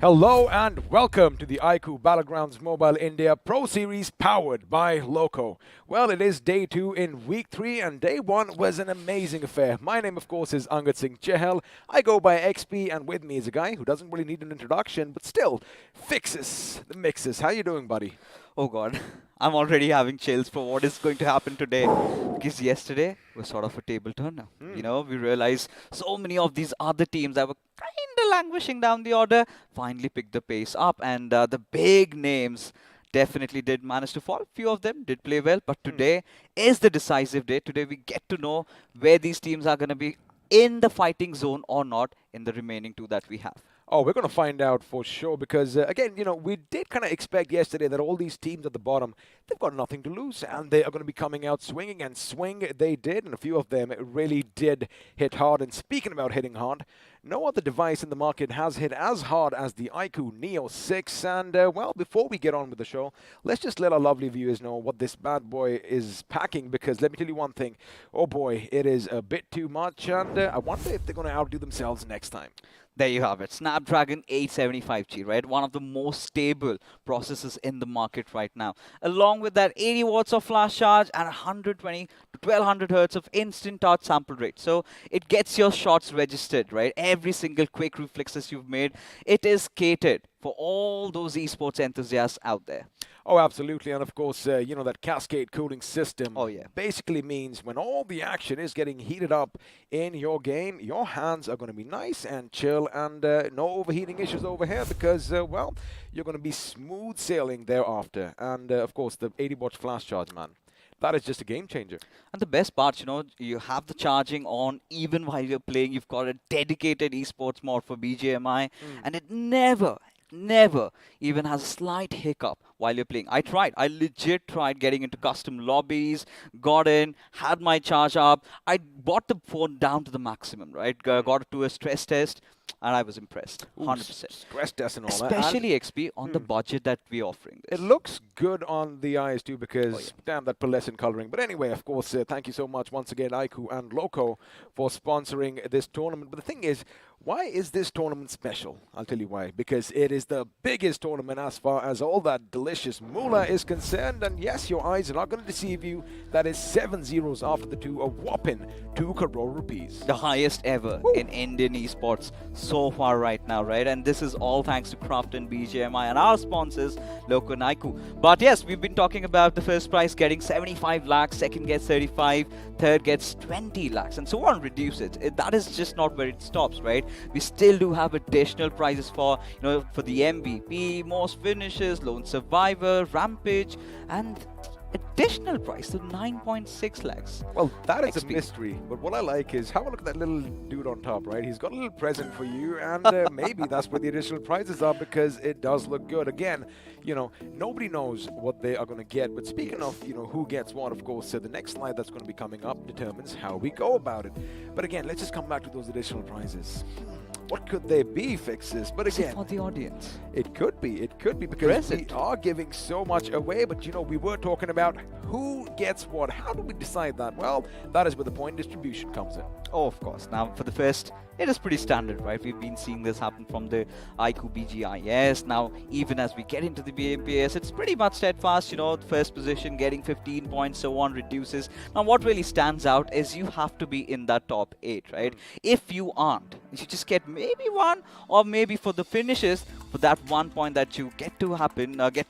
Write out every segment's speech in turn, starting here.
Hello and welcome to the iQOO Battlegrounds Mobile India Pro Series powered by Loco. Well, it is day 2 in week 3 and day 1 was an amazing affair. My name, of course, is Angad Singh Chahal. I go by XP and with me is a guy who doesn't really need an introduction but still fixes the mixes. How you doing, buddy? Oh God, I'm already having chills for what is going to happen today. Because yesterday was sort of a table turner. We realized so many of these other teams that were kind of languishing down the order finally picked the pace up, and the big names definitely did manage to fall. Few of them did play well, but today is the decisive day. Today we get to know where these teams are going to be in the fighting zone or not in the remaining two that we have. Oh, we're going to find out for sure because, again, we did kind of expect yesterday that all these teams at the bottom, they've got nothing to lose and they are going to be coming out swinging, and swing they did, and a few of them really did hit hard. And speaking about hitting hard, no other device in the market has hit as hard as the iQOO Neo 6. And, well, before we get on with the show, let's just let our lovely viewers know what this bad boy is packing, because let me tell you one thing. Oh, boy, it is a bit too much, and I wonder if they're going to outdo themselves next time. There you have it, Snapdragon 875G, right? One of the most stable processors in the market right now. Along with that 80 watts of flash charge and 120 to 1200 hertz of instant touch sample rate. So it gets your shots registered, right? Every single quick reflexes you've made, it is catered for all those esports enthusiasts out there. Oh, absolutely. And of course, that cascade cooling system basically means when all the action is getting heated up in your game, your hands are going to be nice and chill, and no overheating issues over here because, well, you're going to be smooth sailing thereafter. And of course, the 80 watt flash charge, man. That is just a game changer. And the best part, you have the charging on even while you're playing. You've got a dedicated esports mod for BGMI, and it never even has a slight hiccup while you're playing. I legit tried getting into custom lobbies, got in, had my charge up. I brought the phone down to the maximum, right? Got it to a stress test, and I was impressed. 100%. Stress test and all that. Especially XP on the budget that we're offering this. It looks good on the eyes too because, damn, that pearlescent coloring. But anyway, of course, thank you so much once again, iQOO and Loco, for sponsoring this tournament. But the thing is, why is this tournament special? I'll tell you why. Because it is the biggest tournament as far as all that delicious moolah is concerned. And yes, your eyes are not going to deceive you. That is 7 zeros after the 2, a whopping 2 crore rupees. The highest ever in Indian esports so far right now, right? And this is all thanks to Craft and BGMI and our sponsors, Loco and iQOO. But yes, we've been talking about the first prize getting 75 lakhs, second gets 35, third gets 20 lakhs, and so on. Reduce it. That is just not where it stops, right? We still do have additional prizes for, for the MVP, most finishes, lone survivor, rampage, and additional price to 9.6 lakhs. Well, that is a mystery, but what I like is have a look at that little dude on top, right? He's got a little present for you, and maybe that's where the additional prizes are because it does look good. Again, nobody knows what they are going to get, but speaking of, who gets what, of course, the next slide that's going to be coming up determines how we go about it. But again, let's just come back to those additional prizes. What could they be, Fixes? But again, for the audience, it could be because we are giving so much away. But we were talking about who gets what. How do we decide that? Well, that is where the point distribution comes in. Oh, of course. Now, for the first, it is pretty standard, right? We've been seeing this happen from the iQOO BGIS. Now, even as we get into the BMPS, it's pretty much steadfast. The first position getting 15 points, so on, reduces. Now, what really stands out is you have to be in that top 8, right? If you aren't, you just get maybe 1, or maybe for the finishes, for that 1 point that you get to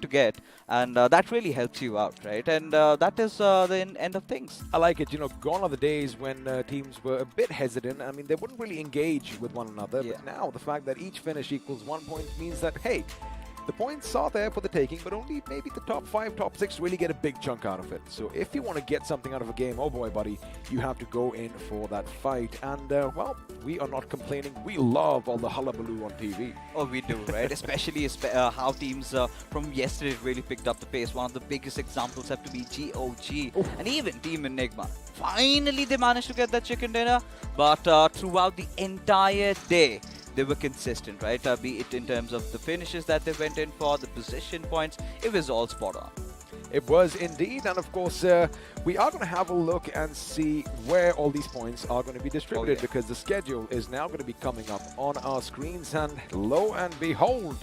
get, and that really helps you out, right? And that is the end of things. I like it. Gone are the days when teams were a bit hesitant. I mean, they wouldn't really engage with one another. But now the fact that each finish equals 1 point means that, hey, the points are there for the taking, but only maybe the top 5, top 6 really get a big chunk out of it. So if you want to get something out of a game, oh boy, buddy, you have to go in for that fight. And, well, we are not complaining. We love all the hullabaloo on TV. Oh, we do, right? Especially how teams from yesterday really picked up the pace. One of the biggest examples have to be GOG and even Team Enigma. Finally, they managed to get that chicken dinner, but throughout the entire day, they were consistent, right? Be it in terms of the finishes that they went in for, the position points, it was all spot on. It was indeed, and of course, we are going to have a look and see where all these points are going to be distributed, because the schedule is now going to be coming up on our screens, and lo and behold,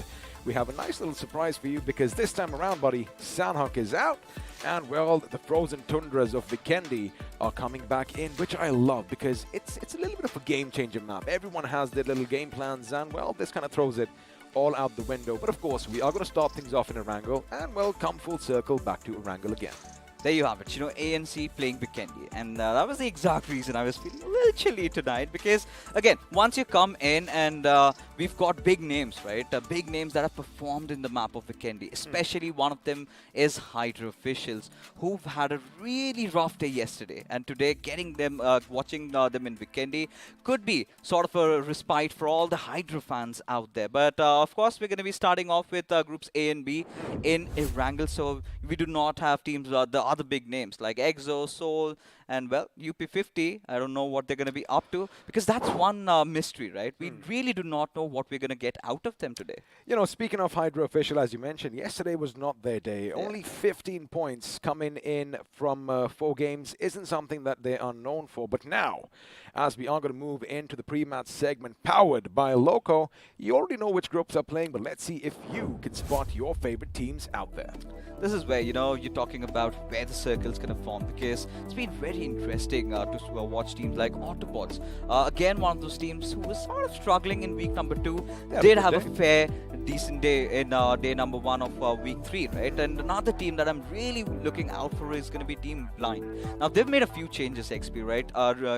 we have a nice little surprise for you, because this time around, buddy, Sandhawk is out, and well, the frozen tundras of Vikendi are coming back in, which I love, because it's a little bit of a game-changer map. Everyone has their little game plans, and well, this kind of throws it all out the window. But of course, we are going to start things off in Erangel, and well, come full circle back to Erangel again. There you have it, ANC playing Vikendi, and that was the exact reason I was feeling a little chilly tonight, because again, once you come in and we've got big names, right? Big names that have performed in the map of Vikendi, especially one of them is Hydra officials, who've had a really rough day yesterday, and today getting them, watching them in Vikendi could be sort of a respite for all the Hydra fans out there. But of course, we're going to be starting off with groups A and B in Erangel, so we do not have teams, the other big names like Exo, Soul, and well, UP50. I don't know what they're going to be up to, because that's one mystery, right? We really do not know what we're going to get out of them today. Speaking of Hydra official, as you mentioned, yesterday was not their day. Only 15 points coming in from 4 games isn't something that they are known for. But now, as we are going to move into the pre-match segment powered by Loco, you already know which groups are playing, but let's see if you can spot your favorite teams out there. This is where, you're talking about where the circle's going to form, because it's been very interesting to watch teams like Autobotz. Again, one of those teams who was sort of struggling in week number 2, did have a fair, decent day in day number 1 of week 3, right? And another team that I'm really looking out for is going to be Team Blind. Now, they've made a few changes, XP, right?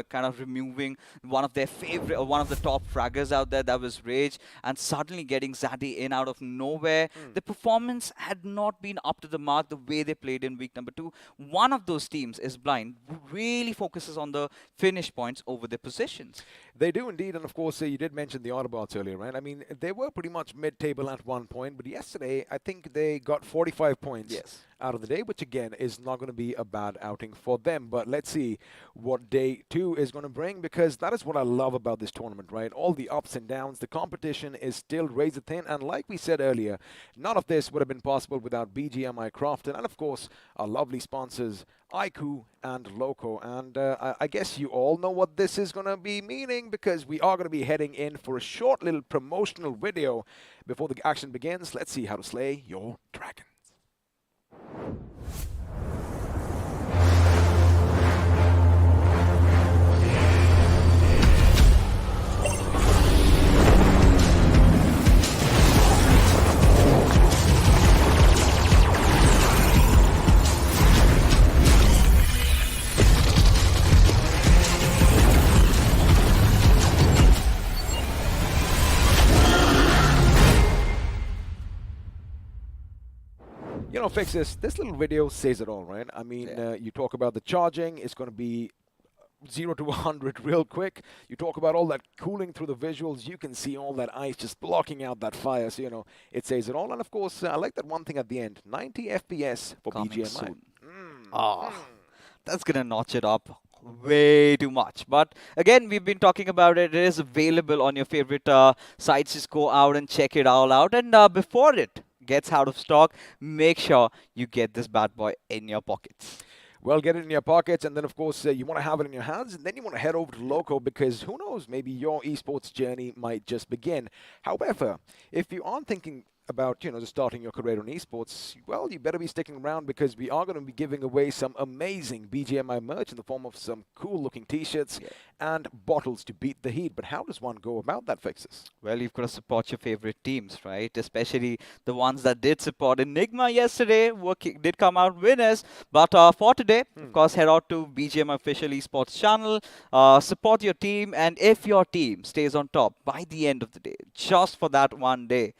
Kind of removing one of their favorite, one of the top fraggers out there, that was Rage, and suddenly getting Zaddy in out of nowhere. The performance had not been up to the mark the way they played in week number 2. One of those teams is Blind, who really focuses on the finish points over their positions. They do indeed, and of course, you did mention the Autobots earlier, right? I mean, they were pretty much mid-table at one point, but yesterday, I think they got 45 points out of the day, which again is not going to be a bad outing for them. But let's see what day 2 is going to bring, because that is what I love about this tournament, right? All the ups and downs, the competition is still razor thin, and like we said earlier, none of this would have been possible without BGMI Crafton, and of course, our lovely sponsors, iQOO and Loco. And I guess you all know what this is going to be meaning, because we are going to be heading in for a short little promotional video before the action begins. Let's see how to slay your dragons. Fixes, this little video says it all, right? I mean, you talk about the charging, it's going to be 0 to 100 real quick. You talk about all that cooling through the visuals, you can see all that ice just blocking out that fire, so it says it all. And of course, I like that one thing at the end, 90 FPS for BGMI. That's going to notch it up way too much. But again, we've been talking about it. It is available on your favorite sites. Just go out and check it all out. And before it gets out of stock, make sure you get this bad boy in your pockets. Well, get it in your pockets, and then, of course, you want to have it in your hands, and then you want to head over to Loco, because who knows, maybe your esports journey might just begin. However, if you aren't thinking about, just starting your career in esports, well, you better be sticking around, because we are going to be giving away some amazing BGMI merch in the form of some cool-looking T-shirts and bottles to beat the heat. But how does one go about that, Fixes? Well, you've got to support your favorite teams, right? Especially the ones that did support Enigma yesterday, did come out winners. But for today, of course, head out to BGMI official esports channel, support your team, and if your team stays on top by the end of the day, just for that one day,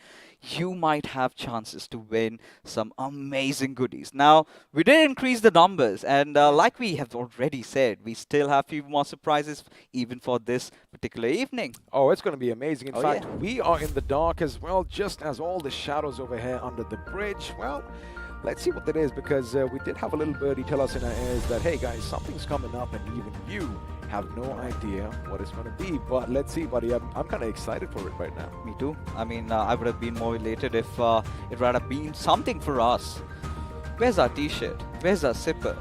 you might have chances to win some amazing goodies. Now, we did increase the numbers, and like we have already said, we still have a few more surprises even for this particular evening. Oh, it's going to be amazing. In fact, we are in the dark as well, just as all the shadows over here under the bridge. Well, let's see what that is, because we did have a little birdie tell us in our ears that, hey guys, something's coming up, and even you have no idea what it's going to be. But let's see, buddy. I'm kind of excited for it right now. Me too. I mean, I would have been more elated if it would have been something for us. Where's our t-shirt? Where's our zipper?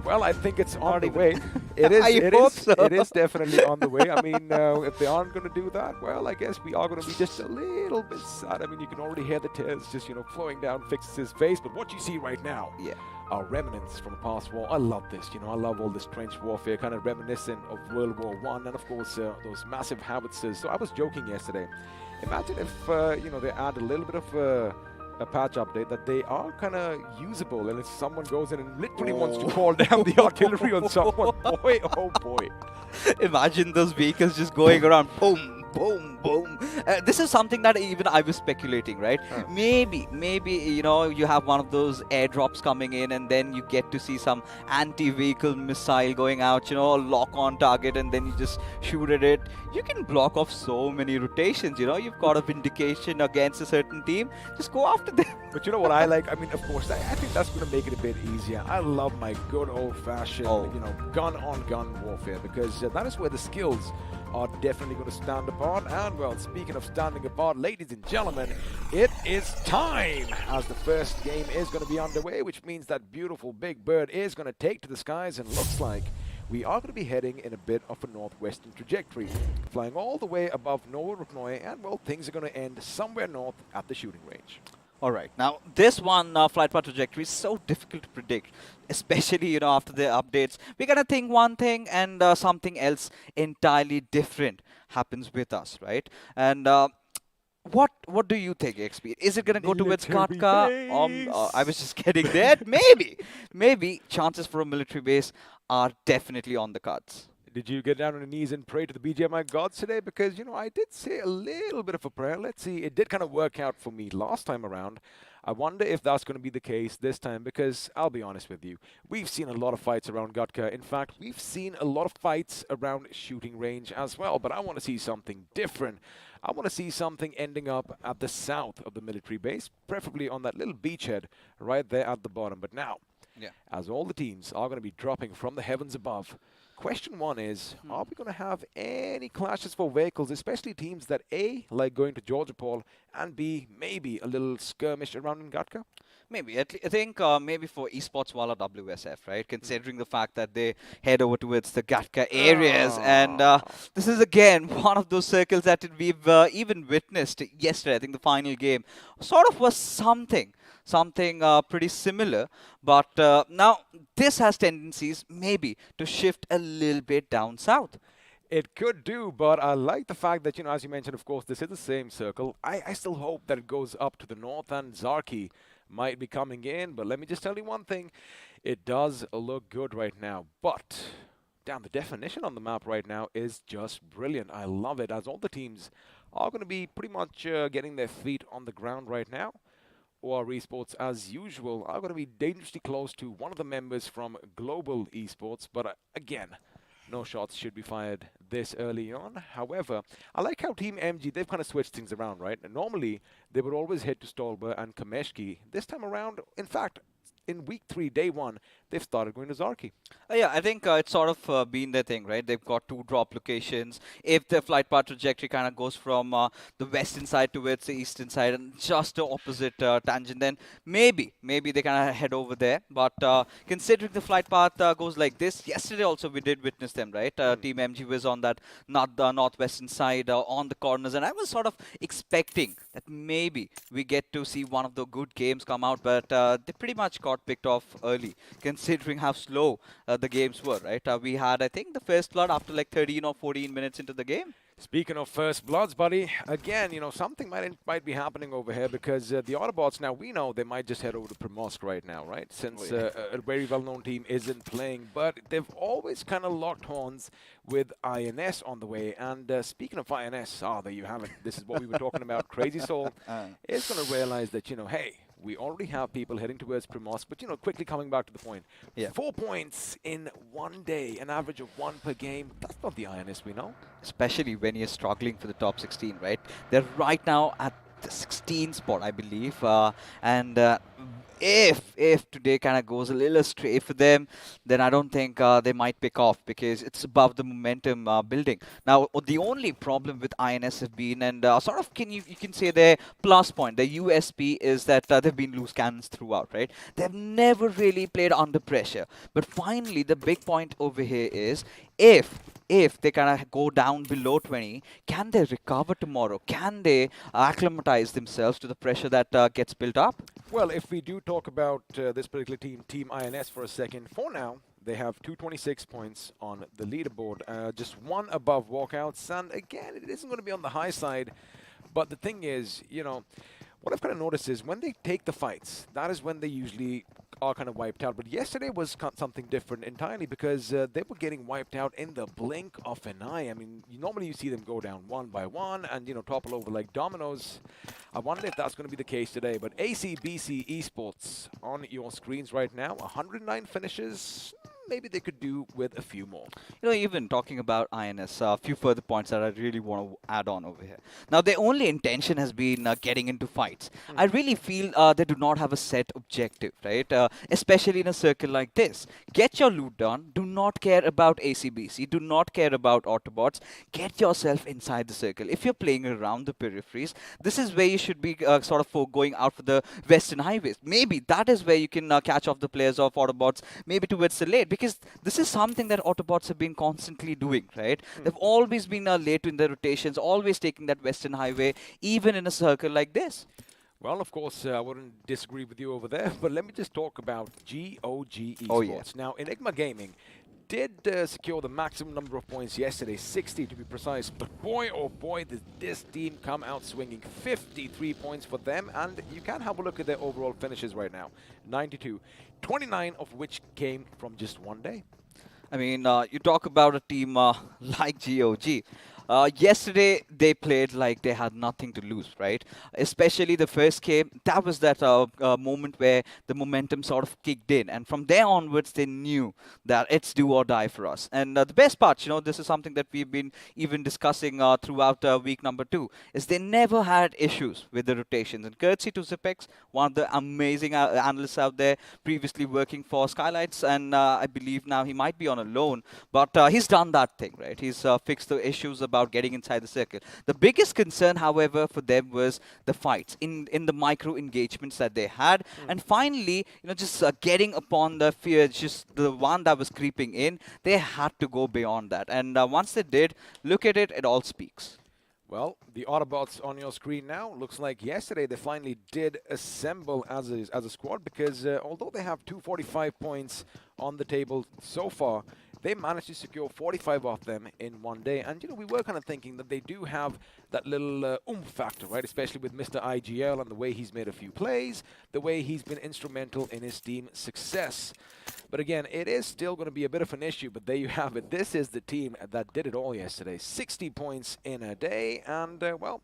Well, I think it's on Not the even- way. It is. I It hope is. so. It is definitely on the way. I mean, if they aren't going to do that, well, I guess we are going to be just a little bit sad. I mean, you can already hear the tears just flowing down Fix's face. But what you see right now, Yeah. are remnants from the past war. I love this. I love all this trench warfare, kind of reminiscent of World War I, and of course those massive howitzers. So I was joking yesterday. Imagine if they add a little bit of a patch update that they are kind of usable, and if someone goes in and literally wants to call down the artillery on someone, boy, oh boy. Imagine those vehicles just going around, boom, boom, boom. This is something that even I was speculating, right? Maybe, you have one of those airdrops coming in, and then you get to see some anti-vehicle missile going out, lock on target, and then you just shoot at it. You can block off so many rotations, you've got a vindication against a certain team. Just go after them. But you know what I like? I mean, of course, I think that's going to make it a bit easier. I love my good old-fashioned, gun-on-gun warfare, because that is where the skills are definitely going to stand apart. And, well, speaking of standing apart, ladies and gentlemen, it is time as the first game is going to be underway, which means that beautiful big bird is going to take to the skies, and looks like we are going to be heading in a bit of a northwestern trajectory, flying all the way above Novoruknoye, and, well, things are going to end somewhere north at the shooting range. All right. Now, this one flight path trajectory is so difficult to predict, especially, after the updates. We're going to think one thing and something else entirely different happens with us, right? And what do you think, XP? Is it going to go towards Military Katka? I was just getting there. Maybe chances for a military base are definitely on the cards. Did you get down on your knees and pray to the BGMI gods today? Because, I did say a little bit of a prayer. Let's see. It did kind of work out for me last time around. I wonder if that's going to be the case this time, because I'll be honest with you. We've seen a lot of fights around Gatka. In fact, we've seen a lot of fights around shooting range as well. But I want to see something different. I want to see something ending up at the south of the military base, preferably on that little beachhead right there at the bottom. But now, as all the teams are going to be dropping from the heavens above, question one is, are we going to have any clashes for vehicles, especially teams that A, like going to Georgia Paul, and B, maybe a little skirmish around in Gatka? Maybe. I think maybe for Esports Wala WSF, right? Considering the fact that they head over towards the Gatka areas. And this is, again, one of those circles that we've even witnessed yesterday. I think the final game sort of was something pretty similar. But now this has tendencies maybe to shift a little bit down south. It could do, but I like the fact that, as you mentioned, of course, this is the same circle. I still hope that it goes up to the north, and Zarki might be coming in. But let me just tell you one thing. It does look good right now. But, damn, the definition on the map right now is just brilliant. I love it, as all the teams are going to be pretty much getting their feet on the ground right now. Or Esports, as usual, are going to be dangerously close to one of the members from Global Esports. But again, no shots should be fired this early on. However, I like how Team MG, they've kind of switched things around, right? And normally, they would always head to Stolber and Kameshki. This time around, in fact, in week 3, day 1, they've started going to Zarki. Yeah, I think it's sort of been their thing, right? They've got 2 drop locations. If the flight path trajectory kind of goes from the western side towards the eastern side and just the opposite tangent, then maybe they kind of head over there. But considering the flight path goes like this, yesterday also we did witness them, right? Team MG was on that northwestern side on the corners, and I was sort of expecting that maybe we get to see one of the good games come out, but they pretty much got picked off early, considering how slow the games were, right? We had, I think, the first blood after like 13 or 14 minutes into the game. Speaking of first bloods, buddy, again, something might be happening over here, because the Autobotz, now we know they might just head over to Primorsk right now, right? Since a very well-known team isn't playing, but they've always kind of locked horns with INS on the way. And speaking of INS, there you have it. This is what we were talking about. Crazy Soul is going to realize that, hey, we already have people heading towards Primorsk, but, quickly coming back to the point. 4 points in one day, an average of 1 per game. That's not the INS we know. Especially when you're struggling for the top 16, right? They're right now at the 16th spot, I believe. And if today kind of goes a little astray for them, then I don't think they might pick off because it's above the momentum building. Now, the only problem with INS have been, and sort of you can say their plus point, their USP is that they've been loose cannons throughout, right? They've never really played under pressure. But finally, the big point over here is if if they kind of go down below 20, can they recover tomorrow? Can they acclimatize themselves to the pressure that gets built up? Well, if we do talk about this particular team, Team INS, for a second, for now, they have 226 points on the leaderboard, just one above Walkouts, and again, it isn't going to be on the high side, but the thing is, what I've kind of noticed is when they take the fights, that is when they usually are kind of wiped out. But yesterday was something different entirely because they were getting wiped out in the blink of an eye. I mean, normally you see them go down one by one and, topple over like dominoes. I wonder if that's going to be the case today. But ACBC Esports on your screens right now, 109 finishes. Maybe they could do with a few more. Even talking about INS, a few further points that I really want to add on over here. Now, their only intention has been getting into fights. I really feel they do not have a set objective, right? Especially in a circle like this. Get your loot done. Do not care about ACBC. Do not care about Autobotz. Get yourself inside the circle. If you're playing around the peripheries, this is where you should be sort of going out for the western highways. Maybe that is where you can catch off the players of Autobotz, maybe towards the late. Because this is something that Autobotz have been constantly doing, right? They've always been late in their rotations, always taking that western highway, even in a circle like this. Well, of course, I wouldn't disagree with you over there, but let me just talk about GOG Esports. Oh, yeah. Now, Enigma Gaming did secure the maximum number of points yesterday, 60 to be precise, but boy, oh boy, did this team come out swinging. 53 points for them, and you can have a look at their overall finishes right now. 92, 29 of which came from just one day. I mean, you talk about a team like GOG. Yesterday, they played like they had nothing to lose, right? Especially the first game, that was that moment where the momentum sort of kicked in. And from there onwards, they knew that it's do or die for us. And the best part, this is something that we've been even discussing throughout week number 2, is they never had issues with the rotations. And courtesy to Zipex, one of the amazing analysts out there, previously working for Skylights, and I believe now he might be on a loan, but he's done that thing, right? He's fixed the issues about getting inside the circle. The biggest concern, however, for them was the fights in the micro engagements that they had, and finally, just getting upon the fear, just the one that was creeping in. They had to go beyond that, and once they did, look at it, it all speaks. Well, the Autobotz on your screen now, looks like yesterday they finally did assemble as a squad because although they have 245 points on the table so far, they managed to secure 45 of them in one day. And, we were kind of thinking that they do have that little oomph factor, right? Especially with Mr. IGL and the way he's made a few plays, the way he's been instrumental in his team's success. But again, it is still going to be a bit of an issue, but there you have it. This is the team that did it all yesterday. 60 points in a day, and, well,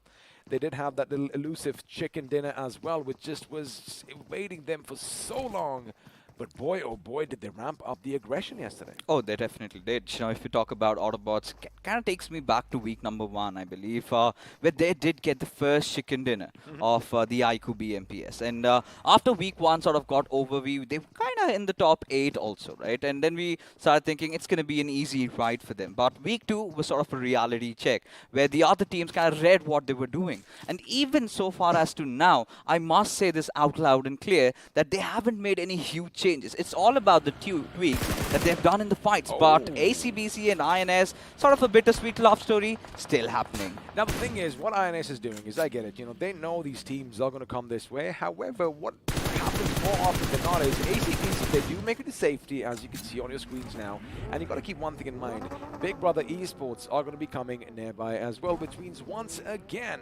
they did have that little elusive chicken dinner as well, which just was evading them for so long. But boy, oh boy, did they ramp up the aggression yesterday. Oh, they definitely did. If you talk about Autobotz, kind of takes me back to week number 1, I believe, where they did get the first chicken dinner of the iQOO BMPS. And after week 1 sort of got over, they were kind of in the top 8 also, right? And then we started thinking it's going to be an easy ride for them. But week 2 was sort of a reality check, where the other teams kind of read what they were doing. And even so far as to now, I must say this out loud and clear, that they haven't made any huge changes. It's all about the tweaks that they've done in the fights. But ACBC and INS, sort of a bittersweet love story, still happening. Now, the thing is, what INS is doing is, I get it, they know these teams are going to come this way. However, what happens more often than not is ACBC, they do make it to safety, as you can see on your screens now. And you've got to keep one thing in mind. Big Brother Esports are going to be coming nearby as well, which means once again,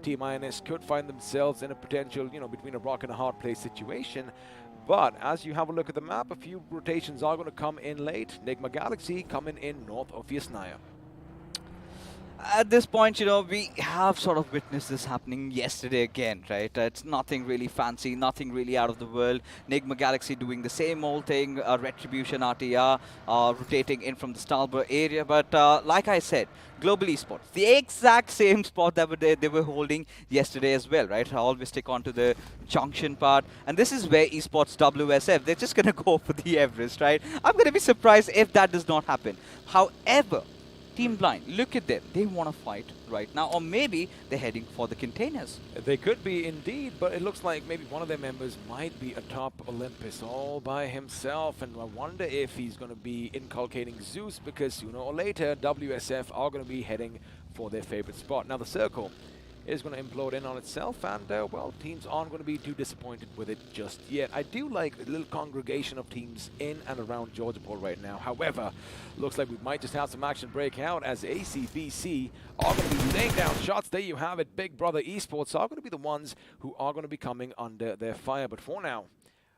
Team INS could find themselves in a potential, between a rock and a hard place situation. But as you have a look at the map, a few rotations are going to come in late. Nigma Galaxy coming in north of Yasnaya. At this point, we have sort of witnessed this happening yesterday again, right? It's nothing really fancy, nothing really out of the world. Nigma Galaxy doing the same old thing, Retribution RTR rotating in from the Stalber area. But like I said, Global Esports, the exact same spot that they were holding yesterday as well, right? I always stick on to the junction part. And this is where Esports WSF, they're just going to go for the Everest, right? I'm going to be surprised if that does not happen. However, Team Blind, look at them. They want to fight right now. Or maybe they're heading for the containers. They could be indeed, but it looks like maybe one of their members might be atop Olympus all by himself. And I wonder if he's going to be inculcating Zeus, because sooner or later, WSF are going to be heading for their favorite spot. Now, the circle is going to implode in on itself, and well, teams aren't going to be too disappointed with it just yet. I do like the little congregation of teams in and around Georgiaport right now. However, looks like we might just have some action break out as ACBC are going to be laying down shots. There you have it. Big Brother Esports are going to be the ones who are going to be coming under their fire. But for now,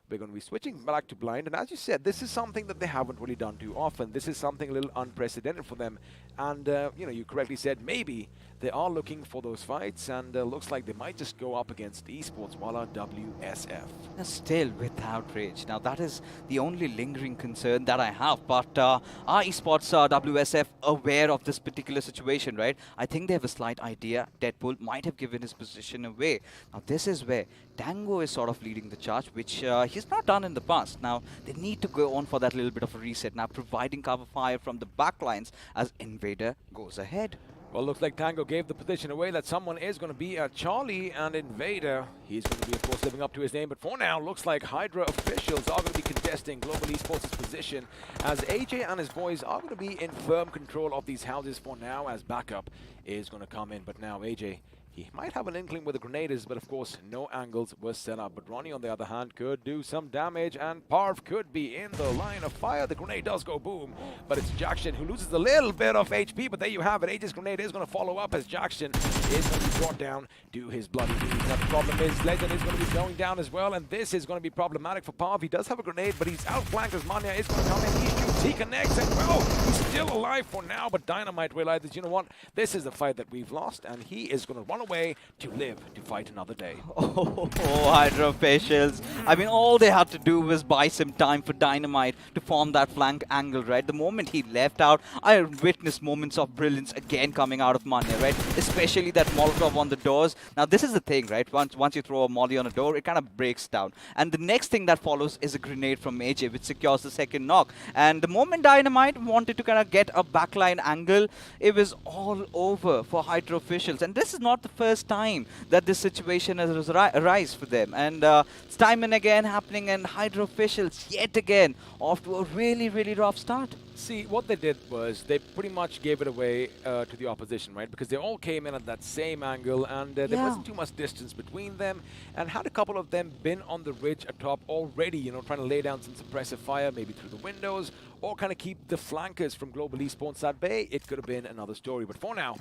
we're going to be switching back to Blind, and as you said, this is something that they haven't really done too often. This is something a little unprecedented for them, and you correctly said maybe they are looking for those fights, and looks like they might just go up against Esports while our WSF. Still without rage. Now that is the only lingering concern that I have, but are Esports WSF aware of this particular situation, right? I think they have a slight idea. Deadpool might have given his position away. Now this is where Tango is sort of leading the charge, which he's not done in the past. Now they need to go on for that little bit of a reset, now providing cover fire from the backlines as Invader goes ahead. Well, looks like Tango gave the position away that someone is going to be Charlie, and Invader, he's going to be, of course, living up to his name. But for now, looks like Hydra officials are going to be contesting Global Esports' position, as AJ and his boys are going to be in firm control of these houses for now, as backup is going to come in. But now AJ, he might have an inkling with the grenades, but of course, no angles were set up. But Ronnie, on the other hand, could do some damage, and Parv could be in the line of fire. The grenade does go boom, but it's Jackson who loses a little bit of HP, but there you have it. AJ's grenade is going to follow up as Jackson is going to be brought down to his bloody knees. Now, the problem is Legend is going to be going down as well, and this is going to be problematic for Parv. He does have a grenade, but he's outflanked as Mania is going to come in. He shoots, he connects, and well, he's still alive for now, but Dynamite realizes, you know what, this is the fight that we've lost, and he is going to run away to live to fight another day. Oh, Hydra officials. I mean, all they had to do was buy some time for Dynamite to form that flank angle, right? The moment he left out, I witnessed moments of brilliance again coming out of Mania, right? Especially that Molotov on the doors. Now, this is the thing, right? Once you throw a molly on a door, it kind of breaks down. And the next thing that follows is a grenade from AJ, which secures the second knock. And the moment Dynamite wanted to kind of get a backline angle, it was all over for Hydra officials. And this is not the first time that this situation has arise for them, and it's time and again happening, and Hydra officials yet again off to a really rough start. See, what they did was they pretty much gave it away to the opposition, right? Because they all came in at that same angle, and there wasn't too much distance between them. And had a couple of them been on the ridge atop already, trying to lay down some suppressive fire, maybe through the windows, or kind of keep the flankers from Global Esports at bay, it could have been another story. But for now,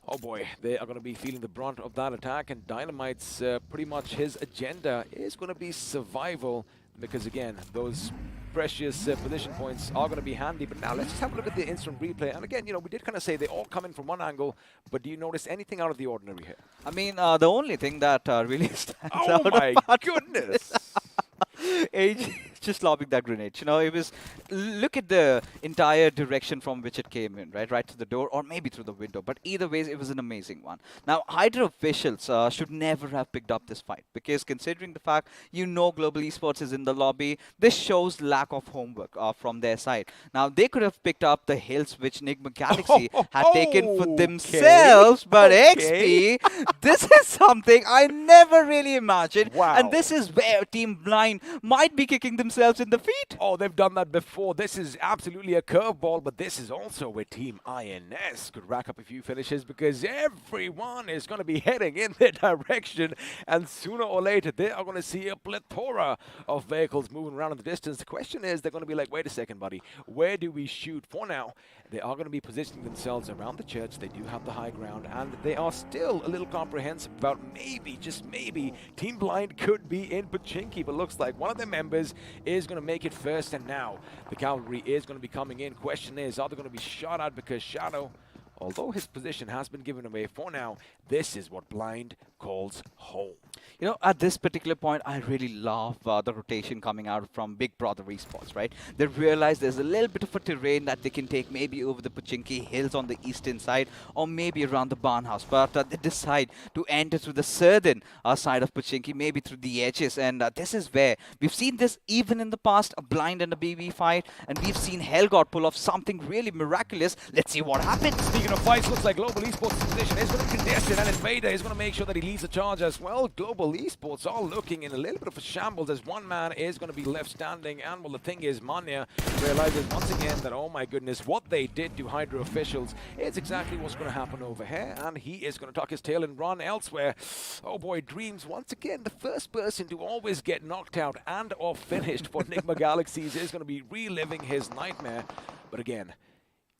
oh boy, they are going to be feeling the brunt of that attack, and Dynamite's pretty much his agenda is going to be survival, because again, those precious position points are going to be handy. But now let's just have a look at the instant replay. And again, we did kind of say they all come in from one angle, but do you notice anything out of the ordinary here? I mean, the only thing that really stands out. Oh my goodness! AJ just lobbing that grenade. It was, look at the entire direction from which it came in, right to the door, or maybe through the window. But either way, it was an amazing one. Now, Hydra officials should never have picked up this fight, because considering the fact Global Esports is in the lobby, this shows lack of homework from their side. Now, they could have picked up the hills which Enigma Galaxy had taken for themselves, but XP, this is something I never really imagined. Wow. And this is where Team Blind might be kicking themselves in the feet. Oh, they've done that before. This is absolutely a curveball, but this is also where Team INS could rack up a few finishes, because everyone is going to be heading in their direction, and sooner or later they are going to see a plethora of vehicles moving around in the distance. The question is, they're going to be like, wait a second, buddy, where do we shoot? For now, they are going to be positioning themselves around the church. They do have the high ground, and they are still a little comprehensive about maybe, just maybe, Team Blind could be in Pachinki, but looks like one of their members is going to make it first, and now the cavalry is going to be coming in. Question is, are they going to be shot at, because Shadow, although his position has been given away for now, this is what Blind calls home. You know, at this particular point, I really love the rotation coming out from Big Brother Esports, right? They realize there's a little bit of a terrain that they can take maybe over the Pochinki Hills on the eastern side or maybe around the barn house. But they decide to enter through the southern side of Pochinki, maybe through the edges. And this is where we've seen this even in the past, a Blind and a BB fight. And we've seen Hellgod pull off something really miraculous. Let's see what happens. Speaking of fights, looks like Global Esports' position is going to be contested, and Invader is going to make sure that he leads the charge as well. Global Esports are looking in a little bit of a shambles as one man is going to be left standing. And well, the thing is, Manya realizes once again that, oh my goodness, what they did to Hydra officials is exactly what's going to happen over here, and he is going to tuck his tail and run elsewhere. Oh boy, Dreams, once again, the first person to always get knocked out and or finished for Enigma Galaxies is going to be reliving his nightmare. But again,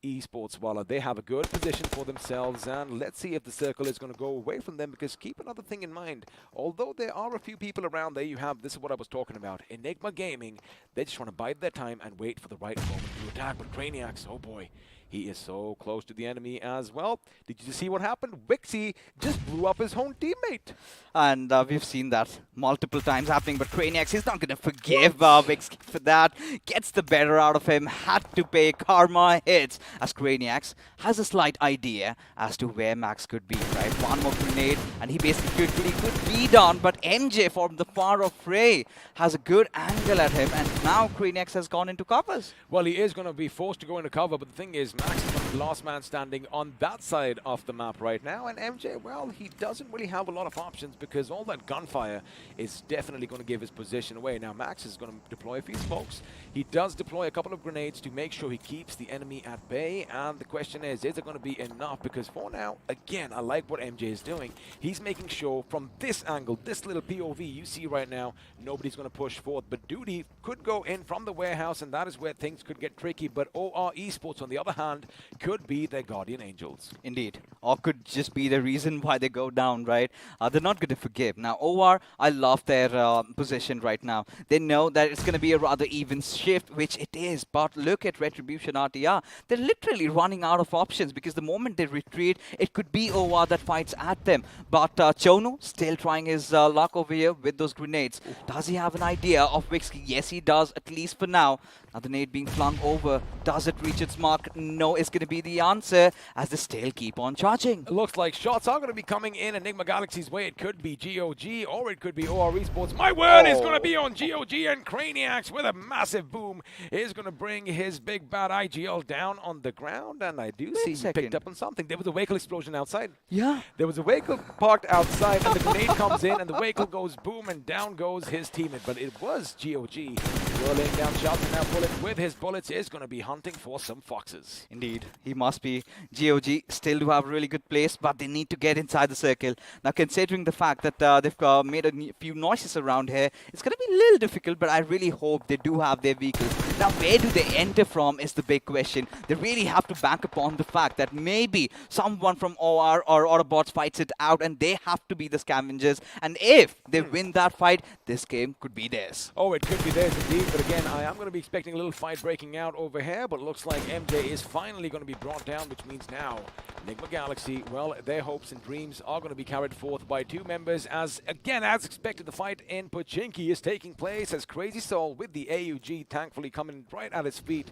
Esports, while they have a good position for themselves, and let's see if the circle is going to go away from them, because keep another thing in mind. Although there are a few people around, there you have, this is what I was talking about, Enigma Gaming, they just want to bide their time and wait for the right moment to attack. But Craniacs, oh boy, he is so close to the enemy as well. Did you see what happened? Wixie just blew up his own teammate. And we've seen that multiple times happening, but Craniacs is not going to forgive Wixie for that. Gets the better out of him, had to pay, karma hits, as Craniacs has a slight idea as to where Max could be, right? One more grenade, and he basically could be done, but MJ from the far off Ray has a good angle at him, and now Craniacs has gone into covers. Well, he is going to be forced to go into cover, but the thing is, Max is going to be the last man standing on that side of the map right now, and MJ, well, he doesn't really have a lot of options because all that gunfire is definitely going to give his position away. Now, Max is going to deploy a few smokes. He does deploy a couple of grenades to make sure he keeps the enemy at bay, and the question is it going to be enough? Because for now, again, I like what MJ is doing. He's making sure from this angle, this little POV you see right now, nobody's going to push forth, but Duty could go in from the warehouse, and that is where things could get tricky. But OR Esports, on the other hand, could be their guardian angels. Indeed. Or could just be the reason why they go down, right? They're not going to forgive. Now, OR, I love their position right now. They know that it's going to be a rather even shift, which it is. But look at Retribution RTR. They're literally running out of options because the moment they retreat, it could be OR that fights at them. But Chono still trying his luck over here with those grenades. Does he have an idea of Wixie? Yes, he does, at least for now. Now the nade being flung over. Does it reach its mark? No, it's going to be the answer as they still keep on charging. It looks like shots are going to be coming in Enigma Galaxy's way. It could be GOG or it could be OR Esports. My word is going to be on GOG, and Craniacs with a massive boom is going to bring his big bad IGL down on the ground. And I do see he picked up on something. There was a vehicle explosion outside. Yeah. There was a vehicle parked outside and the grenade comes in and the vehicle goes boom and down goes his teammate. But it was GOG. Rolling down shots, and now Bullet with his bullets is going to be hunting for some foxes. Indeed, he must be. GOG still do have a really good place, but they need to get inside the circle. Now, considering the fact that they've made a few noises around here, it's going to be a little difficult, but I really hope they do have their vehicles. Now, where do they enter from is the big question. They really have to bank upon the fact that maybe someone from OR or Autobotz fights it out, and they have to be the scavengers. And if they win that fight, this game could be theirs. Oh, it could be theirs indeed. But again, I am going to be expecting a little fight breaking out over here, but it looks like MJ is finally going to be brought down, which means now Enigma Galaxy, well, their hopes and dreams are going to be carried forth by two members as, again, as expected, the fight in Pochinki is taking place as Crazy Soul with the AUG thankfully coming right at his feet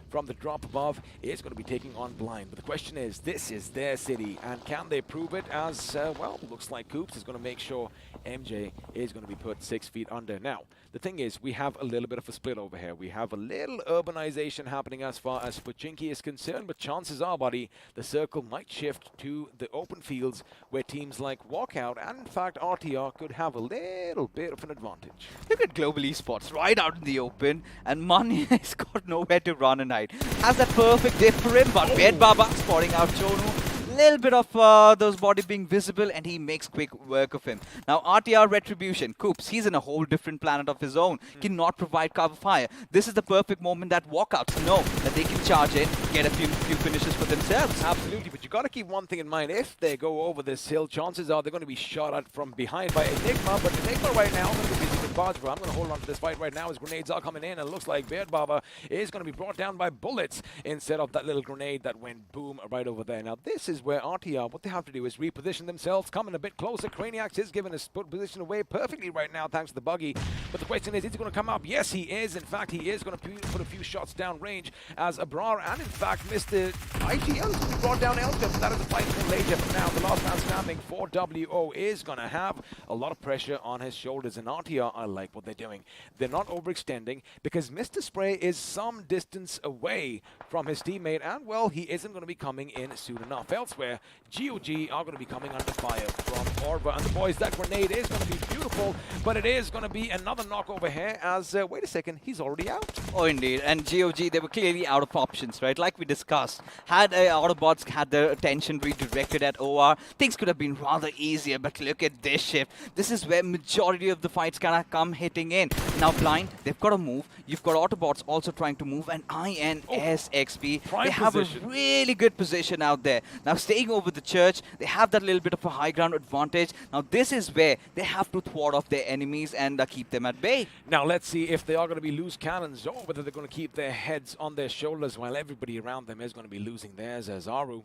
from the drop above is going to be taking on Blind. But the question is, this is their city, and can they prove it as, well, looks like Coops is going to make sure MJ is going to be put 6 feet under. Now, the thing is, we have a little bit of a split over here. We have a little urbanization happening as far as Pochinki is concerned, but chances are, buddy, the circle might shift to the open fields where teams like Walkout and, in fact, RTR could have a little bit of an advantage. Look at Global Esports right out in the open, and Mani has got nowhere to run and hide. Has that perfect dip for him, but Bed Baba spotting out Chonu. little bit of those body being visible, and he makes quick work of him. Now RTR Retribution, Coops, he's in a whole different planet of his own, cannot provide cover fire. This is the perfect moment that Walkouts know that they can charge in, get a few finishes for themselves. Absolutely, but you got to keep one thing in mind. If they go over this hill, chances are they're going to be shot at from behind by Enigma, but Enigma right now is going to be busy with Hydra. I'm going to hold on to this fight right now as grenades are coming in, and it looks like Beard Baba is going to be brought down by bullets instead of that little grenade that went boom right over there. Now this is where RTR, what they have to do is reposition themselves, coming a bit closer. Craniacs is giving his position away perfectly right now thanks to the buggy, but the question is he going to come up? Yes, he is. In fact, he is going to put a few shots down range as Abrar, and in fact Mr. ITL is going to be brought down elsewhere, but that is a fight for later. But now the last man standing for WO is going to have a lot of pressure on his shoulders, and RTR, I like what they're doing. They're not overextending because Mr. Spray is some distance away from his teammate, and well, he isn't going to be coming in soon enough. Elsewhere, GOG are going to be coming under fire from Orba, and the boys, that grenade is going to be beautiful, but it is going to be another knock over here as, wait a second, he's already out. Oh, indeed. And GOG, they were clearly out of options, right? Like we discussed. Had Autobotz had their attention redirected at OR, things could have been rather easier, but look at this shift. This is where majority of the fights gonna come hitting in. Now Blind, they've got to move. You've got Autobotz also trying to move, and INSXP, they have a really good position out there. Now staying over the church, they have that little bit of a high ground advantage. Now this is where they have to thwart off their enemies and keep them at bay. Now let's see if they are going to be loose cannons or whether they're going to keep their heads on their shoulders while everybody around them is going to be losing theirs. As Aru,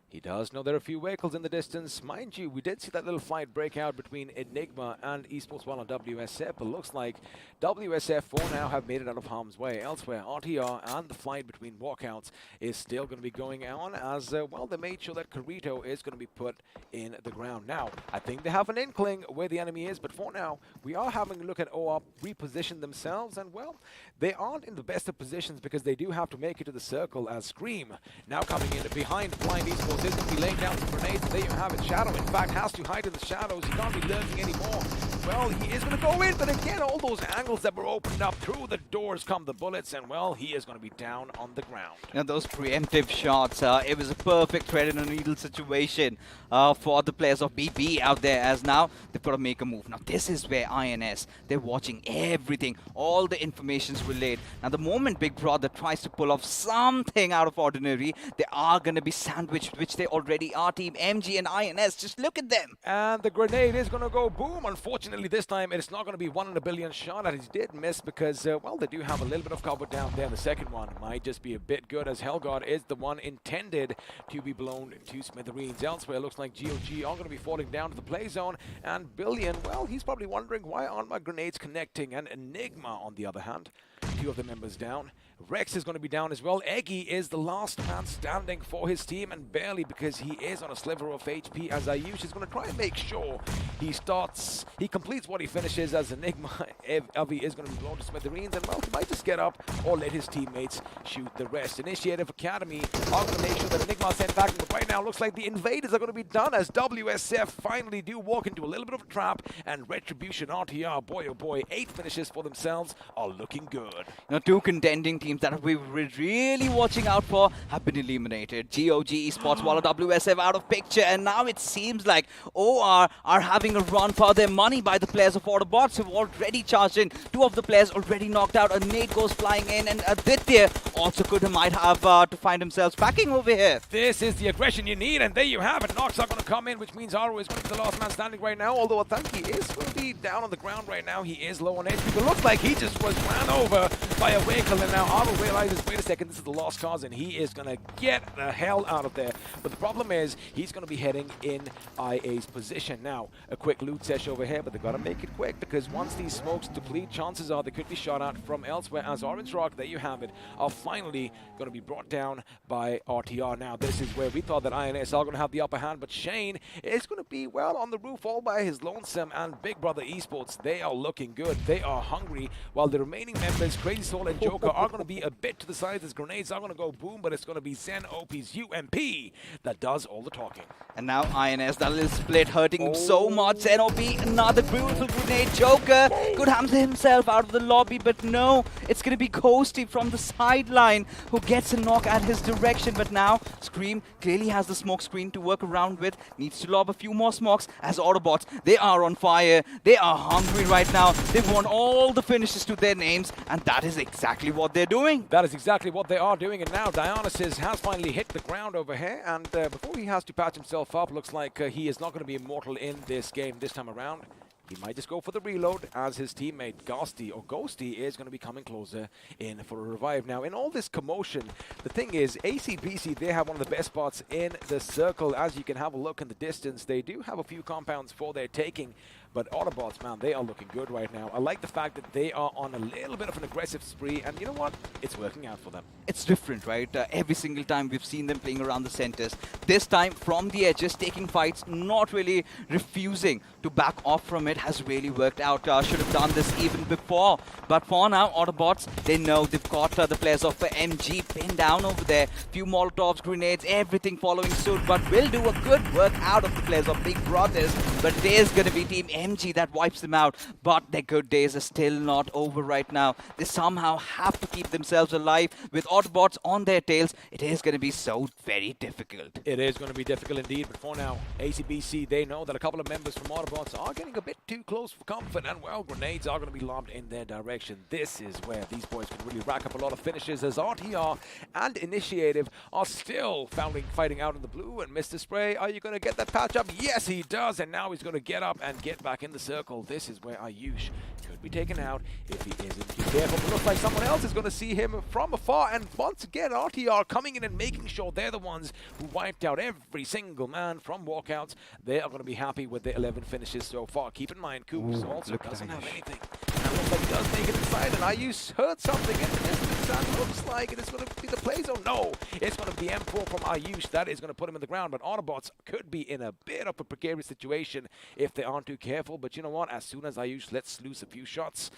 he does know there are a few vehicles in the distance. Mind you, we did see that little fight break out between Enigma and Esports while on WSF, but looks like WSF for now have made it out of harm's way. Elsewhere, RTR and the fight between Walkouts is still going to be going on as, well, they made sure that Carito is going to be put in the ground. Now, I think they have an inkling where the enemy is, but for now, we are having a look at OR reposition themselves, and, well, they aren't in the best of positions because they do have to make it to the circle as Scream now coming in behind Blind Esports is going to be laying down some grenades. There you have it. Shadow, in fact, has to hide in the shadows. He can't be lurking anymore. Well, he is going to go in, but again, all those angles that were opened up, through the doors come the bullets, and, well, he is going to be down on the ground. You know, those preemptive shots, it was a perfect thread in a needle situation for the players of BB out there, as now they've got to make a move. Now, this is where INS, they're watching everything. All the information's relayed. Now, the moment Big Brother tries to pull off something out of ordinary, they are going to be sandwiched, which they already are. Team MG and INS, just look at them. And the grenade is going to go boom. Unfortunately, this time it's not going to be 1 in a billion shot, and he did miss because, well, they do have a little bit of cover down there. The second one might just be a bit good, as Hellgod is the one intended to be blown to smithereens. Elsewhere, it looks like GOG are going to be falling down to the play zone, and Billion, well, he's probably wondering why aren't my grenades connecting, and Enigma, on the other hand, 2 of the members down. Rex is going to be down as well. Eggy is the last man standing for his team, and barely, because he is on a sliver of HP, as Ayush is going to try and make sure he completes what he finishes, as Enigma, Avi is going to be blown to smithereens, and, well, he might just get up or let his teammates shoot the rest. Initiative Academy are going to make sure that Enigma is sent back, but right now looks like the invaders are going to be done, as WSF finally do walk into a little bit of a trap, and Retribution RTR, boy oh boy, 8 finishes for themselves are looking good. Now, 2 contending teams that we were really watching out for have been eliminated. GOG Esports, while WSF out of picture, and now it seems like OR are having a run for their money by the players of Autobotz, who've already charged in. 2 of the players already knocked out. A nade goes flying in, and Aditya also might have to find themselves backing over here. This is the aggression you need, and there you have it. Knocks are going to come in, which means Aru is going to be the last man standing right now, although Atanki is going to be down on the ground right now. He is low on HP, but looks like he just was ran over by a vehicle, and now Aru realizes, wait a second, this is the lost cause, and he is going to get the hell out of there. But the problem is, he's going to be heading in IA's position. Now, a quick loot sesh over here, but they've got to make it quick, because once these smokes deplete, chances are they could be shot at from elsewhere, as Orange Rock, there you have it, are finally going to be brought down by RTR. Now, this is where we thought that INS are going to have the upper hand, but Shane is going to be, well, on the roof all by his lonesome, and Big Brother Esports, they are looking good. They are hungry, while the remaining members, Crazy Soul and Joker are going to be a bit to the side. His grenades are going to go boom, but it's going to be Zen OP's UMP that does all the talking. And now INS, that little split hurting him so much. Zen OP, another beautiful grenade. Joker could hammer himself out of the lobby, but no, it's going to be Ghosty from the sideline who gets a knock at his direction. But now Scream clearly has the smoke screen to work around with. Needs to lob a few more smokes as Autobotz, they are on fire. They are hungry right now. They want all the finishes to their names, and that is exactly what they're doing. That is exactly what they are doing, and now Dionysus has finally hit the ground over here, and before he has to patch himself up, looks like he is not going to be immortal in this game this time around. He might just go for the reload as his teammate Ghosty is going to be coming closer in for a revive. Now, in all this commotion, the thing is, ACBC, they have one of the best spots in the circle. As you can have a look in the distance, they do have a few compounds for their taking. But Autobotz, man, they are looking good right now. I like the fact that they are on a little bit of an aggressive spree, and you know what? It's working out for them. It's different, right? Every single time we've seen them playing around the centers. This time, from the edges, taking fights, not really refusing to back off from it, has really worked out. Should have done this even before. But for now, Autobotz, they know they've got the players of MG pinned down over there. Few Molotovs, grenades, everything following suit. But will do a good work out of the players of Big Brothers. But there's going to be Team MG that wipes them out, but their good days are still not over right now. They somehow have to keep themselves alive. With Autobotz on their tails, it is going to be so very difficult. It is going to be difficult indeed, but for now, ACBC, they know that a couple of members from Autobotz are getting a bit too close for comfort, and well, grenades are going to be lobbed in their direction. This is where these boys can really rack up a lot of finishes, as RTR and Initiative are still fighting out in the blue. And Mr. Spray, are you going to get that patch up? Yes, he does, and now he's going to get up and get back in the circle. This is where iQOO could be taken out if he isn't too careful. But looks like someone else is going to see him from afar, and once again, RTR coming in and making sure they're the ones who wiped out every single man from Walkouts. They are going to be happy with their 11 finishes so far. Keep in mind, Coops also doesn't have anything. And looks like he does make it inside, and iQOO heard something in the distance, and looks like it is going to be the play zone. No, it's going to be M4 from iQOO. That is going to put him in the ground, but Autobotz could be in a bit of a precarious situation if they aren't too careful. But you know what? As soon as iQOO lets loose a few shots,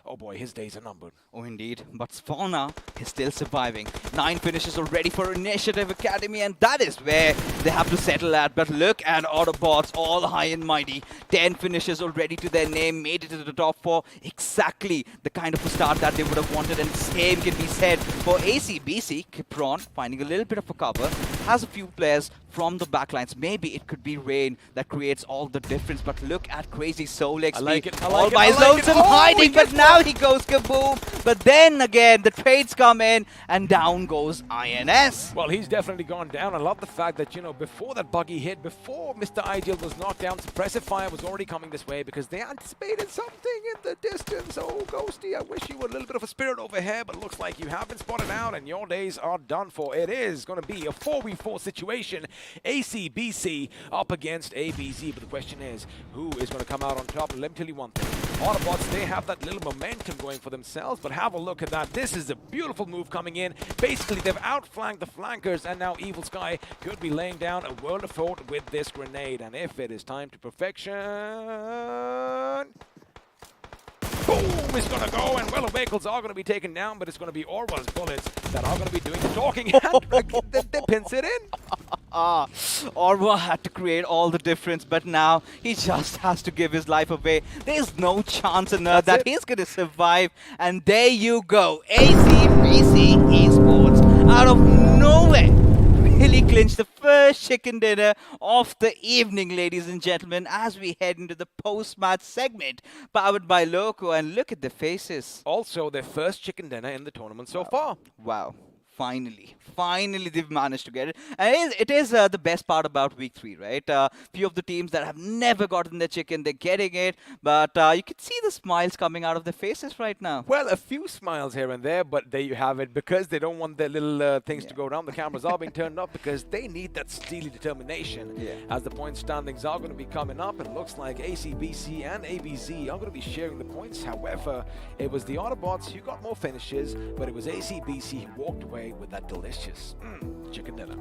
oh boy, his days are numbered. Oh, indeed. But for now, he's still surviving. 9 finishes already for Initiative Academy, and that is where they have to settle at. But look at Autobotz, all high and mighty. 10 finishes already to their name, made it to the top 4. Exactly the kind of a start that they would have wanted, and same can be said for ACBC. Kipron finding a little bit of a cover, has a few players from the backlines. Maybe it could be Rain that creates all the difference, but look at Crazy Soul XP. I like it. All by his lonesome hiding, but now he goes kaboom. But then again, the trades come in, and down goes INS. Well, he's definitely gone down. I love the fact that, you know, before that buggy hit, before Mr. Ideal was knocked down, suppressive fire was already coming this way because they anticipated something in the distance. Oh, Ghosty, I wish you were a little bit of a spirit over here, but it looks like you have been spotted out and your days are done for. It is going to be a 4v4 situation. ACBC up against ABC, but the question is, who is going to come out on top? Let me tell you one thing. Autobotz, they have that little momentum going for themselves, but have a look at that. This is a beautiful move coming in. Basically, they've outflanked the flankers, and now Evil Sky could be laying down a world of fort with this grenade. And if it is time to perfection, boom, it's going to go, and well, the vehicles are going to be taken down, but it's going to be Orwell's bullets that are going to be doing the talking, and they pins it in. Orwa had to create all the difference, but now he just has to give his life away. There's no chance on earth that he's going to survive, and there you go. ACBC Esports, out of nowhere, really clinched the first chicken dinner of the evening, ladies and gentlemen, as we head into the post-match segment powered by Loco. And look at the faces. Also, their first chicken dinner in the tournament so far. Wow. Finally they've managed to get it. And it is the best part about week 3, right? Few of the teams that have never gotten their chicken, they're getting it. But you can see the smiles coming out of their faces right now. Well, a few smiles here and there, but there you have it. Because they don't want their little things to go down, the cameras are being turned up because they need that steely determination. As the point standings are going to be coming up, it looks like ACBC and ABZ are going to be sharing the points. However, it was the Autobotz who got more finishes, but it was ACBC who walked away made with that delicious chicken dinner.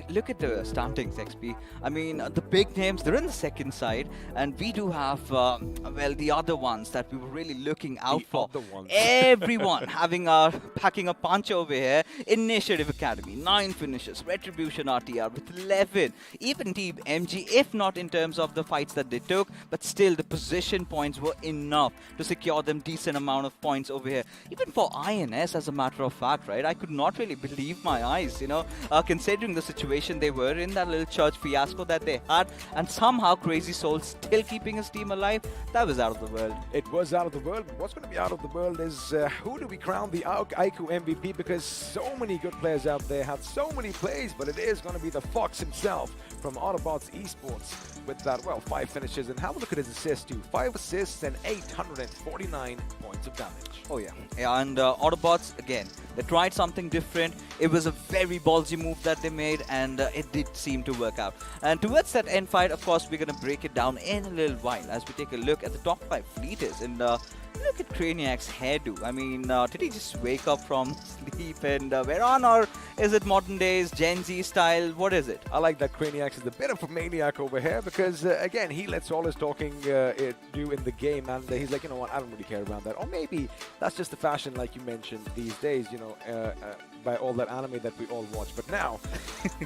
Look at the standings, XP. I mean, the big names, they're in the second side, and we do have, well, the other ones that we were really looking out for. The other ones. Everyone packing a punch over here. Initiative Academy, 9 finishes. Retribution RTR with 11. Even Team MG, if not in terms of the fights that they took, but still the position points were enough to secure them decent amount of points over here. Even for INS, as a matter of fact, right? I could not really believe my eyes, you know, considering the situation they were in, that little church fiasco that they had, and somehow Crazy Soul still keeping his team alive. That was out of the world. It was out of the world, but what's going to be out of the world is who do we crown the iQOO MVP, because so many good players out there have so many plays, but it is going to be the Fox himself from Autobotz Esports with that, well, 5 finishes, and have a look at his assists too. 5 assists and 849 points of damage. Oh yeah, and Autobotz, again, they tried something different. It was a very ballsy move that they made, and it did seem to work out. And towards that end fight, of course, we're going to break it down in a little while as we take a look at the top 5 fleeters. And look at Craniac's hairdo. I mean, did he just wake up from sleep and wear on, or is it modern days Gen Z style? What is it? I like that Craniac is a bit of a maniac over here because, again, he lets all his talking do in the game, and he's like, you know what, I don't really care about that. Or maybe that's just the fashion, like you mentioned, these days, you know, by all that anime that we all watch. But now,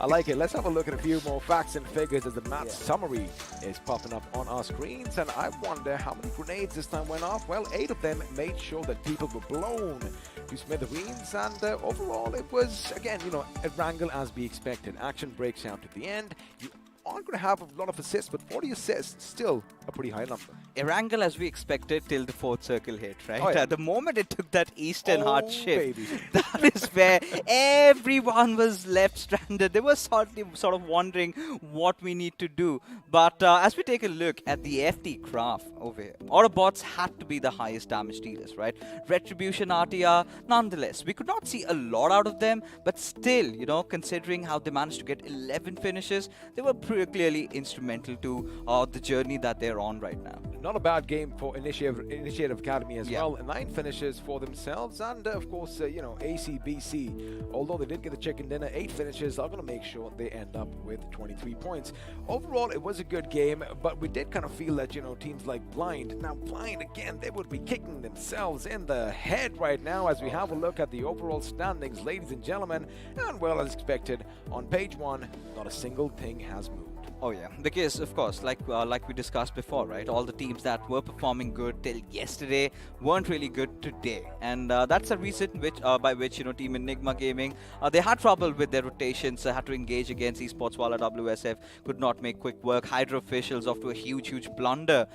I like it. Let's have a look at a few more facts and figures as the match summary is popping up on our screens. And I wonder how many grenades this time went off. Well, 8 of them made sure that people were blown to smithereens. And overall, it was, again, you know, a wrangle as we expected. Action breaks out at the end. You aren't going to have a lot of assists, but 40 assists, still a pretty high number. A wrangle as we expected till the 4th circle hit, right? Oh, yeah. The moment it took that eastern hard shift, baby. that is where everyone was left stranded. They were sort of wondering what we need to do. But as we take a look at the FT craft over here, Autobots had to be the highest damage dealers, right? Retribution RTR, nonetheless, we could not see a lot out of them, but still, you know, considering how they managed to get 11 finishes, they were pretty clearly instrumental to the journey that they're on right now. Not a bad game for Initiative Academy as well. 9 finishes for themselves, and of course, you know, ACBC, although they did get the chicken dinner, 8 finishes are going to make sure they end up with 23 points. Overall, it was a good game, but we did kind of feel that, you know, teams like Blind, now Blind again, they would be kicking themselves in the head right now as we have a look at the overall standings, ladies and gentlemen, and well, as expected, on page 1, not a single thing has moved. Oh yeah, because of course, like we discussed before, right? All the teams that were performing good till yesterday weren't really good today, and that's a reason by which, you know, Team Enigma Gaming, they had trouble with their rotations, had to engage against Esports while WSF could not make quick work. Hydra officials, off to a huge blunder,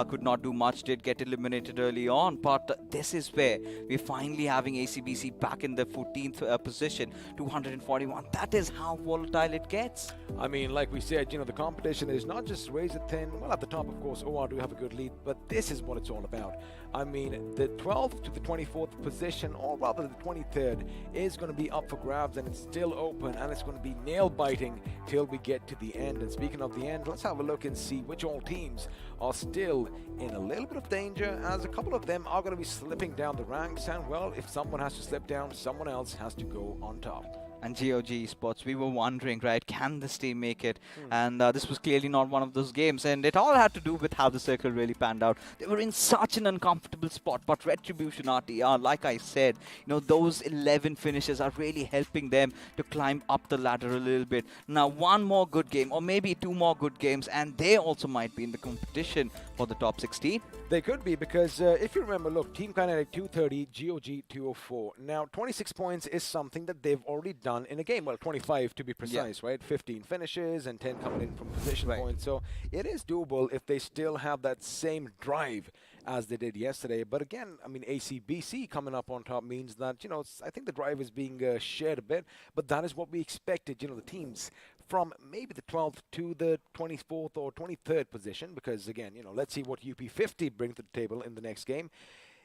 could not do much, did get eliminated early on, but this is where we're finally having ACBC back in the 14th position, 241. That is how volatile it gets. I mean, like we said, you know, the competition is not just razor thin. Well, at the top, of course, OR do have a good lead, but this is what it's all about. I mean, the 12th to the 24th position, or rather the 23rd, is going to be up for grabs, and it's still open, and it's going to be nail-biting till we get to the end. And speaking of the end, let's have a look and see which all teams are still in a little bit of danger, as a couple of them are going to be slipping down the ranks, and, well, if someone has to slip down, someone else has to go on top. And GOG Esports, we were wondering, right, can this team make it? And this was clearly not one of those games, and it all had to do with how the circle really panned out. They were in such an uncomfortable spot, but Retribution RTR, like I said, you know, those 11 finishes are really helping them to climb up the ladder a little bit. Now, one more good game, or maybe 2 more good games, and they also might be in the competition for the top 16. They could be, because if you remember, look, Team Kinetic 230, GOG 204. Now, 26 points is something that they've already done in a game. Well, 25 to be precise, right? 15 finishes and 10 coming in from position points. So it is doable if they still have that same drive as they did yesterday. But again, I mean, ACBC coming up on top means that, you know, I think the drive is being shared a bit, but that is what we expected, you know, the teams from maybe the 12th to the 24th or 23rd position, because again, you know, let's see what UP50 bring to the table in the next game.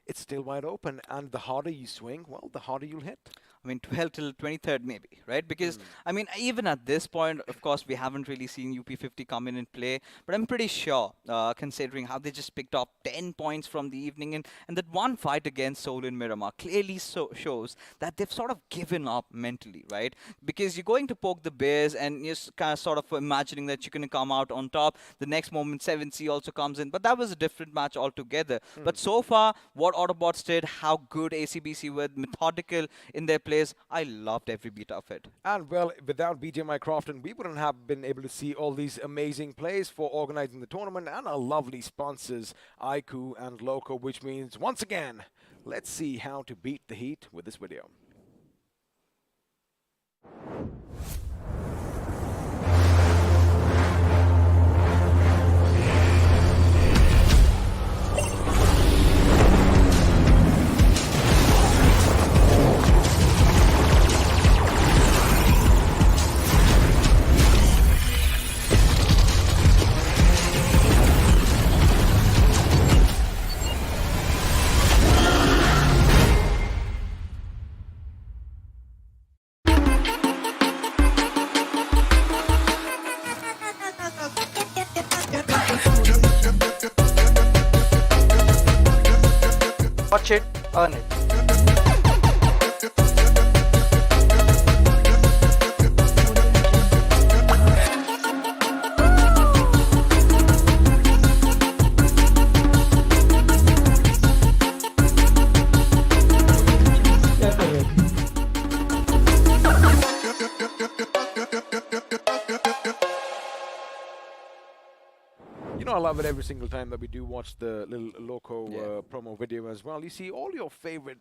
It's still wide open, and the harder you swing, well, the harder you'll hit. I mean, 12th till 23rd maybe, right? Because, I mean, even at this point, of course, we haven't really seen UP50 come in and play, but I'm pretty sure, considering how they just picked up 10 points from the evening, and that one fight against Seoul in Miramar clearly shows that they've sort of given up mentally, right? Because you're going to poke the bears and you're kind of sort of imagining that you're going to come out on top. The next moment, 7C also comes in, but that was a different match altogether. But so far, what Autobotz did, how good ACBC were, methodical in their plays, I loved every beat of it. And well, without BGMI Crofton, we wouldn't have been able to see all these amazing plays for organizing the tournament and our lovely sponsors, iQOO and Loco, which means, once again, let's see how to beat the heat with this video. Watch it, earn it. You know, I love it every single time that we do watch the little Loco promo video as well. You see all your favorite,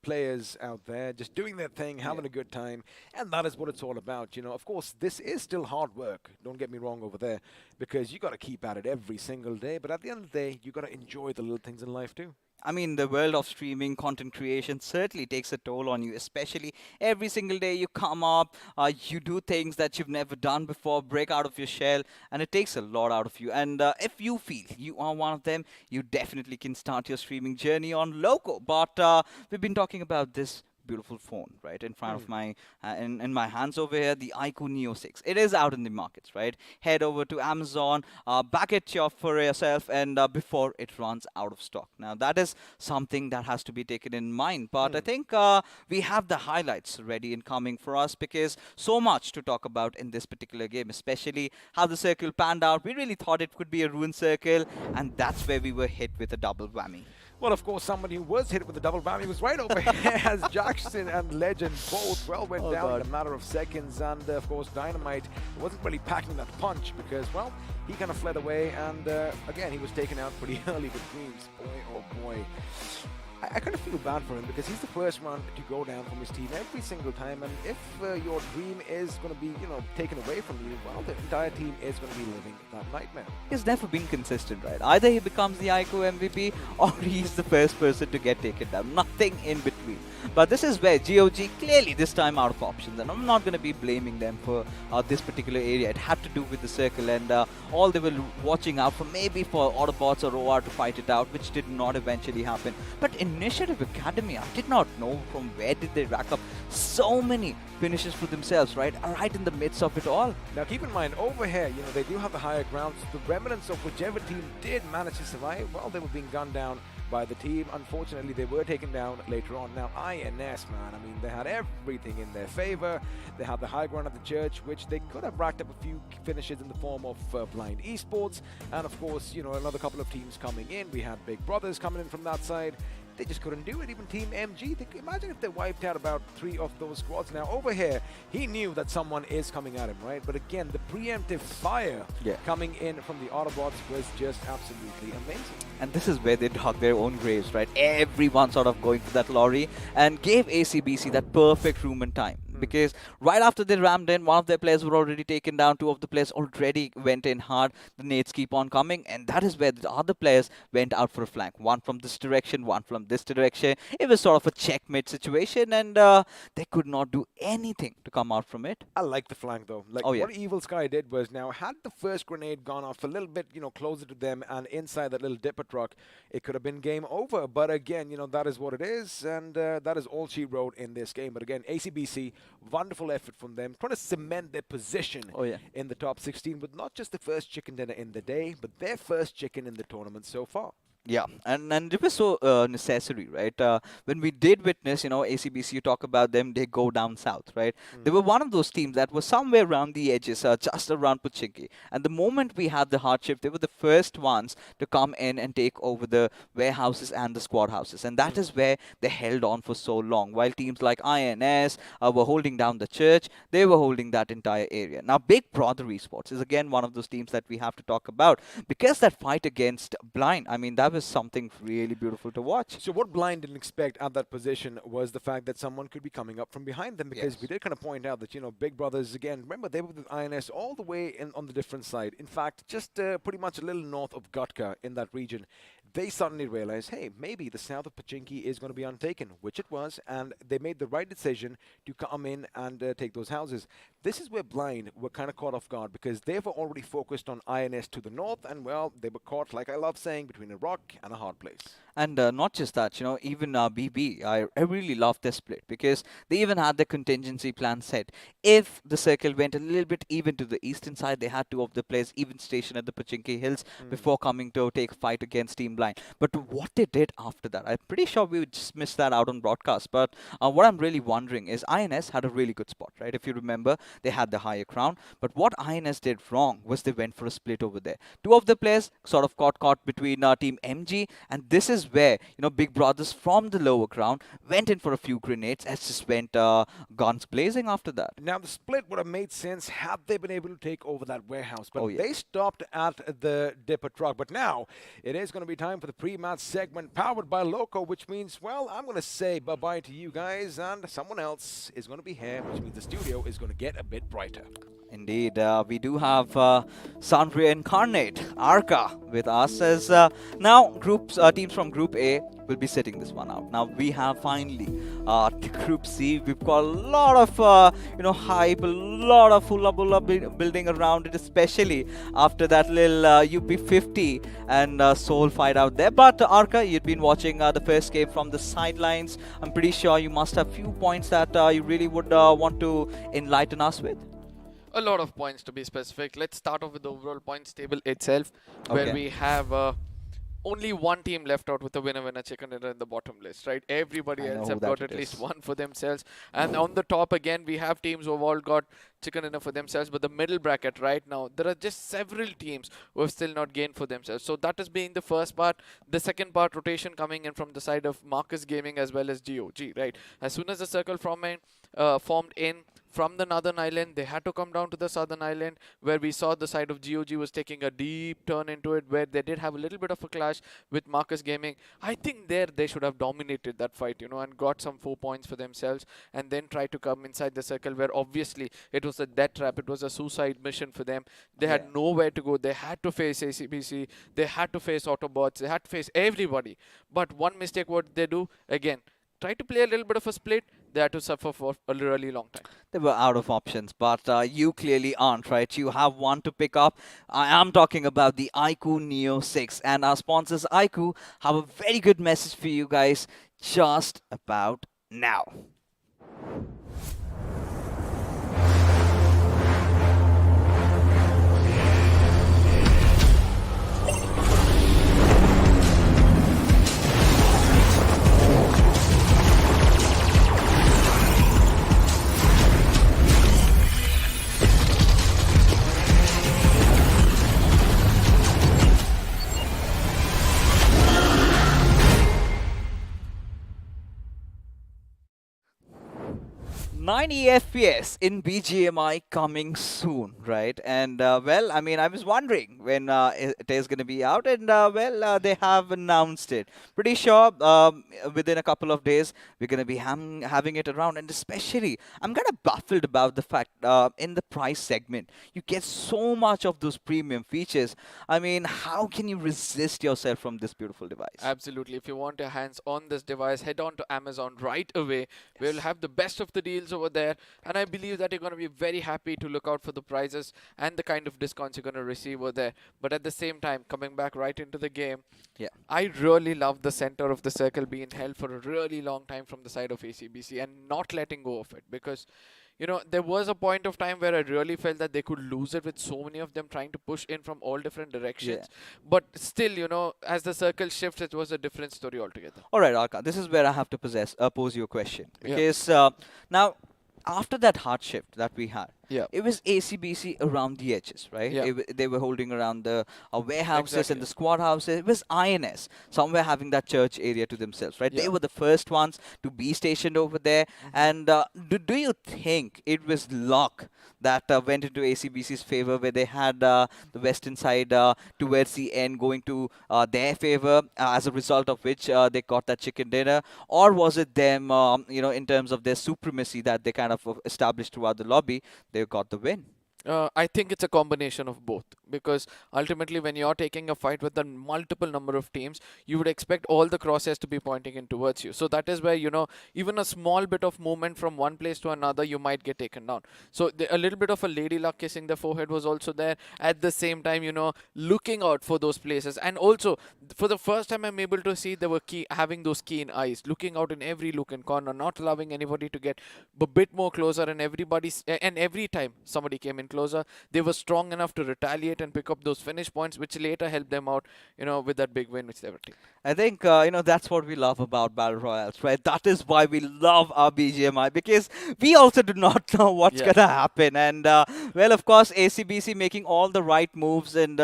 players out there just doing their thing, having a good time, and that is what it's all about. You know, of course, this is still hard work. Don't get me wrong over there, because you got to keep at it every single day. But at the end of the day, you got to enjoy the little things in life too. I mean, the world of streaming, content creation certainly takes a toll on you, especially every single day you come up, you do things that you've never done before, break out of your shell, and it takes a lot out of you. And if you feel you are one of them, you definitely can start your streaming journey on Loco. But we've been talking about this beautiful phone right in front of my in my hands over here, the iQOO Neo 6. It is out in the markets, right? Head over to Amazon, back it for yourself, and before it runs out of stock. Now that is something that has to be taken in mind, but I think we have the highlights ready and coming for us, because so much to talk about in this particular game, especially how the circle panned out. We really thought it could be a ruined circle, and that's where we were hit with a double whammy. Well, of course, somebody who was hit with a double whammy was right over here, as Jackson and Legend both went down in a matter of seconds. And, of course, Dynamite wasn't really packing that punch because, well, he kind of fled away. And, again, he was taken out pretty early with Dreams. Boy, oh boy. I kind of feel bad for him because he's the first one to go down from his team every single time. And if your dream is going to be, taken away from you, well, the entire team is going to be living that nightmare. He's never been consistent, right? Either he becomes the iQOO MVP or he's the first person to get taken down. Nothing in between. But this is where GOG clearly this time out of options, and I'm not going to be blaming them for this particular area. It had to do with the circle, and all they were watching out for, maybe for Autobotz or OR to fight it out, which did not eventually happen. But Initiative Academy, I did not know from where did they rack up so many finishes for themselves, right in the midst of it all. Now keep in mind, over here, they do have the higher grounds. The remnants of whichever team did manage to survive, well, they were being gunned down by the team. Unfortunately, they were taken down later on. Now, INS, man, I mean, they had everything in their favor. They had the high ground at the church, which they could have racked up a few finishes in the form of Blind Esports. And, of course, another couple of teams coming in. We had Big Brothers coming in from that side. They just couldn't do it. Even Team MG, imagine if they wiped out about 3 of those squads. Now, over here, he knew that someone is coming at him, right? But again, the preemptive fire coming in from the Autobotz was just absolutely amazing. And this is where they dug their own graves, right? Everyone sort of going for that lorry and gave ACBC that perfect room and time. because right after they rammed in, one of their players were already taken down, two of the players already went in hard, the nades keep on coming, and that is where the other players went out for a flank. One from this direction, one from this direction. It was sort of a checkmate situation, and they could not do anything to come out from it. I like the flank though. Like Oh yeah. what Evil Sky did was now had the first grenade gone off a little bit, closer to them and inside that little dipper truck, it could have been game over. But again, that is what it is, and that is all she wrote in this game. But again, ACBC, wonderful effort from them, trying to cement their position Oh yeah. in the top 16 with not just the first chicken dinner in the day, but their first chicken in the tournament so far. Yeah, and it was so necessary, right? When we did witness, ACBC, you talk about them, they go down south, right? They were one of those teams that was somewhere around the edges, just around Pochinki. And the moment we had the hardship, they were the first ones to come in and take over the warehouses and the squad houses. And that is where they held on for so long. While teams like INS were holding down the church, they were holding that entire area. Now, Big Brother Esports is again one of those teams that we have to talk about, because that fight against Blind, I mean, that was something really beautiful to watch. So what Blind didn't expect at that position was the fact that someone could be coming up from behind them, because we did kind of point out that, Big Brothers, again, remember they were with INS all the way on the different side. In fact, just pretty much a little north of Gutka in that region. They suddenly realized, hey, maybe the south of Pochinki is going to be untaken, which it was, and they made the right decision to come in and take those houses. This is where Blind were kind of caught off guard, because they were already focused on INS to the north, and, well, they were caught, like I love saying, between a rock and a hard place. And not just that, even BB, I really love this split, because they even had the contingency plan set. If the circle went a little bit even to the eastern side, they had two of the players even stationed at the Pochinki Hills before coming to take a fight against Team Blind. But what they did after that, I'm pretty sure we just missed that out on broadcast. But what I'm really wondering is INS had a really good spot, right? If you remember, they had the higher ground. But what INS did wrong was they went for a split over there. Two of the players sort of got caught between Team MG, and this is where Big Brothers from the lower ground went in for a few grenades, and just went guns blazing after that. Now the split would have made sense had they been able to take over that warehouse, but Oh, yeah. they stopped at the dipper truck. But now it is going to be time for the pre-match segment powered by Loco, which means, well, I'm going to say bye-bye to you guys, and someone else is going to be here, which means the studio is going to get a bit brighter. Indeed, we do have Sandria Incarnate, Arca, with us, as now teams from Group A will be sitting this one out. Now we have finally the Group C. We've got a lot of hype, a lot of hula hula building around it, especially after that little UP50 and Soul fight out there. But Arca, you'd been watching the first game from the sidelines. I'm pretty sure you must have few points that you really would want to enlighten us with. A lot of points, to be specific. Let's start off with the overall points table itself, where we have only one team left out with a winner chicken dinner in the bottom list, right? Everybody else have got at least one for themselves. And on the top, again, we have teams who have all got chicken dinner for themselves. But the middle bracket right now, there are just several teams who have still not gained for themselves. So that is being the first part. The second part, rotation coming in from the side of Marcus Gaming as well as GOG, right? As soon as the circle formed in from the northern island, they had to come down to the southern island, where we saw the side of GOG was taking a deep turn into it, where they did have a little bit of a clash with Marcus Gaming. I think there they should have dominated that fight, and got some 4 points for themselves, and then try to come inside the circle, where obviously it was a death trap, it was a suicide mission for them. They had nowhere to go. They had to face ACBC, they had to face Autobotz, they had to face everybody. But one mistake what they do, again, try to play a little bit of a split, they had to suffer for a really long time. They were out of options, but you clearly aren't, right? You have one to pick up. I am talking about the iQOO Neo 6, and our sponsors iQOO have a very good message for you guys just about now. 90 FPS in BGMI coming soon, right? And well, I mean, I was wondering when it is going to be out, and well, they have announced it. Pretty sure within a couple of days we're going to be having it around, and especially I'm kind of baffled about the fact in the price segment you get so much of those premium features. I mean, how can you resist yourself from this beautiful device? Absolutely. If you want your hands on this device, head on to Amazon right away. We'll have the best of the deals over there, and I believe that you're going to be very happy to look out for the prices and the kind of discounts you're going to receive over there. But at the same time, coming back right into the game, Yeah. I really love the center of the circle being held for a really long time from the side of ACBC and not letting go of it, because there was a point of time where I really felt that they could lose it with so many of them trying to push in from all different directions. Yeah. But still, as the circle shifts, it was a different story altogether. All right, Arka, this is where I have to pose you a question. Yeah. Because now, after that hard shift that we had, Yeah. it was ACBC around the edges, right? Yeah. They were holding around the warehouses Exactly. and the squad houses. It was INS, somewhere having that church area to themselves, right? Yeah. They were the first ones to be stationed over there. And do you think it was luck that went into ACBC's favor, where they had the western side towards the end going to their favor, as a result of which they got that chicken dinner? Or was it them, in terms of their supremacy that they kind of established throughout the lobby, they got the win? I think it's a combination of both, because ultimately when you're taking a fight with a multiple number of teams, you would expect all the crosshairs to be pointing in towards you. So that is where, even a small bit of movement from one place to another, you might get taken down. So a little bit of a lady luck kissing the forehead was also there. At the same time, looking out for those places. And also, for the first time, I'm able to see they were having those keen eyes, looking out in every look and corner, not allowing anybody to get a bit more closer, and every time somebody came in closer, they were strong enough to retaliate and pick up those finish points, which later helped them out, with that big win which they were taking. I think, that's what we love about Battle Royals, right? That is why we love our BGMI, because we also do not know what's going to happen. And, well, of course, ACBC making all the right moves and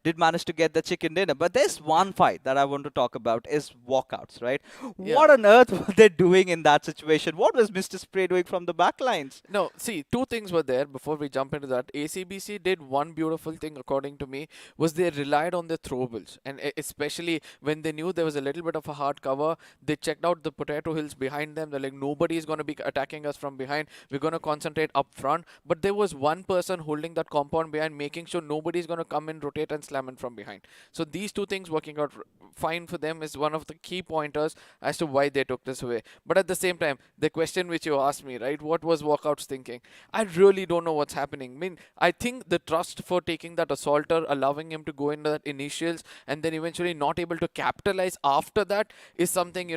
did manage to get the chicken dinner. But there's one fight that I want to talk about is Walkouts, right? Yeah. What on earth were they doing in that situation? What was Mr. Spray doing from the back lines? No, see, two things were there before we jump into that. ACBC did one beautiful thing, according to me, was they relied on their throwables. And especially when they knew there was a little bit of a hard cover, they checked out the potato hills behind them. They're like, nobody is going to be attacking us from behind. We're going to concentrate up front. But there was one person holding that compound behind, making sure nobody's going to come in, rotate and slam in from behind. So these two things working out fine for them is one of the key pointers as to why they took this away. But at the same time, the question which you asked me, right, what was Walkouts thinking? I really don't know what's happening. I mean, I think the trust for taking that assaulter, allowing him to go into that initials, and then eventually not able to capitalize after that is something,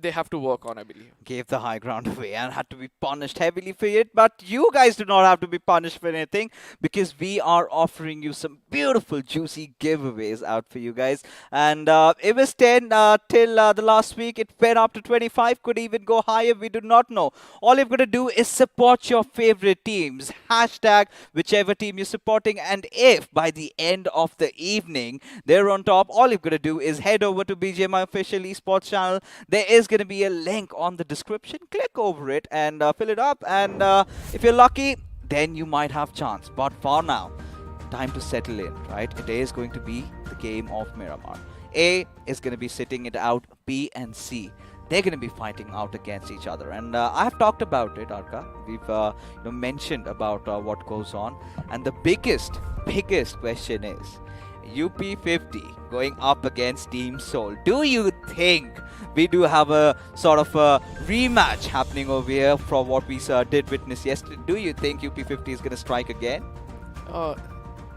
they have to work on, I believe. Gave the high ground away and had to be punished heavily for it. But you guys do not have to be punished for anything, because we are offering you some beautiful, juicy giveaways out for you guys. And it was 10 till the last week. It went up to 25, could even go higher. We do not know. All you've got to do is support your favorite teams. Hashtag whichever team you're supporting. And if by the end of the evening they're on top, all you've got to do is head over to BGMI official esports channel. There is going to be a link on the description. Click over it and fill it up. And if you're lucky, then you might have chance. But for now, time to settle in, right? It is going to be the game of Miramar. A is going to be sitting it out. B and C, they're going to be fighting out against each other. And I have talked about it, Arka. We've mentioned about what goes on. And the biggest question is, UP50 going up against Team Soul. Do you think we do have a sort of a rematch happening over here from what we did witness yesterday? Do you think UP50 is going to strike again?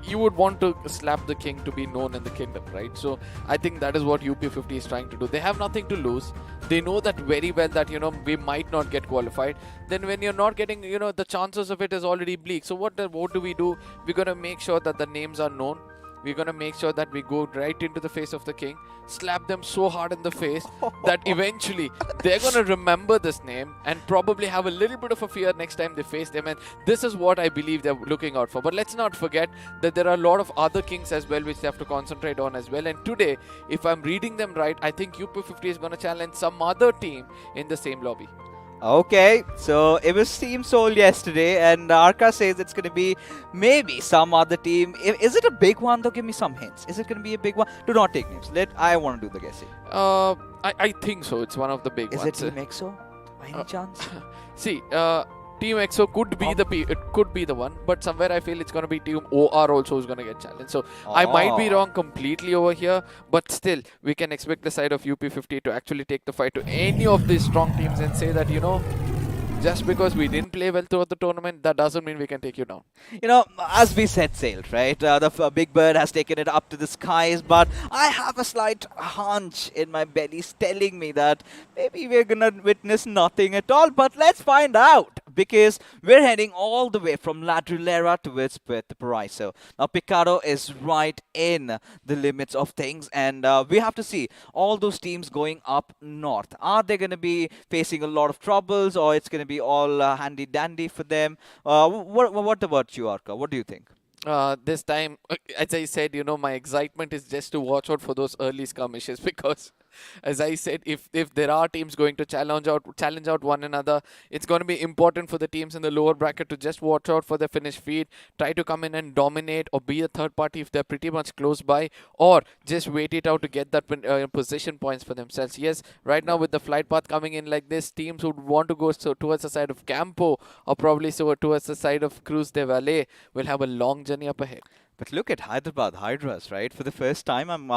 You would want to slap the king to be known in the kingdom, right? So I think that is what UP50 is trying to do. They have nothing to lose. They know that very well that, we might not get qualified. Then when you're not getting, the chances of it is already bleak. So what do we do? We're going to make sure that the names are known. We're going to make sure that we go right into the face of the king, slap them so hard in the face that eventually they're going to remember this name and probably have a little bit of a fear next time they face them. And this is what I believe they're looking out for. But let's not forget that there are a lot of other kings as well which they have to concentrate on as well. And today, if I'm reading them right, I think UP50 is going to challenge some other team in the same lobby. Okay, so it was Team Soul yesterday, and Arka says it's going to be maybe some other team. Is it a big one, though? Give me some hints. Is it going to be a big one? Do not take names. I want to do the guessing. I think so. It's one of the big ones. Is it Team EXO? By any chance? See, Team EXO could be it could be the one, but somewhere I feel it's going to be Team OR also who's going to get challenged. So I might be wrong completely over here, but still we can expect the side of UP50 to actually take the fight to any of these strong teams and say that, you know, just because we didn't play well throughout the tournament, that doesn't mean we can take you down. You know, as we set sail, right? The Big Bird has taken it up to the skies, but I have a slight hunch in my belly telling me that maybe we're gonna witness nothing at all. But let's find out, because we're heading all the way from La Drillera towards Puerto Paraiso. Now, Picado is right in the limits of things, and we have to see all those teams going up north. Are they going to be facing a lot of troubles, or it's going to be all handy dandy for them? What about you, Arka? What do you think? This time, as I said, you know, my excitement is just to watch out for those early skirmishes, because as I said, if there are teams going to challenge out one another, it's going to be important for the teams in the lower bracket to just watch out for their finish feed, try to come in and dominate, or be a third party if they're pretty much close by, or just wait it out to get that position points for themselves. Yes, right now with the flight path coming in like this, teams would want to go towards the side of Campo, or probably towards the side of Cruz de Valle, will have a long journey up ahead. But look at Hyderabad Hydras, right? For the first time, I'm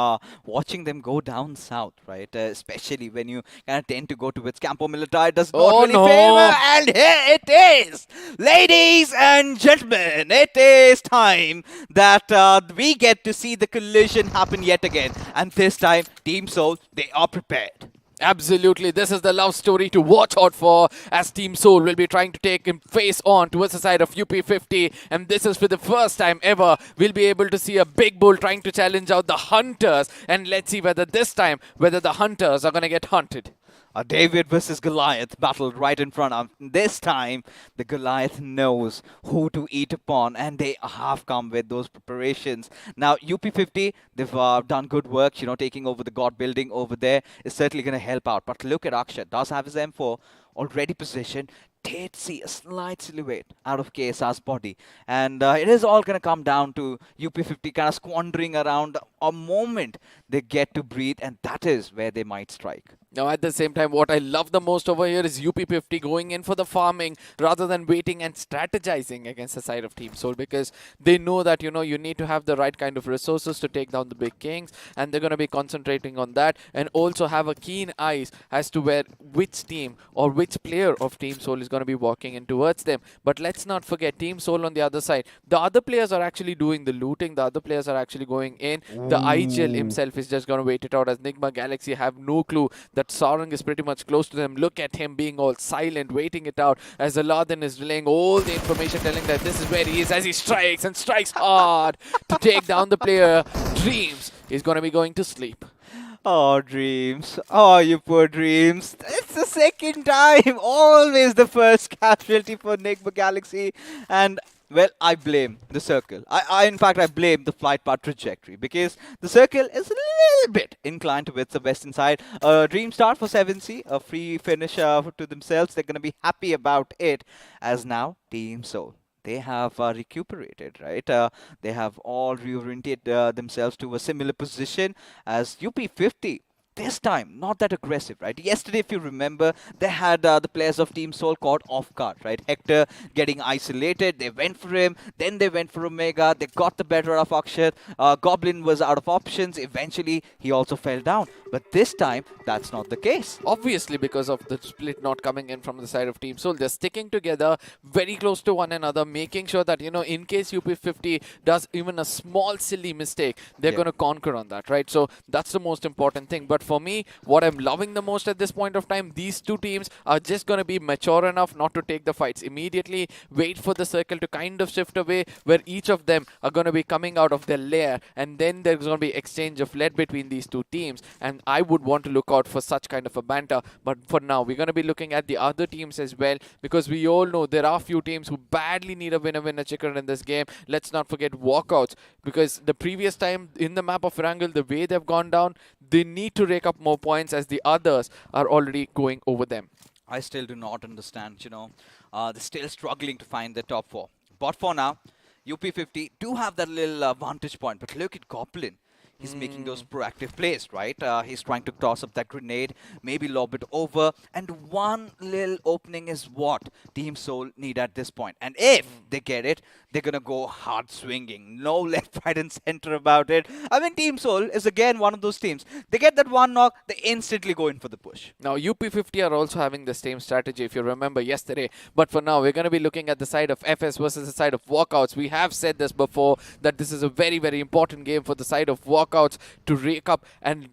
watching them go down south, right? Especially when you kind of tend to go towards Campo Militar. It does not really favor. And here it is! Ladies and gentlemen, it is time that we get to see the collision happen yet again. And this time, Team Soul, they are prepared. Absolutely, this is the love story to watch out for, as Team Soul will be trying to take him face on towards the side of UP50, and this is for the first time ever we'll be able to see a big bull trying to challenge out the Hunters, and let's see whether this time the Hunters are going to get hunted. A David versus Goliath battle right in front of him. This time, the Goliath knows who to eat upon, and they have come with those preparations. Now, UP50, they've done good work, you know, taking over the God building over there is certainly going to help out. But look at Akshat, does have his M4 already positioned. Did see a slight silhouette out of KSR's body, and it is all going to come down to UP50 kind of squandering around a moment they get to breathe, and that is where they might strike. Now, at the same time, what I love the most over here is UP50 going in for the farming rather than waiting and strategizing against the side of Team Soul, because they know that, you know, you need to have the right kind of resources to take down the big kings, and they're going to be concentrating on that, and also have a keen eyes as to which team or which player of Team Soul is going to be walking in towards them. But let's not forget, Team Soul on the other side, the other players are actually doing the looting, the other players are actually going in. Ooh. The IGL himself is just going to wait it out, as Nigma Galaxy have no clue that Sarang is pretty much close to them. Look at him being all silent, waiting it out, as Aladdin is relaying all the information, telling that this is where he is, as he strikes and strikes hard to take down the player. Dreams is going to be going to sleep. Oh, Dreams. Oh, you poor Dreams. It's the second time. Always the first casualty for Enigma Galaxy. And, well, I blame the circle. In fact, I blame the flight path trajectory, because the circle is a little bit inclined towards the western side. Dream start for 7C, a free finish to themselves. They're going to be happy about it, as now Team Soul, they have recuperated, right? They have all reoriented themselves to a similar position as UP50. This time, not that aggressive, right? Yesterday, if you remember, they had the players of Team Soul caught off guard, right? Hector getting isolated, they went for him, then they went for Omega, they got the better of Akshat. Goblin was out of options, eventually he also fell down. But this time, that's not the case. Obviously, because of the split not coming in from the side of Team Soul, they're sticking together very close to one another, making sure that, you know, in case UP50 does even a small silly mistake, they're going to conquer on that, right? So that's the most important thing. But for me, what I'm loving the most at this point of time, these two teams are just going to be mature enough not to take the fights immediately, wait for the circle to kind of shift away, where each of them are going to be coming out of their lair, and then there's going to be exchange of lead between these two teams. And I would want to look out for such kind of a banter. But for now, we're going to be looking at the other teams as well, because we all know there are few teams who badly need a winner chicken in this game. Let's not forget Walkouts, because the previous time in the map of Wrangle, the way they've gone down, they need to rake up more points, as the others are already going over them. I still do not understand, they're still struggling to find the top 4. But for now, UP50 do have that little vantage point. But look at Goblin. He's making those proactive plays, right? He's trying to toss up that grenade, maybe lob it over. And one little opening is what Team Soul need at this point. And if they get it, they're going to go hard swinging. No left, right, and center about it. I mean, Team Soul is again one of those teams. They get that one knock, they instantly go in for the push. Now, UP50 are also having the same strategy, if you remember yesterday. But for now, we're going to be looking at the side of FS versus the side of Walkouts. We have said this before, that this is a very, very important game for the side of Walkouts to rake up and,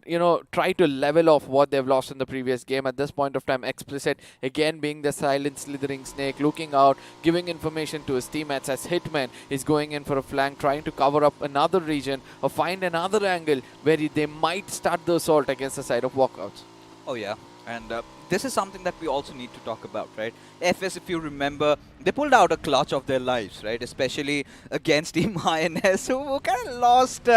try to level off what they've lost in the previous game. At this point of time, Explicit, again being the silent slithering snake, looking out, giving information to his teammates as Hitman is going in for a flank, trying to cover up another region or find another angle where they might start the assault against the side of Walkouts. Oh, yeah. And this is something that we also need to talk about, right? FS, if you remember, they pulled out a clutch of their lives, right? Especially against Team INS, who kind of lost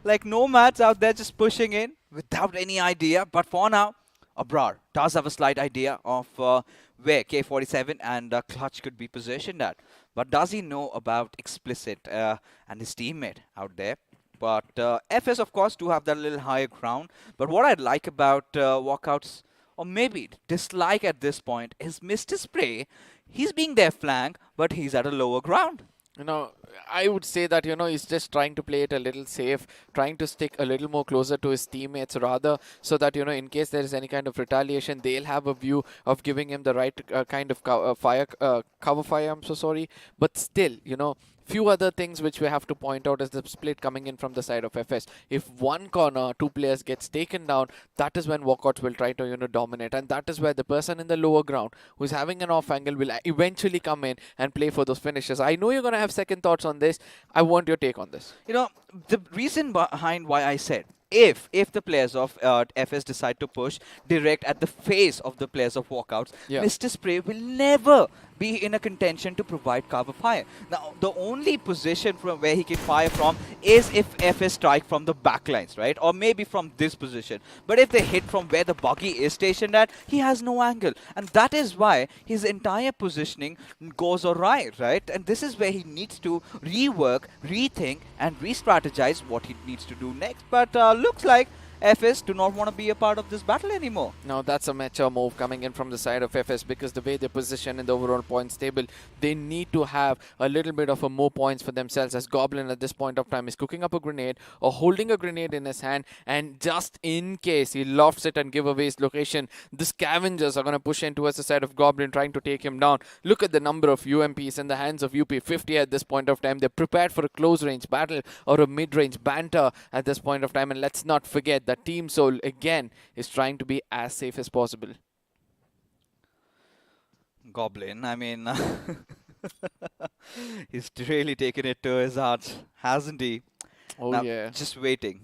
like nomads out there just pushing in without any idea. But for now, Abrar does have a slight idea of where K47 and Clutch could be positioned at. But does he know about Explicit and his teammate out there? But FS, of course, do have that little higher ground. But what I'd like about Walkouts, or maybe dislike at this point, is Mr. Spray. He's being their flank, but he's at a lower ground. I would say that, he's just trying to play it a little safe, trying to stick a little more closer to his teammates rather, so that, in case there is any kind of retaliation, they'll have a view of giving him the right kind of cover fire, I'm so sorry. But still, few other things which we have to point out is the split coming in from the side of FS. If one corner, 2 players gets taken down, that is when Walkouts will try to, dominate. And that is where the person in the lower ground who's having an off angle will eventually come in and play for those finishes. I know you're going to have second thoughts on this. I want your take on this. The reason behind why I said, if the players of FS decide to push direct at the face of the players of Walkouts, Mr. Spray will never be in a contention to provide cover fire. Now, the only position from where he can fire from is if FS strike from the backlines, right? Or maybe from this position. But if they hit from where the buggy is stationed at, he has no angle. And that is why his entire positioning goes awry, right? And this is where he needs to rework, rethink, and re-strategize what he needs to do next. But looks like FS do not want to be a part of this battle anymore. Now that's a mature move coming in from the side of FS, because the way they position in the overall points table, they need to have a little bit of more points for themselves, as Goblin at this point of time is cooking up a grenade or holding a grenade in his hand, and just in case he lofts it and give away his location, the scavengers are going to push in towards the side of Goblin, trying to take him down. Look at the number of UMPs in the hands of UP50 at this point of time. They're prepared for a close range battle or a mid-range banter at this point of time, and let's not forget that Team Soul again is trying to be as safe as possible. Goblin, I mean, he's really taken it to his heart, hasn't he? Oh, now, yeah. Just waiting.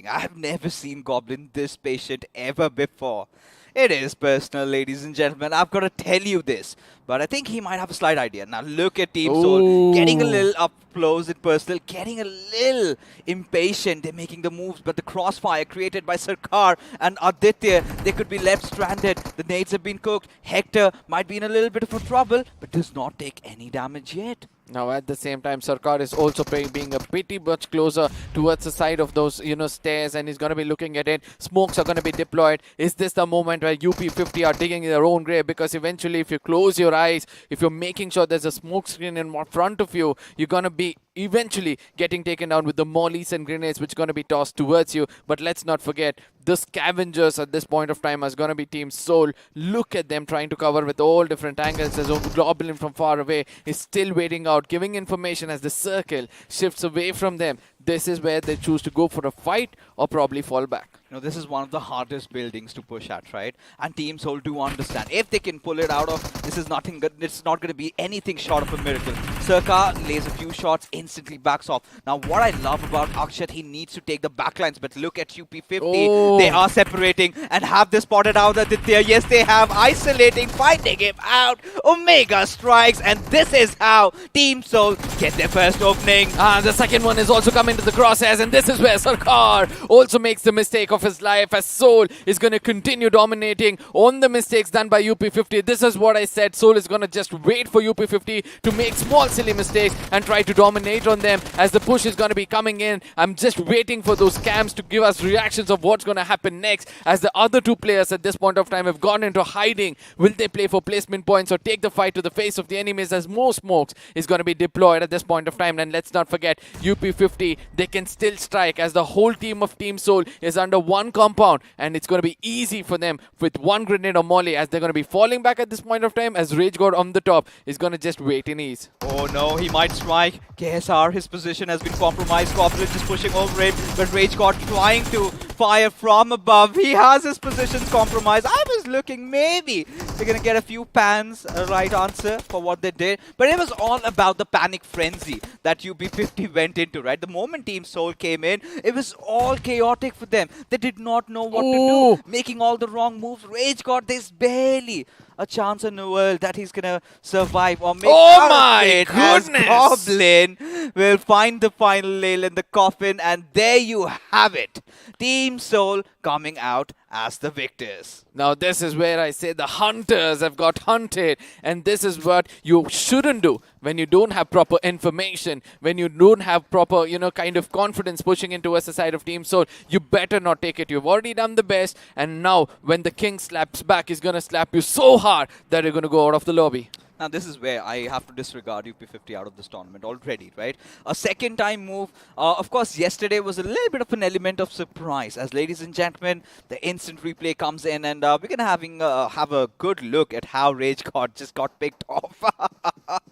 I have never seen Goblin this patient ever before. It is personal, ladies and gentlemen. I've got to tell you this. But I think he might have a slight idea. Now look at Team Soul getting a little up close and personal, getting a little impatient. They're making the moves, but the crossfire created by Sarkar and Aditya, they could be left stranded. The nades have been cooked. Hector might be in a little bit of a trouble, but does not take any damage yet. Now at the same time, Sarkar is also being a pretty much closer towards the side of those, stairs, and he's going to be looking at it. Smokes are going to be deployed. Is this the moment where UP50 are digging their own grave? Because eventually, if you close your eyes, if you're making sure there's a smoke screen in front of you, you're going to be eventually getting taken down with the mollies and grenades which are going to be tossed towards you. But let's not forget, the scavengers at this point of time is going to be Team Soul. Look at them trying to cover with all different angles. There's a Goblin from far away is still waiting out, giving information as the circle shifts away from them. This is where they choose to go for a fight or probably fall back. This is one of the hardest buildings to push at, right? And Team Soul do understand. If they can pull it out of, this is nothing good. It's not going to be anything short of a miracle. Circa lays a few shots, instantly backs off. Now, what I love about Akshat, he needs to take the backlines, but look at UP50. They are separating and have they spotted out Aditya. Yes, they have. Isolating, finding him out. Omega strikes, and this is how Team Soul get their first opening. And the second one is also coming to the crosshairs, and this is where Sarkar also makes the mistake of his life, as Soul is going to continue dominating on the mistakes done by UP50. This is what I said. Soul is going to just wait for UP50 to make small silly mistakes and try to dominate on them as the push is going to be coming in. I'm just waiting for those cams to give us reactions of what's going to happen next, as the other two players at this point of time have gone into hiding. Will they play for placement points or take the fight to the face of the enemies, as more smokes is going to be deployed at this point of time? And let's not forget, UP50, they can still strike, as the whole team of Team Soul is under one compound, and it's going to be easy for them with one grenade or molly, as they're going to be falling back at this point of time, as Rage God on the top is going to just wait in ease. Oh no, he might strike. KSR, his position has been compromised. Corporate is pushing over it, but Rage God trying to fire from above. He has his positions compromised. I was looking, maybe they're going to get a few pans, a right answer for what they did. But it was all about the panic frenzy that UP50 went into, right? The moment Team Soul came in, it was all chaotic for them. They did not know what to do, making all the wrong moves. Rage God, there's barely a chance in the world that he's gonna survive or make my goodness! Goblin will find the final nail in the coffin, and there you have it. Team Soul coming out as the victors. Now this is where I say the hunters have got hunted, and this is what you shouldn't do when you don't have proper information, when you don't have proper, kind of confidence pushing into a side of Team Soul. You better not take it. You've already done the best, and now when the king slaps back, he's gonna slap you so hard that you're gonna go out of the lobby. Now, this is where I have to disregard UP50 out of this tournament already, right? A second-time move. Of course, yesterday was a little bit of an element of surprise. As ladies and gentlemen, the instant replay comes in, and we're going to have a good look at how Rage God just got picked off.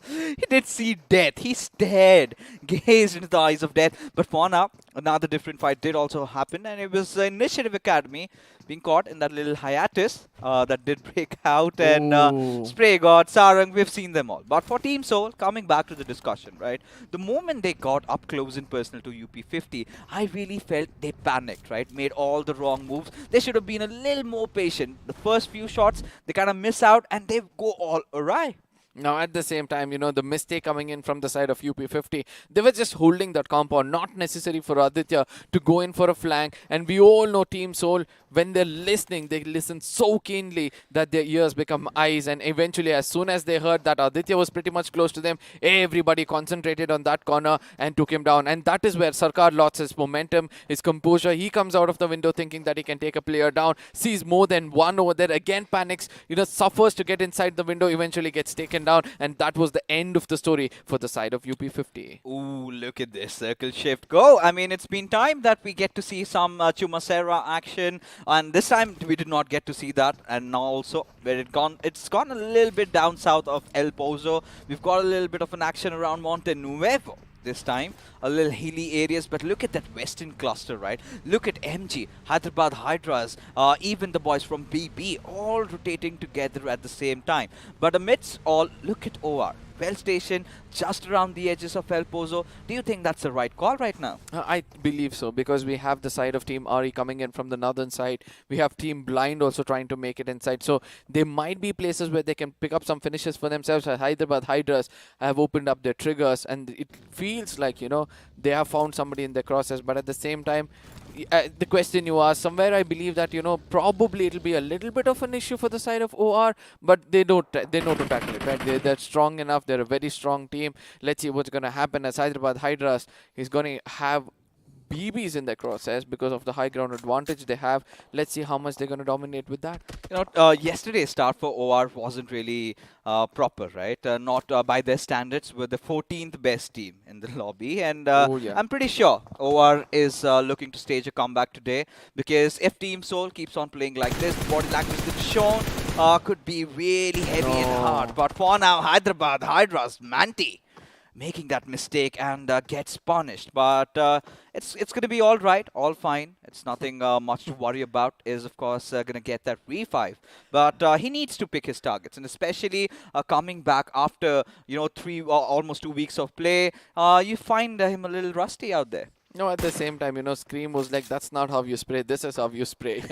He did see death. He stared, gazed into the eyes of death. But for now, another different fight did also happen, and it was Initiative Academy being caught in that little hiatus that did break out, and Spray God, Sarang, we've seen them all. But for Team Soul, coming back to the discussion, right? The moment they got up close and personal to UP50, I really felt they panicked, right? Made all the wrong moves. They should have been a little more patient. The first few shots, they kind of miss out, and they go all awry. Now, at the same time, the mistake coming in from the side of UP50, they were just holding that compound, not necessary for Aditya to go in for a flank. And we all know Team Soul, when they're listening, they listen so keenly that their ears become eyes. And eventually, as soon as they heard that Aditya was pretty much close to them, everybody concentrated on that corner and took him down. And that is where Sarkar lost his momentum, his composure. He comes out of the window thinking that he can take a player down, sees more than one over there, again panics, suffers to get inside the window, eventually gets taken down, and that was the end of the story for the side of UP50. Ooh, look at this circle shift go. I mean, it's been time that we get to see some Chumasera action, and this time we did not get to see that. And now also, where it's gone a little bit down south of El Pozo. We've got a little bit of an action around Monte Nuevo this time, a little hilly areas, but look at that western cluster, right? Look at MG, Hyderabad Hydras, even the boys from BB, all rotating together at the same time. But amidst all, look at OR, well stationed just around the edges of El Pozo. Do you think that's the right call right now? I believe so, because we have the side of Team Ari coming in from the northern side. We have Team Blind also trying to make it inside. So there might be places where they can pick up some finishes for themselves. Hyderabad Hydras have opened up their triggers, and it feels like, they have found somebody in their crosses. But at the same time, the question you asked, somewhere I believe that, probably it'll be a little bit of an issue for the side of OR, but they know to tackle it, right? They're strong enough. They're a very strong team. Let's see what's going to happen, as Hyderabad Hydras is going to have BBs in their crosshairs because of the high ground advantage they have. Let's see how much they're going to dominate with that. Yesterday's start for OR wasn't really proper, right? Not by their standards. We're the 14th best team in the lobby, and I'm pretty sure OR is looking to stage a comeback today, because if Team Soul keeps on playing like this, the body language that's shown could be really heavy and hard. But for now, Hyderabad Hydras, Manti, making that mistake and gets punished. But it's going to be all right, all fine. It's nothing much to worry about. Is of course going to get that revive, but he needs to pick his targets, and especially coming back after almost 2 weeks of play, you find him a little rusty out there. No, at the same time, Scream was like, that's not how you spray. This is how you spray.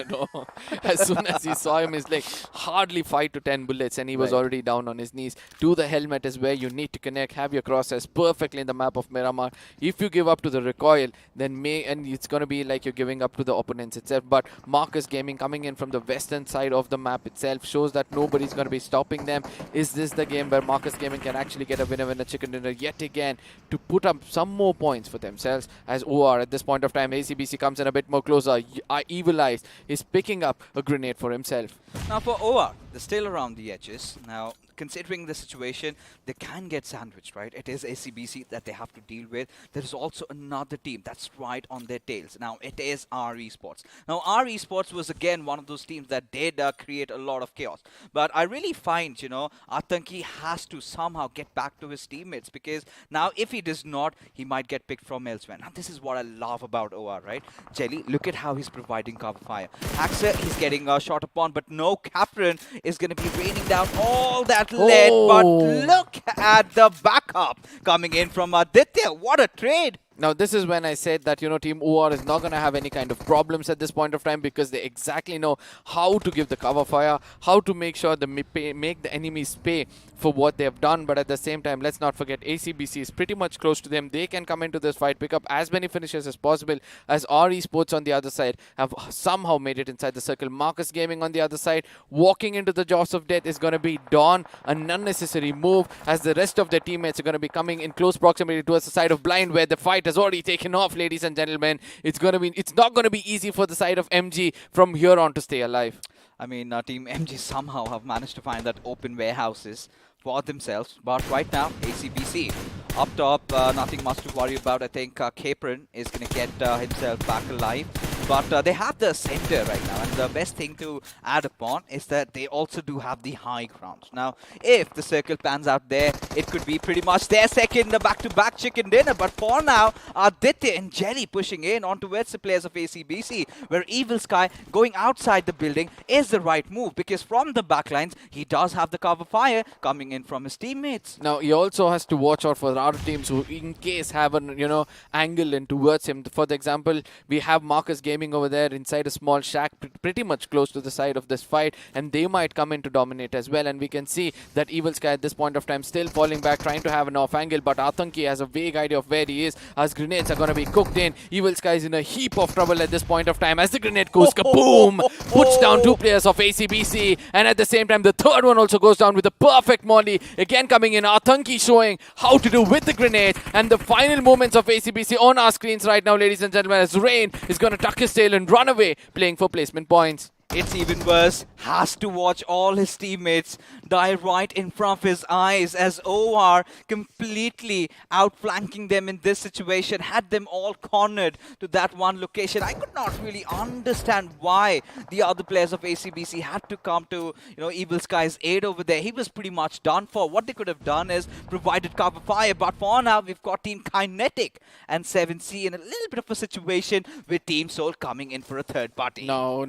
As soon as he saw him, he's like, hardly 5 to 10 bullets, and he was already down on his knees. To the helmet is where you need to connect, have your crosshairs perfectly in the map of Miramar. If you give up to the recoil, then it's going to be like you're giving up to the opponents itself. But Marcus Gaming coming in from the western side of the map itself shows that nobody's going to be stopping them. Is this the game where Marcus Gaming can actually get a winner chicken dinner yet again to put up some more points for themselves? As OR at this point of time, ACBC comes in a bit more closer. Evil Eyes is picking up a grenade for himself. Now for OR, they're still around the edges. Now, considering the situation, they can get sandwiched, right? It is ACBC that they have to deal with. There is also another team that's right on their tails. Now, it is our Esports. Now, our Esports was again one of those teams that did create a lot of chaos. But I really find, Atanki has to somehow get back to his teammates, because now if he does not, he might get picked from elsewhere. Now, this is what I love about OR, right? Jelly, look at how he's providing cover fire. Axer, he's getting shot upon, but no, Captain is going to be raining down all that lead. But look at the backup coming in from Aditya. What a trade! Now, this is when I said that, Team OR is not going to have any kind of problems at this point of time, because they exactly know how to give the cover fire, how to make sure they make the enemies pay for what they have done. But at the same time, let's not forget, ACBC is pretty much close to them. They can come into this fight, pick up as many finishes as possible, as our Esports on the other side have somehow made it inside the circle. Marcus Gaming on the other side, walking into the jaws of death is going to be Dawn, an unnecessary move, as the rest of their teammates are going to be coming in close proximity towards the side of Blind, where the fight has already taken off, ladies and gentlemen. It's not going to be easy for the side of MG from here on to stay alive. I mean, Team MG somehow have managed to find that open warehouses for themselves. But right now, ACBC up top, nothing much to worry about. I think Capron is going to get himself back alive. But they have the center right now, and the best thing to add upon is that they also do have the high ground. Now, if the circle pans out there, it could be pretty much their second back-to-back chicken dinner. But for now, Aditya and Jelly pushing in on towards the players of ACBC, where Evil Sky going outside the building is the right move, because from the backlines, he does have the cover fire coming in from his teammates. Now, he also has to watch out for the other teams who, in case, have an, angle in towards him. For the example, we have Marcus Gaming over there inside a small shack, pretty much close to the side of this fight, and they might come in to dominate as well. And we can see that Evil Sky at this point of time still falling back, trying to have an off angle, but Atanki has a vague idea of where he is, as grenades are going to be cooked in. Evil Sky is in a heap of trouble at this point of time, as the grenade goes kaboom, puts down 2 players of ACBC, and at the same time the third one also goes down with a perfect molly. Again coming in, Atanki showing how to do with the grenade, and the final moments of ACBC on our screens right now, ladies and gentlemen, as Rain is going to tuck his tail and run away, playing for placement points. It's even worse. Has to watch all his teammates die right in front of his eyes, as OR completely outflanking them in this situation, had them all cornered to that one location. I could not really understand why the other players of ACBC had to come to Evil Sky's aid over there. He was pretty much done for. What they could have done is provided cover fire, but for now we've got Team Kinetic and 7C in a little bit of a situation with Team Soul coming in for a third party. No.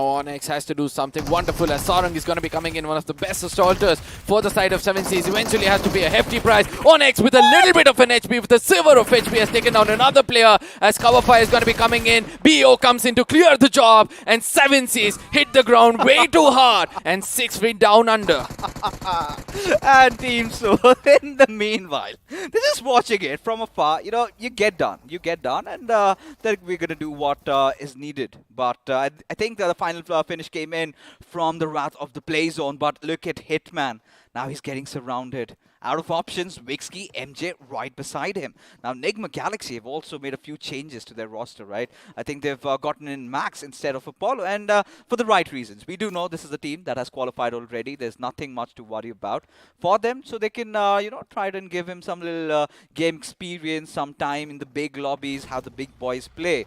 Onyx has to do something wonderful, as Sarang is going to be coming in, one of the best assaulters for the side of 7Cs. Eventually has to pay a hefty price. Onyx with a little bit of an HP, with a silver of HP, has taken down another player, as cover fire is going to be coming in. BO comes in to clear the job, and 7Cs hit the ground way too hard, and 6 feet down under. And Team Soul, in the meanwhile, they're just watching it from afar. You get done, and then we're going to do what is needed. But I think the final finish came in from the wrath of the play zone. But look at Hitman. Now he's getting surrounded. Out of options, Wixky, MJ right beside him. Now, Nigma Galaxy have also made a few changes to their roster, right? I think they've gotten in Max instead of Apollo, and for the right reasons. We do know this is a team that has qualified already. There's nothing much to worry about for them, so they can, try and give him some little game experience, some time in the big lobbies, how the big boys play.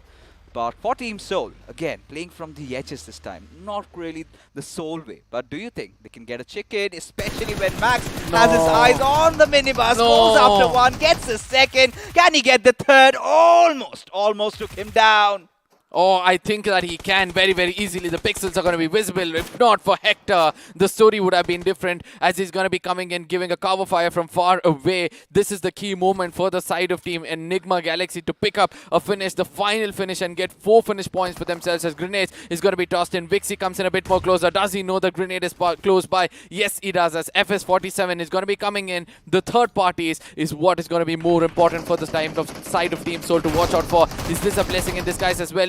But for Team Soul, again, playing from the edges this time. Not really the Soul way. But do you think they can get a chicken, especially when Max has his eyes on the minibus, goes after one, gets a second. Can he get the third? Almost took him down. Oh, I think that he can very, very easily. The pixels are going to be visible. If not for Hector, the story would have been different, as he's going to be coming in, giving a cover fire from far away. This is the key moment for the side of team Enigma Galaxy to pick up a finish, the final finish, and get 4 finish points for themselves, as grenades is going to be tossed in. Vixie comes in a bit more closer. Does he know the grenade is close by? Yes, he does, as FS47 is going to be coming in. The third parties is what is going to be more important for the side of Team Soul to watch out for. Is this a blessing in disguise as well?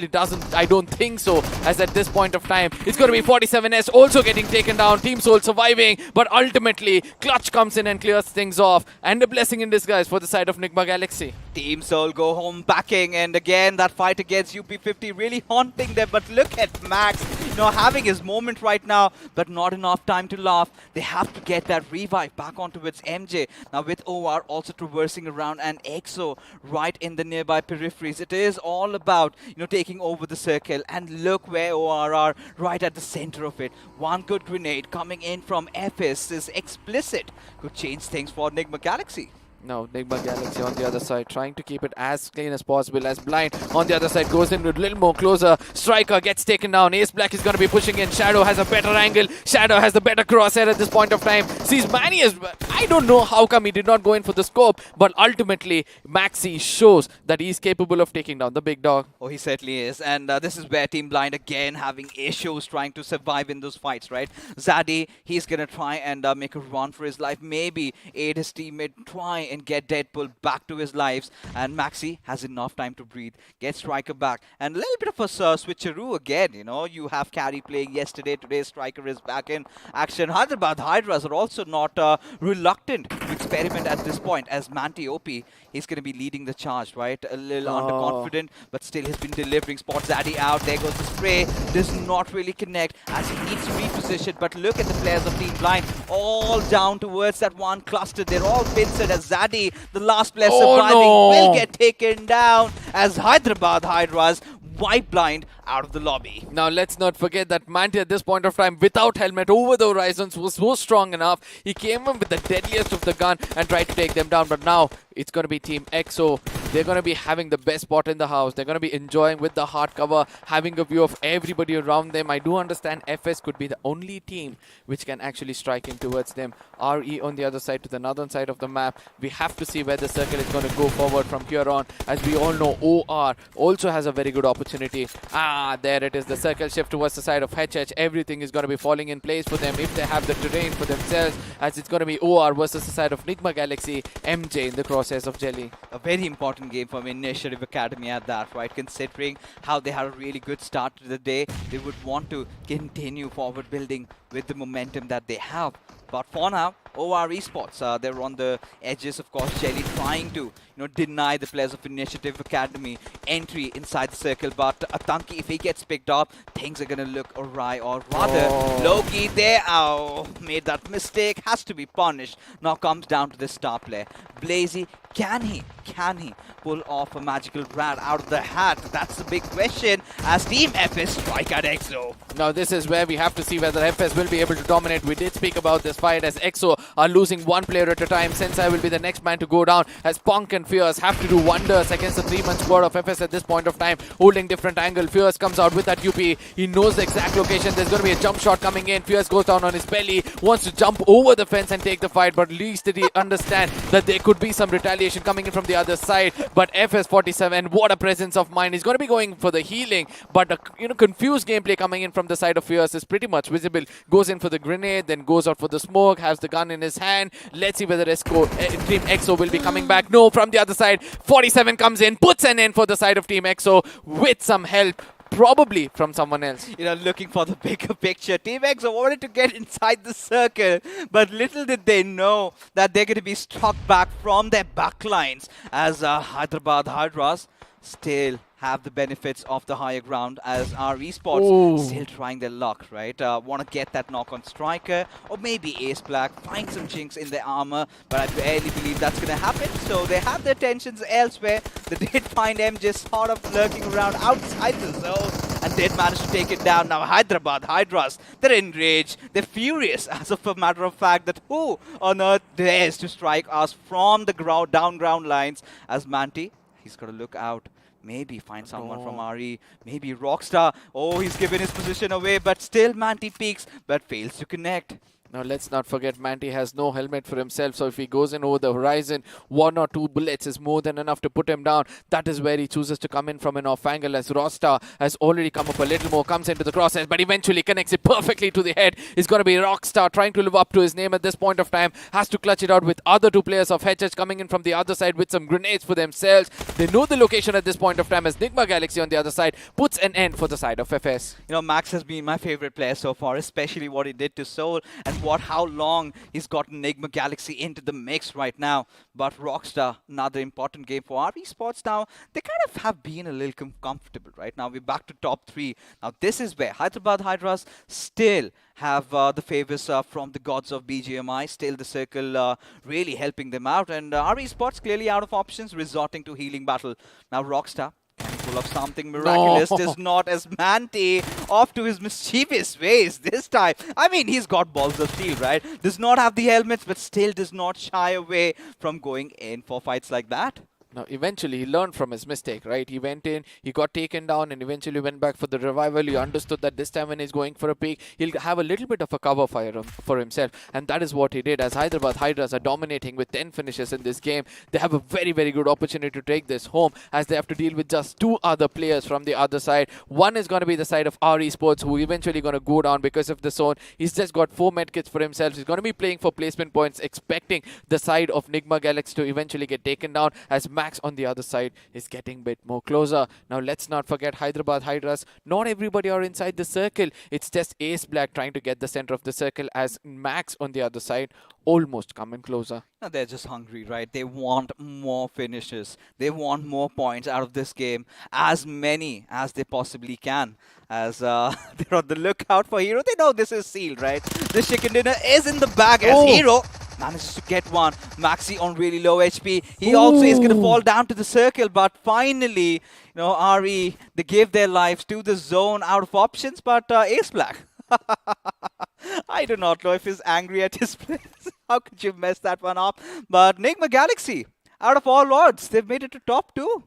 I don't think so, as at this point of time, it's going to be 47S also getting taken down. Team Soul surviving, but ultimately, Clutch comes in and clears things off. And a blessing in disguise for the side of Nigma Galaxy. Team Soul go home backing, and again, that fight against UP50 really haunting them. But look at Max, having his moment right now, but not enough time to laugh. They have to get that revive back onto its MJ. Now with OR also traversing around, and EXO right in the nearby peripheries. It is all about, taking over the circle, and look where OR are, right at the center of it. One good grenade coming in from FS is explicit. Could change things for Nigma Galaxy. Now, Nigma Galaxy on the other side, trying to keep it as clean as possible, as Blind on the other side goes in with a little more closer. Striker gets taken down. Ace Black is going to be pushing in. Shadow has a better angle. Shadow has the better crosshair at this point of time. Sees Manny as well. I don't know how come he did not go in for the scope, but ultimately, Maxi shows that he's capable of taking down the big dog. Oh, he certainly is. And this is where Team Blind again having issues trying to survive in those fights, right? Zaddy, he's going to try and make a run for his life. Maybe aid his teammate, try and get Deadpool back to his lives, and Maxi has enough time to breathe, get Striker back, and a little bit of a switcheroo again. You have Carry playing yesterday, today Striker is back in action. Hyderabad Hydras are also not reluctant to experiment at this point, as Manti OP, he's going to be leading the charge, right? A little underconfident, but still he's been delivering. Spot Zaddy out, there goes the spray, does not really connect as he needs to reposition. But look at the players of Team Blind, all down towards that one cluster. They're all pincered, as Zaddy, the last player surviving, will get taken down as Hyderabad Hydras wipe Blind out of the lobby. Now let's not forget that Manti at this point of time, without helmet over the horizons, was so strong enough. He came in with the deadliest of the gun and tried to take them down. But now it's going to be Team EXO. They're going to be having the best spot in the house. They're going to be enjoying with the hard cover, having a view of everybody around them. I do understand FS could be the only team which can actually strike in towards them. RE on the other side, to the northern side of the map. We have to see where the circle is going to go forward from here on. As we all know, OR also has a very good opportunity. There it is, the circle shift towards the side of HH. Everything is going to be falling in place for them if they have the terrain for themselves, as it's going to be OR versus the side of Nigma Galaxy. MJ in the crosshairs of Jelly. A very important game for Initiative Academy at that, right? Considering how they had a really good start to the day, they would want to continue forward building with the momentum that they have. But for now, OR Esports, they're on the edges, of course. Jelly trying to, deny the players of Initiative Academy entry inside the circle. But Atanki, if he gets picked up, things are going to look awry. Or rather, Loki there, made that mistake, has to be punished. Now comes down to the star player. Blazy, can he pull off a magical rat out of the hat? That's the big question as Team FS strike at EXO. Now this is where we have to see whether FS will be able to dominate. We did speak about this fight, as EXO are losing one player at a time. Sensei will be the next man to go down, as Punk and Fierce have to do wonders against the 3-man squad of FS at this point of time. Holding different angle. Fierce comes out with that UP. He knows the exact location. There's going to be a jump shot coming in. Fierce goes down on his belly, wants to jump over the fence and take the fight, but at least did he understand that there could be some retaliation coming in from the other side. But FS47, what a presence of mind. He's going to be going for the healing, but a confused gameplay coming in from the side of Fierce is pretty much visible. Goes in for the grenade, then goes out for the smoke, has the gun in his hand. Let's see whether Team EXO will be coming back. No, from the other side, 47 comes in, puts an end for the side of Team EXO with some help, probably from someone else. Looking for the bigger picture. Team EXO wanted to get inside the circle, but little did they know that they're going to be struck back from their backlines, as Hyderabad Hydras still have the benefits of the higher ground, as our Esports still trying their luck, right? Want to get that knock on Striker, or maybe Ace Black, find some chinks in their armor, but I barely believe that's going to happen. So they have their attentions elsewhere. They did find MJ sort of lurking around outside the zone, and did manage to take it down. Now Hyderabad Hydras, they're enraged, they're furious, as of a matter of fact, that who on earth dares to strike us from the down ground lines, as Manti, he's got to look out. Maybe find someone from RE. Maybe Rockstar. Oh, he's given his position away, but still Manti peeks, but fails to connect. Now, let's not forget, Manti has no helmet for himself, so if he goes in over the horizon, 1 or 2 bullets is more than enough to put him down. That is where he chooses to come in from an off angle, as Rockstar has already come up a little more, comes into the crosshairs, but eventually connects it perfectly to the head. It's going to be Rockstar trying to live up to his name at this point of time, has to clutch it out with other 2 players of HH coming in from the other side with some grenades for themselves. They know the location at this point of time, as Nigma Galaxy on the other side puts an end for the side of FS. You know, Max has been my favorite player so far, especially what he did to Soul and how long he's gotten Enigma Galaxy into the mix right now. But Rockstar, another important game for our Esports now. They kind of have been a little comfortable right now. We're back to top 3. Now this is where Hyderabad Hydras still have the favors from the gods of BGMI. Still the circle really helping them out. And our Esports clearly out of options, resorting to healing battle. Now Rockstar pull up something miraculous. No. Does not, as Manti off to his mischievous ways this time. I mean, he's got balls of steel, right? Does not have the helmets, but still does not shy away from going in for fights like that. Now, eventually, he learned from his mistake, right? He went in, he got taken down, and eventually went back for the revival. He understood that this time when he's going for a peak, he'll have a little bit of a cover fire for himself. And that is what he did. As Hyderabad Hydras are dominating with 10 finishes in this game, they have a very, very good opportunity to take this home, as they have to deal with just 2 other players from the other side. One is going to be the side of our Esports, who eventually going to go down because of the zone. He's just got 4 medkits for himself. He's going to be playing for placement points, expecting the side of Nigma Galaxy to eventually get taken down, as Max on the other side is getting a bit more closer. Now let's not forget Hyderabad Hydras. Not everybody are inside the circle. It's just Ace Black trying to get the center of the circle, as Max on the other side almost coming closer. Now they're just hungry, right? They want more finishes. They want more points out of this game, as many as they possibly can. As they're on the lookout for Hero. They know this is sealed, right? This chicken dinner is in the bag, as Hero manages to get one. Maxi on really low HP. He also is going to fall down to the circle, but finally, you know, RE, they gave their lives to the zone out of options, but Ace Black. I do not know if he's angry at his players. How could you mess that one up? But Nigma Galaxy, out of all odds, they've made it to top 2.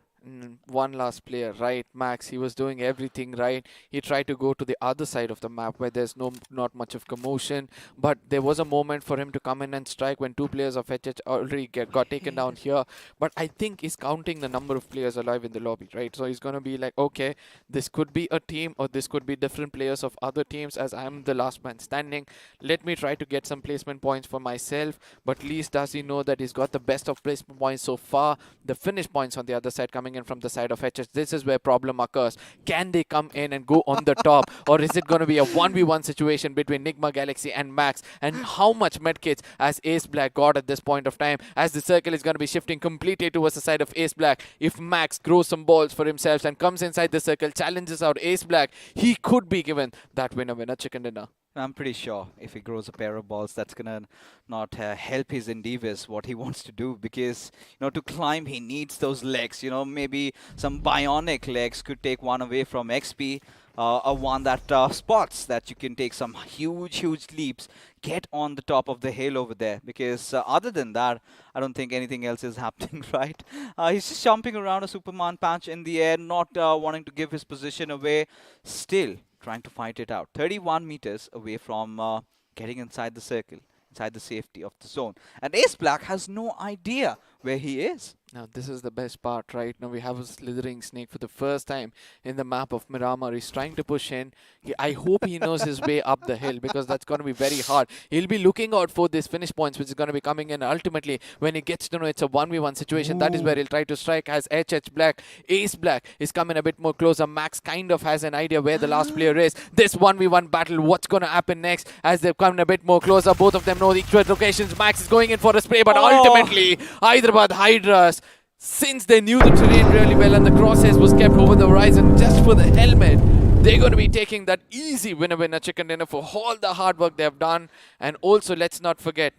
One last player, right? Max, he was doing everything right. He tried to go to the other side of the map where there's not much of commotion, but there was a moment for him to come in and strike when 2 players of HH already got taken down here. But I think he's counting the number of players alive in the lobby, right? So he's going to be like, okay, this could be a team, or this could be different players of other teams, as I'm the last man standing. Let me try to get some placement points for myself. But at least does he know that he's got the best of placement points so far. The finish points on the other side coming in from the side of HH. This is where problem occurs. Can they come in and go on the top, or is it going to be a 1v1 situation between Nigma Galaxy and Max? And how much medkits as Ace Black got at this point of time, as the circle is going to be shifting completely towards the side of Ace Black. If Max grows some balls for himself and comes inside the circle, challenges out Ace Black, he could be given that winner chicken dinner. I'm pretty sure if he grows a pair of balls, that's gonna not help his endeavors, what he wants to do, because, you know, to climb he needs those legs. You know, maybe some bionic legs could take one away from XP, or one that spots that you can take some huge leaps, get on the top of the hill over there, because other than that, I don't think anything else is happening, right? He's just jumping around a Superman punch in the air, not wanting to give his position away, still trying to fight it out. 31 meters away from getting inside the circle, inside the safety of the zone. And Ace Black has no idea where he is. Now this is the best part, right? Now we have a slithering snake for the first time in the map of Miramar. He's trying to push in. I hope he knows his way up the hill, because that's going to be very hard. He'll be looking out for these finish points, which is going to be coming in. Ultimately, when he gets to know it's a 1v1 situation, that is where he'll try to strike. As HH Black, Ace Black is coming a bit more closer. Max kind of has an idea where the last player is. This 1v1 battle, what's going to happen next? As they've come a bit more closer, both of them know the equal locations. Max is going in for a spray, but ultimately, Hyderabad Hydras, since they knew the terrain really well and the crosshairs was kept over the horizon just for the helmet, they're going to be taking that easy winner chicken dinner for all the hard work they have done. And also, let's not forget,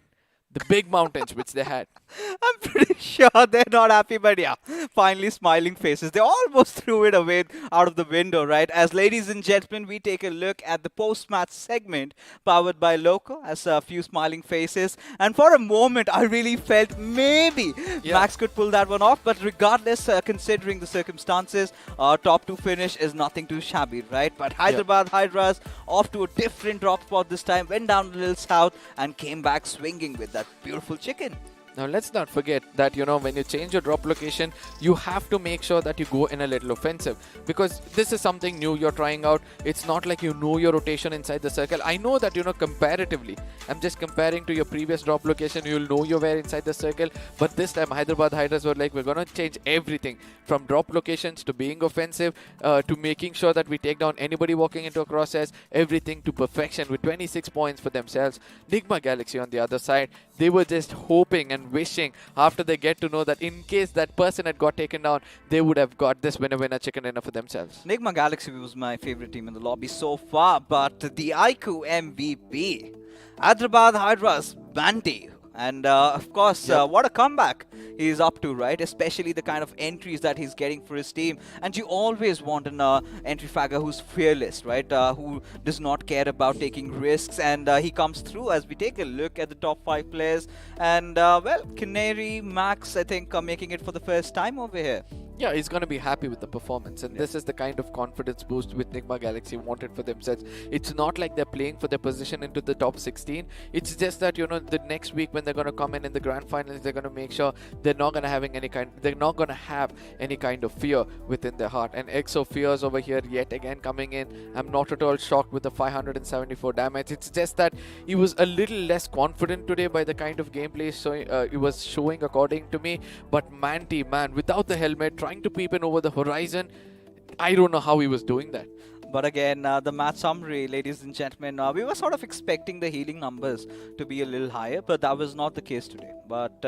The big mountains which they had. I'm pretty sure they're not happy, but yeah, finally smiling faces. They almost threw it away out of the window, right? As ladies and gentlemen, we take a look at the post-match segment powered by Loco, as a few smiling faces. And for a moment, I really felt maybe Max could pull that one off. But regardless, considering the circumstances, top 2 finish is nothing too shabby, right? But Hyderabad Hydras off to a different drop spot this time, went down a little south and came back swinging with that beautiful chicken. Now, let's not forget that, when you change your drop location, you have to make sure that you go in a little offensive, because this is something new you're trying out. It's not like you know your rotation inside the circle. I know that, comparatively, I'm just comparing to your previous drop location, you'll know you were inside the circle. But this time, Hyderabad Hydras were like, we're going to change everything from drop locations to being offensive to making sure that we take down anybody walking into a crosshairs, everything to perfection with 26 points for themselves. Nigma Galaxy on the other side, they were just hoping and wishing after they get to know that in case that person had got taken down, they would have got this winner chicken dinner for themselves. Nigma Galaxy was my favorite team in the lobby so far, but the iQOO MVP, Hyderabad Hydras Banti. And of course, what a comeback he's up to, right? Especially the kind of entries that he's getting for his team. And you always want an entry fragger who's fearless, right? Who does not care about taking risks. And he comes through as we take a look at the top 5 players. And, well, Canary, Max, I think, are making it for the first time over here. Yeah, he's going to be happy with the performance, and this is the kind of confidence boost with Nigma Galaxy wanted for themselves. It's not like they're playing for their position into the top 16. It's just that, the next week when they're going to come in the grand finals, they're going to make sure they're not going to have any kind of fear within their heart. And EXO fears over here yet again coming in. I'm not at all shocked with the 574 damage. It's just that he was a little less confident today by the kind of gameplay he was showing according to me. But Manti, man, without the helmet, trying to peep in over the horizon, I don't know how he was doing that. But again, the match summary, ladies and gentlemen, we were sort of expecting the healing numbers to be a little higher, but that was not the case today. But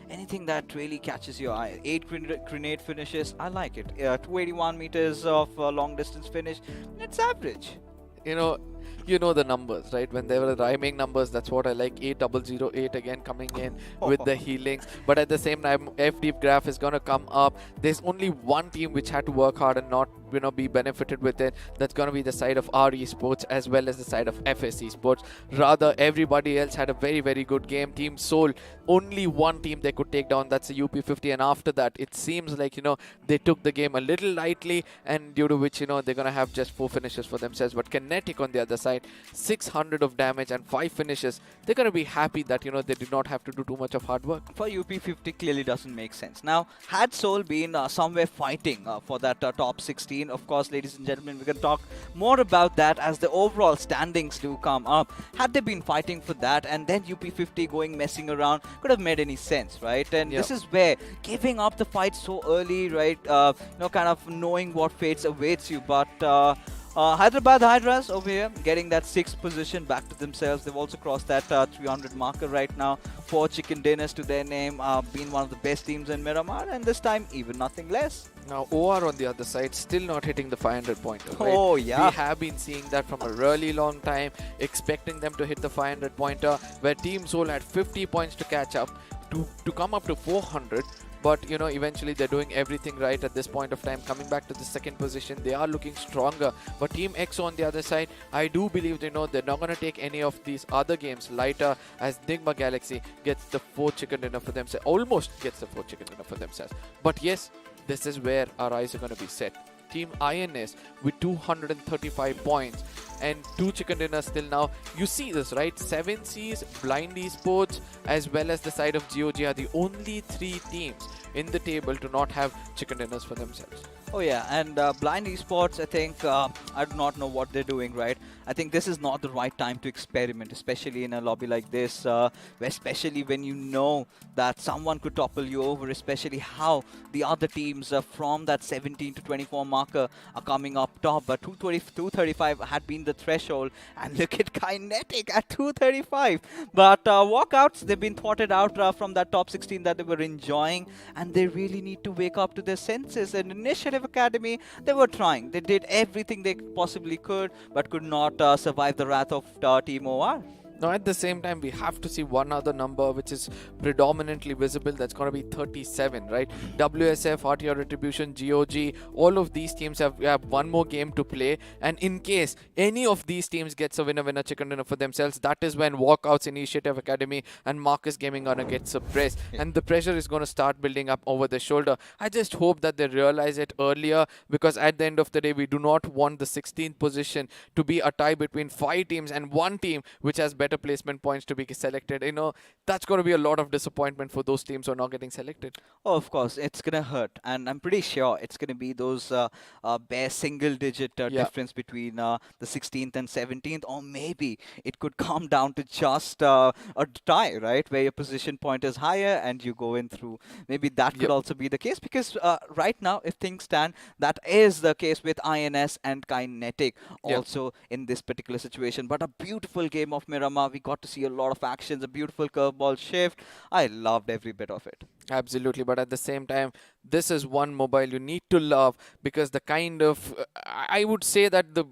anything that really catches your eye, 8 grenade finishes, I like it. 281 meters of long distance finish, it's average. You know the numbers, right? When they were rhyming numbers, that's what I like. 8008 again coming in with the healings. But at the same time, FD graph is going to come up. There's only one team which had to work hard and not be benefited with it. That's going to be the side of our Esports as well as the side of FS Esports. Rather, everybody else had a very, very good game. Team Soul, only one team they could take down. That's the UP50. And after that, it seems like, they took the game a little lightly, and due to which, they're going to have just 4 finishes for themselves. But Kinetic on the other side, 600 of damage and 5 finishes. They're going to be happy that, they did not have to do too much of hard work. For UP50, clearly doesn't make sense. Now, had Soul been somewhere fighting for that top 16, of course, ladies and gentlemen, we're going to talk more about that as the overall standings do come up. Had they been fighting for that and then UP50 going messing around, could have made any sense, right? And this is where giving up the fight so early, right? Kind of knowing what fates awaits you. But Hyderabad Hydras over here getting that 6th position back to themselves. They've also crossed that 300 marker right now. 4 chicken dinners to their name. Been one of the best teams in Miramar, and this time even nothing less. Now OR on the other side still not hitting the 500 pointer, right? Oh yeah. We have been seeing that from a really long time, expecting them to hit the 500 pointer, where Team Soul had 50 points to catch up to come up to 400. But eventually they're doing everything right at this point of time, coming back to the 2nd position. They are looking stronger. But Team EXO on the other side, I do believe they're not going to take any of these other games lighter, as Nigma Galaxy gets the 4th chicken dinner for themselves, almost gets the 4th chicken dinner for themselves. But yes, this is where our eyes are going to be set. Team INS with 235 points and 2 chicken dinners still now. You see this, right? 7 Cs, Blind Esports, as well as the side of GOG are the only 3 teams in the table to not have chicken dinners for themselves. Oh yeah, and Blind Esports, I think, I do not know what they're doing, right? I think this is not the right time to experiment, especially in a lobby like this, especially when you know that someone could topple you over, especially how the other teams from that 17 to 24 marker are coming up top. But 235 had been the threshold, and look at Kinetic at 235. But Walkouts, they've been thwarted out from that top 16 that they were enjoying, and they really need to wake up to their senses. And Initiative Academy, they were trying. They did everything they possibly could, but could not survive the wrath of Team OR. Now, at the same time, we have to see one other number which is predominantly visible. That's going to be 37, right? WSF, RTR Retribution, GOG, all of these teams have one more game to play. And in case any of these teams gets a winner chicken dinner for themselves, that is when Walkouts, Initiative Academy, and Marcus Gaming are going to get suppressed. And the pressure is going to start building up over the shoulder. I just hope that they realize it earlier, because at the end of the day, we do not want the 16th position to be a tie between 5 teams and one team which has better placement points to be selected. You know, that's going to be a lot of disappointment for those teams who are not getting selected. Oh, of course, it's going to hurt. And I'm pretty sure it's going to be those bare single-digit difference between the 16th and 17th. Or maybe it could come down to just a tie, right? Where your position point is higher and you go in through. Maybe that could also be the case. Because right now, if things stand, that is the case with INS and Kinetic also in this particular situation. But a beautiful game of Miramar. We got to see a lot of actions, a beautiful curveball shift. I loved every bit of it. Absolutely, but at the same time, this is one mobile you need to love, because the kind of, I would say that the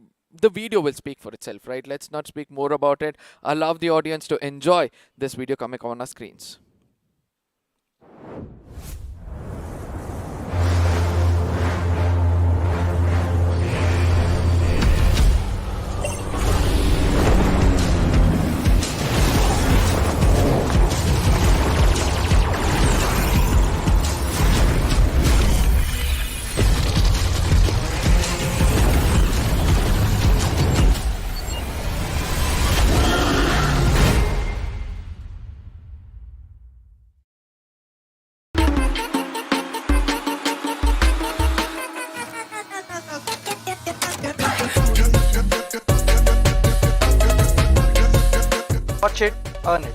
video will speak for itself, right? Let's not speak more about it. Allow the audience to enjoy this video coming on our screens. Watch it, earn it.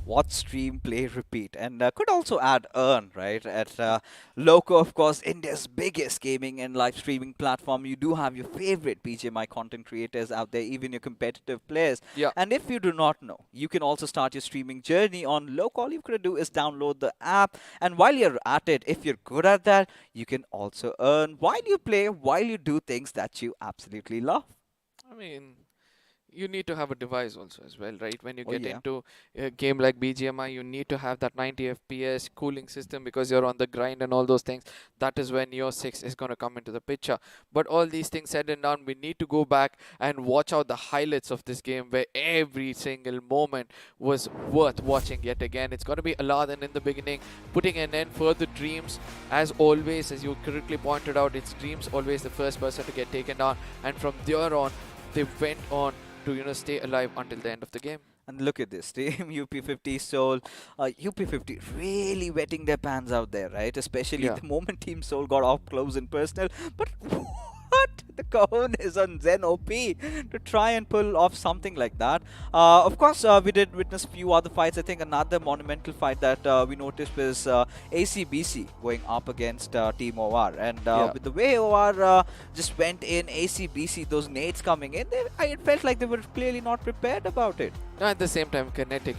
Watch, stream, play, repeat, and could also add earn, right? At Loco, of course, India's biggest gaming and live streaming platform, you do have your favorite BGMI content creators out there, even your competitive players. Yeah. And if you do not know, you can also start your streaming journey on Loco. All you've got to do is download the app, and while you're at it, if you're good at that, you can also earn while you play, while you do things that you absolutely love. I mean, you need to have a device also as well, right? When you get into a game like BGMI, you need to have that 90 FPS cooling system, because you're on the grind and all those things. That is when your 6 is going to come into the picture. But all these things said and done, we need to go back and watch out the highlights of this game, where every single moment was worth watching yet again. It's going to be Aladdin in the beginning, putting an end for the Dreams. As always, as you correctly pointed out, it's Dreams always the first person to get taken down. And from there on, they went on to stay alive until the end of the game. And look at this, Team UP50 Soul, UP50 really wetting their pants out there, right? Especially the moment Team Soul got up close and personal. But what? The cone is on Zen OP to try and pull off something like that. Of course, we did witness a few other fights. I think another monumental fight that we noticed was ACBC going up against Team OR. And with the way OR just went in, ACBC, those nades coming in, it felt like they were clearly not prepared about it. At the same time, Kinetic,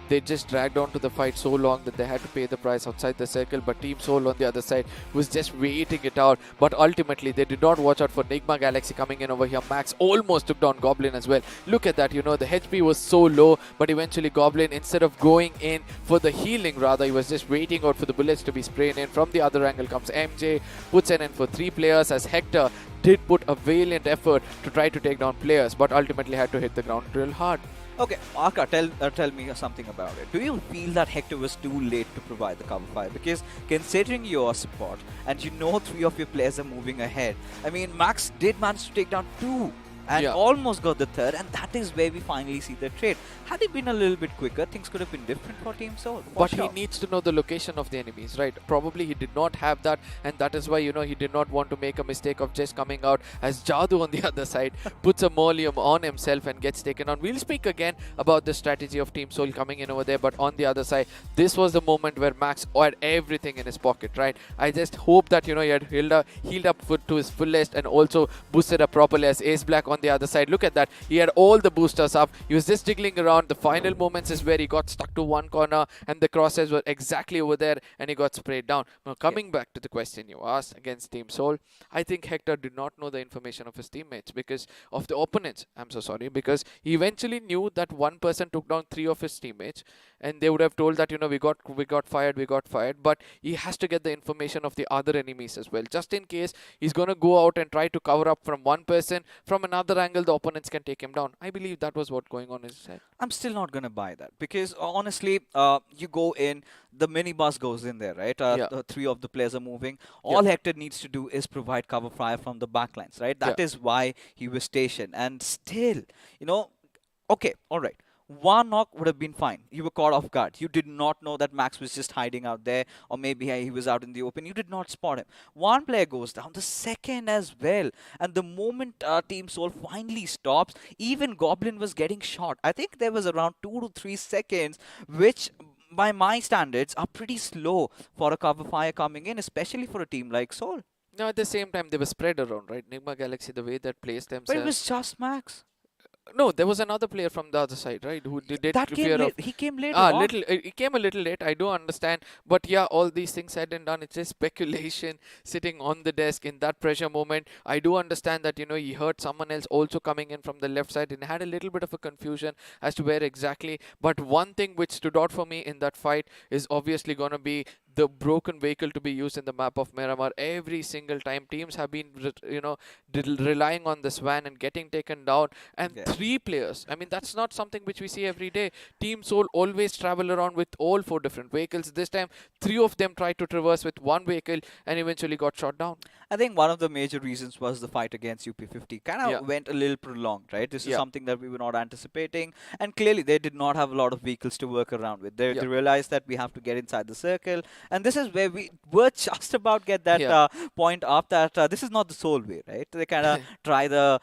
they just dragged on to the fight so long that they had to pay the price outside the circle. But Team Soul on the other side was just waiting it out. But ultimately, they did not watch out for Nigma Galaxy coming in over here. Max almost took down Goblin as well. Look at that, the HP was so low. But eventually, Goblin, instead of going in for the healing, rather, he was just waiting out for the bullets to be sprayed in. From the other angle comes MJ, puts an end for 3 players, as Hector did put a valiant effort to try to take down players, but ultimately had to hit the ground real hard. Okay, Arka, tell me something about it. Do you feel that Hector was too late to provide the cover fire? Because considering your support and 3 of your players are moving ahead, I mean, Max did manage to take down 2 and almost got the third, and that is where we finally see the trade. Had he been a little bit quicker, things could have been different for Team Soul. But he needs to know the location of the enemies, right? Probably he did not have that, and that is why, you know, he did not want to make a mistake of just coming out as Jadu on the other side, puts a Molium on himself and gets taken on. We'll speak again about the strategy of Team Soul coming in over there, but on the other side, this was the moment where Max had everything in his pocket, right? I just hope that, you know, he had healed up to his fullest and also boosted up properly as Ace Black on the other side. Look at that. He had all the boosters up. He was just jiggling around. The final moments is where he got stuck to one corner and the crosshairs were exactly over there and he got sprayed down. Now, coming back to the question you asked against Team Soul, I think Hector did not know the information of his teammates because of the opponents. I'm so sorry, because he eventually knew that one person took down 3 of his teammates, and they would have told that, you know, we got fired, but he has to get the information of the other enemies as well, just in case he's going to go out and try to cover up from one person. From another angle, the opponents can take him down. I believe that was what going on in his head. I'm still not going to buy that because honestly, you go in, the minibus goes in there, right? The 3 of the players are moving. All Hector needs to do is provide cover fire from the backlines, right? That is why he was stationed. And still, you know, okay, all right. One knock would have been fine. You were caught off guard. You did not know that Max was just hiding out there, or maybe he was out in the open. You did not spot him. One player goes down, the second as well. And the moment Team Soul finally stops, even Goblin was getting shot. I think there was around 2 to 3 seconds, which by my standards are pretty slow for a cover fire coming in, especially for a team like Soul. Now, at the same time, they were spread around, right? Nigma Galaxy, the way that placed themselves. But it was just Max. No, there was another player from the other side, right? Who did that came late. He came later on. He came a little late. I do understand, but yeah, all these things said and done, it's just speculation sitting on the desk in that pressure moment. I do understand that, you know, he heard someone else also coming in from the left side and had a little bit of a confusion as to where exactly. But one thing which stood out for me in that fight is obviously going to be the broken vehicle to be used in the map of Miramar. Every single time teams have been, you know, relying on this van and getting taken down. And 3 players, I mean, that's not something which we see every day. Team Soul always travel around with all 4 different vehicles. This time, 3 of them tried to traverse with one vehicle and eventually got shot down. I think one of the major reasons was the fight against UP50 kind of went a little prolonged, right? This is something that we were not anticipating. And clearly, they did not have a lot of vehicles to work around with. They realized that we have to get inside the circle. And this is where we were just about get that point up that this is not the Soul way, right? They kind of try the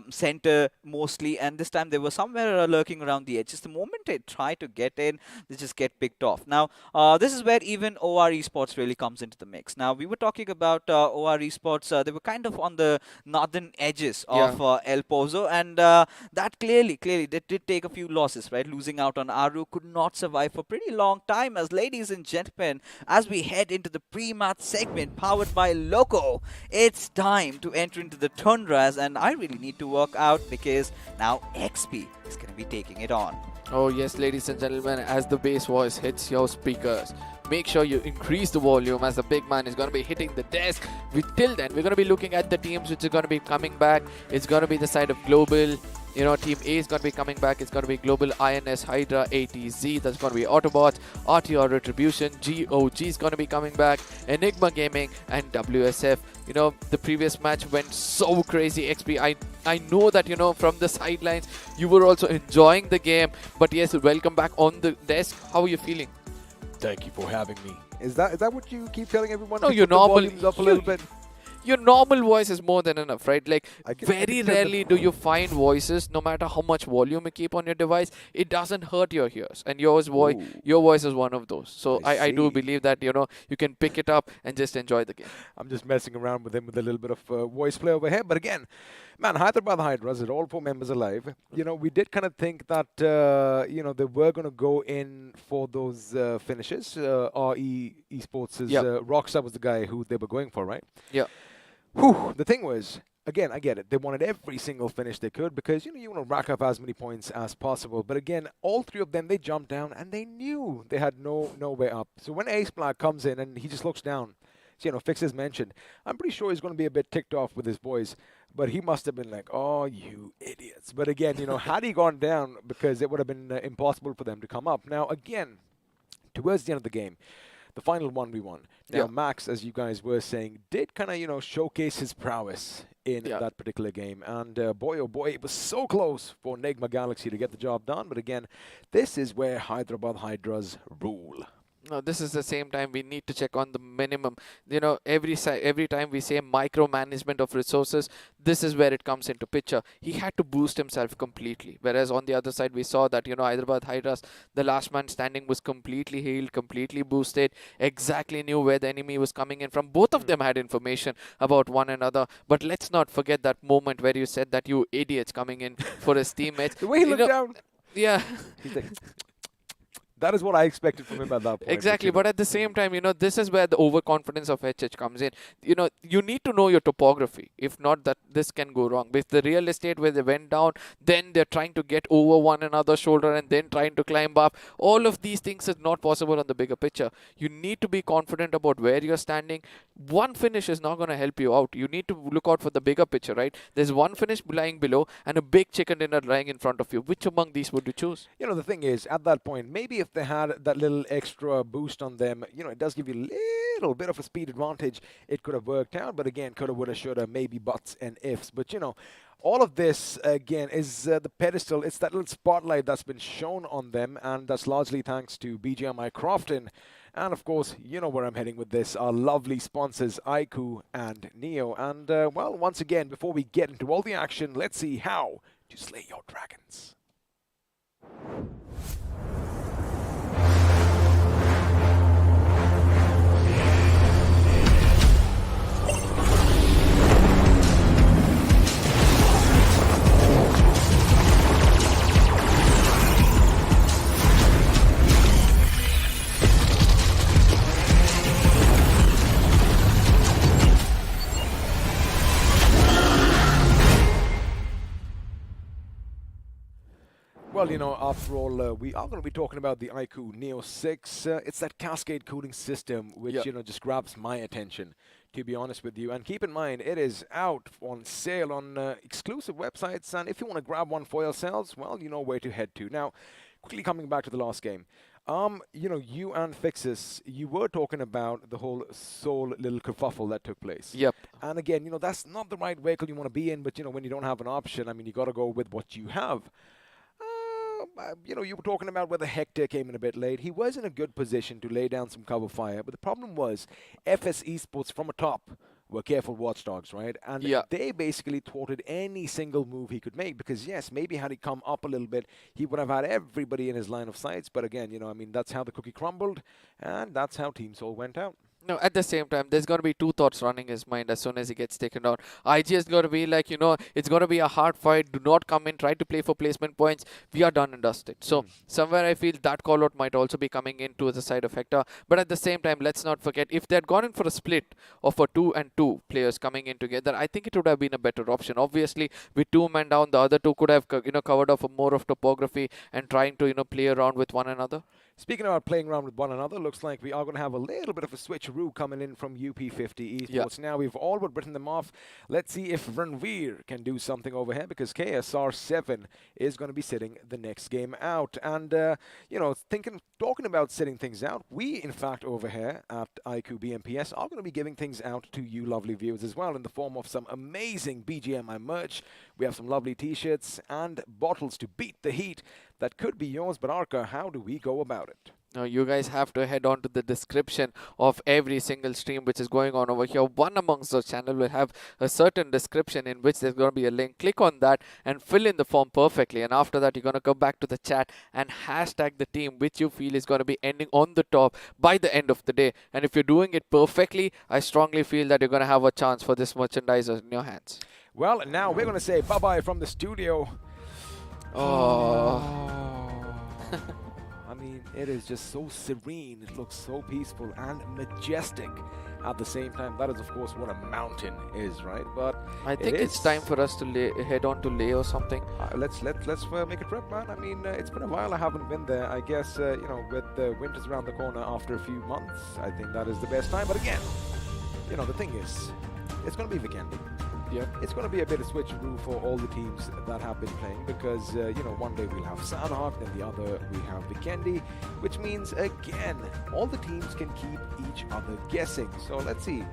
center mostly, and this time they were somewhere lurking around the edges. The moment they try to get in, they just get picked off. Now, this is where even OR Esports really comes into the mix. Now, we were talking about OR Esports. They were kind of on the northern edges of El Pozo, and that clearly they did take a few losses, right? Losing out on Aru, could not survive for a pretty long time. As ladies and gentlemen, as we head into the pre-match segment powered by Loco, it's time to enter into the Tundras, and I really need to work out because now XP is going to be taking it on. Oh yes, ladies and gentlemen, as the bass voice hits your speakers, make sure you increase the volume as the big man is going to be hitting the desk. Till then, we're going to be looking at the teams which are going to be coming back. It's going to be the side of Global. You know, Team A is going to be coming back. It's going to be Global, INS, Hydra, ATZ. That's going to be Autobotz, RTR, Retribution. GOG is going to be coming back. Enigma Gaming and WSF. You know, the previous match went so crazy. XP, I know that, you know, from the sidelines, you were also enjoying the game. But yes, welcome back on the desk. How are you feeling? Thank you for having me. Is that what you keep telling everyone? No, your normal up a little bit. Your normal voice is more than enough, right? Like, very rarely do you find voices, no matter how much volume you keep on your device, it doesn't hurt your ears. And your voice is one of those. So I do believe that, you know, you can pick it up and just enjoy the game. I'm just messing around with him with a little bit of voice play over here. But again, man, Hyderabad Hydras are all 4 members alive. You know, we did kind of think that, you know, they were going to go in for those finishes. RE Esports' Rockstar was the guy who they were going for, right? Yeah. Whew, the thing was, again, I get it. They wanted every single finish they could because, you know, you want to rack up as many points as possible. But again, all 3 of them, they jumped down and they knew they had no way up. So when Ace Black comes in and he just looks down, so, you know, Fix is mentioned, I'm pretty sure he's going to be a bit ticked off with his boys. But he must have been like, oh, you idiots. But again, you know, had he gone down, because it would have been impossible for them to come up. Now, again, towards the end of the game, the final 1v1. Now, Max, as you guys were saying, did kind of, you know, showcase his prowess in that particular game. And boy, oh boy, it was so close for Enigma Galaxy to get the job done. But again, this is where Hyderabad Hydras rule. No, this is the same time we need to check on the minimum. You know, every time we say micromanagement of resources, this is where it comes into picture. He had to boost himself completely. Whereas on the other side, we saw that, you know, Hyderabad Hydras, the last man standing was completely healed, completely boosted, exactly knew where the enemy was coming in from. Both of them had information about one another. But let's not forget that moment where you said that you idiots coming in for his teammates. The way he looked down. Yeah. He's like, that is what I expected from him at that point. Exactly, but at the same time, you know, this is where the overconfidence of HH comes in. You know, you need to know your topography. If not, that this can go wrong. With the real estate where they went down, then they're trying to get over one another's shoulder and then trying to climb up. All of these things is not possible on the bigger picture. You need to be confident about where you're standing. One finish is not going to help you out. You need to look out for the bigger picture, right? There's one finish lying below and a big chicken dinner lying in front of you. Which among these would you choose? You know, the thing is, at that point, maybe if they had that little extra boost on them, you know, it does give you a little bit of a speed advantage. It could have worked out, but again, coulda, woulda, shoulda, maybe buts and ifs. But, you know, all of this, again, is the pedestal. It's that little spotlight that's been shown on them, and that's largely thanks to BGMI Crofton. And, of course, you know where I'm heading with this, our lovely sponsors, iQOO and Neo. And, well, once again, before we get into all the action, let's see how to slay your dragons. Well, you know, after all, we are going to be talking about the iQOO Neo 6. It's that cascade cooling system which, you know, just grabs my attention, to be honest with you. And keep in mind, it is out on sale on exclusive websites. And if you want to grab one for yourselves, well, you know where to head to. Now, quickly coming back to the last game. You know, you and Fixus, you were talking about the whole Soul little kerfuffle that took place. Yep. And again, you know, that's not the right vehicle you want to be in. But, you know, when you don't have an option, I mean, you got to go with what you have. You know, you were talking about whether Hector came in a bit late. He was in a good position to lay down some cover fire, but the problem was FS Esports from atop were careful watchdogs, right? And they basically thwarted any single move he could make because, yes, maybe had he come up a little bit, he would have had everybody in his line of sights. But again, you know, I mean, that's how the cookie crumbled, and that's how Team Soul went out. No, at the same time, there's going to be two thoughts running his mind as soon as he gets taken down. IG is going to be like, you know, it's going to be a hard fight. Do not come in, try to play for placement points. We are done and dusted. So somewhere I feel that call out might also be coming in to the side of Hector. But at the same time, let's not forget, if they had gone in for a split of a 2 and 2 players coming in together, I think it would have been a better option. Obviously, with 2 men down, the other 2 could have, you know, covered off more of topography and trying to, you know, play around with one another. Speaking about playing around with one another, looks like we are going to have a little bit of a switcheroo coming in from UP50 Esports. Now, we've all but written them off. Let's see if Ranveer can do something over here because KSR7 is going to be sitting the next game out. And, you know, talking about sitting things out, we, in fact, over here at iQOO BMPS are going to be giving things out to you lovely viewers as well in the form of some amazing BGMI merch. We have some lovely t-shirts and bottles to beat the heat. That could be yours, but Arka, how do we go about it? Now, you guys have to head on to the description of every single stream which is going on over here. One amongst the channel will have a certain description in which there's going to be a link. Click on that and fill in the form perfectly. And after that, you're going to go back to the chat and hashtag the team which you feel is going to be ending on the top by the end of the day. And if you're doing it perfectly, I strongly feel that you're going to have a chance for this merchandise in your hands. Well, now we're going to say bye-bye from the studio. I mean, it is just so serene. It looks so peaceful and majestic at the same time. That is, of course, what a mountain is, right? But I think it's time for us to head on to Leh or something. Let's make a trip, man. I mean, it's been a while. I haven't been there. I guess, you know, with the winters around the corner after a few months, I think that is the best time. But again, you know, the thing is, it's going to be Vikendi. It's going to be a bit of switcheroo for all the teams that have been playing because, you know, one day we'll have Sanhok, then the other we have Vikendi, which means, again, all the teams can keep each other guessing. So let's see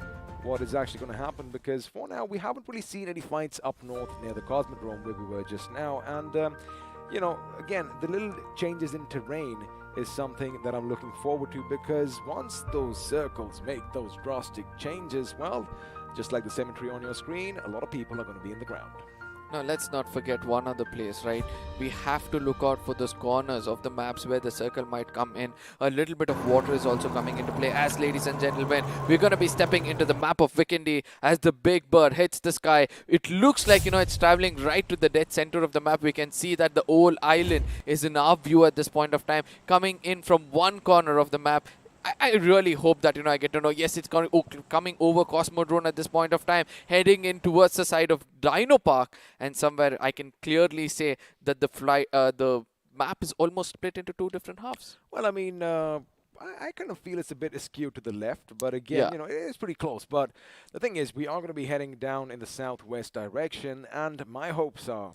what is actually going to happen, because for now we haven't really seen any fights up north near the Cosmodrome where we were just now. And you know, again, the little changes in terrain is something that I'm looking forward to, because once those circles make those drastic changes, well, just like the symmetry on your screen, a lot of people are going to be in the ground. Now let's not forget one other place, right? We have to look out for those corners of the maps where the circle might come in. A little bit of water is also coming into play, as ladies and gentlemen, we're going to be stepping into the map of Vikendi as the big bird hits the sky. It looks like, you know, it's traveling right to the dead center of the map. We can see that the whole island is in our view at this point of time, coming in from one corner of the map. I really hope that, you know, I get to know, yes, it's coming over Cosmodrome at this point of time, heading in towards the side of Dino Park, and somewhere I can clearly say that the map is almost split into two different halves. Well, I mean, I kind of feel it's a bit askew to the left, but again, you know, it is pretty close. But the thing is, we are going to be heading down in the southwest direction, and my hopes are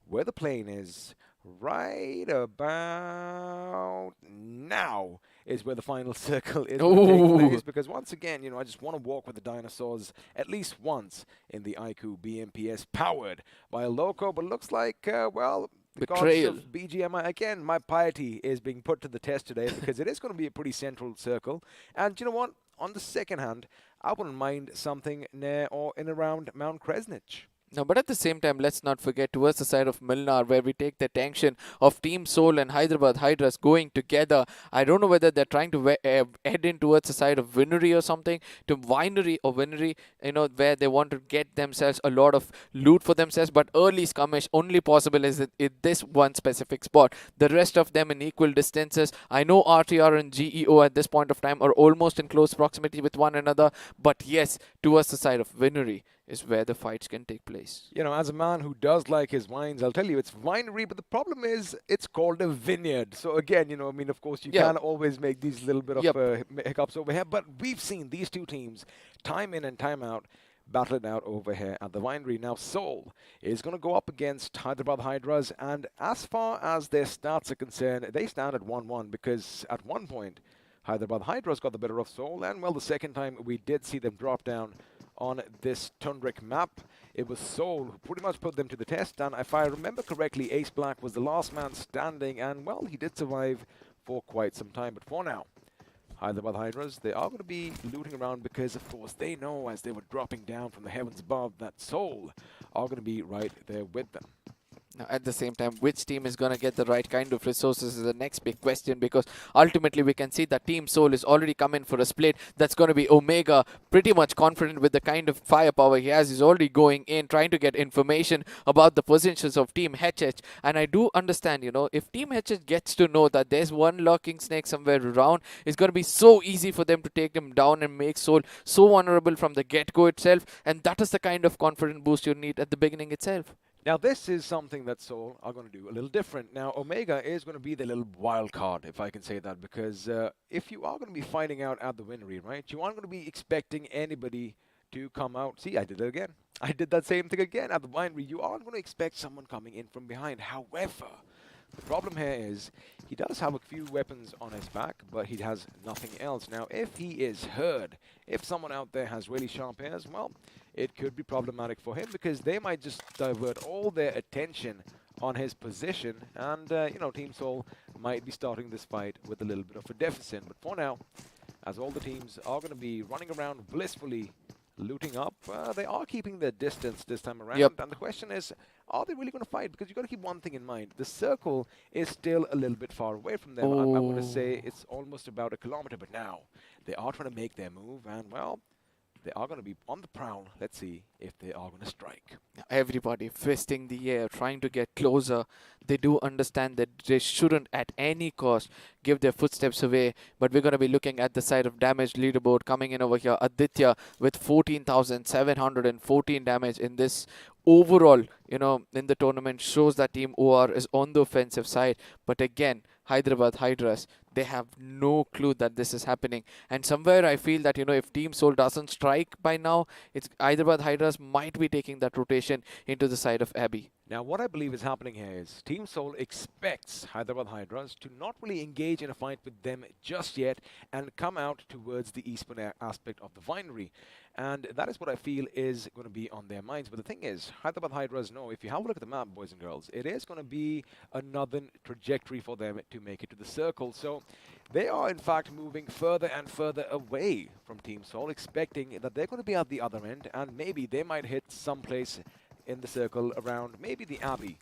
where the plane is right about now is where the final circle is going to take place, because once again, you know, I just want to walk with the dinosaurs at least once in the iQOO BMPS Powered by Loco, but it looks like, well, the gods of BGMI, again, my piety is being put to the test today, because it is going to be a pretty central circle. And you know what? On the second hand, I wouldn't mind something near or in around Mount Kresnich. No, but at the same time, let's not forget towards the side of Milnar, where we take the attention of Team Soul and Hyderabad Hydras going together. I don't know whether they're trying to head in towards the side of Winery or something, to Winery or Winery, you know, where they want to get themselves a lot of loot for themselves. But early skirmish only possible is in this one specific spot. The rest of them in equal distances. I know RTR and GEO at this point of time are almost in close proximity with one another, but yes, towards the side of Winery is where the fights can take place. You know, as a man who does like his wines, I'll tell you, it's winery, but the problem is it's called a vineyard. So again, you know, I mean, of course, you can't always make these little bit of hiccups over here, but we've seen these two teams time in and time out battle it out over here at the winery. Now, Seoul is going to go up against Hyderabad Hydras, and as far as their stats are concerned, they stand at 1-1, because at one point, Hyderabad Hydras got the better of Seoul, and well, the second time we did see them drop down on this tundric map, it was Seoul who pretty much put them to the test. And if I remember correctly, Ace Black was the last man standing, and well, he did survive for quite some time. But for now, Hyderabad Hydras, they are going to be looting around, because of course they know, as they were dropping down from the heavens above, that Seoul are going to be right there with them. Now, at the same time, which team is going to get the right kind of resources is the next big question, because ultimately we can see that Team Soul is already come in for a split. That's going to be Omega, pretty much confident with the kind of firepower he has. He's already going in, trying to get information about the positions of Team HH. And I do understand, you know, if Team HH gets to know that there's one lurking snake somewhere around, it's going to be so easy for them to take them down and make Soul so vulnerable from the get-go itself. And that is the kind of confidence boost you need at the beginning itself. Now, this is something that Seoul are going to do a little different. Now, Omega is going to be the little wild card, if I can say that, because if you are going to be fighting out at the winery, right, you aren't going to be expecting anybody to come out. See, I did it again. I did that same thing again at the winery. You aren't going to expect someone coming in from behind. However, the problem here is he does have a few weapons on his back, but he has nothing else. Now, if he is heard, if someone out there has really sharp ears, well, it could be problematic for him, because they might just divert all their attention on his position, and, you know, Team Soul might be starting this fight with a little bit of a deficit. But for now, as all the teams are going to be running around blissfully looting up, they are keeping their distance this time around. And the question is, are they really going to fight? Because you've got to keep one thing in mind. The circle is still a little bit far away from them. I'm going to say it's almost about 1 kilometer, but now they are trying to make their move, and, well, they are going to be on the prowl. Let's see if they are going to strike. Everybody fisting the air, trying to get closer. They do understand that they shouldn't at any cost give their footsteps away. But we're going to be looking at the side of damage leaderboard coming in over here. Aditya with 14,714 damage in this overall, you know, in the tournament, shows that Team OR is on the offensive side. But again, Hyderabad Hydras, they have no clue that this is happening. And somewhere I feel that, you know, if Team Soul doesn't strike by now, it's Hyderabad Hydras might be taking that rotation into the side of Abbey. Now, what I believe is happening here is Team Soul expects Hyderabad Hydras to not really engage in a fight with them just yet and come out towards the eastbound aspect of the winery. And that is what I feel is going to be on their minds. But the thing is, Hyderabad Hydras know, if you have a look at the map, boys and girls, it is going to be another trajectory for them to make it to the circle. So they are, in fact, moving further and further away from Team Soul, expecting that they're going to be at the other end, and maybe they might hit someplace in the circle around maybe the Abbey.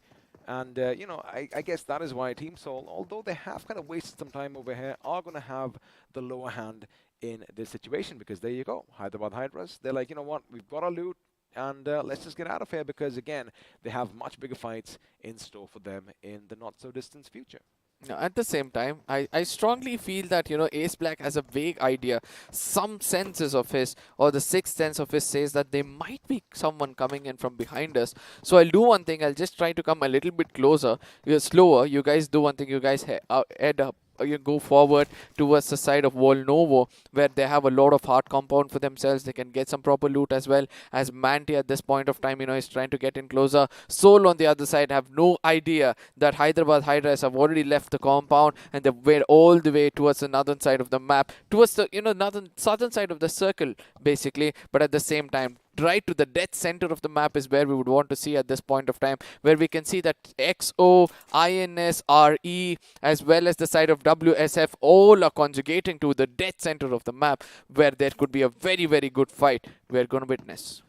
And, you know, I guess that is why Team Soul, although they have kind of wasted some time over here, are going to have the lower hand in this situation, because there you go, Hyderabad Hydras, they're like, you know what, we've got our loot, and let's just get out of here, because, again, they have much bigger fights in store for them in the not-so-distant future. Now, at the same time, I strongly feel that, you know, Ace Black has a vague idea. Some senses of his, or the sixth sense of his, says that there might be someone coming in from behind us. So I'll do one thing. I'll just try to come a little bit closer. You're slower. You guys do one thing. You guys head up. You go forward towards the side of Wall Novo, where they have a lot of hard compound for themselves. They can get some proper loot as well. As Manti at this point of time, you know, is trying to get in closer. Soul on the other side have no idea that Hyderabad Hydras have already left the compound, and they went all the way towards the northern side of the map, towards the, you know, southern side of the circle, basically. But at the same time, right to the dead center of the map is where we would want to see at this point of time, where we can see that XO, INS, RE, as well as the side of WSF, all are conjugating to the dead center of the map, where there could be a very, very good fight we're going to witness.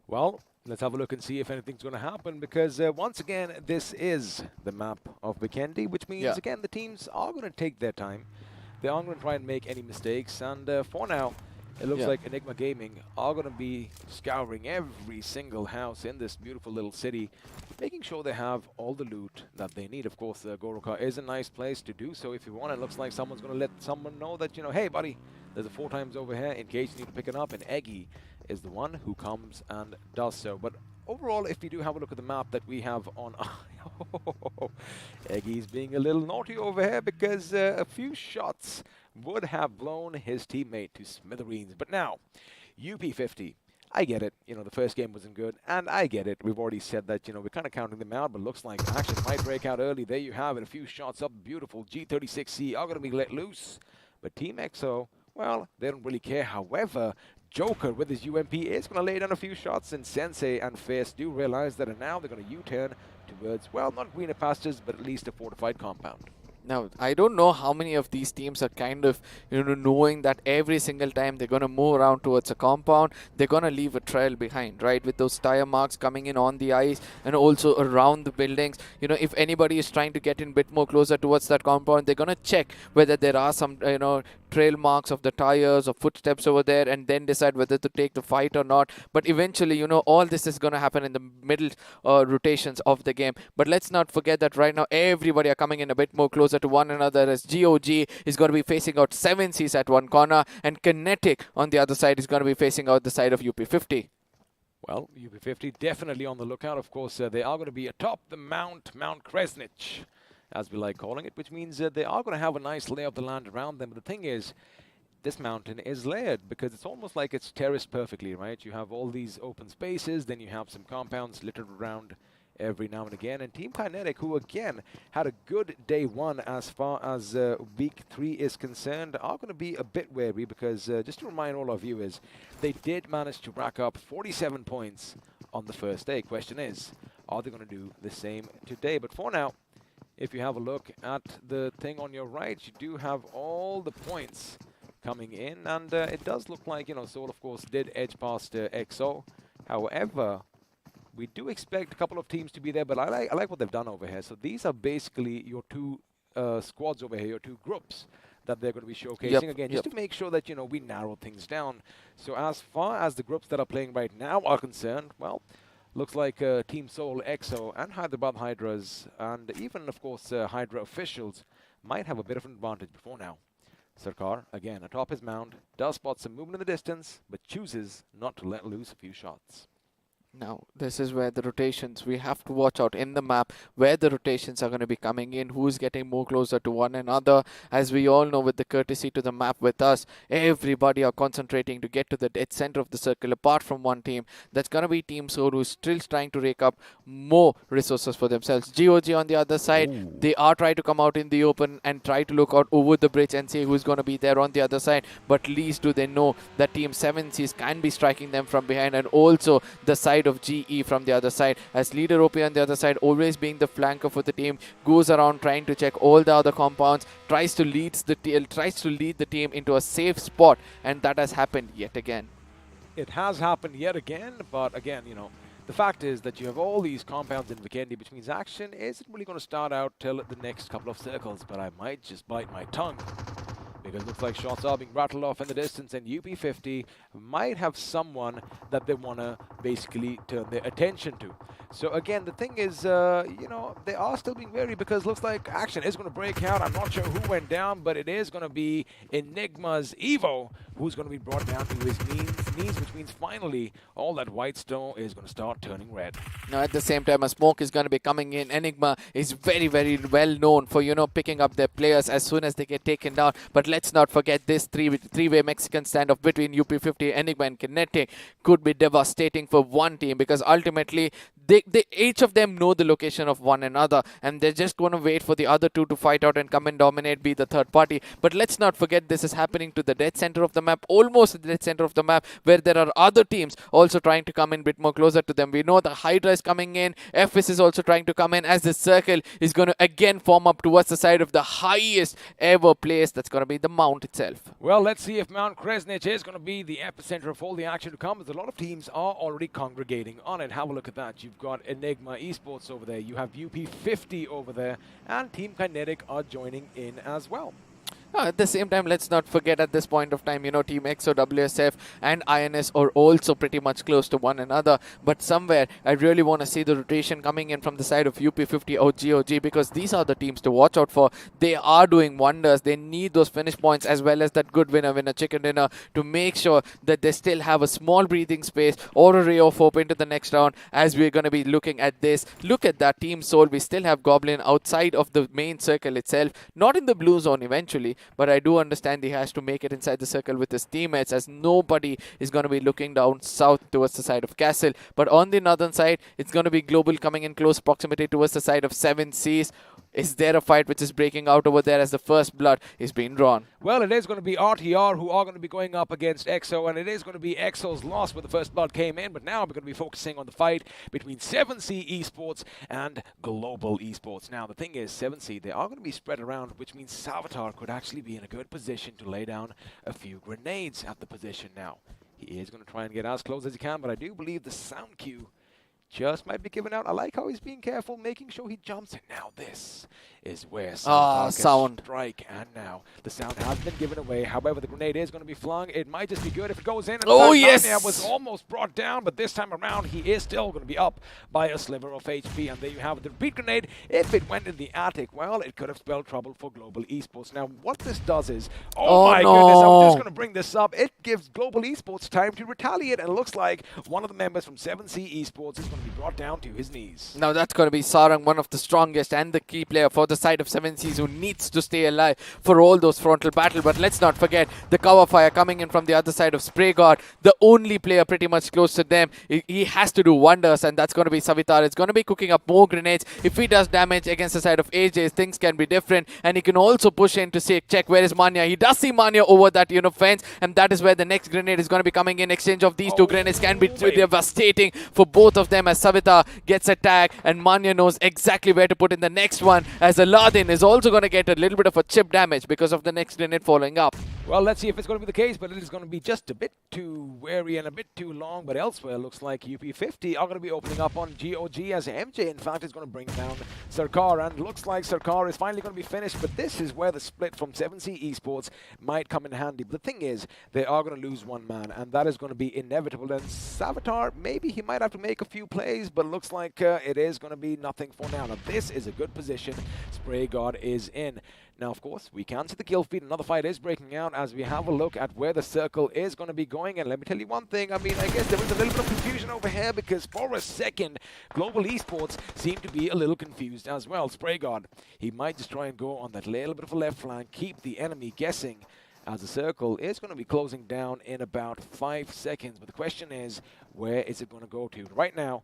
Well, let's have a look and see if anything's going to happen, because once again, this is the map of Vikendi, which means, again, the teams are going to take their time. They aren't going to try and make any mistakes, and for now, it looks like Enigma Gaming are going to be scouring every single house in this beautiful little city, making sure they have all the loot that they need. Of course, Goroka is a nice place to do so if you want. It looks like someone's going to let someone know that, you know, hey, buddy, there's a 4 times over here in case you need to pick it up, and Eggy is the one who comes and does so. But overall, if we do have a look at the map that we have on... Eggy's being a little naughty over here, because a few shots would have blown his teammate to smithereens. But now, UP50, I get it. You know, the first game wasn't good, and I get it. We've already said that, you know, we're kind of counting them out, but looks like action might break out early. There you have it. A few shots up. Beautiful. G36C are going to be let loose. But Team EXO, well, they don't really care. However, Joker with his UMP is going to lay down a few shots, and Sensei and Fierce do realize that now they're going to U-turn towards, well, not greener pastures, but at least a fortified compound. Now, I don't know how many of these teams are kind of, you know, knowing that every single time they're going to move around towards a compound, they're going to leave a trail behind, right? With those tire marks coming in on the ice and also around the buildings. You know, if anybody is trying to get in a bit more closer towards that compound, they're going to check whether there are some, you know, trail marks of the tires or footsteps over there, and then decide whether to take the fight or not. But eventually, you know, all this is going to happen in the middle rotations of the game. But let's not forget that right now everybody are coming in a bit more closer to one another, as GOG is going to be facing out 7Cs at one corner, and Kinetic on the other side is going to be facing out the side of UP50. Well, UP50 definitely on the lookout. Of course, they are going to be atop the Mount Kresnich, as we like calling it, which means they are going to have a nice lay of the land around them. But the thing is, this mountain is layered, because it's almost like it's terraced perfectly, right? You have all these open spaces, then you have some compounds littered around every now and again. And Team Kinetic, who again had a good day 1 as far as week 3 is concerned, are going to be a bit wary, because just to remind all our viewers, they did manage to rack up 47 points on the first day. Question is, are they going to do the same today? But for now, if you have a look at the thing on your right, you do have all the points coming in, and it does look like, you know, Soul, of course, did edge past EXO. However, we do expect a couple of teams to be there, but I like what they've done over here. So these are basically your 2 squads over here, your 2 groups that they're going to be showcasing again, just to make sure that, you know, we narrow things down. So as far as the groups that are playing right now are concerned, well, looks like Team Soul, EXO, and Hyderabad Hydras, and even, of course, Hydra officials might have a bit of an advantage before now. Sarkar, again, atop his mound, does spot some movement in the distance, but chooses not to let loose a few shots. Now, this is where the rotations, we have to watch out in the map where the rotations are going to be coming in, who's getting more closer to one another. As we all know, with the courtesy to the map with us, everybody are concentrating to get to the dead center of the circle apart from one team. That's going to be Team Soul, who's still trying to rake up more resources for themselves. GOG on the other side, they are trying to come out in the open and try to look out over the bridge and see who's going to be there on the other side. But least do they know that Team 7Cs can be striking them from behind, and also the side of GE from the other side, as leader OP on the other side, always being the flanker for the team, goes around trying to check all the other compounds, tries to lead the team into a safe spot, and that has happened yet again. It has happened yet again, but again, you know, the fact is that you have all these compounds in Vikendi, which means action isn't really going to start out till the next couple of circles, but I might just bite my tongue. Because it looks like shots are being rattled off in the distance, and UP50 might have someone that they want to basically turn their attention to. So again, the thing is, you know, they are still being wary because it looks like action is going to break out. I'm not sure who went down, but it is going to be Enigma's Evo who's going to be brought down to his knees, which means finally all that white stone is going to start turning red. Now, at the same time, a smoke is going to be coming in. Enigma is very, very well known for, you know, picking up their players as soon as they get taken down. But let's not forget this three-way Mexican standoff between UP50, Enigma, and Kinetic could be devastating for one team, because ultimately each of them know the location of one another, and they're just going to wait for the other two to fight out and come and dominate, be the third party. But let's not forget, this is happening to the dead center of the map, almost the dead center of the map, where there are other teams also trying to come in a bit more closer to them. We know the Hydra is coming in, FS is also trying to come in, as the circle is going to again form up towards the side of the highest ever place. That's going to be the Mount itself. Well, let's see if Mount Kresnich is going to be the epicenter of all the action to come, as a lot of teams are already congregating on it. Have a look at that. You've got Enigma Esports over there, you have UP50 over there, and Team Kinetic are joining in as well. At the same time, let's not forget at this point of time, you know, Team XO, WSF and INS are also pretty much close to one another. But somewhere, I really want to see the rotation coming in from the side of UP50 or GOG, because these are the teams to watch out for. They are doing wonders. They need those finish points as well as that good winner, chicken dinner, to make sure that they still have a small breathing space or a ray of hope into the next round, as we're going to be looking at this. Look at that Team Soul. We still have Goblin outside of the main circle itself, not in the blue zone eventually. But I do understand he has to make it inside the circle with his teammates, as nobody is going to be looking down south towards the side of Castle. But on the northern side, it's going to be Global coming in close proximity towards the side of 7Cs. Is there a fight which is breaking out over there as the first blood is being drawn? Well, it is going to be RTR who are going to be going up against EXO, and it is going to be EXO's loss where the first blood came in, but now we're going to be focusing on the fight between 7C Esports and Global Esports. Now, the thing is, 7C, they are going to be spread around, which means Salvatore could actually be in a good position to lay down a few grenades at the position now. He is going to try and get as close as he can, but I do believe the sound cue just might be given out. I like how he's being careful, making sure he jumps in. Now this is where sound strike, and now the sound has been given away. However, the grenade is going to be flung. It might just be good if it goes in. And oh yes! Narnia was almost brought down, but this time around he is still going to be up by a sliver of HP. And there you have it. The repeat grenade, if it went in the attic, well, it could have spelled trouble for Global Esports. Now, what this does is, oh my goodness, I'm just going to bring this up. It gives Global Esports time to retaliate, and it looks like one of the members from 7C Esports is going to be brought down to his knees. Now that's going to be Sarang, one of the strongest and the key player for the side of 7Cs, who needs to stay alive for all those frontal battle. But let's not forget the cover fire coming in from the other side of Spray God, the only player pretty much close to them. He has to do wonders, and that's going to be Savitar. It's going to be cooking up more grenades. If he does damage against the side of AJ, things can be different, and he can also push in to say, check where is Manya. He does see Manya over that, you know, fence, and that is where the next grenade is going to be coming in. Exchange of these two grenades can be devastating for both of them, as Savitar gets a tag, and Manya knows exactly where to put in the next one, as Aladdin is also going to get a little bit of a chip damage because of the next grenade following up. Well, let's see if it's going to be the case, but it is going to be just a bit too wary and a bit too long. But elsewhere, looks like UP50 are going to be opening up on GOG, as MJ, in fact, is going to bring down Sarkar. And looks like Sarkar is finally going to be finished, but this is where the split from 7C Esports might come in handy. But the thing is, they are going to lose one man, and that is going to be inevitable. And Savitar, maybe he might have to make a few plays, but looks like it is going to be nothing for now. Now, this is a good position Spray God is in. Now, of course, we can see the kill feed. Another fight is breaking out as we have a look at where the circle is going to be going. And let me tell you one thing. I mean, I guess there was a little bit of confusion over here because for a second, Global Esports seemed to be a little confused as well. Spray God, he might just try and go on that little bit of a left flank, keep the enemy guessing, as the circle is going to be closing down in about 5 seconds. But the question is, where is it going to go to? Right now,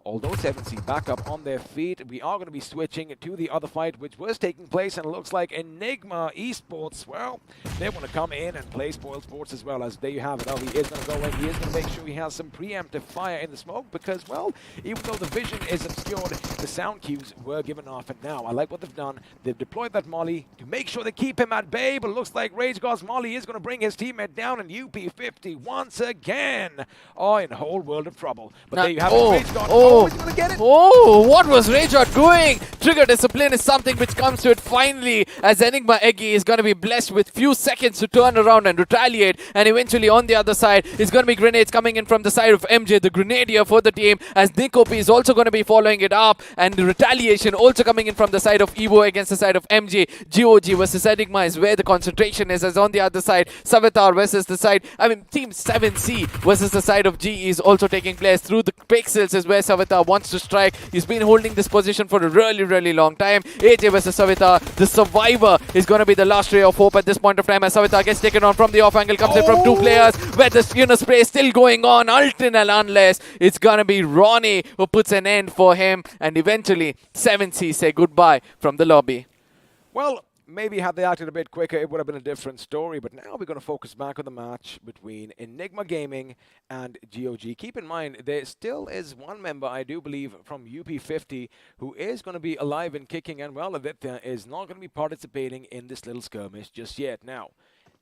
although 7C back up on their feet, we are going to be switching to the other fight, which was taking place, and it looks like Enigma Esports, well, they want to come in and play spoiled sports as well. As there you have it. Oh, he is going to go in. He is going to make sure he has some preemptive fire in the smoke because, well, even though the vision is obscured, the sound cues were given off. And now, I like what they've done. They've deployed that molly to make sure they keep him at bay, but it looks like Rage God's molly is going to bring his teammate down, and UP50 once again are in a whole world of trouble. But there you have it, Rage God. He's gonna get it. Oh, what was Rajot doing? Trigger discipline is something which comes to it finally as Enigma Eggy is going to be blessed with few seconds to turn around and retaliate, and eventually on the other side is going to be grenades coming in from the side of MJ, the grenadier for the team, as Nikopi is also going to be following it up, and the retaliation also coming in from the side of Evo against the side of MJ. GOG versus Enigma is where the concentration is, as on the other side, Savitar versus the side, Team 7C versus the side of G is also taking place. Through the pixels is where Savitar wants to strike. He's been holding this position for a really long time. AJ versus Savitar. The survivor is going to be the last ray of hope at this point of time as Savitar gets taken on from the off angle. Comes in from two players where the spray is still going on. Unless it's going to be Ronnie who puts an end for him, and eventually 7C say goodbye from the lobby. Well, maybe had they acted a bit quicker, it would have been a different story. But now we're going to focus back on the match between Enigma Gaming and GOG. Keep in mind, there still is one member, I do believe, from UP50 who is going to be alive and kicking. And, well, Aditya is not going to be participating in this little skirmish just yet. Now,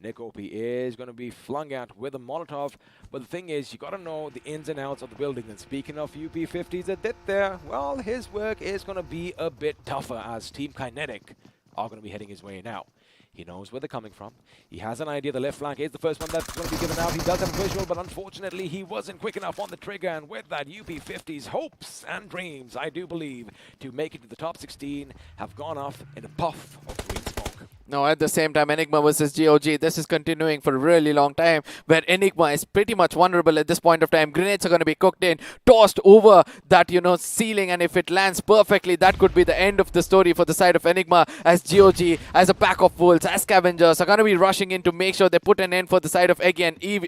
Nikopi is going to be flung out with a Molotov. But the thing is, you got to know the ins and outs of the building. And speaking of UP50's Aditya, well, his work is going to be a bit tougher as Team Kinetic are going to be heading his way now. He knows where they're coming from. He has an idea. The left flank is the first one that's going to be given out. He does have a visual, but unfortunately, he wasn't quick enough on the trigger. And with that, UP50's hopes and dreams, I do believe, to make it to the top 16 have gone off in a puff of green smoke. Now, at the same time, Enigma versus GOG, this is continuing for a really long time, where Enigma is pretty much vulnerable at this point of time. Grenades are going to be cooked in, tossed over that, ceiling, and if it lands perfectly, that could be the end of the story for the side of Enigma, as GOG, as a pack of wolves, as scavengers, are going to be rushing in to make sure they put an end for the side of Eggy and Evie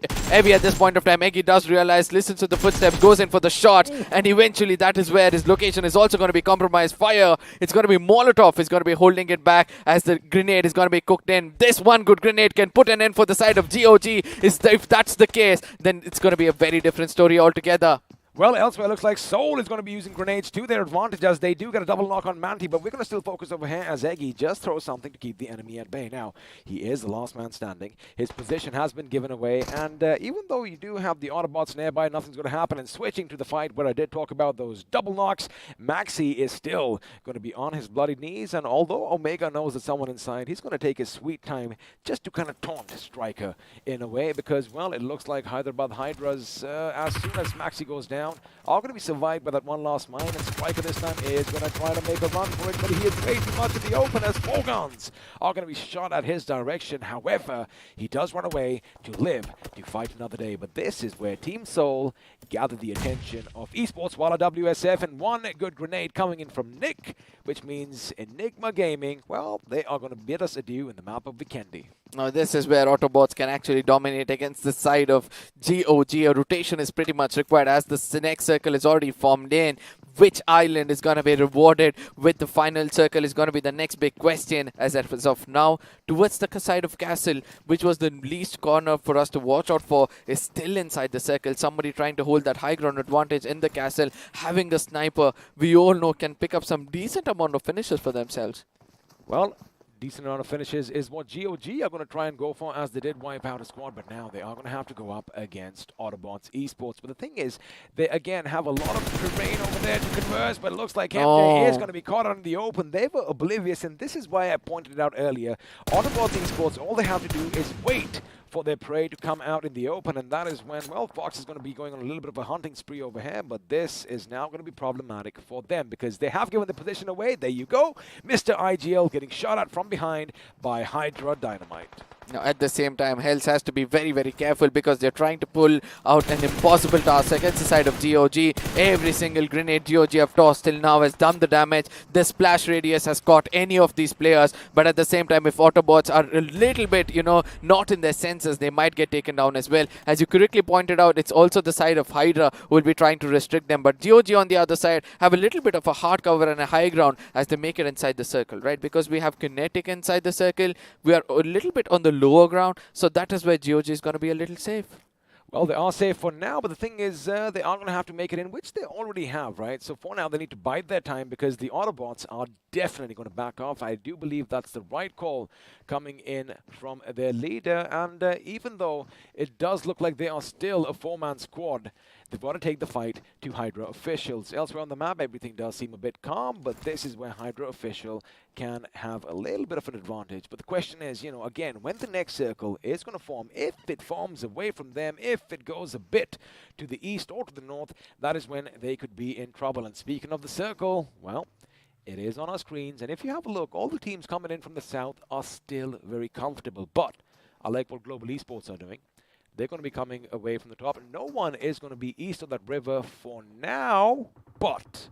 at this point of time. Eggy does realize, listens to the footsteps, goes in for the shot, and eventually that is where his location is also going to be compromised. Fire, it's going to be Molotov, is going to be holding it back as the grenade is going to be cooked in. This one good grenade can put an end for the side of GOG. If that's the case, then it's going to be a very different story altogether. Well, elsewhere, it looks like Soul is going to be using grenades to their advantage as they do get a double knock on Manti, but we're going to still focus over here as Eggy just throws something to keep the enemy at bay. Now, he is the last man standing. His position has been given away, and even though you do have the Autobotz nearby, nothing's going to happen. And switching to the fight where I did talk about those double knocks, Maxi is still going to be on his bloody knees, and although Omega knows that someone inside, he's going to take his sweet time just to kind of taunt Striker in a way because, well, it looks like Hyderabad Hydras, as soon as Maxi goes down, are going to be survived by that one last mine, and Striker this time is going to try to make a run for it, but he is way too much in the open as 4 guns are going to be shot at his direction. However, he does run away to live to fight another day, but this is where Team Soul gathered the attention of Esports while WSF, and one good grenade coming in from Nick, which means Enigma Gaming, well, they are going to bid us adieu in the map of Vikendi. Now this is where Autobotz can actually dominate against the side of GOG. A rotation is pretty much required as the next circle is already formed in. Which island is going to be rewarded with the final circle is going to be the next big question as of now. Towards the side of Castle, which was the least corner for us to watch out for, is still inside the circle. Somebody trying to hold that high ground advantage in the castle. Having a sniper, we all know, can pick up some decent amount of finishes for themselves. Well, decent amount of finishes is what GOG are going to try and go for as they did wipe out a squad, but now they are going to have to go up against Autobotz Esports. But the thing is, they again have a lot of terrain over there to converse, but it looks like MJ is going to be caught out in the open. They were oblivious, and this is why I pointed it out earlier. Autobotz Esports, all they have to do is wait for their prey to come out in the open, and that is when, well, Fox is going to be going on a little bit of a hunting spree over here, but this is now going to be problematic for them because they have given the position away. There you go. Mr. IGL getting shot at from behind by Hydra Dynamite. Now, at the same time, Hells has to be very, very careful because they're trying to pull out an impossible task against the side of GOG. Every single grenade GOG have tossed till now has done the damage. The splash radius has caught any of these players, but at the same time, if Autobotz are a little bit, not in their senses, they might get taken down as well. As you correctly pointed out, it's also the side of Hydra who will be trying to restrict them, but GOG on the other side have a little bit of a hard cover and a high ground as they make it inside the circle, right? Because we have Kinetic inside the circle, we are a little bit on the lower ground, so that is where GOG is going to be a little safe. Well, they are safe for now, but the thing is, they are going to have to make it in, which they already have, right? So for now, they need to bide their time because the Autobots are definitely going to back off. I do believe that's the right call coming in from their leader, and even though it does look like they are still a four-man squad, they've got to take the fight to Hydra officials. Elsewhere on the map, everything does seem a bit calm, but this is where Hydra official can have a little bit of an advantage. But the question is, again, when the next circle is going to form, if it forms away from them, if it goes a bit to the east or to the north, that is when they could be in trouble. And speaking of the circle, well, it is on our screens. And if you have a look, all the teams coming in from the south are still very comfortable. But I like what Global Esports are doing. They're going to be coming away from the top. No one is going to be east of that river for now, but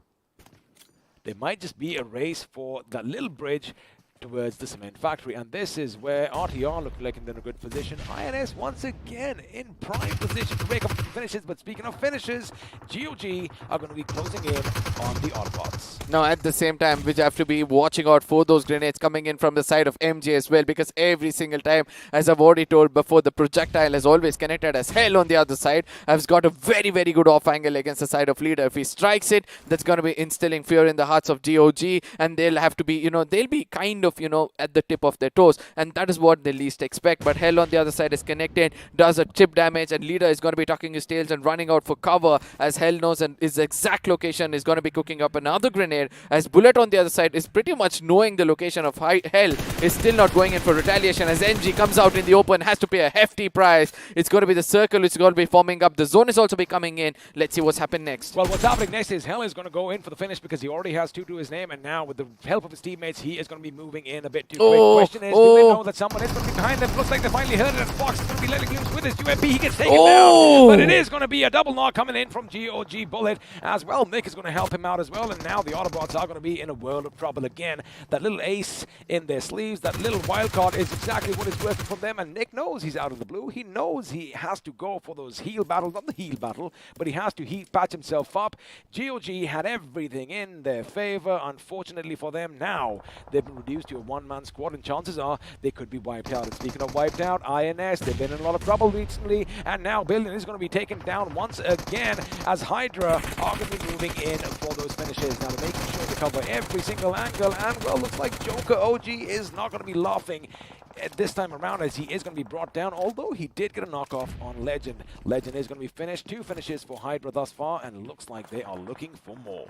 there might just be a race for that little bridge towards the cement factory, and this is where RTR look like they're in a good position. INS once again in prime position to make up finishes, but speaking of finishes, GOG are going to be closing in on the Autobotz. Now, at the same time, we have to be watching out for those grenades coming in from the side of MJ as well, because every single time, as I've already told before, the projectile is always connected as hell on the other side. I've got a very, very good off angle against the side of leader. If he strikes it, that's going to be instilling fear in the hearts of GOG, and they'll have to be, they'll be kind of, at the tip of their toes, and that is what they least expect. But Hell on the other side is connected, does a chip damage, and leader is going to be tucking his tails and running out for cover as Hell knows, and his exact location is going to be cooking up another grenade, as Bullet on the other side is pretty much knowing the location of Hell, is still not going in for retaliation as NG comes out in the open, has to pay a hefty price. It's going to be the circle which is going to be forming up. The zone is also be coming in. Let's see what's happened next. Well, what's happening next is Hell is going to go in for the finish because he already has 2 to his name, and now with the help of his teammates, he is going to be moving in a bit too quick. Question is, do they know that someone is going to be behind them? Looks like they finally heard it, and Fox is going to be letting loose with his UMP. He gets taken down, but it is going to be a double knock coming in from GOG Bullet as well. Nick is going to help him out as well, and now the Autobots are going to be in a world of trouble again. That little ace in their sleeves, that little wild card is exactly what is working for them, and Nick knows he's out of the blue. He knows he has to go for those heal battles, not the heal battle, but he has to patch himself up. GOG had everything in their favor. Unfortunately for them, now they've been reduced to a one-man squad, and chances are they could be wiped out. And speaking of wiped out, INS, they've been in a lot of trouble recently, and now Billion is going to be taken down once again as Hydra are going to be moving in for those finishes. Now they're making sure to cover every single angle, and well, looks like Joker OG is not going to be laughing at this time around as he is going to be brought down, although he did get a knockoff on Legend. Legend is going to be finished. 2 finishes for Hydra thus far, and looks like they are looking for more.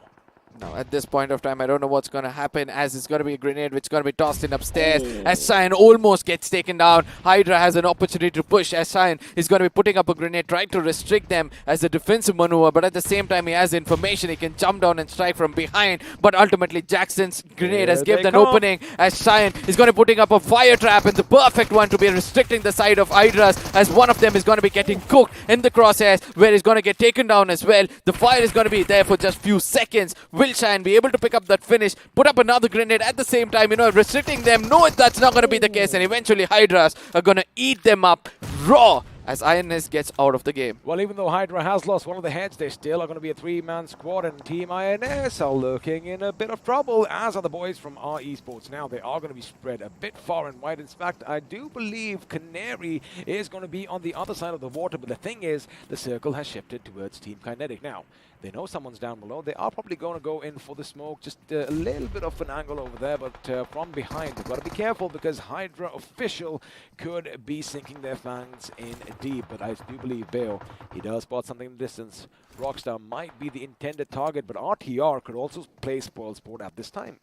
Now, at this point of time, I don't know what's going to happen, as it's going to be a grenade which is going to be tossed in upstairs. As Cyan almost gets taken down. Hydra has an opportunity to push, as Cyan is going to be putting up a grenade, trying to restrict them as a defensive maneuver. But at the same time, he has information. He can jump down and strike from behind. But ultimately, Jackson's grenade has given an opening, as Cyan is going to be putting up a fire trap, and the perfect one to be restricting the side of Hydras, as one of them is going to be getting cooked in the crosshairs, where he's going to get taken down as well. The fire is going to be there for just few seconds. Will Cyan be able to pick up that finish, put up another grenade at the same time, restricting them? No, that's not going to be the case, and eventually Hydras are going to eat them up raw as INS gets out of the game. Well, even though Hydra has lost one of the heads, they still are going to be a 3-man squad, and Team INS are looking in a bit of trouble, as are the boys from our Esports. Now, they are going to be spread a bit far and wide. In fact, I do believe Canary is going to be on the other side of the water, but the thing is, the circle has shifted towards Team Kinetic. Now, they know someone's down below. They are probably going to go in for the smoke, just a little bit of an angle over there, but from behind, they've got to be careful because Hydra official could be sinking their fangs in deep. But I do believe Bale, he does spot something in the distance. Rockstar might be the intended target, but RTR could also play spoil sport at this time.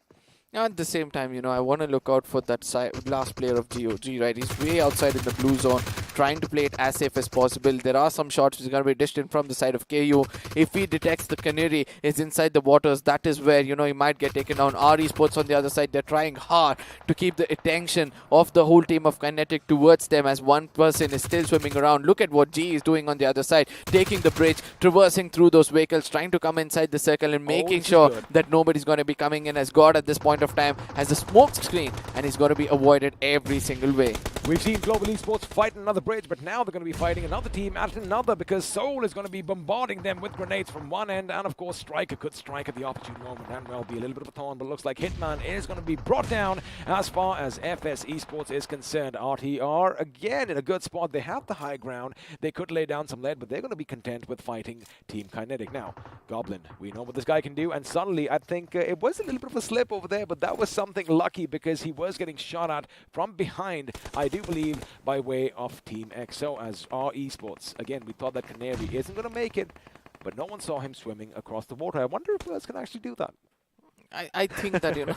At the same time, I want to look out for that last player of GOG, right? He's way outside in the blue zone. trying to play it as safe as possible. There are some shots which are going to be dished in from the side of KU. If he detects the Canary is inside the waters, that is where, you know, he might get taken down. Our Esports on the other side, they're trying hard to keep the attention of the whole team of Kinetic towards them as one person is still swimming around. Look at what G is doing on the other side, taking the bridge, traversing through those vehicles, trying to come inside the circle and making sure that nobody's going to be coming in, as God at this point of time has a smoke screen and he's going to be avoided every single way. We've seen Global Esports fight another bridge, but now they're going to be fighting another team at another because Soul is going to be bombarding them with grenades from one end, and of course Striker could strike at the opportune moment and well be a little bit of a thorn, but looks like Hitman is going to be brought down as far as FS Esports is concerned. RTR again in a good spot. They have the high ground. They could lay down some lead, but they're going to be content with fighting Team Kinetic. Now, Goblin, we know what this guy can do, and suddenly I think it was a little bit of a slip over there, but that was something lucky because he was getting shot at from behind, I do believe, by way of Team XO as our Esports. Again, we thought that Canary isn't going to make it, but no one saw him swimming across the water. I wonder if Birds can actually do that. I think that, you know,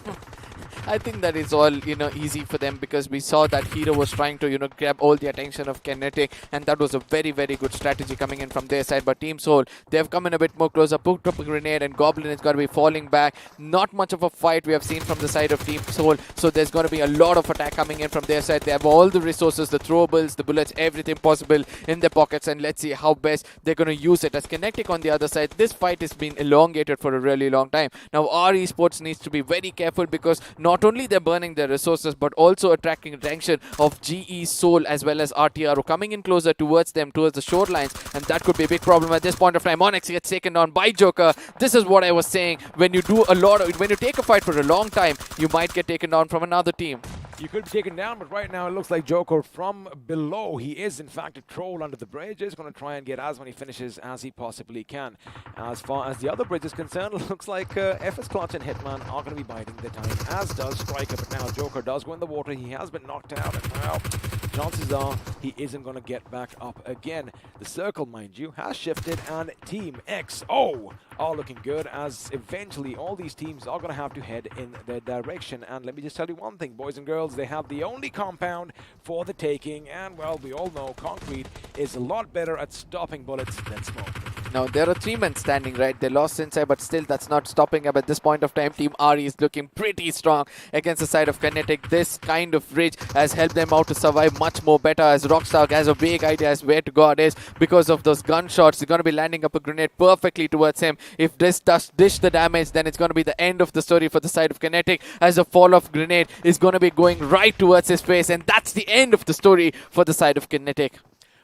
I think that is all, you know, easy for them because we saw that Hydra was trying to, you know, grab all the attention of Kinetic, and that was a very, very good strategy coming in from their side. But Team Soul, they've come in a bit more closer, put up a grenade, and Goblin is going to be falling back. Not much of a fight we have seen from the side of Team Soul, so there's going to be a lot of attack coming in from their side. They have all the resources, the throwables, the bullets, everything possible in their pockets, and let's see how best they're going to use it. As Kinetic on the other side, this fight has been elongated for a really long time. Now our Esports needs to be very careful because not only they're burning their resources but also attracting attention of GE, Soul as well as RTR coming in closer towards them, towards the shorelines, and that could be a big problem at this point of time. Onyx gets taken down by Joker. This is what I was saying. When you do a lot of, when you take a fight for a long time, you might get taken down from another team. You could be taken down, but right now it looks like Joker from below. He is, in fact, a troll under the bridge. He's going to try and get as many finishes as he possibly can. As far as the other bridge is concerned, it looks like FS Clutch and Hitman are going to be biding their time, as does Striker. But now Joker does go in the water. He has been knocked out, and now chances are he isn't going to get back up again. The circle, mind you, has shifted, and Team XO are looking good, as eventually all these teams are going to have to head in their direction. And let me just tell you one thing, boys and girls, they have the only compound for the taking, and well, we all know Concrete is a lot better at stopping bullets than smoke. Now, there are 3 men standing, right? They lost inside, but still that's not stopping up at this point of time. Team RE is looking pretty strong against the side of Kinetic. This kind of ridge has helped them out to survive much more better, as Rockstar has a big idea as where to God is because of those gunshots. They're going to be landing up a grenade perfectly towards him. If this does dish the damage, then it's going to be the end of the story for the side of Kinetic, as a fall-off grenade is going to be going right towards his face, and that's the end of the story for the side of Kinetic.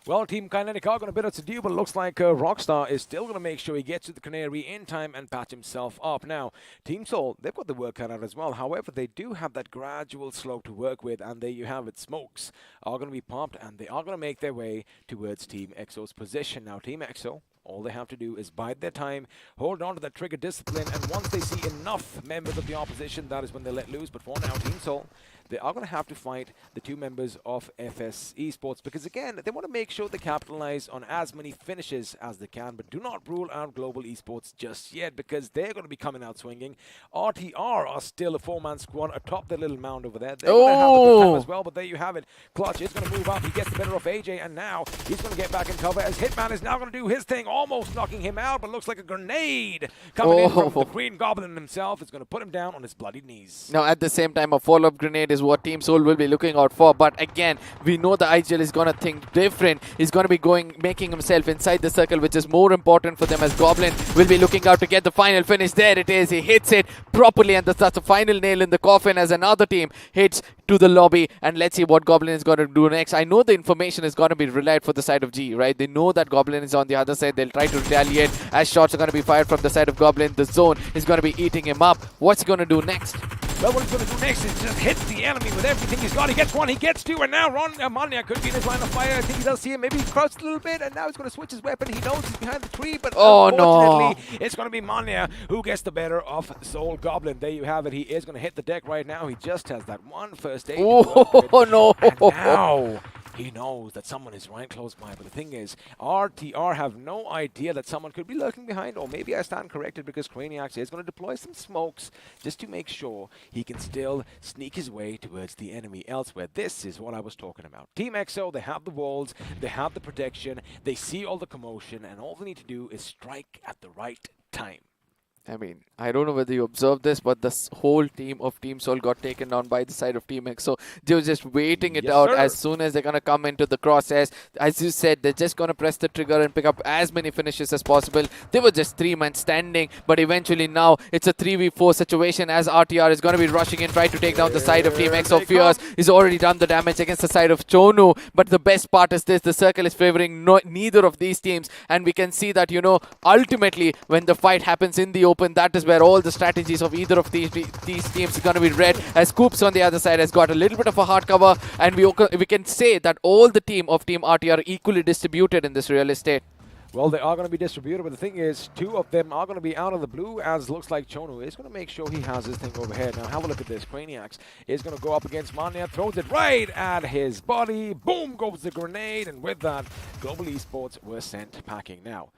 Well, Team Kinetic are going to bid us adieu, but it looks like Rockstar is still going to make sure he gets to the Canary in time and patch himself up. Now, Team Soul, they've got the work cut out as well. However, they do have that gradual slope to work with, and there you have it. Smokes are going to be popped, and they are going to make their way towards Team XO's position. Now, Team XO, all they have to do is bide their time, hold on to that trigger discipline, and once they see enough members of the opposition, that is when they let loose. But for now, Team Soul, they are going to have to fight the 2 members of FS Esports because, again, they want to make sure they capitalize on as many finishes as they can, but do not rule out Global Esports just yet because they're going to be coming out swinging. RTR are still a 4-man squad atop their little mound over there. They're going to have a good time as well, but there you have it. Clutch is going to move up. He gets the better of AJ, and now he's going to get back in cover as Hitman is now going to do his thing, almost knocking him out, but looks like a grenade coming in from the Green Goblin himself. It's going to put him down on his bloody knees. Now, at the same time, a follow-up grenade is what Team Soul will be looking out for, but again, we know the IGL is going to think different. He's going to be making himself inside the circle, which is more important for them, as Goblin will be looking out to get the final finish. There it is. He hits it properly, and that's the final nail in the coffin as another team hits to the lobby. And let's see what Goblin is going to do next. I know the information is going to be relayed for the side of G, right? They know that Goblin is on the other side. They'll try to retaliate as shots are going to be fired from the side of Goblin. The zone is going to be eating him up. What's he going to do next? Well, what he's going to do next is just hit the enemy with everything he's got. He gets one, he gets 2, and now Manya could be in his line of fire. I think he does see him. Maybe he crouched a little bit, and now he's going to switch his weapon. He knows he's behind the tree, but unfortunately, it's going to be Manya who gets the better of Soul Goblin. There you have it. He is going to hit the deck right now. He just has that one first aid. Oh, no. And now He knows that someone is right close by, but the thing is, RTR have no idea that someone could be lurking behind, or maybe I stand corrected because Craniac is going to deploy some smokes just to make sure he can still sneak his way towards the enemy elsewhere. This is what I was talking about. Team EXO, they have the walls, they have the protection, they see all the commotion, and all they need to do is strike at the right time. I mean, I don't know whether you observed this, but this whole team of Team Soul got taken down by the side of Team X. So they were just waiting it out as soon as they're going to come into the crosshairs. As you said, they're just going to press the trigger and pick up as many finishes as possible. They were just 3 men standing, but eventually now it's a 3v4 situation as RTR is going to be rushing in, trying to take down the side of Team X. So Fierce is already done the damage against the side of Chonu. But the best part is this, the circle is favoring neither of these teams. And we can see that, you know, ultimately when the fight happens in the open, that is where all the strategies of either of these teams are going to be read, as Coops on the other side has got a little bit of a hard cover, and we can say that all the team of Team RT are equally distributed in this real estate. Well, they are going to be distributed, but the thing is, 2 of them are going to be out of the blue, as looks like Chonu is going to make sure he has his thing over here. Now, have a look at this. Craniac is going to go up against Mania, throws it right at his body. Boom goes the grenade, and with that, Global Esports were sent packing. Now,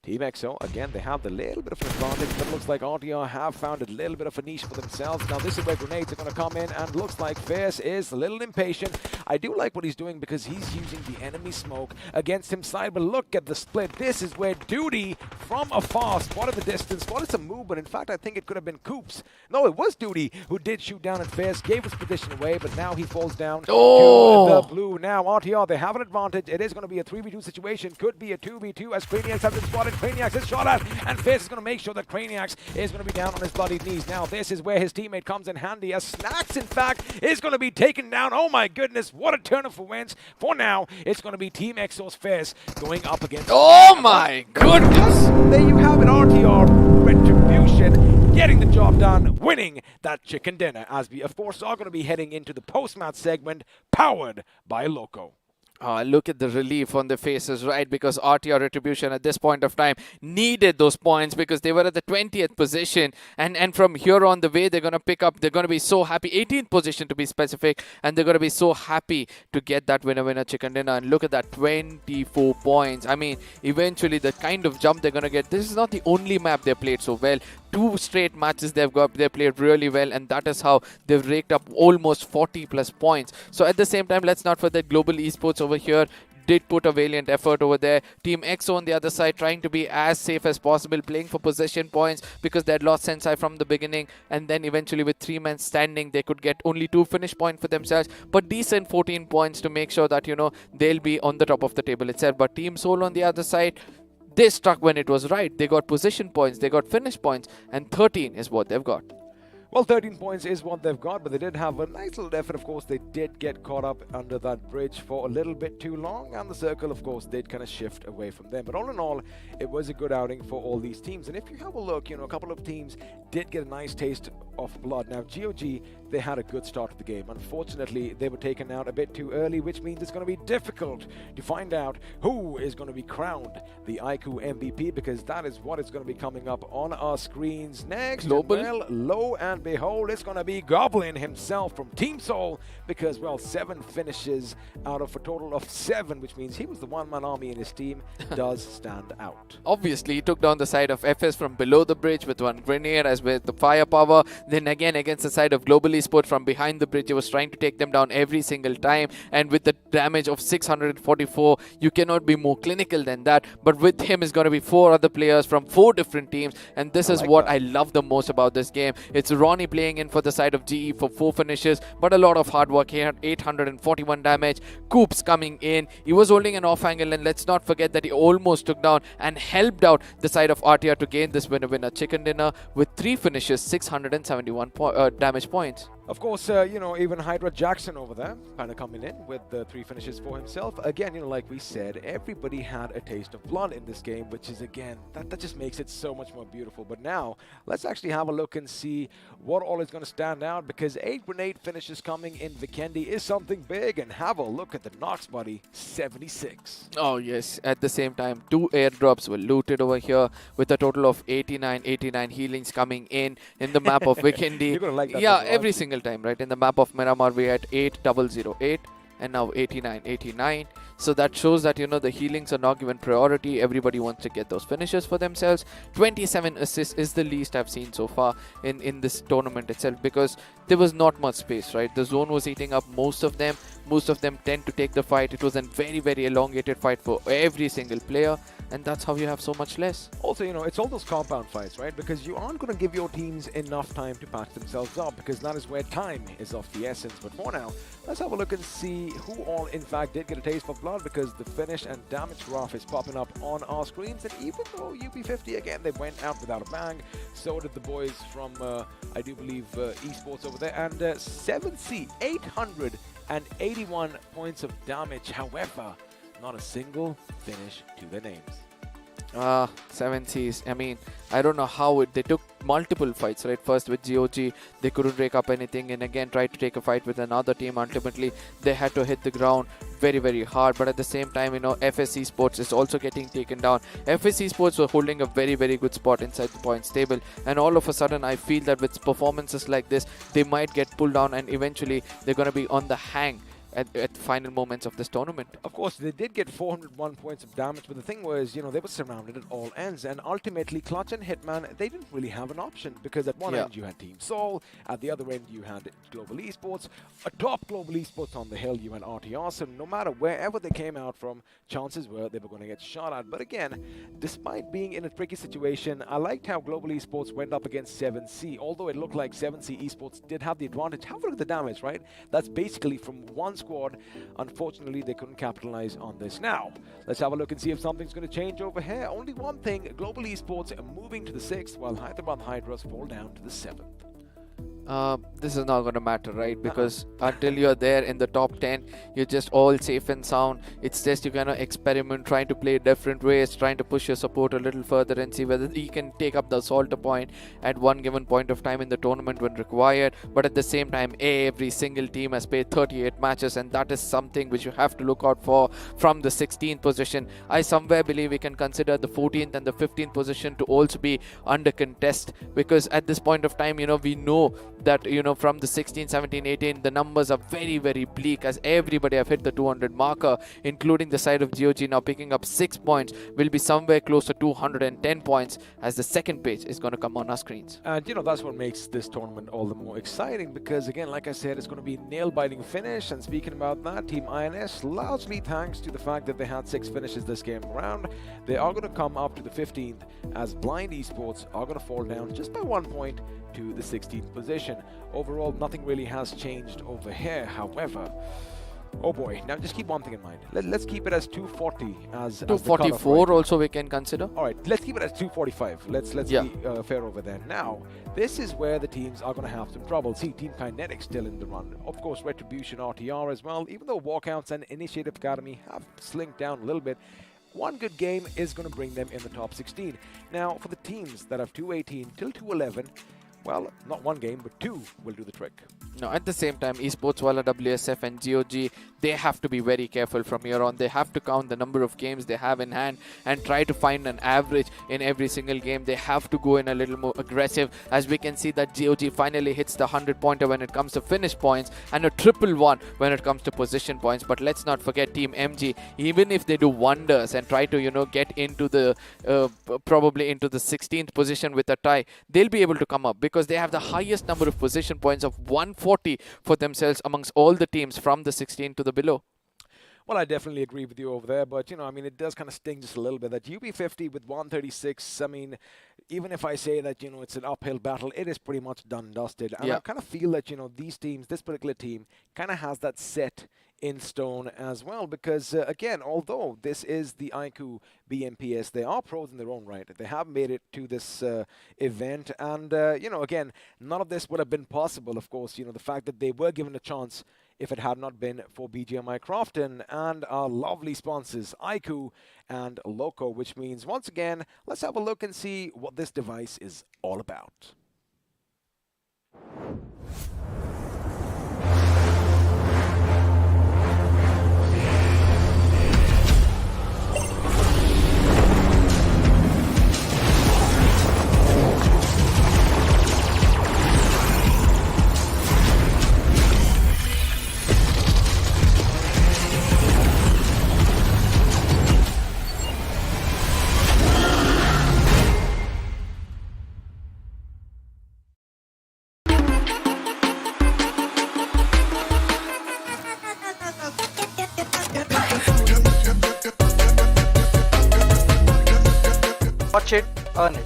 Team EXO, again, they have the little bit of an advantage, but it looks like RTR have found a little bit of a niche for themselves. Now, this is where grenades are going to come in, and looks like Fierce is a little impatient. I do like what he's doing because he's using the enemy smoke against himself, but look at the split. This is where Duty, from afar, spotted the distance, spotted some movement. In fact, I think it could have been Coops. No, it was Duty who did shoot down at Fierce, gave his position away, but now he falls down to the blue. Now, RTR, they have an advantage. It is going to be a 3v2 situation, could be a 2v2 as Craniacs have been spotted. Craniacs is shot at, and Fierce is going to make sure that Craniacs is going to be down on his bloodied knees. Now, this is where his teammate comes in handy, as Snacks, in fact, is going to be taken down. Oh my goodness, what a turn for wins. For now, it's going to be Team EXO's Fierce going up against... Oh my goodness! There you have it, RTR, Retribution, getting the job done, winning that chicken dinner, as we, of course, are going to be heading into the post-match segment, powered by Loco. Look at the relief on their faces, right? Because RTR Retribution at this point of time needed those points because they were at the 20th position. And from here on, the way they're going to pick up, they're going to be so happy. 18th position to be specific. And they're going to be so happy to get that winner chicken dinner. And look at that, 24 points. I mean, eventually the kind of jump they're going to get. This is not the only map they played so well. 2 straight matches they played really well, and that is how they've raked up almost 40 plus points. So at the same time, let's not forget Global Esports over here did put a valiant effort over there. Team EXO on the other side trying to be as safe as possible, playing for possession points because they had lost Sensei from the beginning, and then eventually with 3 men standing they could get only 2 finish points for themselves, but decent 14 points to make sure that, you know, they'll be on the top of the table itself. But Team Soul on the other side, they struck when it was right. They got position points, they got finish points, and 13 is what they've got. Well, 13 points is what they've got, but they did have a nice little effort. Of course, they did get caught up under that bridge for a little bit too long, and the circle, of course, did kind of shift away from them. But all in all, it was a good outing for all these teams. And if you have a look, you know, a couple of teams did get a nice taste of blood. Now, GOG, they had a good start to the game. Unfortunately, they were taken out a bit too early, which means it's going to be difficult to find out who is going to be crowned the iQOO MVP, because that is what is going to be coming up on our screens next. Global. Well, lo and behold, it's going to be Goblin himself from Team Soul, because, well, 7 finishes out of a total of 7, which means he was the one-man army in his team, does stand out. Obviously, he took down the side of FS from below the bridge with 1 grenade as with the firepower. Then again against the side of Global Esports from behind the bridge, he was trying to take them down every single time. And with the damage of 644, you cannot be more clinical than that. But with him is going to be 4 other players from 4 different teams. And this is what I love the most about this game. It's Ronnie playing in for the side of GE for 4 finishes, but a lot of hard work. He had 841 damage. Coops coming in. He was holding an off angle, and let's not forget that he almost took down and helped out the side of RTR to gain this winner chicken dinner with 3 finishes, 671 damage points. Of course, you know, even Hydra Jackson over there kind of coming in with the 3 finishes for himself. Again, you know, like we said, everybody had a taste of blood in this game, which is, again, that just makes it so much more beautiful. But now, let's actually have a look and see what all is going to stand out, because 8 grenade finishes coming in Vikendi is something big. And have a look at the Nox buddy, 76. Oh, yes. At the same time, 2 airdrops were looted over here with a total of 89 healings coming in the map of Vikendi. You're going to like that. Yeah, every single time, right? In the map of Miramar, we had 8008. and now 89, 89. So that shows that, the healings are not given priority. Everybody wants to get those finishes for themselves. 27 assists is the least I've seen so far in this tournament itself, because there was not much space, right? The zone was eating up most of them. Most of them tend to take the fight. It was a very, very elongated fight for every single player, and that's how you have so much less. Also, it's all those compound fights, right? Because you aren't going to give your teams enough time to patch themselves up, because that is where time is of the essence. But for now, let's have a look and see who all, in fact, did get a taste of blood, because the finish and damage graph is popping up on our screens. And even though UP50, again, they went out without a bang, so did the boys from, I do believe, Esports over there. And 7C, 881 points of damage. However, not a single finish to their names. 7Cs. I mean, I don't know how they took multiple fights, right? First with GOG, they couldn't break up anything, and again tried to take a fight with another team. Ultimately, they had to hit the ground very, very hard. But at the same time, FS Esports is also getting taken down. FS Esports were holding a very, very good spot inside the points table, and all of a sudden, I feel that with performances like this, they might get pulled down, and eventually they're going to be on the hang at final moments of this tournament. Of course, they did get 401 points of damage, but the thing was, they were surrounded at all ends, and ultimately, Clutch and Hitman, they didn't really have an option, because at one end you had Team Soul, at the other end you had Global Esports, atop Global Esports on the hill you had RTR, so no matter wherever they came out from, chances were they were going to get shot at. But again, despite being in a tricky situation, I liked how Global Esports went up against 7C, although it looked like 7C Esports did have the advantage. Have a look at the damage, right? That's basically from one squad. Unfortunately, they couldn't capitalize on this. Now, let's have a look and see if something's going to change over here. Only one thing, Global Esports moving to the 6th, while Hyderabad Hydras fall down to the 7th. This is not going to matter, right? Because until you're there in the top 10, you're just all safe and sound. It's just you're going to experiment, trying to play different ways, trying to push your support a little further and see whether you can take up the assault point at one given point of time in the tournament when required. But at the same time, every single team has played 38 matches, and that is something which you have to look out for from the 16th position. I somewhere believe we can consider the 14th and the 15th position to also be under contest, because at this point of time, we know that from the 16, 17, 18, the numbers are very, very bleak, as everybody have hit the 200 marker, including the side of GOG now picking up 6 points, will be somewhere close to 210 points as the second page is going to come on our screens. And that's what makes this tournament all the more exciting, because again, like I said, it's going to be nail-biting finish. And speaking about that, Team INS, largely thanks to the fact that they had 6 finishes this game around, they are going to come up to the 15th, as Blind Esports are going to fall down just by 1 point to the 16th position. Overall, nothing really has changed over here. However, oh boy, now just keep one thing in mind. Let's keep it as 240 as 244 also we can consider. All right, let's keep it as 245. Let's be fair over there. Now, this is where the teams are going to have some trouble. See, Team Kinetic still in the run. Of course, Retribution, RTR as well. Even though Walkouts and Initiative Academy have slinked down a little bit, one good game is going to bring them in the top 16. Now, for the teams that have 218 till 211, well, not one game, but 2 will do the trick. No, at the same time, Esports, Walla, WSF and GOG, they have to be very careful from here on. They have to count the number of games they have in hand and try to find an average in every single game. They have to go in a little more aggressive, as we can see that GOG finally hits the 100-pointer when it comes to finish points, and a 111 when it comes to position points. But let's not forget Team MG, even if they do wonders and try to, get into the, probably into the 16th position with a tie, they'll be able to come up, because they have the highest number of position points of 140 for themselves amongst all the teams from the 16 to the below. Well, I definitely agree with you over there, but, it does kind of sting just a little bit that UP50 with 136, even if I say that, it's an uphill battle, it is pretty much done and dusted. And I kind of feel that, these teams, this particular team, kind of has that set in stone as well, because again, although this is the iQOO BMPS, they are pros in their own right. They have made it to this event, and again, none of this would have been possible, of course, the fact that they were given a chance if it had not been for BGMI Crofton and our lovely sponsors iQOO and Loco, which means once again, let's have a look and see what this device is all about. Watch it, earn it.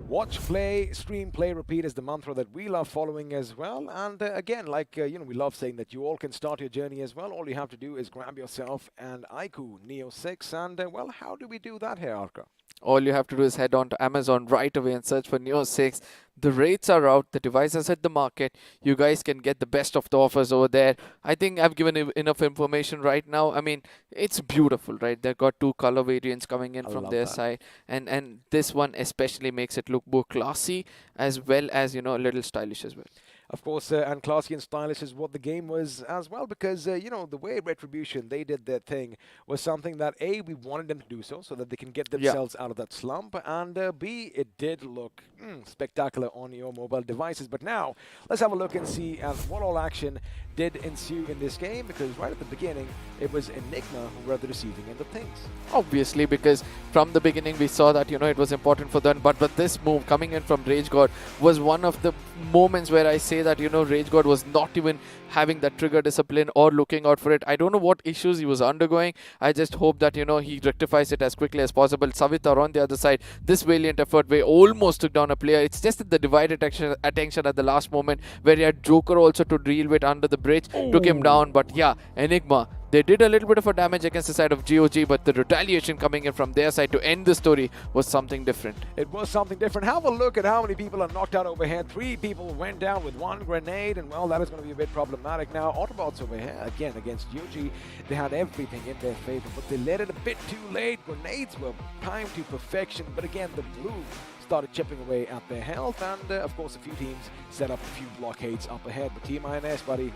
Watch, play, stream, play, repeat is the mantra that we love following as well. And again, like, we love saying that you all can start your journey as well. All you have to do is grab yourself an iQOO Neo 6. And, well, how do we do that here, Arka? All you have to do is head on to Amazon right away and search for Neo 6. The rates are out. The device has hit the market. You guys can get the best of the offers over there. I think I've given enough information right now. I mean, it's beautiful, right? They've got 2 color variants coming in from their side. And this one especially makes it look more classy as well as, a little stylish as well. Of course, and classy and stylish is what the game was as well, because, the way Retribution, they did their thing was something that, A, we wanted them to do so that they can get themselves out of that slump, and B, it did look spectacular on your mobile devices. But now, let's have a look and see what all action did ensue in this game, because right at the beginning, it was Enigma who were the receiving end of things. Obviously, because from the beginning we saw that, it was important for them, but this move coming in from Rage God was one of the moments where I say that, Rage God was not even having that trigger discipline or looking out for it. I don't know what issues he was undergoing. I just hope that, he rectifies it as quickly as possible. Savitar on the other side, this valiant effort where almost took down a player. It's just that the divided attention at the last moment where he had Joker also to deal with under the bridge, took him down. But yeah, Enigma, they did a little bit of a damage against the side of GOG, but the retaliation coming in from their side to end the story was something different. It was something different. Have a look at how many people are knocked out overhead. 3 people went down with 1 grenade, and well, that is going to be a bit problematic. Now, Autobotz over here, again, against GOG, they had everything in their favor, but they let it a bit too late. Grenades were timed to perfection, but again, the blue started chipping away at their health, and of course, a few teams set up a few blockades up ahead. But Team INS, buddy,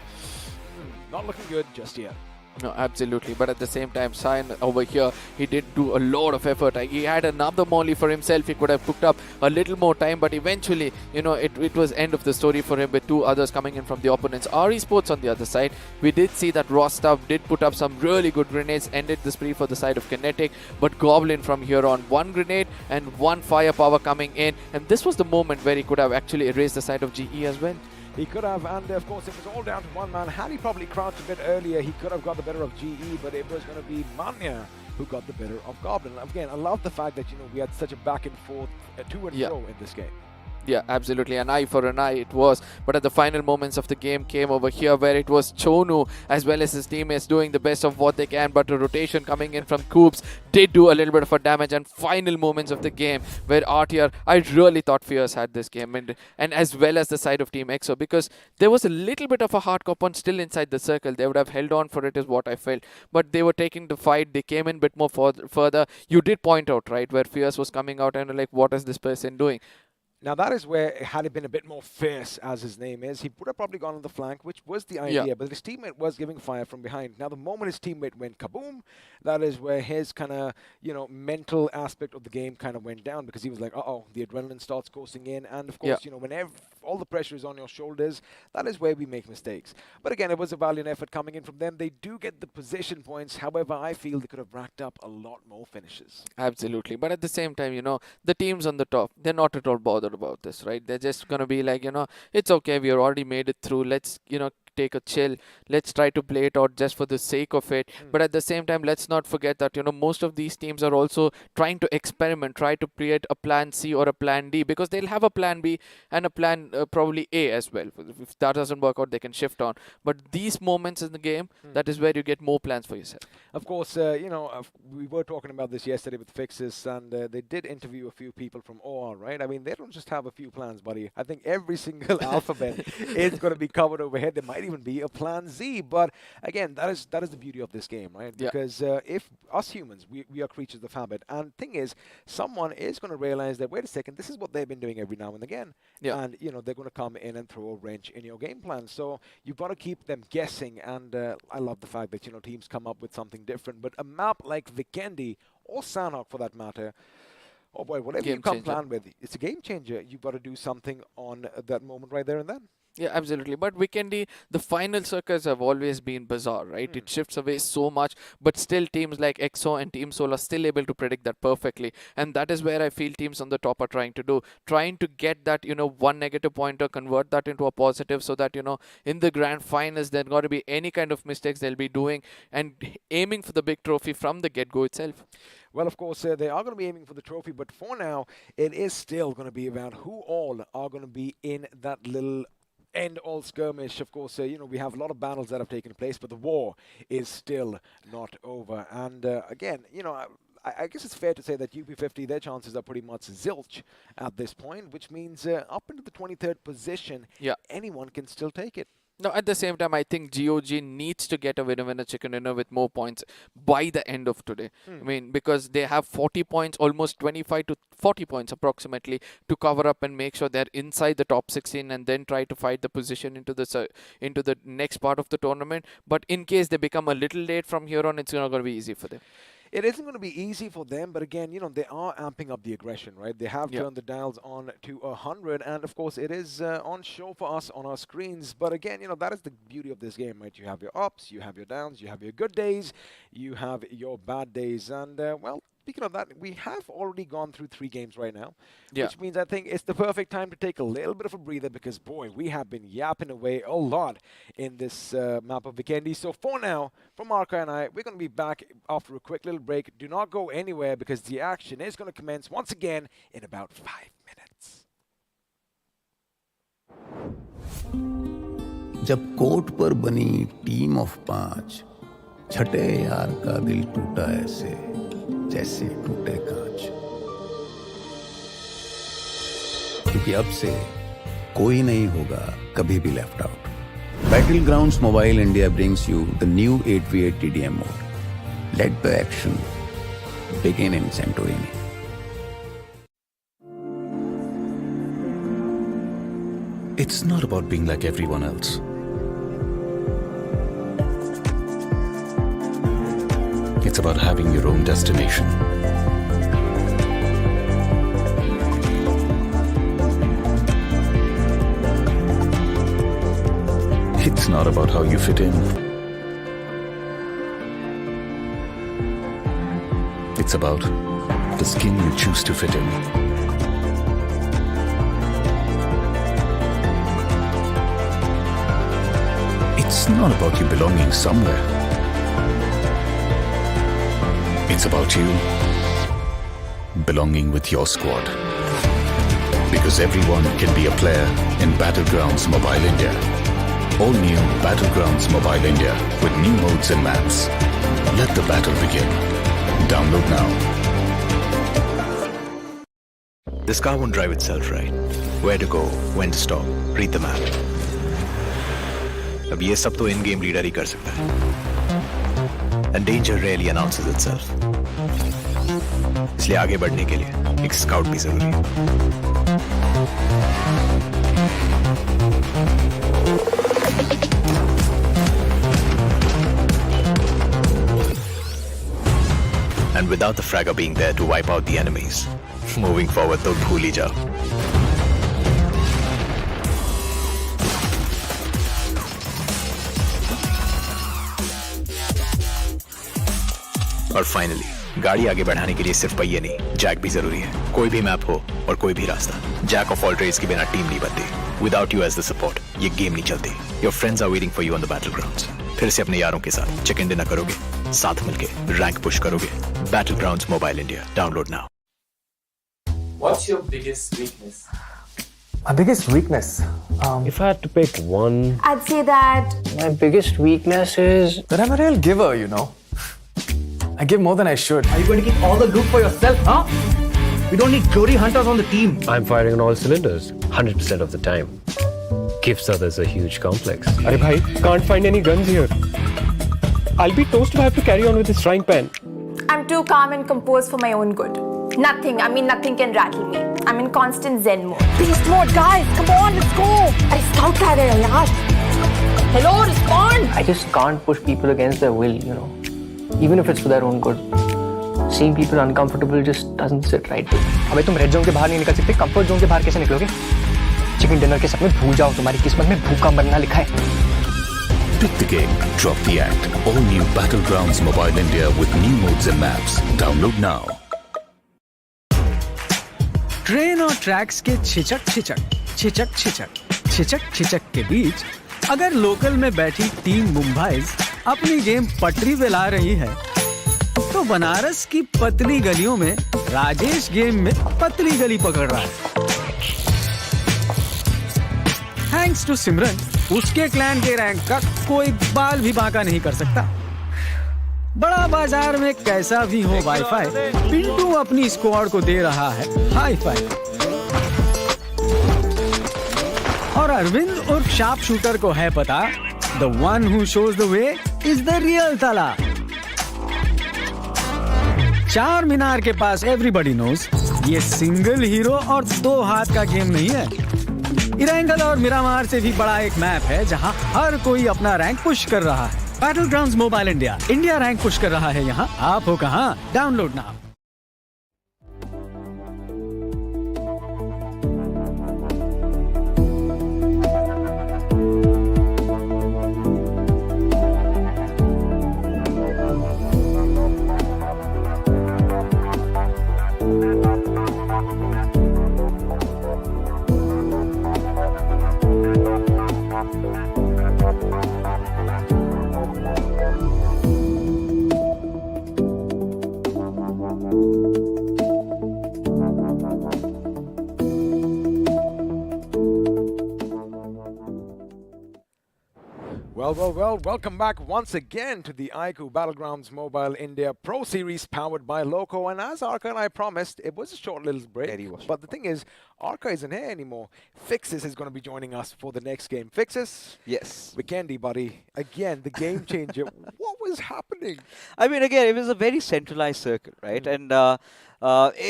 not looking good just yet. No, absolutely. But at the same time, Cyan over here, he did do a lot of effort. He had another molly for himself. He could have booked up a little more time, but eventually, it was end of the story for him with 2 others coming in from the opponents. Our Esports on the other side, we did see that Rostov did put up some really good grenades, ended the spree for the side of Kinetic, but Goblin from here on, 1 grenade and 1 firepower coming in, and this was the moment where he could have actually erased the side of GE as well. He could have, and of course it was all down to one man. Had he probably crouched a bit earlier, he could have got the better of GE, but it was going to be Manya who got the better of Goblin. Again, I love the fact that, we had such a back and forth, to and fro in this game. Yeah, absolutely. An eye for an eye it was. But at the final moments of the game came over here where it was Chonu as well as his teammates doing the best of what they can. But a rotation coming in from Coops did do a little bit of a damage. And final moments of the game where RTR, I really thought Fierce had this game. And as well as the side of Team EXO, because there was a little bit of a hardcore punch still inside the circle. They would have held on for it is what I felt. But they were taking the fight. They came in a bit more further. You did point out, right, where Fierce was coming out and like, what is this person doing? Now, that is where, had it been a bit more fierce, as his name is, he would have probably gone on the flank, which was the idea, but his teammate was giving fire from behind. Now, the moment his teammate went kaboom, that is where his kind of, mental aspect of the game kind of went down, because he was like, uh-oh, the adrenaline starts coursing in, and of course, whenever all the pressure is on your shoulders, that is where we make mistakes. But again, it was a valiant effort coming in from them. They do get the position points. However, I feel they could have racked up a lot more finishes. Absolutely. But at the same time, the teams on the top, they're not at all bothered about this, right? They're just going to be like, it's okay. We already made it through. Let's, take a chill. Let's try to play it out just for the sake of it. But at the same time, let's not forget that, most of these teams are also trying to experiment, try to create a plan C or a plan D, because they'll have a plan B and a plan probably A as well. If that doesn't work out, they can shift on. But these moments in the game, that is where you get more plans for yourself. Of course, we were talking about this yesterday with Fixes, and they did interview a few people from OR, right? I mean, they don't just have a few plans, buddy. I think every single alphabet is going to be covered overhead. There might even be a plan Z, but again, that is the beauty of this game, right? Because if us humans, we are creatures of habit, and thing is, someone is going to realize that, wait a second, this is what they've been doing every now and again, and they're going to come in and throw a wrench in your game plan. So you've got to keep them guessing, and I love the fact that teams come up with something different. But a map like Vikendi or Sanhok, for that matter, oh boy, whatever you come plan with, it's a game changer. You've got to do something on that moment right there and then. Yeah, absolutely. But Weekendy, the final circuits have always been bizarre, right? It shifts away so much, but still teams like EXO and Team Soul are still able to predict that perfectly. And that is where I feel teams on the top are trying to do, trying to get that, one negative pointer, convert that into a positive so that, in the grand finals, there's got to be any kind of mistakes they'll be doing and aiming for the big trophy from the get-go itself. Well, of course, they are going to be aiming for the trophy, but for now, it is still going to be about who all are going to be in that little end-all skirmish. Of course, we have a lot of battles that have taken place, but the war is still not over. And again, I guess it's fair to say that UP50, their chances are pretty much zilch at this point, which means up into the 23rd position, anyone can still take it. No, at the same time, I think GOG needs to get a winner chicken dinner with more points by the end of today. I mean, because they have 40 points, almost 25 to 40 points approximately to cover up and make sure they're inside the top 16 and then try to fight the position into the next part of the tournament. But in case they become a little late from here on, it's not going to be easy for them. It isn't going to be easy for them, but again, they are amping up the aggression, right? They have turned the dials on to 100, and of course, it is on show for us on our screens. But again, that is the beauty of this game, right? You have your ups, you have your downs, you have your good days, you have your bad days, and well, speaking of that, we have already gone through 3 games right now, which means I think it's the perfect time to take a little bit of a breather because, boy, we have been yapping away a lot in this map of Weekendy. So for now, from Arka and I, we're going to be back after a quick little break. Do not go anywhere because the action is going to commence once again in about 5 minutes. जब court पर बनी team of 5, छठे यार का दिल टूटा ऐसे जैसे टूटे कांच, क्योंकि अब से कोई नहीं होगा कभी भी left out. Battlegrounds Mobile India brings you the new 8v8 TDM mode. Let the action begin in Santorini. It's not about being like everyone else. It's about having your own destination. It's not about how you fit in. It's about the skin you choose to fit in. It's not about you belonging somewhere. It's about you belonging with your squad. Because everyone can be a player in Battlegrounds Mobile India. All new Battlegrounds Mobile India with new modes and maps. Let the battle begin. Download now. This car won't drive itself, right? Where to go, when to stop, read the map. अब ये सब तो in-game leader ही कर सकता है. And danger rarely announces itself. इसलिए आगे बढ़ने के लिए एक स्काउट भी जरूरी है. And without the fragger being there to wipe out the enemies, moving forward तो भूल ही जाओ. और फाइनली गाड़ी आगे बढ़ाने के लिए सिर्फ पहिए नहीं, जैक भी जरूरी है. कोई भी मैप हो और कोई भी रास्ता, जैक ऑफ ऑल ट्रेड्स के बिना टीम नहीं बनती. Without you as the support ये गेम नहीं चलती. Your friends are waiting for you on the Battlegrounds. फिर से अपने यारों के साथ चिकन डिनर करोगे, साथ मिलके रैंक पुश करोगे. Battlegrounds mobile India, download now. What's your biggest weakness? My biggest weakness? If I had to pick one, I'd say that my biggest weakness is that I'm a real giver, I give more than I should. Are you going to keep all the loot for yourself, huh? We don't need glory hunters on the team. I'm firing on all cylinders 100% of the time. Gives others a huge complex. Arey bhai, can't find any guns here. I'll be toast if I have to carry on with this frying pan. I'm too calm and composed for my own good. Nothing can rattle me. I'm in constant zen mode. Beast mode, guys! Come on, let's go! I scout car hai yaar. Hello, respond! I just can't push people against their will, Even if it's for their own good. Seeing people uncomfortable just doesn't sit right with me. अबे तुम red zone के बाहर नहीं निकल सकते, comfort zone के बाहर कैसे निकलोगे? चिकन डिनर के सपने भूल जाओ, तुम्हारी किस्मत में भूखा मरना लिखा है। Pick the game, drop the act. All new Battlegrounds Mobile India with new modes and maps. Download now. Train और ट्रैक्स के छिचक छिचक के बीच अगर लोकल में बैठी टीम मुंबई अपनी गेम पटरी पे ला रही है, तो बनारस की पतली गलियों में राजेश गेम में पतली गली पकड़ रहा है। थैंक्स टू सिमरन, उसके क्लैन के रैंक का कोई बाल भी बांका नहीं कर सकता। बड़ा बाजार में कैसा भी हो वाईफाई, पिंटू अपनी स्क्वाड को दे रहा है हाई फाई। और अरविंद उर्फ शार्प शूटर को है पता, the one who shows the way is the real ताला। चार मीनार के पास एवरीबॉडी नोज ये सिंगल हीरो और दो हाथ का गेम नहीं है। इरंगल और मिरामार से भी बड़ा एक मैप है जहां हर कोई अपना रैंक पुश कर रहा है। Battlegrounds mobile India, India rank push कर रहा है यहाँ। आप हो कहाँ? Download now. Well, welcome back once again to the iQOO Battlegrounds Mobile India Pro Series powered by Loco. And as Arca and I promised, it was a short little break. But the thing is, Arca isn't here anymore. Fixes is going to be joining us for the next game. Fixes? Yes. Vikendi, buddy. Again, the game changer. What was happening? I mean, again, it was a very centralized circle, right? And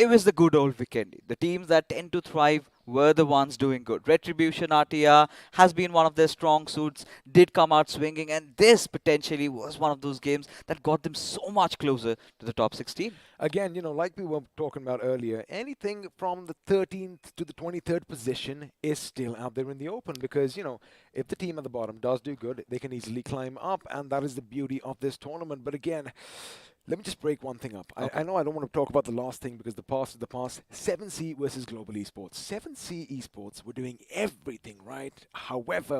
it was the good old Vikendi. The teams that tend to thrive were the ones doing good. Retribution RTR has been one of their strong suits, did come out swinging, and this potentially was one of those games that got them so much closer to the top 16. Again, you know, like we were talking about earlier, anything from the 13th to the 23rd position is still out there in the open because, you know, if the team at the bottom does do good, they can easily climb up, and that is the beauty of this tournament. But again, let me just break one thing up. Okay. I know I don't want to talk about the last thing because the past is the past. 7C versus Global Esports. 7C Esports were doing everything right. However,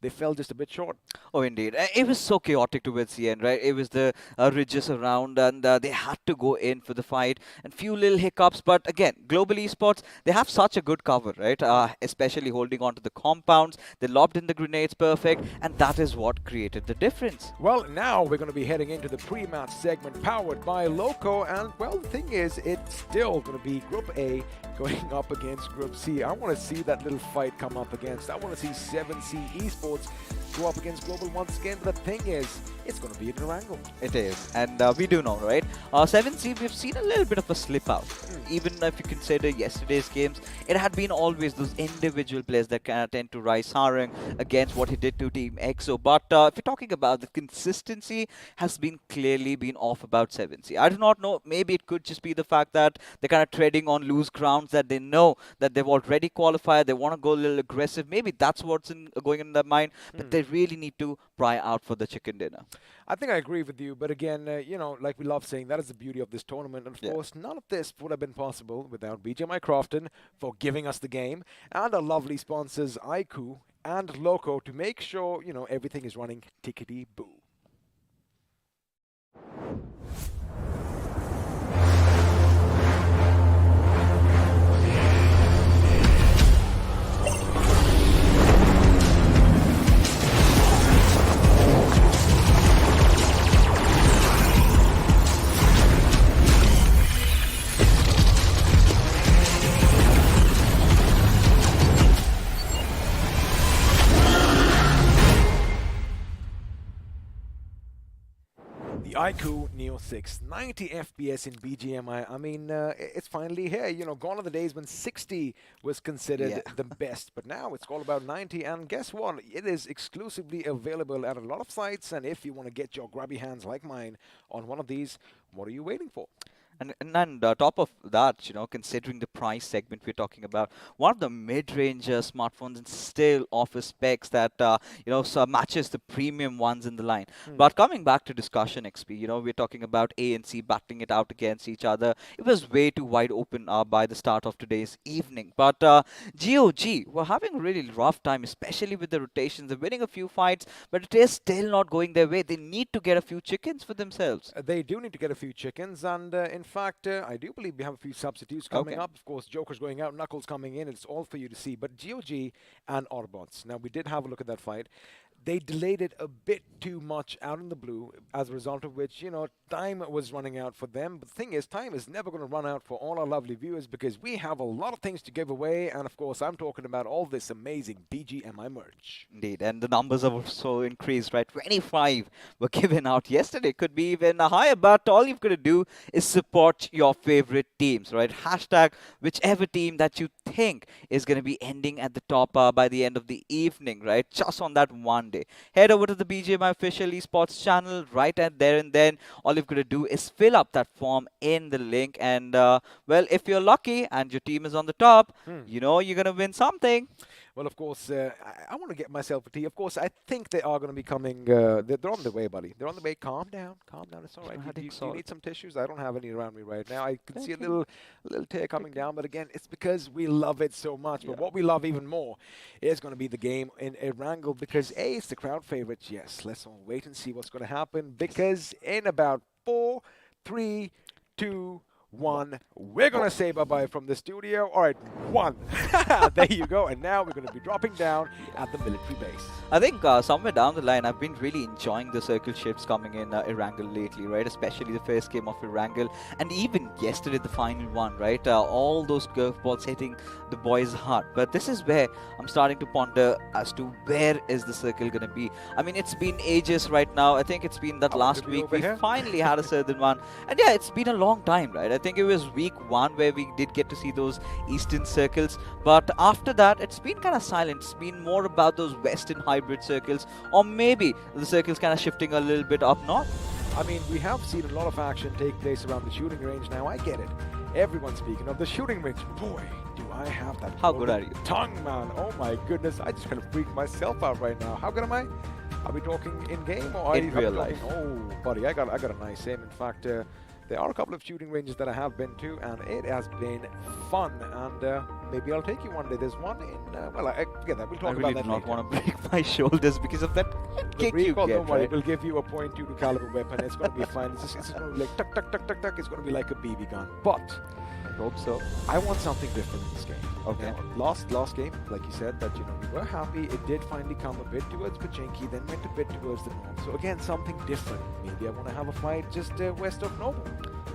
they fell just a bit short. Oh, indeed. It was so chaotic towards the end, right? It was the ridges around, and they had to go in for the fight. And few little hiccups. But again, Global Esports, they have such a good cover, right? Especially holding on to the compounds. They lobbed in the grenades perfect. And that is what created the difference. Well, now we're going to be heading into the pre-match segment powered by Loco, and well, the thing is, it's still going to be Group A going up against Group C. I want to see that little fight come up against. I want to see 7C Esports go up against Global once again. But the thing is, it's going to be a wrangle. It is, and we do know, right? 7C, we've seen a little bit of a slip out. Even if you consider yesterday's games, it had been always those individual players that kind of tend to rise Sarang against what he did to Team EXO. But if you're talking about the consistency, has been clearly been off about 7C. I do not know. Maybe it could just be the fact that they're kind of treading on loose grounds, that they know that they've already qualified. They want to go a little aggressive. Maybe that's what's going in their mind. But they really need to pry out for the chicken dinner. I think I agree with you, but again, you know, like we love saying, that is the beauty of this tournament. And of course, none of this would have been possible without BGMI Crofton for giving us the game, and our lovely sponsors iQOO and Loco to make sure, you know, everything is running tickety-boo. iQOO Neo 6, 90 FPS in BGMI. I mean, it's finally here. You know, gone are the days when 60 was considered the best, but now it's all about 90. And guess what? It is exclusively available at a lot of sites. And if you want to get your grubby hands like mine on one of these, what are you waiting for? And top of that, considering the price segment we're talking about, one of the mid-range smartphones and still offers specs that so matches the premium ones in the line. But coming back to discussion, XP, we're talking about A and C battling it out against each other. It was way too wide open by the start of today's evening. But GOG were having a really rough time, especially with the rotations. They're winning a few fights, but it is still not going their way. They need to get a few chickens for themselves. They do need to get a few chickens, and in fact, I do believe we have a few substitutes coming up. Of course, Joker's going out, Knuckles coming in. It's all for you to see. But GOG and Autobotz. Now, we did have a look at that fight. They delayed it a bit too much out in the blue, as a result of which, time was running out for them. But the thing is, time is never going to run out for all our lovely viewers because we have a lot of things to give away. And of course, I'm talking about all this amazing BGMI merch. Indeed, and the numbers have also increased, right? 25 were given out yesterday. Could be even higher, but all you've got to do is support your favorite teams, right? Hashtag whichever team that you think is going to be ending at the top by the end of the evening, right? Just on that one day. Head over to the BGMI official esports channel right at there, and then all you've got to do is fill up that form in the link. And well, if you're lucky and your team is on the top, you're going to win something. Well, of course, I want to get myself a tea. Of course, I think they are going to be coming. They're on the way, buddy. They're on the way. Calm down. Calm down. It's all right. Do you need some tissues? I don't have any around me right now. I can see a little tear coming down. But again, it's because we love it so much. But what we love even more is going to be the game in Erangel because, A, it's the crowd favorites. Yes, let's all wait and see what's going to happen because in about 4, 3, 2, 1. We're going to say bye-bye from the studio. All right, 1. There you go. And now we're going to be dropping down at the military base. I think somewhere down the line, I've been really enjoying the circle shifts coming in Erangel lately, right? Especially the first game of Erangel. And even yesterday, the final one, right? All those curveballs hitting the boys' heart. But this is where I'm starting to ponder as to where is the circle going to be. I mean, it's been ages right now. I think it's been that last week. We finally had a certain one. And yeah, it's been a long time, right? I think it was week 1 where we did get to see those eastern circles, but after that it's been kind of silent. It's been more about those western hybrid circles, or maybe the circles kind of shifting a little bit up north. I mean, we have seen a lot of action take place around the shooting range now. I get it. Everyone's speaking of the shooting range. Boy, do I have that. How good are you? Tongue, man. Oh my goodness. I just kind of freaked myself out right now. How good am I? Are we talking in game or in real life? Oh, buddy, I got a nice aim. In fact, there are a couple of shooting ranges that I have been to, and it has been fun. And maybe I'll take you one day. There's one in, well, I forget that. We'll talk about that later. I really do not want to break my shoulders because of that kick you get, don't worry, right? We'll give you a .22 caliber weapon. It's going to be fine. It's just going to be like tuck, tuck, tuck, tuck, tuck. It's going to be like a BB gun. But I hope so. I want something different in this game. Okay. Now, last game, like you said, that we were happy. It did finally come a bit towards Pachinki, then went a bit towards the north. So again, something different. Maybe I want to have a fight just west of Noble.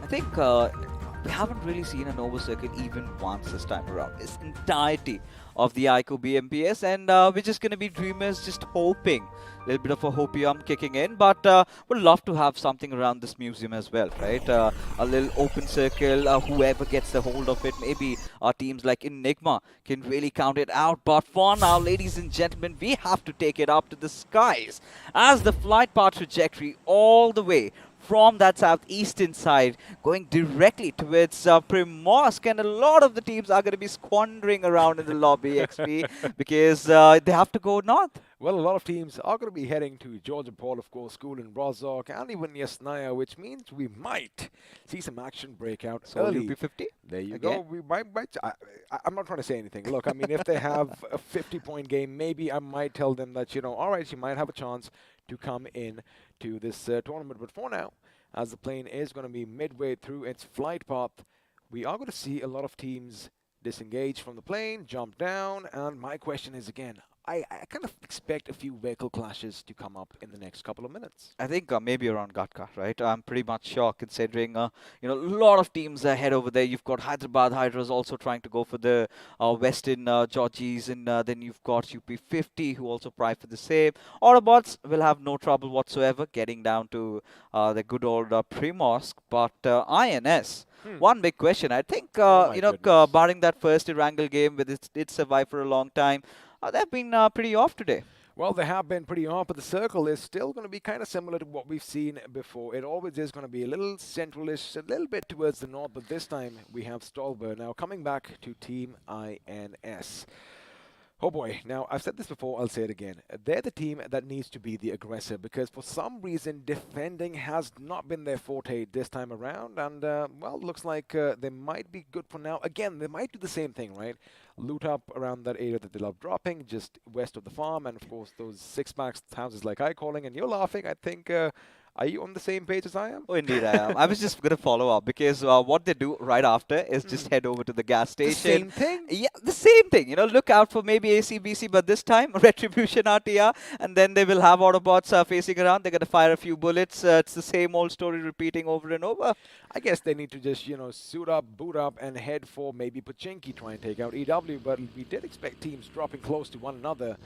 I think we haven't really seen a Nova circuit even once this time around. This entirety of the iQOO BMPS, and we're just going to be dreamers, just hoping. A little bit of a hopium kicking in, but would love to have something around this museum as well, right? A little open circle, whoever gets the hold of it, maybe our teams like Enigma can really count it out. But for now, ladies and gentlemen, we have to take it up to the skies as the flight path trajectory all the way from that southeastern side going directly towards Primorsk, and a lot of the teams are going to be squandering around in the lobby XP because they have to go north. Well, a lot of teams are going to be heading to Georgia Paul, of course, school in Rozhok, and even Yasnaya, which means we might see some action break out early. UP50? There you again? go. We might I'm not trying to say anything. Look, I mean, if they have a 50-point game, maybe I might tell them that, all right, you might have a chance to come in to this tournament. But for now, as the plane is going to be midway through its flight path, we are going to see a lot of teams disengage from the plane, jump down, and my question is again, I kind of expect a few vehicle clashes to come up in the next couple of minutes. I think maybe around Gatka, right? I'm pretty much sure, considering a lot of teams head over there. You've got Hyderabad Hydras also trying to go for the Western Georgies, and then you've got UP50 who also pry for the same. Autobotz will have no trouble whatsoever getting down to the good old Primorsk, but INS. One big question, I think, barring that first Erangel game with it survived for a long time, they've been pretty off today. Well, they have been pretty on, but the circle is still going to be kind of similar to what we've seen before. It always is going to be a little centralish, a little bit towards the north, but this time we have Stolberg. Now, coming back to Team INS. Oh boy, now I've said this before, I'll say it again. They're the team that needs to be the aggressor because for some reason defending has not been their forte this time around, and well, looks like they might be good for now. Again, they might do the same thing, right? Loot up around that area that they love dropping, just west of the farm, and of course those six-packs houses like I calling, and you're laughing, I think. Are you on the same page as I am? Oh, indeed I am. I was just going to follow up because what they do right after is just head over to the gas station. The same thing? Yeah, the same thing. You know, look out for maybe ACBC, but this time Retribution RTR, and then they will have Autobotz facing around. They're going to fire a few bullets. It's the same old story repeating over and over. I guess they need to just, you know, suit up, boot up, and head for maybe Pachinki, try and take out EW, but we did expect teams dropping close to one another.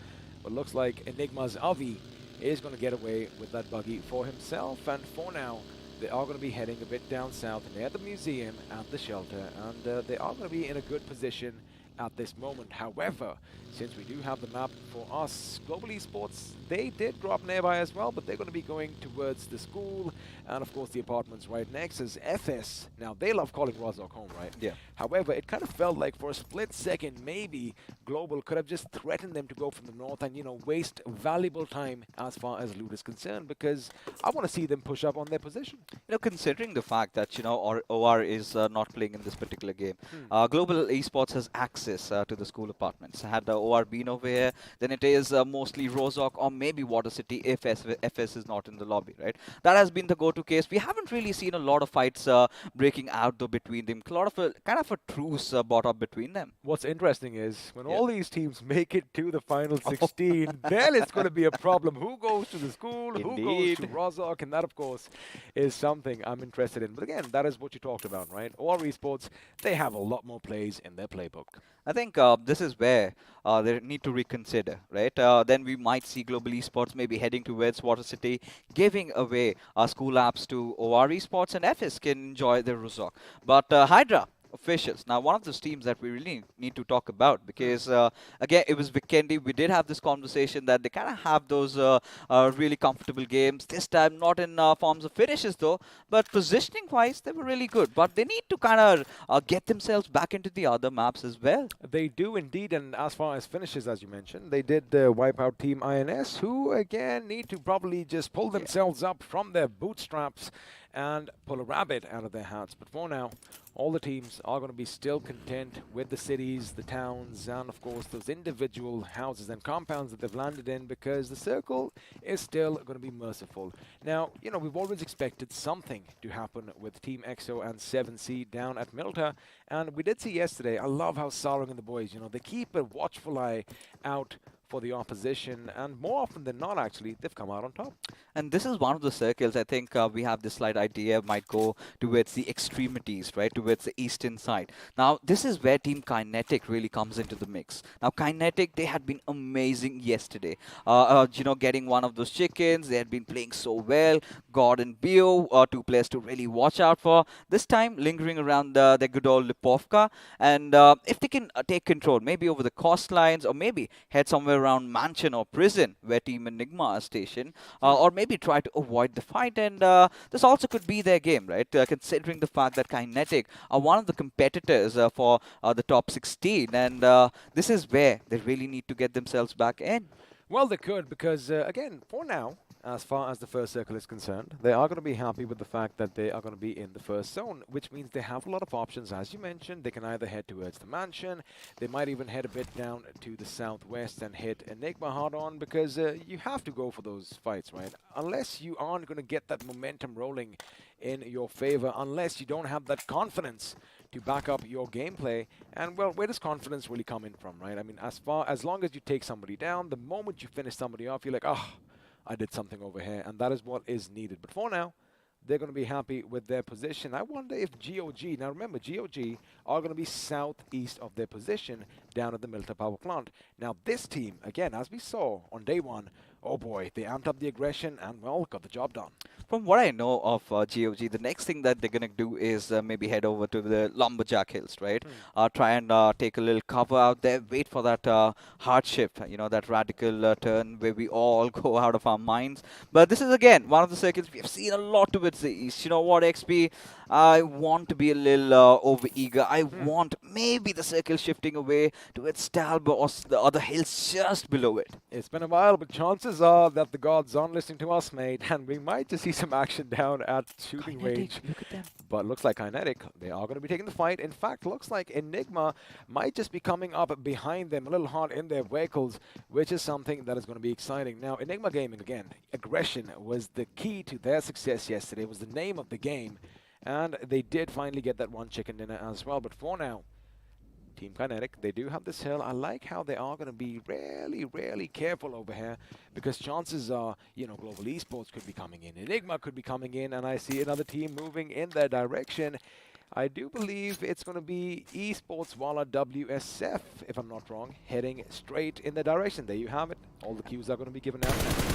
But looks like Enigma's Avi is going to get away with that buggy for himself, and for now they are going to be heading a bit down south near the museum and the shelter, and they are going to be in a good position at this moment. However, since we do have the map for us, Global Esports, they did drop nearby as well, but they're going to be going towards the school and of course the apartments right next as FS. Now they love calling Rozok home, right? Yeah. However, it kind of felt like for a split second maybe Global could have just threatened them to go from the north and, you know, waste valuable time as far as loot is concerned, because I want to see them push up on their position. You know, considering the fact that, you know, OR is not playing in this particular game, Global Esports has access to the school apartments. Had the OR been over here, then it is mostly Rozok or maybe Water City if FS is not in the lobby, right? That has been the go-to case. We haven't really seen a lot of fights breaking out though between them. A lot of kind of a truce brought up between them. What's interesting is when all these teams make it to the final 16, then it's going to be a problem. Who goes to the school? Who goes to Rozok? And that, of course, is something I'm interested in. But again, that is what you talked about, right? OR Esports, they have a lot more plays in their playbook. I think this is where they need to reconsider, right? Then we might see Global Esports maybe heading towards Water City, giving away school apps to OR Esports, and FS can enjoy their Rozok. But Hydra officials. Now, one of those teams that we really need to talk about, because again, it was Vikendi. We did have this conversation that they kind of have those really comfortable games. This time, not in forms of finishes though, but positioning-wise, they were really good. But they need to kind of get themselves back into the other maps as well. They do indeed, and as far as finishes, as you mentioned, they did wipe out Team INS, who again need to probably just pull themselves up from their bootstraps and pull a rabbit out of their hats. But for now, all the teams are going to be still content with the cities, the towns, and of course those individual houses and compounds that they've landed in, because the circle is still going to be merciful. Now, you know, we've always expected something to happen with Team EXO and 7C down at Milta, and we did see yesterday, I love how Sarang and the boys, you know, they keep a watchful eye out for the opposition, and more often than not, actually, they've come out on top. And this is one of the circles, I think we have this slight idea might go towards the extremities, right, towards the eastern side. Now, this is where Team Kinetic really comes into the mix. Now, Kinetic, they had been amazing yesterday. You know, getting one of those chickens, they had been playing so well. God and Bio, two players to really watch out for. This time, lingering around their good old Lipovka. And if they can take control, maybe over the coastlines, or maybe head somewhere around mansion or prison where Team Enigma are stationed, or maybe try to avoid the fight, and this also could be their game, right? Considering the fact that Kinetic are one of the competitors for the top 16, and this is where they really need to get themselves back in. Well, they could, because again, for now, as far as the first circle is concerned, they are going to be happy with the fact that they are going to be in the first zone, which means they have a lot of options. As you mentioned, they can either head towards the mansion, they might even head a bit down to the southwest and hit Enigma hard on, because you have to go for those fights, right? Unless you aren't going to get that momentum rolling in your favor, unless you don't have that confidence to back up your gameplay. And well, where does confidence really come in from, right? I mean, as long as you take somebody down, the moment you finish somebody off, you're like, oh, I did something over here, and that is what is needed. But for now, they're going to be happy with their position. I wonder if GOG, now remember, GOG are going to be southeast of their position down at the Milta power plant. Now this team, again, as we saw on day one, oh boy, they amped up the aggression and, well, got the job done. From what I know of GOG, the next thing that they're going to do is maybe head over to the Lumberjack Hills, right? Try and take a little cover out there, wait for that hard shift, that radical turn where we all go out of our minds. But this is, again, one of the circuits we have seen a lot towards the east. You know what, XP? I want to be a little over-eager. I want maybe the circle shifting away towards Stalber or the other hills just below it. It's been a while, but chances are that the gods aren't listening to us, mate, and we might just see some action down at shooting range. Look at them. But looks like Kinetic, they are going to be taking the fight. In fact, looks like Enigma might just be coming up behind them a little hard in their vehicles, which is something that is going to be exciting. Now, Enigma Gaming, again, aggression was the key to their success yesterday, was the name of the game. And they did finally get that one chicken dinner as well. But for now, Team Kinetic, they do have this hill. I like how they are going to be really careful over here, because chances are, Global Esports could be coming in. Enigma could be coming in, and I see another team moving in their direction. I do believe it's going to be Esports Wala WSF, if I'm not wrong, heading straight in the direction. There you have it. All the cues are going to be given out now.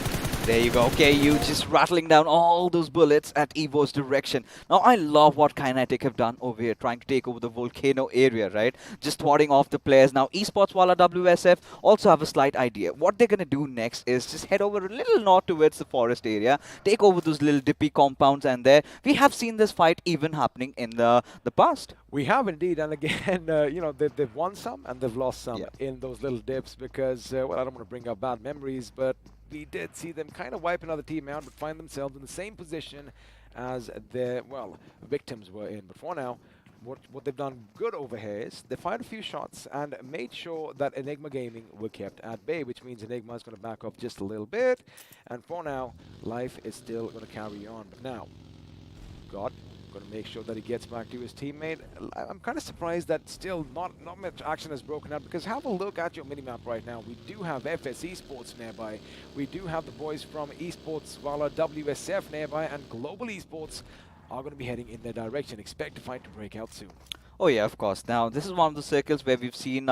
There you go. Okay, you just rattling down all those bullets at Evo's direction. Now, I love what Kinetic have done over here, trying to take over the volcano area, right? Just thwarting off the players. Now, Esports Wala WSF also have a slight idea. What they're going to do next is just head over a little north towards the forest area, take over those little dippy compounds, and there we have seen this fight even happening in the past. We have indeed, and again, they've won some and they've lost some in those little dips because, well, I don't want to bring up bad memories, but we did see them kind of wipe another team out, but find themselves in the same position as their, well, victims were in. But for now, what they've done good over here is they fired a few shots and made sure that Enigma Gaming were kept at bay, which means Enigma is going to back off just a little bit. And for now, life is still going to carry on. But now, God, going to make sure that he gets back to his teammate. I'm kind of surprised that still not much action has broken out, because have a look at your minimap right now. We do have FS Esports nearby. We do have the boys from Esports Wala WSF nearby, and Global Esports are going to be heading in their direction. Expect the fight to break out soon. Oh yeah, of course. Now, this is one of the circles where we've seen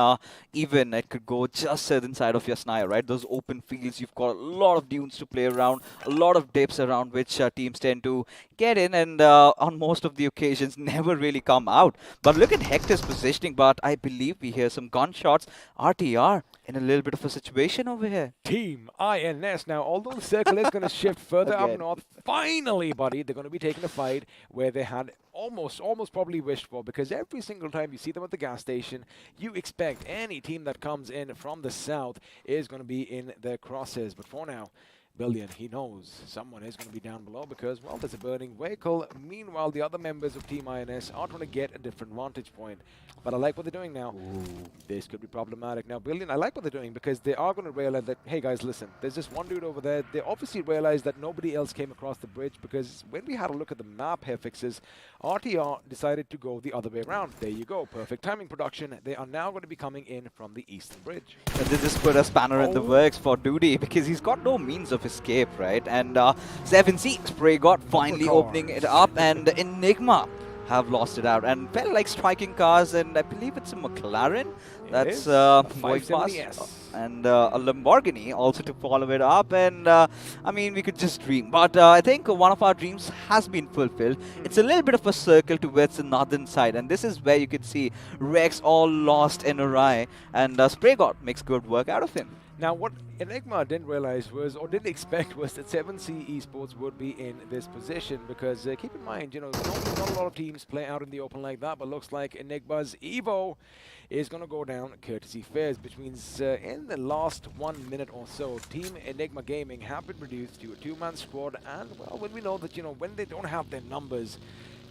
even it could go just southern side of Yasnaya, right? Those open fields, you've got a lot of dunes to play around, a lot of dips around which teams tend to get in and on most of the occasions never really come out. But look at Hector's positioning, but I believe we hear some gunshots. RTR in a little bit of a situation over here. Team INS. Now, although the circle is going to shift further up north, finally, buddy, they're going to be taking a fight where they had almost probably wished for, because every single time you see them at the gas station, you expect any team that comes in from the south is going to be in their crosshairs. But for now, Billion, he knows someone is going to be down below because, well, there's a burning vehicle. Meanwhile, the other members of Team INS are trying to get a different vantage point. But I like what they're doing now. Ooh. This could be problematic. Now, Billion, I like what they're doing because they are going to realize that, hey, guys, listen, there's just one dude over there. They obviously realized that nobody else came across the bridge, because when we had a look at the map here, Fixes, RTR decided to go the other way around. There you go. Perfect timing production. They are now going to be coming in from the eastern bridge. And this just put a spanner in the works for Duty, because he's got no means of escape, right? And 7C Spray got finally opening it up, and Enigma have lost it out and felt like striking cars, and I believe it's a McLaren that's going past, and a Lamborghini also to follow it up. And I mean, we could just dream, but I think one of our dreams has been fulfilled. It's a little bit of a circle towards the northern side, and this is where you could see Rex all lost in array, and Spray God makes good work out of him. Now, what Enigma didn't realize was, or didn't expect, was that 7C Esports would be in this position, because keep in mind, you know, not a lot of teams play out in the open like that, but looks like Enigma's Evo is going to go down courtesy fares, which means in the last 1 minute or so, Team Enigma Gaming have been reduced to a two-man squad, and, well, when we know that, you know, when they don't have their numbers,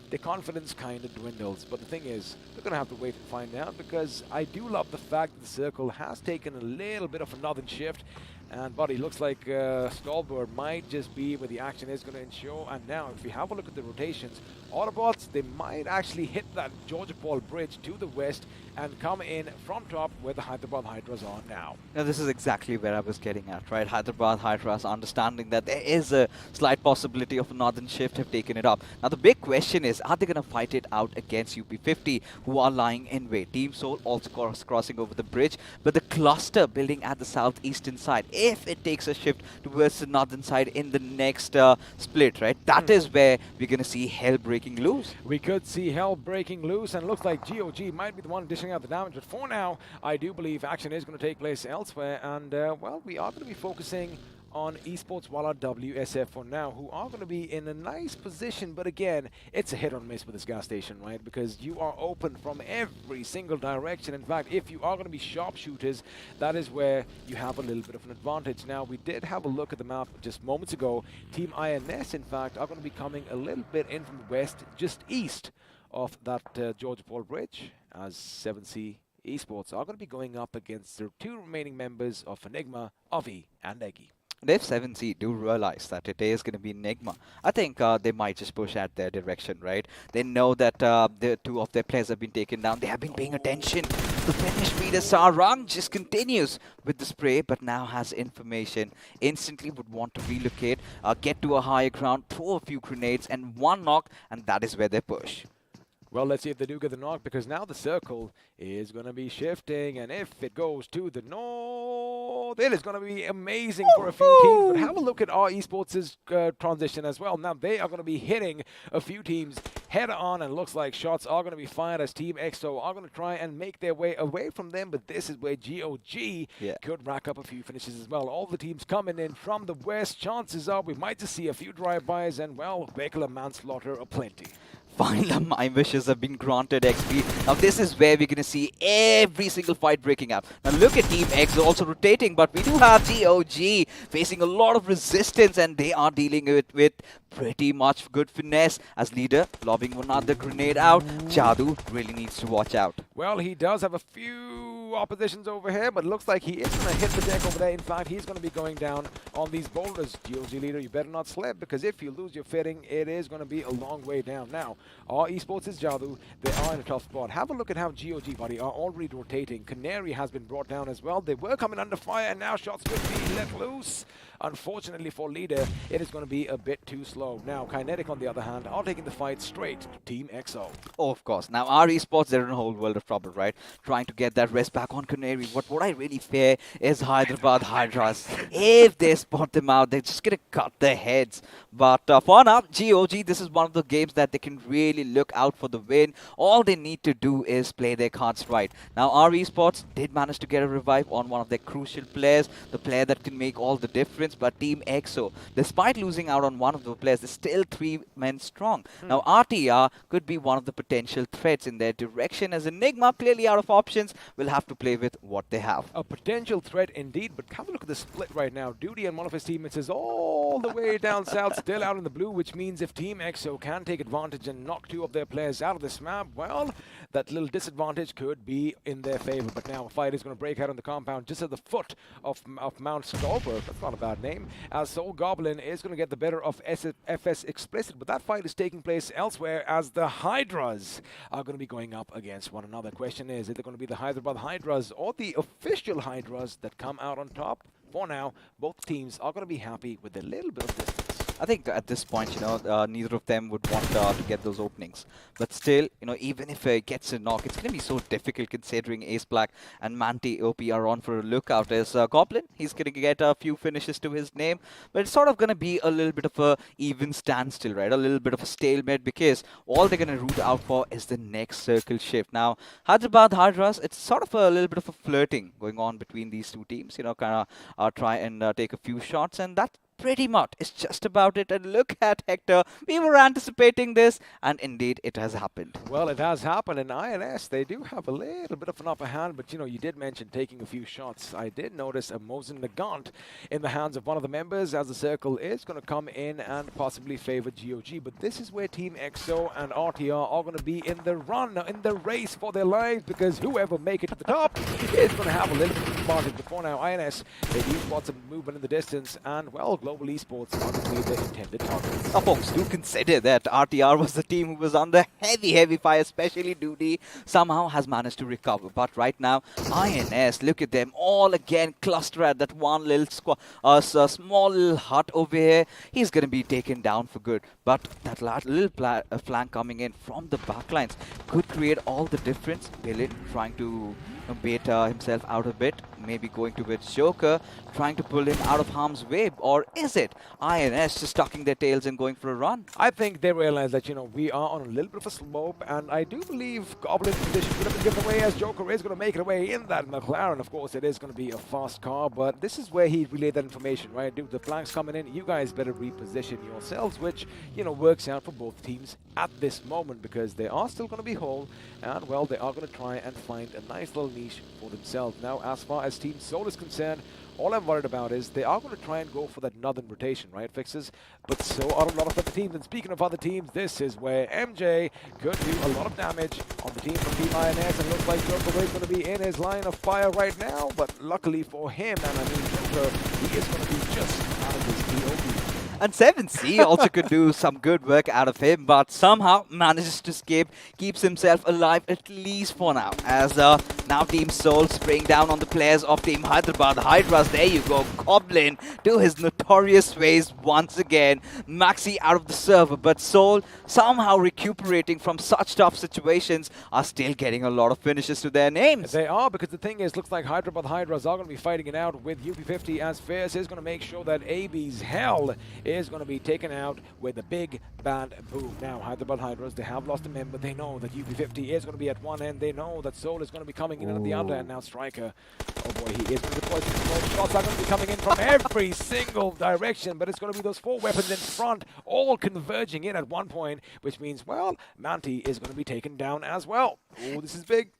their confidence kind of dwindles. But the thing is, we're going to have to wait and find out, because I do love the fact that the circle has taken a little bit of a northern shift. And, buddy, looks like Stalber might just be where the action is going to ensure. And now, if we have a look at the rotations, Autobotz, they might actually hit that Georgia Paul bridge to the west and come in from top where the Hyderabad Hydras are now. Now, this is exactly where I was getting at, right? Hyderabad Hydras, understanding that there is a slight possibility of a northern shift, have taken it up. Now, the big question is, are they going to fight it out against UP50, who are lying in wait? Team Soul also crossing over the bridge, but the cluster building at the southeastern side if it takes a shift towards the northern side in the next split, right? That is where we're going to see hell breaking loose. We could see hell breaking loose, and it looks like GOG might be the one dishing out the damage. But for now, I do believe action is going to take place elsewhere. And, well, we are going to be focusing on Esports Walla WSF for now, who are going to be in a nice position. But again, it's a hit or miss with this gas station, right? Because you are open from every single direction. In fact, if you are going to be sharpshooters, that is where you have a little bit of an advantage. Now, we did have a look at the map just moments ago. Team INS, in fact, are going to be coming a little bit in from the west, just east of that George Paul Bridge, as 7C Esports are going to be going up against the two remaining members of Enigma, Avi and Eggy. And if 7C do realize that it is going to be Nigma, I think they might just push at their direction, right? They know that the two of their players have been taken down. They have been paying attention. The finish speeder Sarang just continues with the spray, but now has information. Instantly would want to relocate, get to a higher ground, throw a few grenades, and one knock, and that is where they push. Well, let's see if they do get the knock, because now the circle is going to be shifting, and if it goes to the north, it is going to be amazing for a few teams. But have a look at our Esports' transition as well. Now they are going to be hitting a few teams head on, and looks like shots are going to be fired as Team EXO are going to try and make their way away from them. But this is where GOG could rack up a few finishes as well. All the teams coming in from the west. Chances are we might just see a few drive-bys and, well, vehicular manslaughter aplenty. Finally, my wishes have been granted, XP. Now, this is where we're going to see every single fight breaking up. Now, look at Team X also rotating, but we do have GOG facing a lot of resistance, and they are dealing with pretty much good finesse. As leader, lobbing another grenade out. Jadu really needs to watch out. Well, he does have a few oppositions over here, but it looks like he is going to hit the deck over there. In fact, he's going to be going down on these boulders. GOG leader, you better not slip, because if you lose your fitting, it is going to be a long way down. Now, our Esports is Jadu. They are in a tough spot. Have a look at how GOG, buddy, are already rotating. Canary has been brought down as well. They were coming under fire, and now shots could be let loose. Unfortunately for leader, it is going to be a bit too slow. Now, Kinetic, on the other hand, are taking the fight straight to Team EXO. Oh, of course. Now, our Esports, they're in a whole world of trouble, right? Trying to get that rest back on Canary. What I really fear is Hyderabad Hydras. If they spot them out, they're just going to cut their heads. But for now, GOG, this is one of the games that they can really look out for the win. All they need to do is play their cards right. Now, our Esports did manage to get a revive on one of their crucial players, the player that can make all the difference. But Team EXO, despite losing out on one of the players, they're still 3 men strong. Now, RTR could be one of the potential threats in their direction, as Enigma, clearly out of options, will have to play with what they have. A potential threat indeed, but have a look at the split right now. Duty and one of his teammates is all the way down south, still out in the blue, which means if Team EXO can take advantage and knock 2 of their players out of this map, well, that little disadvantage could be in their favor. But now a fight is going to break out on the compound just at the foot of Mount Stolberg. That's not a bad name, as Soul Goblin is going to get the better of FS Explicit, but that fight is taking place elsewhere, as the Hydras are going to be going up against one another. Question is it going to be the Hyderabad Hydras or the official Hydras that come out on top? For now, both teams are going to be happy with a little bit of distance. I think at this point, you know, neither of them would want to get those openings. But still, you know, even if it gets a knock, it's going to be so difficult considering Ace Black and Manti OP are on for a lookout. As Goblin, he's going to get a few finishes to his name. But it's sort of going to be a little bit of a even standstill, right? A little bit of a stalemate, because all they're going to root out for is the next circle shift. Now, Hyderabad Hydras, it's sort of a little bit of a flirting going on between these two teams. You know, kind of try and take a few shots, and that pretty much is just about it. And look at Hector. We were anticipating this, and indeed it has happened. Well, it has happened, and INS, they do have a little bit of an upper hand, but you know, you did mention taking a few shots. I did notice a Mosin Nagant in the hands of one of the members, as the circle is going to come in and possibly favor GOG. But this is where Team EXO and RTR are going to be in the run, in the race for their lives, because whoever make it to the top is going to have a little bit of advantage. But for now, INS, they do spot some movement in the distance, and well, Global Esports are going to be the intended targets. Now, folks, do consider that RTR was the team who was under heavy fire, especially Duty, somehow has managed to recover. But right now, INS, look at them all again cluster at that one little small little hut over here. He's going to be taken down for good. But that little flank coming in from the backlines could create all the difference. Billet trying to bait himself out a bit, maybe going towards Joker, trying to pull him out of harm's way, or is it INS just tucking their tails and going for a run? I think they realize that, we are on a little bit of a slope, and I do believe Goblin's position could have been given away, as Joker is going to make it away in that McLaren. Of course, it is going to be a fast car, but this is where he relayed that information, right? Dude, the flanks coming in, you guys better reposition yourselves, which, works out for both teams at this moment, because they are still going to be whole, and, well, they are going to try and find a nice little niche for themselves. Now, as far as Team Soul is concerned, all I'm worried about is they are going to try and go for that northern rotation, right, Fixes? But so are a lot of other teams. And speaking of other teams, this is where MJ could do a lot of damage on the team from Team INS. And looks like Joker is going to be in his line of fire right now. But luckily for him, and I mean Joker, he is going to be just out of his POV. And 7C also could do some good work out of him, but somehow manages to escape, keeps himself alive at least for now. As now Team Soul spraying down on the players of Team Hyderabad. Hydras, there you go. Goblin to his notorious ways once again. Maxi out of the server, but Soul somehow recuperating from such tough situations are still getting a lot of finishes to their names. They are, because the thing is, looks like Hyderabad Hydras are going to be fighting it out with UP50, as Fierce is going to make sure that AB's hell is going to be taken out with a big band boom. Now, Hyderabad Hydras, they have lost a member. They know that UP50 is going to be at one end. They know that Soul is going to be coming in at the other end. Now, Striker, oh boy, he is going to deploy some smoke. Shots are going to be coming in from every single direction, but it's going to be those 4 weapons in front, all converging in at one point, which means, well, Manti is going to be taken down as well. Oh, this is big.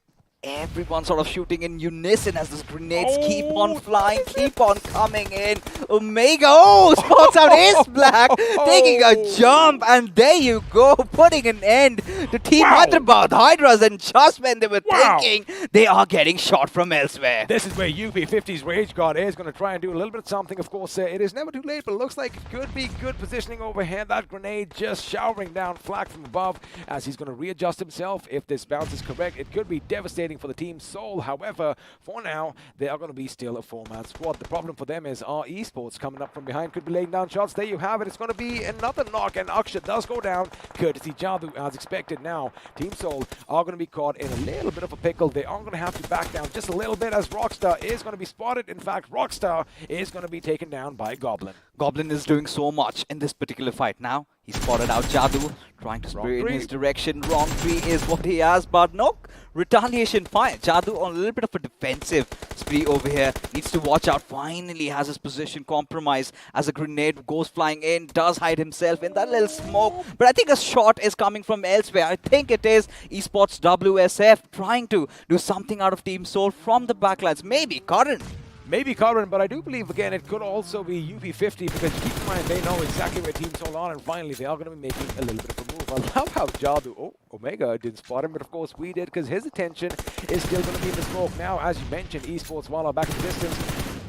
Everyone sort of shooting in unison as those grenades keep on flying, keep on coming in. Omega, spots out Ace Black, taking a jump, and there you go, putting an end to Team Hyderabad Hydras, and just when they were thinking, they are getting shot from elsewhere. This is where UP50's Rage God is going to try and do a little bit of something. Of course, it is never too late, but it looks like it could be good positioning overhead. That grenade just showering down flak from above as he's going to readjust himself. If this bounce is correct, it could be devastating for the Team Soul. However, for now, they are going to be still a 4-man squad. The problem for them is our Esports coming up from behind could be laying down shots. There you have it. It's going to be another knock, and Aksha does go down, courtesy Jadu, as expected. Now, Team Soul are going to be caught in a little bit of a pickle. They are going to have to back down just a little bit, as Rockstar is going to be spotted. In fact, Rockstar is going to be taken down by Goblin. Goblin is doing so much in this particular fight. Now, he spotted out Jadu, trying to spray in his direction. Wrong tree is what he has, but no retaliation fire. Jadu on a little bit of a defensive spree over here. Needs to watch out. Finally has his position compromised as a grenade goes flying in. Does hide himself in that little smoke. But I think a shot is coming from elsewhere. I think it is Esports WSF trying to do something out of Team Soul from the backlines. Maybe Karan. Maybe Karan, but I do believe, again, it could also be UP50, because keep in mind, they know exactly where Team Soul are, and finally, they are going to be making a little bit of a move. I love how Jadu, Omega didn't spot him, but of course we did, because his attention is still going to be in the smoke. Now, as you mentioned, Esports while back in the distance.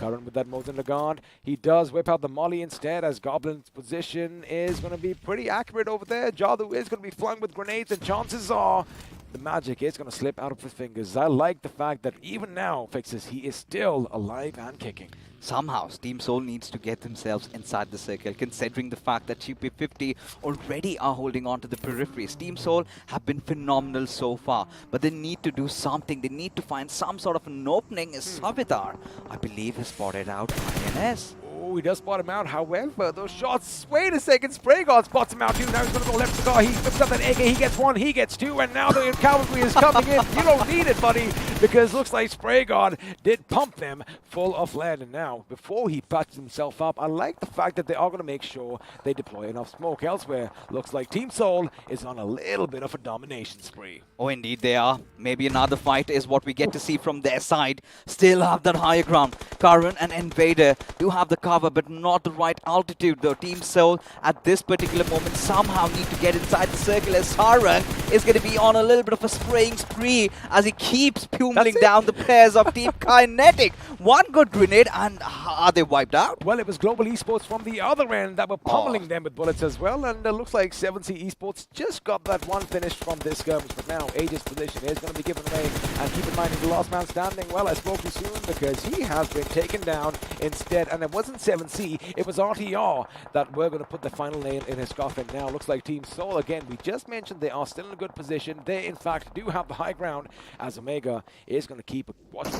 Karan with that Mosin Lagarde. He does whip out the Molly instead, as Goblin's position is going to be pretty accurate over there. Jadu is going to be flung with grenades, and chances are the magic is going to slip out of his fingers. I like the fact that even now, Fixes, he is still alive and kicking. Somehow, Team Soul needs to get themselves inside the circle, considering the fact that UP50 already are holding on to the peripheries. Team Soul have been phenomenal so far, but they need to do something. They need to find some sort of an opening. Savitar, I believe, has spotted out INS. Oh, he does spot him out. However, those shots, wait a second, Spray God spots him out too. Now he's going to go left to the car. He whips up that AK. He gets 1, he gets 2, and now the cavalry is coming in. You don't need it, buddy, because looks like Spray God did pump them full of lead. And now, before he patches himself up, I like the fact that they are going to make sure they deploy enough smoke elsewhere. Looks like Team Soul is on a little bit of a domination spree. Oh, indeed they are. Maybe another fight is what we get to see from their side. Still have that higher ground. Karan and Invader do have the cover, but not the right altitude though. Team Soul at this particular moment somehow need to get inside the circle, as Sarang is going to be on a little bit of a spraying spree as he keeps pummeling down the players of Team Kinetic. One good grenade, and are they wiped out? Well, it was Global Esports from the other end that were pummeling them with bullets as well, and it looks like 7C Esports just got that one finish from this skirmish, but now Aegis' position is going to be given away. And keep in mind, he's the last man standing. Well, I spoke too soon, because he has been taken down instead, and it wasn't against 7C. It was RTR that were going to put the final nail in his coffin. Now looks like Team Soul, again, we just mentioned they are still in a good position. They, in fact, do have the high ground, as Omega is going to keep watching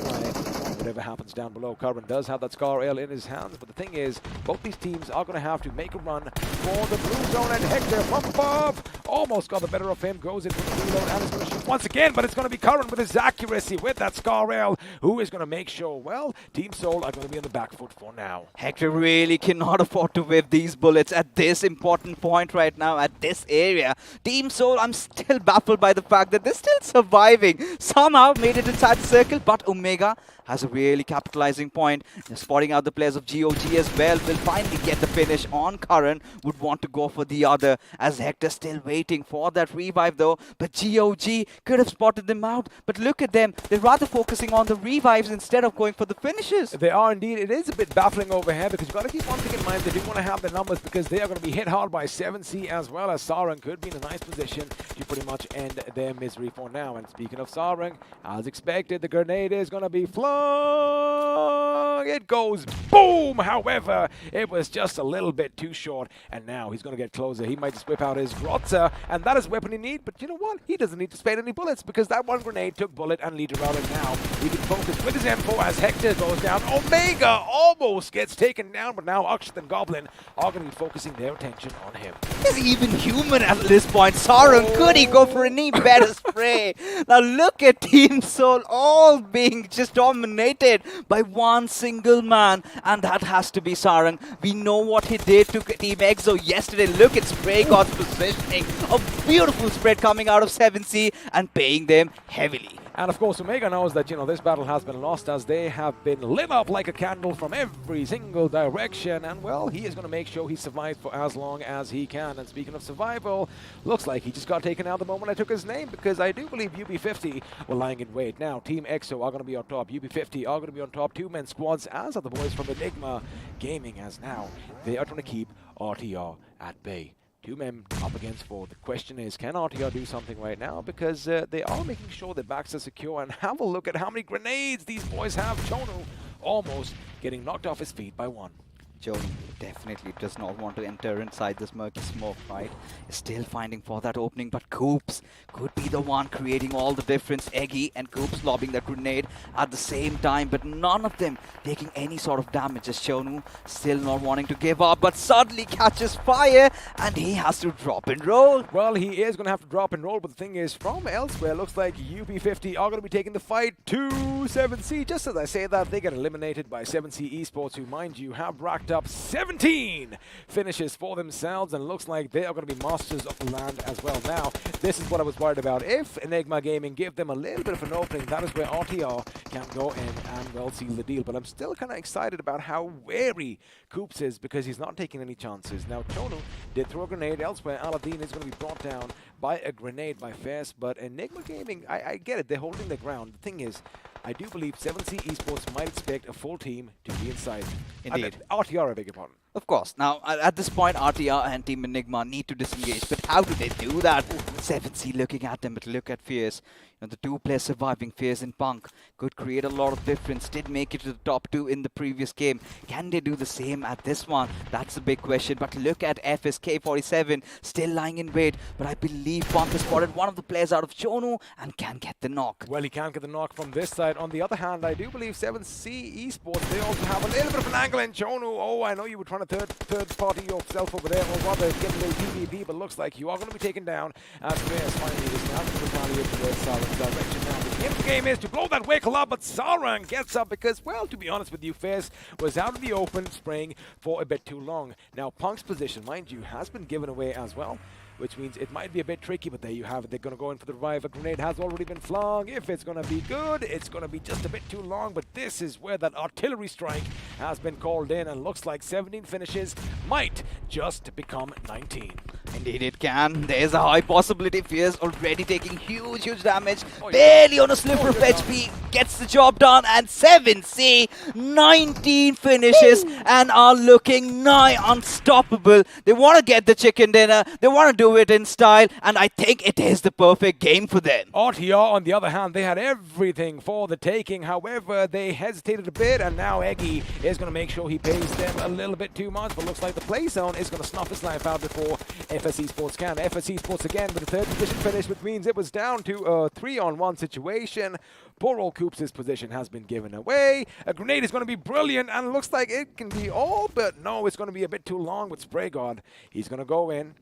whatever happens down below. Curran does have that Scar Ale in his hands, but the thing is, both these teams are going to have to make a run for the blue zone, and Hector from above almost got the better of him, goes into the reload, and is going to shoot once again, but it's going to be Curran with his accuracy with that Scar Ale, who is going to make sure, well, Team Soul are going to be on the back foot for now. Hector really cannot afford to whip these bullets at this important point right now, at this area. Team Soul, I'm still baffled by the fact that they're still surviving. Somehow made it inside the circle, but Omega has a really capitalizing point. They're spotting out the players of GOG as well. Will finally get the finish on Curran. Would want to go for the other, as Hector still waiting for that revive though. But GOG could have spotted them out. But look at them. They're rather focusing on the revives instead of going for the finishes. They are indeed. It is a bit baffling over here because you've got to keep one thing in mind. They do want to have the numbers because they are going to be hit hard by 7C as well, as Sarang could be in a nice position to pretty much end their misery for now. And speaking of Sarang, as expected, the grenade is going to be flung. It goes boom. However, it was just a little bit too short, and now he's going to get closer. He might just whip out his Grotzer, and that is a weapon he needs. But you know what? He doesn't need to spend any bullets because that one grenade took bullet and leader out, and now he can focus with his M4 as Hector goes down. Omega almost gets taken down, but now Akshat and Goblin are going to be focusing their attention on him. He's even human at this point. Sarang, could he go for any better spray? Now look at Team Soul all being just dominated by one single man, and that has to be Sarang. We know what he did to Team EXO yesterday. Look at Spray God's positioning. A beautiful spread coming out of 7C and paying them heavily. And of course, Omega knows that, you know, this battle has been lost as they have been lit up like a candle from every single direction. And, well, he is going to make sure he survives for as long as he can. And speaking of survival, looks like he just got taken out the moment I took his name, because I do believe UB50 were lying in wait. Now, Team EXO are going to be on top. UB50 are going to be on top. Two-man squads, as are the boys from Enigma Gaming, as now they are trying to keep RTR at bay. Two men up against four. The question is, can RTR do something right now? Because they are making sure their backs are secure. And have a look at how many grenades these boys have. Chono almost getting knocked off his feet by one. Joe definitely does not want to enter inside this murky smoke, right? Is still finding for that opening, but Coops could be the one creating all the difference. Eggy and Coops lobbing that grenade at the same time, but none of them taking any sort of damage, as Shonu still not wanting to give up, but suddenly catches fire, and he has to drop and roll. Well, he is going to have to drop and roll, but the thing is, from elsewhere, looks like UP50 are going to be taking the fight to 7C. Just as I say that, they get eliminated by 7C Esports, who, mind you, have racked up 17 finishes for themselves, and looks like they are going to be masters of the land as well. Now, this is what I was worried about. If Enigma Gaming give them a little bit of an opening, that is where RTR can go in and, well, seal the deal. But I'm still kind of excited about how wary Coops is, because he's not taking any chances. Now, Chono did throw a grenade elsewhere. Aladdin is going to be brought down by a grenade by Fest, but Enigma Gaming, I get it, they're holding their ground. The thing is, I do believe 7C Esports might expect a full team to be inside. Indeed. RTR, I beg your pardon. Of course. Now, at this point, RTR and Team Enigma need to disengage. But how do they do that? 7C looking at them, but look at Fierce. You know, the two players surviving, Fierce and Punk, could create a lot of difference. Did make it to the top two in the previous game. Can they do the same at this one? That's a big question. But look at FSK47 still lying in wait. But I believe Punk has spotted one of the players out of Chono and can get the knock. Well, he can't get the knock from this side. On the other hand, I do believe 7C Esports, they also have a little bit of an angle in Chono. Oh, I know you were trying to third party yourself over there, or rather get a little PvP, but looks like you are going to be taken down as Fierce finally is now going to retaliate towards Sarang's direction. Now, the end of the game is to blow that vehicle up, but Sarang gets up because, well, to be honest with you, Fierce was out in the open spraying for a bit too long. Now, Punk's position, mind you, has been given away as well, which means it might be a bit tricky, but there you have it. They're going to go in for the revive. A grenade has already been flung. If it's going to be good, it's going to be just a bit too long, but this is where that artillery strike has been called in, and looks like 17 finishes might just become 19. Indeed it can. There's a high possibility. Fierce already taking huge damage. Barely on a sliver of HP. Gets the job done. And 7C, 19 finishes and are looking nigh unstoppable. They want to get the chicken dinner. They want to do it in style. And I think it is the perfect game for them. RTR, on the other hand, they had everything for the taking. However, they hesitated a bit. And now Eggy is going to make sure he pays them a little bit too much. But looks like the play zone is going to snuff his life out before FS Esports can. FS Esports again with a third position finish, which means it was down to a 3-on-1 situation. Poor old Coops' position has been given away. A grenade is going to be brilliant, and it looks like it can be all, but no, it's going to be a bit too long with Spray God. He's going to go in.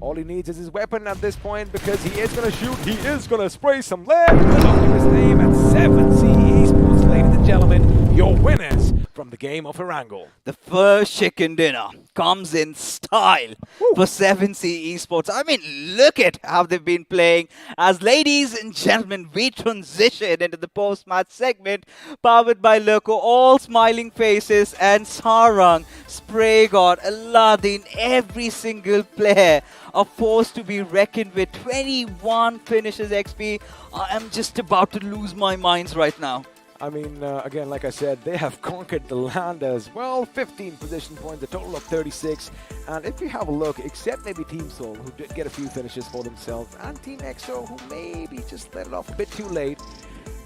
All he needs is his weapon at this point because he is going to shoot. He is going to spray some lead. Live up to his name at 7C Esports, ladies and gentlemen, your winners from the game of Erangel. The first chicken dinner comes in style for 7C Esports. I mean, look at how they've been playing. As ladies and gentlemen, we transition into the post-match segment powered by Loco. All smiling faces, and Sarang, Spray God, Aladdin, every single player are forced to be reckoned with. 21 finishes XP. I am just about to lose my minds right now. I mean, again, like I said, they have conquered the land as well. 15 position points, a total of 36. And if you have a look, except maybe Team Soul, who did get a few finishes for themselves, and Team EXO, who maybe just let it off a bit too late,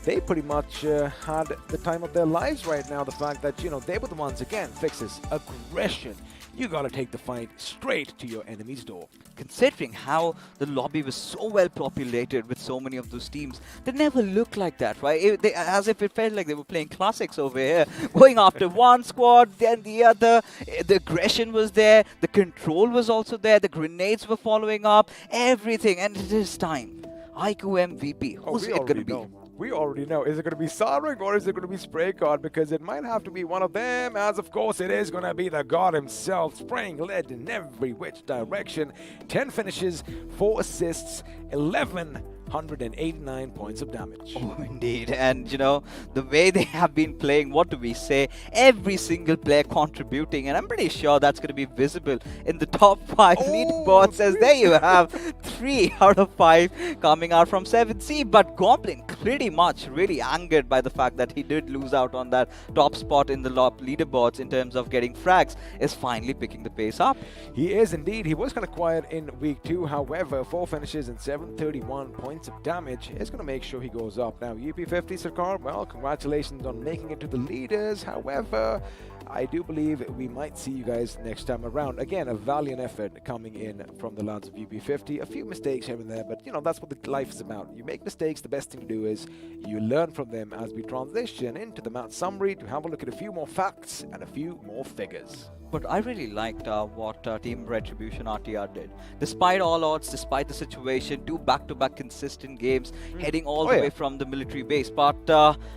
they pretty much had the time of their lives right now. The fact that, you know, they were the ones, again, fixes aggression. You gotta take the fight straight to your enemy's door. Considering how the lobby was so well populated with so many of those teams, they never looked like that, right? As if it felt like they were playing classics over here, going after one squad, then the other. The aggression was there, the control was also there, the grenades were following up, everything, and it is time. iQOO MVP, who's it gonna be? We already know. Is it going to be Sarang or is it going to be Spray God? Because it might have to be one of them, as of course it is going to be the God himself, spraying lead in every which direction. 10 finishes, 4 assists, 1,189 points of damage. Oh, indeed. And, you know, the way they have been playing, what do we say? Every single player contributing. And I'm pretty sure that's going to be visible in the top 5 leaderboards. As there you have 3 out of 5 coming out from 7C. But Goblin pretty much really angered by the fact that he did lose out on that top spot in the leaderboards in terms of getting frags, is finally picking the pace up. He is indeed. He was kind of quiet in week 2. However, 4 finishes and 731 points of damage is going to make sure he goes up. Now, UP50 Sarkar, well, congratulations on making it to the leaders. However, I do believe we might see you guys next time around. Again, a valiant effort coming in from the lads of UP50. A few mistakes here and there, but, you know, that's what the life is about. You make mistakes, the best thing to do is you learn from them as we transition into the match summary to have a look at a few more facts and a few more figures. But I really liked what Team Retribution RTR did. Despite all odds, despite the situation, 2 back-to-back consistent games, heading all the way from the military base. But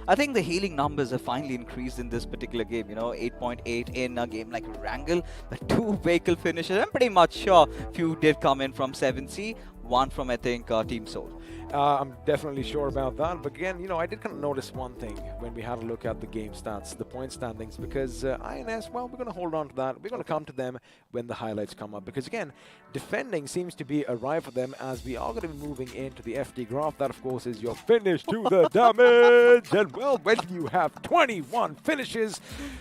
I think the healing numbers have finally increased in this particular game. You know, 8.8 in a game like Wrangle, the 2 vehicle finishes. I'm pretty much sure few did come in from 7C, 1 from, I think, Team Soul. I'm definitely sure about that. But again, you know, I did kind of notice one thing when we had a look at the game stats, the point standings, because INS, well, we're going to hold on to that. We're going to come to them when the highlights come up. Because again, defending seems to be a riot for them as we are going to be moving into the FD graph. That, of course, is your finish to the damage. And, well, when you have 21 finishes,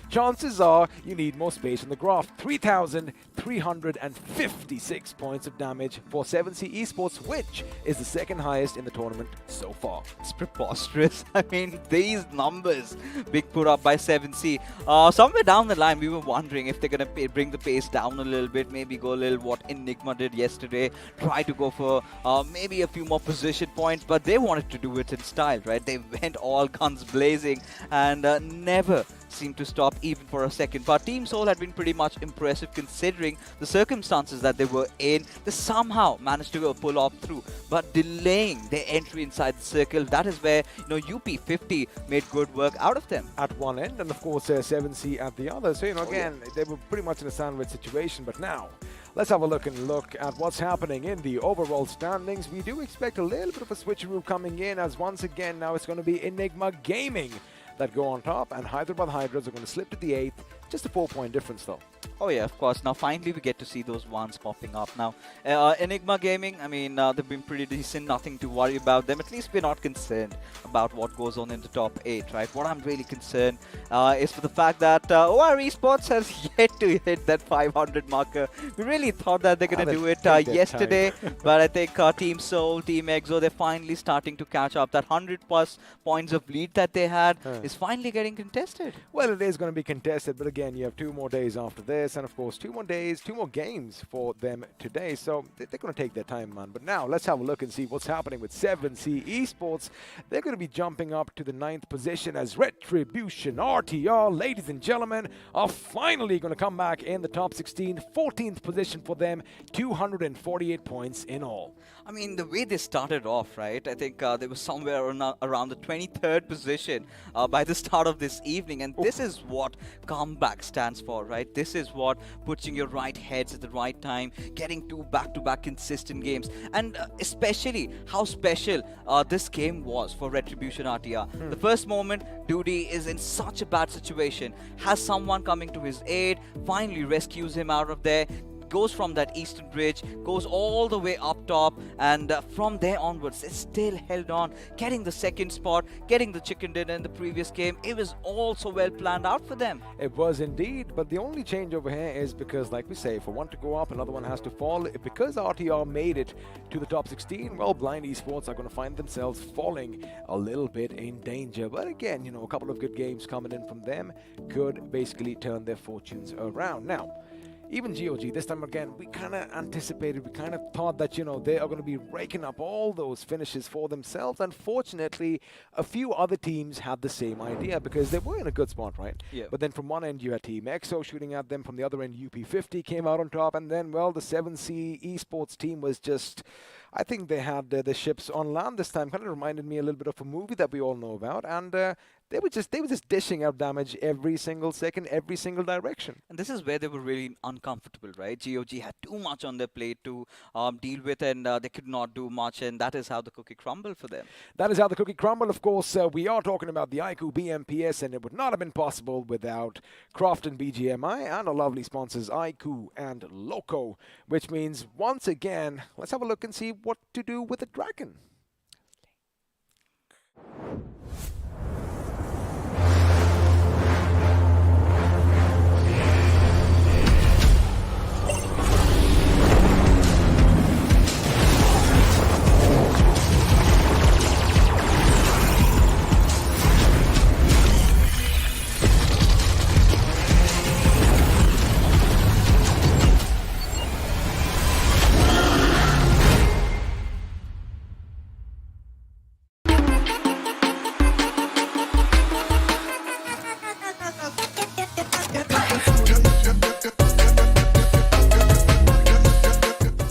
chances are you need more space in the graph. 3,356 points of damage for 7C Esports, which is the second highest in the tournament so far. It's preposterous. I mean, these numbers being put up by 7C. Somewhere down the line, we were wondering if they're going to bring the pace down a little bit, maybe go a little what Enigma did yesterday, try to go for maybe a few more position points, but they wanted to do it in style, right? They went all guns blazing and never seemed to stop even for a second. But Team Soul had been pretty much impressive considering the circumstances that they were in. They somehow managed to pull off through, but delaying their entry inside the circle, that is where, you know, UP50 made good work out of them. At one end, and of course 7C at the other. So, you know, again, they were pretty much in a sandwich situation. But now, let's have a look at what's happening in the overall standings. We do expect a little bit of a switcheroo coming in, as once again now it's going to be Enigma Gaming that go on top, and Hyderabad Hydras are going to slip to the 8th. Just a 4-point difference, though. Oh yeah, of course. Now finally we get to see those ones popping up. Now, Enigma Gaming, I mean, they've been pretty decent. Nothing to worry about them. At least we're not concerned about what goes on in the top 8, right? What I'm really concerned is for the fact that OR Esports has yet to hit that 500 marker. We really thought that they're going to do it yesterday, but I think Team Seoul, Team EXO, they're finally starting to catch up. That 100+ points of lead that they had is finally getting contested. Well, it is going to be contested, but again, you have 2 more days after this. And of course, 2 more days, 2 more games for them today. So they're going to take their time, man. But now let's have a look and see what's happening with 7C Esports. They're going to be jumping up to the 9th position as Retribution RTR, ladies and gentlemen, are finally going to come back in the top 16. 14th position for them, 248 points in all. I mean, the way they started off, right? I think they were somewhere around the 23rd position by the start of this evening. And this is what comeback stands for, right? This is what putting your right heads at the right time, getting 2 back-to-back consistent games. And especially how special this game was for Retribution RTR. The first moment, Duty is in such a bad situation, has someone coming to his aid, finally rescues him out of there, goes from that eastern bridge, goes all the way up top, and from there onwards, it's still held on, getting the 2nd spot, getting the chicken dinner in the previous game. It was all so well planned out for them. It was indeed, but the only change over here is because, like we say, for one to go up, another one has to fall. Because RTR made it to the top 16, well, Blind Esports are going to find themselves falling a little bit in danger. But again, you know, a couple of good games coming in from them could basically turn their fortunes around. Now, even GOG, this time again, we kind of anticipated, we kind of thought that, you know, they are going to be raking up all those finishes for themselves. Unfortunately, a few other teams had the same idea because they were in a good spot, right? Yeah. But then from one end, you had Team EXO shooting at them. From the other end, UP50 came out on top. And then, well, the 7C Esports team was just... I think they had the ships on land this time. Kind of reminded me a little bit of a movie that we all know about. And they were just dishing out damage every single second, every single direction. And this is where they were really uncomfortable, right? GOG had too much on their plate to deal with, and they could not do much, and that is how the cookie crumbled for them. That is how the cookie crumbled. Of course, we are talking about the iQOO BMPS, and it would not have been possible without Croft and BGMI and our lovely sponsors iQOO and Loco, which means, once again, let's have a look and see what to do with the Dragon.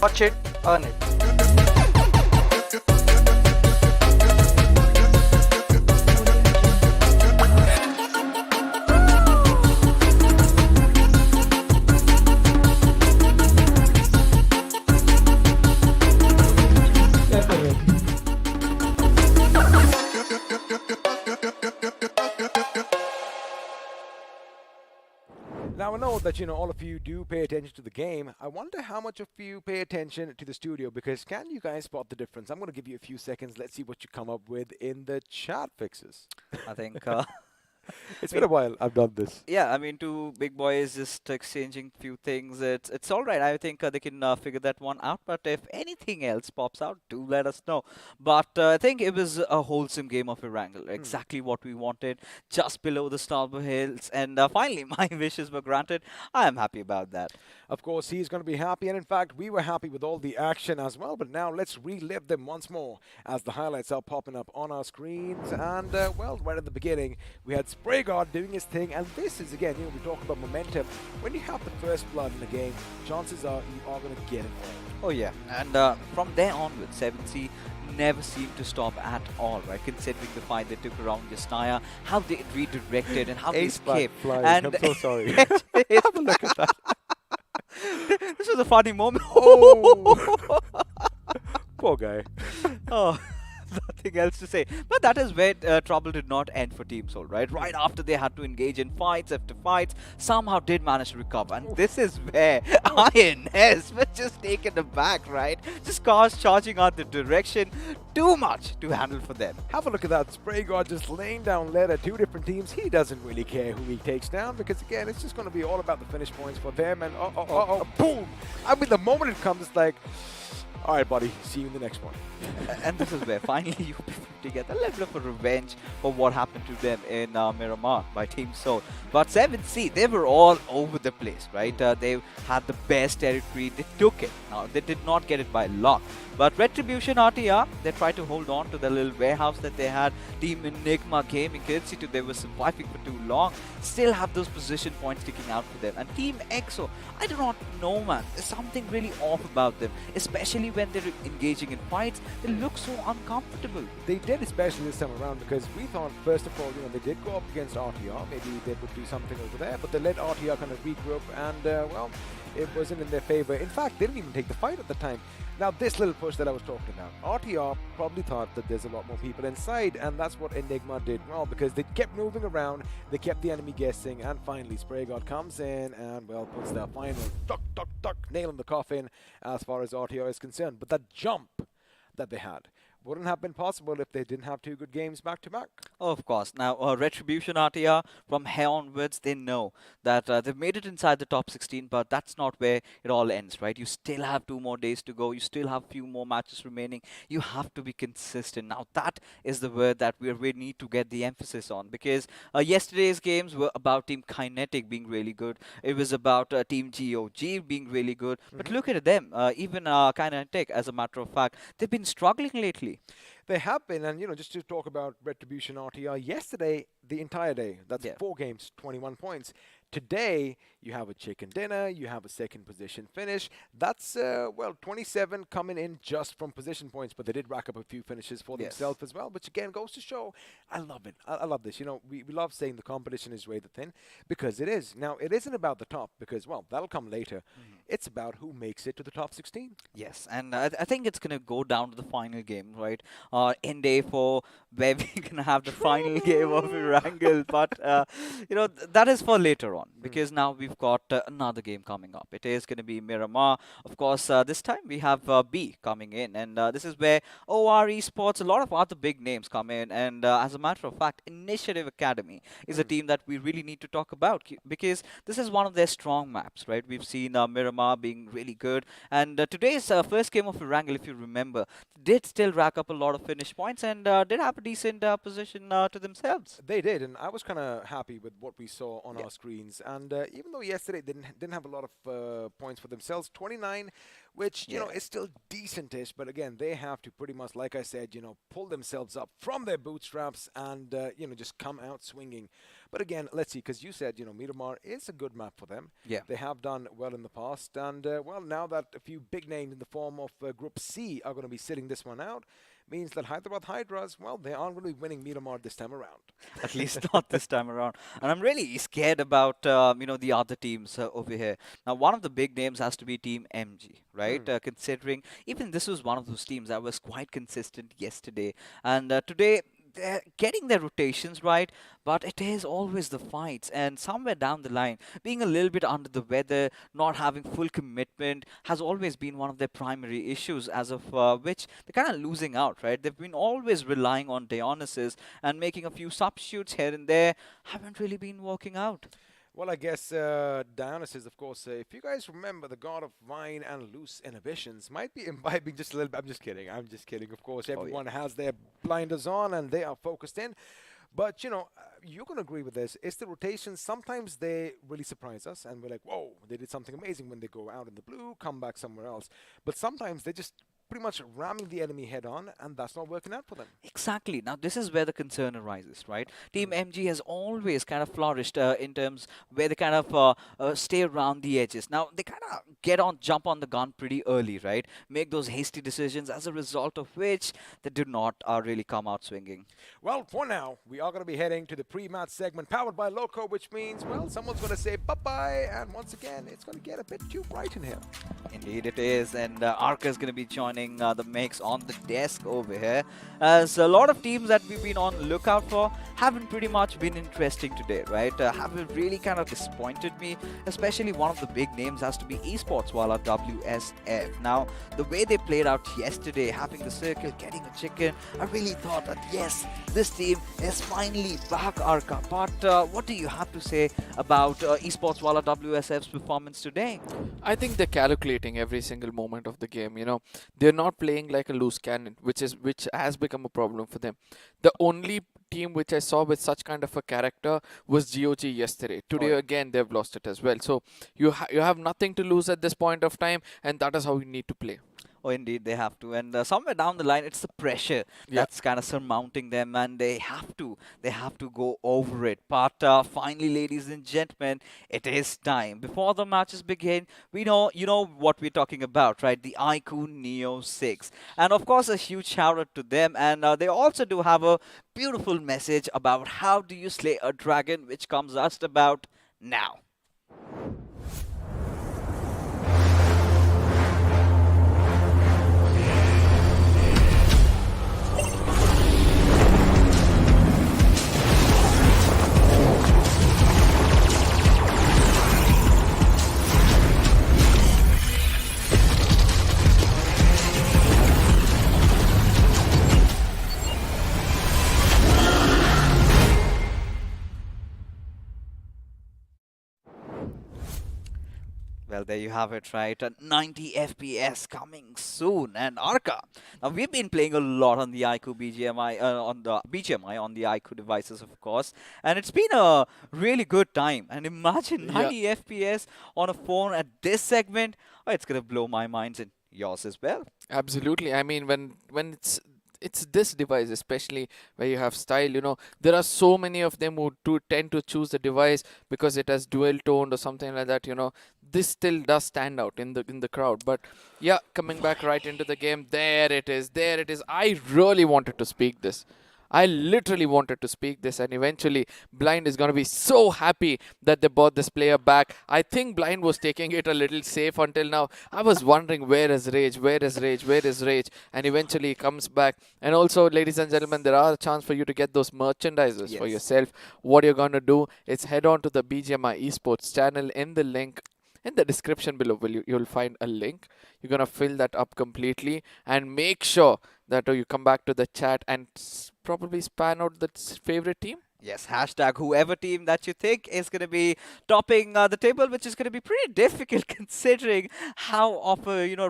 Watch it, earn it. Now, I know that, you know, all of you do pay attention to the game. I wonder how much of you pay attention to the studio, because can you guys spot the difference? I'm going to give you a few seconds. Let's see what you come up with in the chat fixes. I think... It's been a while I've done this. Yeah, I mean, 2 big boys just exchanging few things. It's all right. I think they can figure that one out. But if anything else pops out, do let us know. But I think it was a wholesome game of Erangel. Exactly what we wanted, just below the Starbow Hills. And finally, my wishes were granted. I am happy about that. Of course, he's going to be happy. And in fact, we were happy with all the action as well. But now let's relive them once more as the highlights are popping up on our screens. And, well, right at the beginning, we had Spraygard doing his thing, and this is, again, you know, we talk about momentum. When you have the first blood in the game, chances are you are going to get it all. Oh yeah, and from there onwards, 7C never seemed to stop at all, right? Considering the fight they took around Yasnaya, how they redirected and how they escaped. And I'm so sorry. Have a look at that. This was a funny moment. Oh. Poor guy. Oh. nothing else to say. But that is where trouble did not end for Team Soul, right? Right after they had to engage in fights after fights, somehow did manage to recover. And this is where INS was just taken aback, right? Just cars charging out the direction, too much to handle for them. Have a look at that. Spraygard just laying down lead at two different teams. He doesn't really care who he takes down because, again, it's just going to be all about the finish points for them. And boom! I mean, the moment it comes, it's like, all right, buddy, see you in the next one. And this is where finally you put together a little bit of a revenge for what happened to them in Miramar by Team Soul. But 7C, they were all over the place, right? They had the best territory. They took it. Now, they did not get it by luck. But Retribution RTR, they tried to hold on to the little warehouse that they had. Team Enigma Gaming, Kinetic, they were surviving for too long. Still have those position points sticking out for them. And Team EXO, I do not know, man. There's something really off about them, especially when they're engaging in fights. They look so uncomfortable. They did, especially this time around, because we thought, first of all, they did go up against RTR. Maybe they would do something over there, but they let RTR kind of regroup, and, well, it wasn't in their favor. In fact, they didn't even take the fight at the time. Now, this little push that I was talking about, RTR probably thought that there's a lot more people inside, and that's what Enigma did well, because they kept moving around, they kept the enemy guessing, and finally Spraygard comes in and, well, puts the final nail in the coffin as far as RTR is concerned. But that jump that they had wouldn't have been possible if they didn't have two good games back-to-back. Oh, of course. Now, Retribution RTR, from here onwards, they know that they've made it inside the top 16, but that's not where it all ends, right? You still have 2 more days to go. You still have a few more matches remaining. You have to be consistent. Now, that is the word that we need to get the emphasis on, because yesterday's games were about Team Kinetic being really good. It was about Team GOG being really good. But look at them. Even Kinetic, as a matter of fact, they've been struggling lately. They have been, and just to talk about Retribution RTR, yesterday, the entire day, that's 4 games, 21 points. Today, you have a chicken dinner, you have a second position finish. That's, well, 27 coming in just from position points, but they did rack up a few finishes for themselves as well, which again goes to show, I love it. I love this. We love saying the competition is razor thin, because it is. Now, it isn't about the top, because, well, that'll come later. It's about who makes it to the top 16. Yes, and I think it's going to go down to the final game, right? In day 4, where we're going to have the final game of Erangel, but, that is for later on. Because now we've got another game coming up. It is going to be Miramar. Of course, this time we have B coming in. And this is where OR Esports, a lot of other big names come in. And as a matter of fact, Initiative Academy is a team that we really need to talk about. Because this is one of their strong maps, right? We've seen Miramar being really good. And today's first game of Erangel, if you remember, did still rack up a lot of finish points and did have a decent position to themselves. They did, and I was kind of happy with what we saw on our screens. And even though yesterday didn't have a lot of points for themselves, 29, which is still decentish, but again they have to pretty much, like I said, pull themselves up from their bootstraps and just come out swinging. But again, let's see, because you said Miramar is a good map for them. Yeah, they have done well in the past, and well, now that a few big names in the form of Group C are going to be sitting this one out, means that Hyderabad Hydras, well, they aren't really winning Miramar this time around. At least not this time around. And I'm really scared about, the other teams over here. Now, one of the big names has to be Team MG, right? Considering even this was one of those teams that was quite consistent yesterday. And today, they're getting their rotations right, but it is always the fights. And somewhere down the line, being a little bit under the weather, not having full commitment, has always been one of their primary issues, as of which they're kind of losing out, right? They've been always relying on Dionysus and making a few substitutes here and there, haven't really been working out. Well, I guess Dionysus, of course, if you guys remember, the god of wine and loose inhibitions might be imbibing just a little bit. I'm just kidding. Of course, everyone has their blinders on and they are focused in. But, you're going to agree with this. It's the rotations. Sometimes they really surprise us and we're like, whoa, they did something amazing when they go out in the blue, come back somewhere else. But sometimes they just pretty much ramming the enemy head on, and that's not working out for them. Exactly. Now, this is where the concern arises, right? Team MG has always kind of flourished in terms where they kind of stay around the edges. Now, they kind of jump on the gun pretty early, right? Make those hasty decisions, as a result of which they do not really come out swinging. Well, for now, we are going to be heading to the pre-match segment powered by Loco, which means, well, someone's going to say bye-bye, and once again, it's going to get a bit too bright in here. Indeed it is, and Arca is going to be joining running the mix on the desk over here, as a lot of teams that we've been on lookout for haven't pretty much been interesting today, right? Haven't really kind of disappointed me, especially one of the big names has to be Esports Wala WSF. Now, the way they played out yesterday, having the circle, getting a chicken, I really thought that yes, this team is finally back, Arka. But what do you have to say about Esports Wala WSF's performance today? I think they're calculating every single moment of the game. You know, they're not playing like a loose cannon, which has become a problem for them. The only team which I saw with such kind of a character was GOG yesterday. Today again they've lost it as well. So you have nothing to lose at this point of time, and that is how you need to play. Oh, indeed, they have to. And somewhere down the line, it's the pressure that's kind of surmounting them, and they have to go over it. But finally, ladies and gentlemen, it is time. Before the matches begin, you know what we're talking about, right? The iQOO Neo 6. And of course, a huge shout out to them. And they also do have a beautiful message about how do you slay a dragon, which comes just about now. Well, there you have it, right? 90 FPS coming soon. And Arka, now we've been playing a lot on the iQOO BGMI, on the BGMI, on the iQOO devices, of course. And it's been a really good time. And imagine 90 FPS on a phone at this segment. Oh, it's going to blow my mind and yours as well. Absolutely. I mean, when it's this device, especially where you have style, you know, there are so many of them who tend to choose the device because it has dual toned or something like that, you know. This still does stand out in the crowd. But yeah, coming back right into the game, there it is. I really wanted to speak this. I literally wanted to speak this, and eventually Blind is going to be so happy that they brought this player back. I think Blind was taking it a little safe until now. I was wondering, where is Rage? And eventually he comes back. And also, ladies and gentlemen, there are a chance for you to get those merchandises for yourself. What you're going to do is head on to the BGMI Esports channel. In the link in the description below, you'll find a link. You're going to fill that up completely, and make sure that you come back to the chat and probably span out the favorite team. Yes, hashtag whoever team that you think is going to be topping the table, which is going to be pretty difficult considering how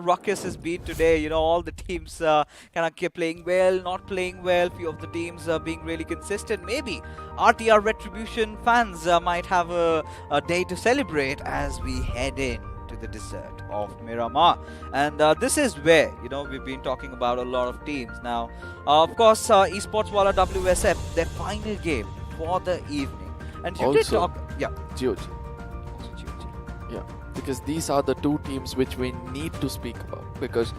ruckus has been today. You know, all the teams kind of keep playing well, not playing well. Few of the teams being really consistent. Maybe RTR Retribution fans might have a day to celebrate as we head in to the desert of Miramar. And this is where, you know, we've been talking about a lot of teams. Now, of course, Esports Wala WSF, their final game for the evening. And you did talk... Yeah. GOG. Also GOG. Yeah. Because these are the two teams which we need to speak about. Because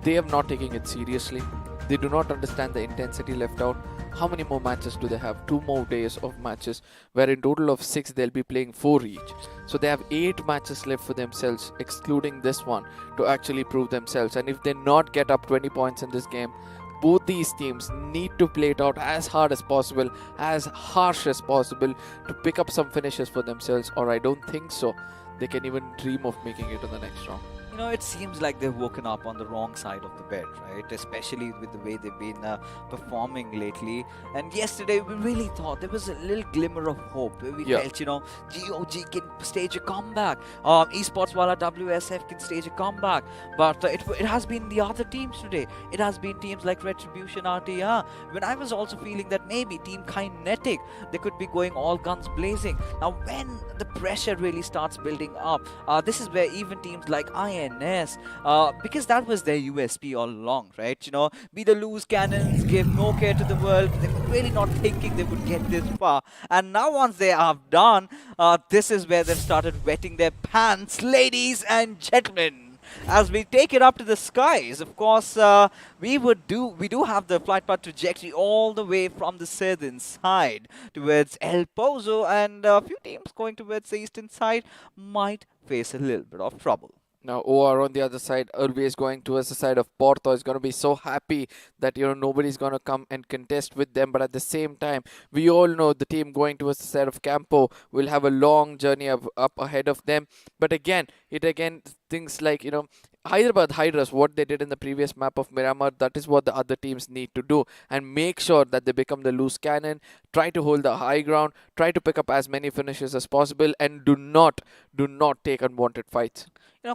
they are not taking it seriously. They do not understand the intensity left out. How many more matches do they have? 2 more days of matches, where in total of 6 they'll be playing 4 each. So they have 8 matches left for themselves, excluding this one, to actually prove themselves. And if they not get up 20 points in this game, both these teams need to play it out as hard as possible, as harsh as possible, to pick up some finishes for themselves, or I don't think so they can even dream of making it in the next round. You know, it seems like they've woken up on the wrong side of the bed, right? Especially with the way they've been performing lately. And yesterday, we really thought there was a little glimmer of hope. Where we felt, you know, GOG can stage a comeback. Esports Wala WSF can stage a comeback. But it has been the other teams today. It has been teams like Retribution, RTR. When I was also feeling that maybe Team Kinetic, they could be going all guns blazing. Now, when the pressure really starts building up, this is where even teams like because that was their USP all along, right? You know, be the loose cannons, give no care to the world. They were really not thinking they would get this far. And now once they have done, this is where they've started wetting their pants, ladies and gentlemen. As we take it up to the skies, of course, we do have the flight path trajectory all the way from the southern side towards El Pozo, and a few teams going towards the eastern side might face a little bit of trouble. Now, OR on the other side, always going towards the side of Porto, is going to be so happy that, nobody's going to come and contest with them. But at the same time, we all know the team going towards the side of Campo will have a long journey up ahead of them. But again, things like, Hyderabad Hydras, what they did in the previous map of Miramar, that is what the other teams need to do, and make sure that they become the loose cannon, try to hold the high ground, try to pick up as many finishes as possible, and do not take unwanted fights.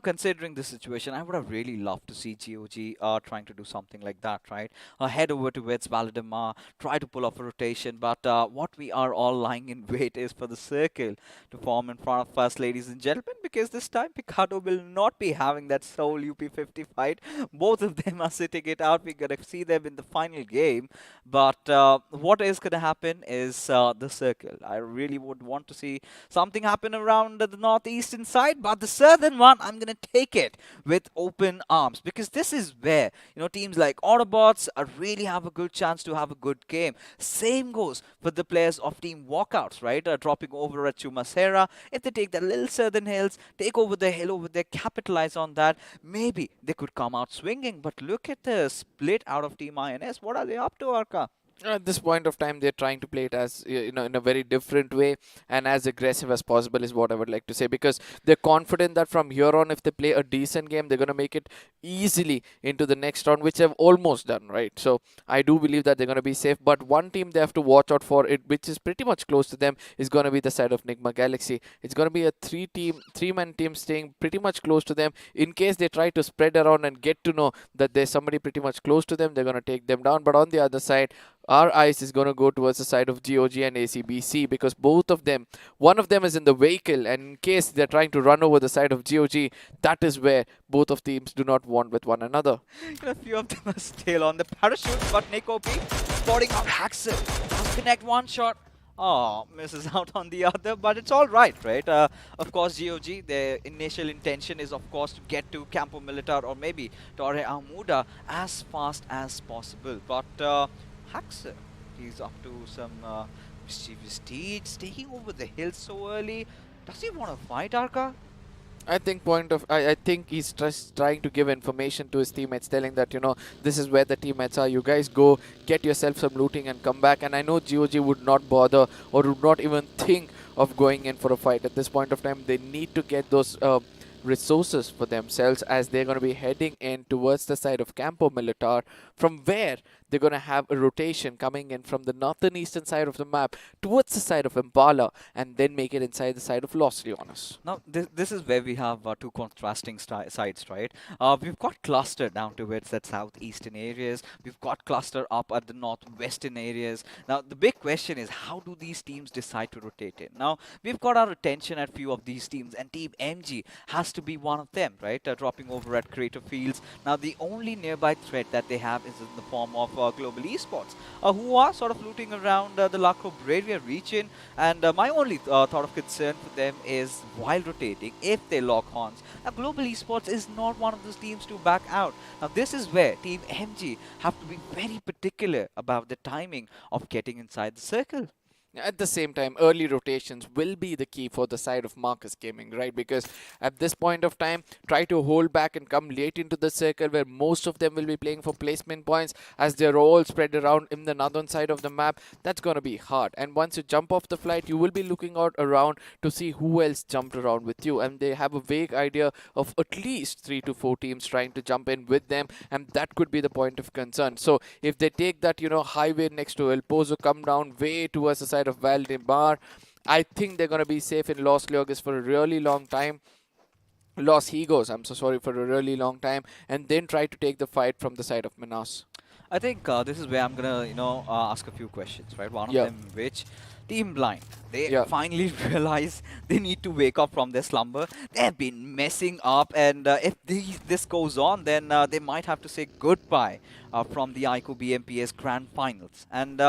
Considering the situation, I would have really loved to see GOG trying to do something like that, right? Head over towards Valdemar, try to pull off a rotation, but what we are all lying in wait is for the circle to form in front of us, ladies and gentlemen, because this time Picado will not be having that sole UP50 fight. Both of them are sitting it out. We're going to see them in the final game, but what is going to happen is the circle. I really would want to see something happen around the northeastern side, but the southern one, I'm going to take it with open arms, because this is where teams like Autobotz really have a good chance to have a good game. Same goes for the players of team Walkouts, right? Dropping over at Chumasera. If they take the little southern hills, take over the hill over there, capitalize on that, maybe they could come out swinging. But look at the split out of team INS. What are they up to, Arka? At this point of time, they're trying to play it as, in a very different way and as aggressive as possible is what I would like to say, because they're confident that from here on, if they play a decent game, they're going to make it easily into the next round, which they've almost done, right? So I do believe that they're going to be safe, but one team they have to watch out for, it, which is pretty much close to them, is going to be the side of Nigma Galaxy. It's going to be a three-man team staying pretty much close to them. In case they try to spread around and get to know that there's somebody pretty much close to them, they're going to take them down. But on the other side, our eyes is going to go towards the side of GOG and ACBC, because both of them, one of them is in the vehicle, and in case they're trying to run over the side of GOG, that is where both of teams do not want with one another. A few of them are still on the parachute, but Nico P spotting out Haxel. Does connect one shot. Oh, misses out on the other, but it's all right, right? Of course, GOG, their initial intention is, of course, to get to Campo Militar or maybe Torre Almuda as fast as possible. But Haxel, he's up to some mischievous deeds, taking over the hill so early. Does he want to fight, Arka? I think he's just trying to give information to his teammates, telling that, this is where the teammates are. You guys go, get yourself some looting and come back. And I know GOG would not bother or would not even think of going in for a fight. At this point of time, they need to get those resources for themselves, as they're going to be heading in towards the side of Campo Militar, from where they're going to have a rotation coming in from the northern eastern side of the map towards the side of Impala, and then make it inside the side of Los Leones. Now, this is where we have two contrasting sides, right? We've got cluster down towards that southeastern areas. We've got cluster up at the northwestern areas. Now, the big question is, how do these teams decide to rotate in? Now, we've got our attention at few of these teams, and Team MG has to be one of them, right? Dropping over at Crater Fields. Now, the only nearby threat that they have is in the form of Global Esports, who are sort of looting around the La Cobreria region, and my only thought of concern for them is, while rotating, if they lock horns. Now, Global Esports is not one of those teams to back out. Now, this is where Team MG have to be very particular about the timing of getting inside the circle. At the same time, early rotations will be the key for the side of Marcus Gaming, right? Because at this point of time, try to hold back and come late into the circle, where most of them will be playing for placement points, as they're all spread around in the northern side of the map. That's going to be hard. And once you jump off the flight, you will be looking out around to see who else jumped around with you. And they have a vague idea of at least 3 to 4 teams trying to jump in with them. And that could be the point of concern. So if they take that, highway next to El Pozo, come down way towards the side of Valdemar, I think they're going to be safe in Los Leones for a really long time. Los Higos, I'm so sorry, for a really long time, and then try to take the fight from the side of Minas. I think this is where I'm gonna, ask a few questions, right? One of them, which Team Blind, they finally realize they need to wake up from their slumber. They've been messing up, and if this goes on, then they might have to say goodbye from the iQOO BMPS Grand Finals. And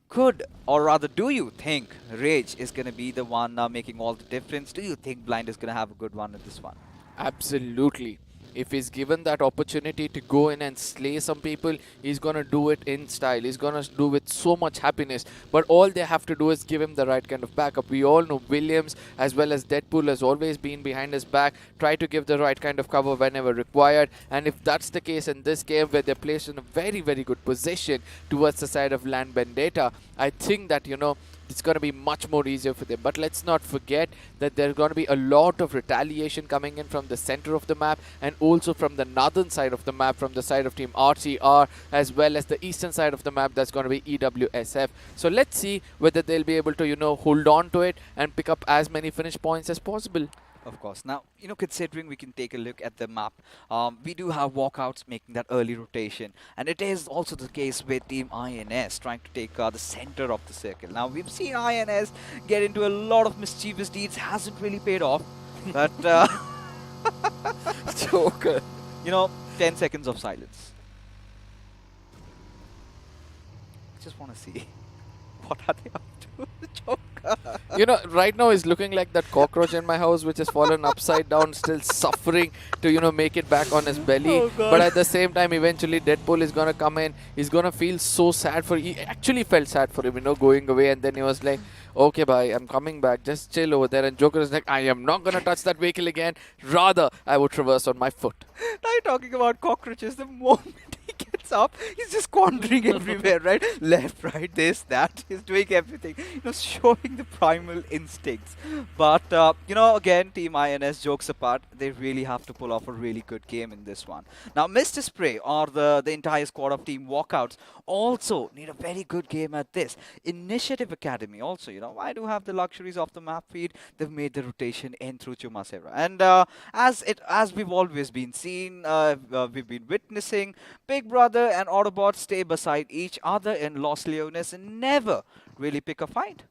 could, or rather, do you think Rage is going to be the one making all the difference? Do you think Blind is going to have a good one at this one? Absolutely. If he's given that opportunity to go in and slay some people, he's going to do it in style. He's going to do with so much happiness. But all they have to do is give him the right kind of backup. We all know Williams as well as Deadpool has always been behind his back, try to give the right kind of cover whenever required. And if that's the case in this game where they're placed in a very, very good position towards the side of Land Vendetta, I think that, you know, it's going to be much more easier for them. But let's not forget that there's going to be a lot of retaliation coming in from the center of the map and also from the northern side of the map, from the side of Team RCR, as well as the eastern side of the map. That's going to be EWSF. So let's see whether they'll be able to, you know, hold on to it and pick up as many finish points as possible. Of course. Now, you know, considering we can take a look at the map, we do have Walkouts making that early rotation. And it is also the case with Team INS trying to take the center of the circle. Now, we've seen INS get into a lot of mischievous deeds. Hasn't really paid off. But, Joker. You know, 10 seconds of silence. I just want to see what are they up to, Joker. You know, right now he's looking like that cockroach in my house which has fallen upside down, still suffering to, you know, make it back on his belly. Oh, but at the same time, eventually Deadpool is going to come in. He's going to feel so sad for... He actually felt sad for him, you know, going away. And then he was like, okay, bye, I'm coming back. Just chill over there. And Joker is like, I am not going to touch that vehicle again. Rather, I would traverse on my foot. Now you're talking about cockroaches. The moment he gets up, he's just wandering everywhere, right? Left, right, this, that. He's doing everything, you know, showing the primal instincts. But, you know, again, Team INS, jokes apart, they really have to pull off a really good game in this one. Now, Mr. Spray or the entire squad of Team Walkouts also need a very good game at this. Initiative Academy also, you know, I do have the luxuries of the map feed. They've made the rotation in through Chumasera. And as we've always been seeing, we've been witnessing, Big Brother and Autobotz stay beside each other in Los Leones and never really pick a fight.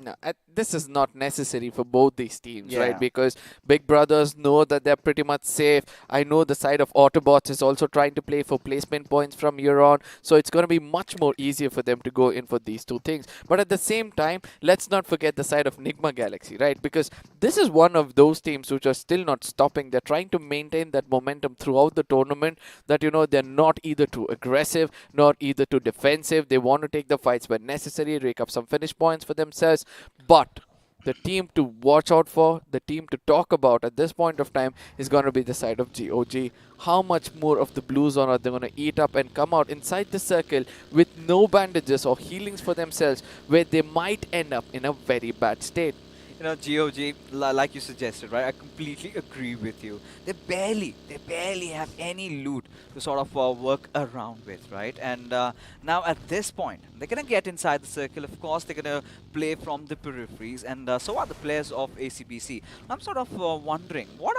No, this is not necessary for both these teams, right? Because Big Brothers know that they're pretty much safe. I know the side of Autobotz is also trying to play for placement points from here on. So it's going to be much more easier for them to go in for these two things. But at the same time, let's not forget the side of Nigma Galaxy, right? Because this is one of those teams which are still not stopping. They're trying to maintain that momentum throughout the tournament, that, you know, they're not either too aggressive nor either too defensive. They want to take the fights when necessary, rake up some finish points for themselves. But the team to watch out for, the team to talk about at this point of time is going to be the side of GOG. How much more of the blue zone are they going to eat up and come out inside the circle with no bandages or healings for themselves, where they might end up in a very bad state? You know, GOG, like you suggested, right? I completely agree with you. They barely have any loot to sort of work around with, right? And now at this point, they're going to get inside the circle. Of course, they're going to play from the peripheries, and so are the players of ACBC. I'm sort of wondering, what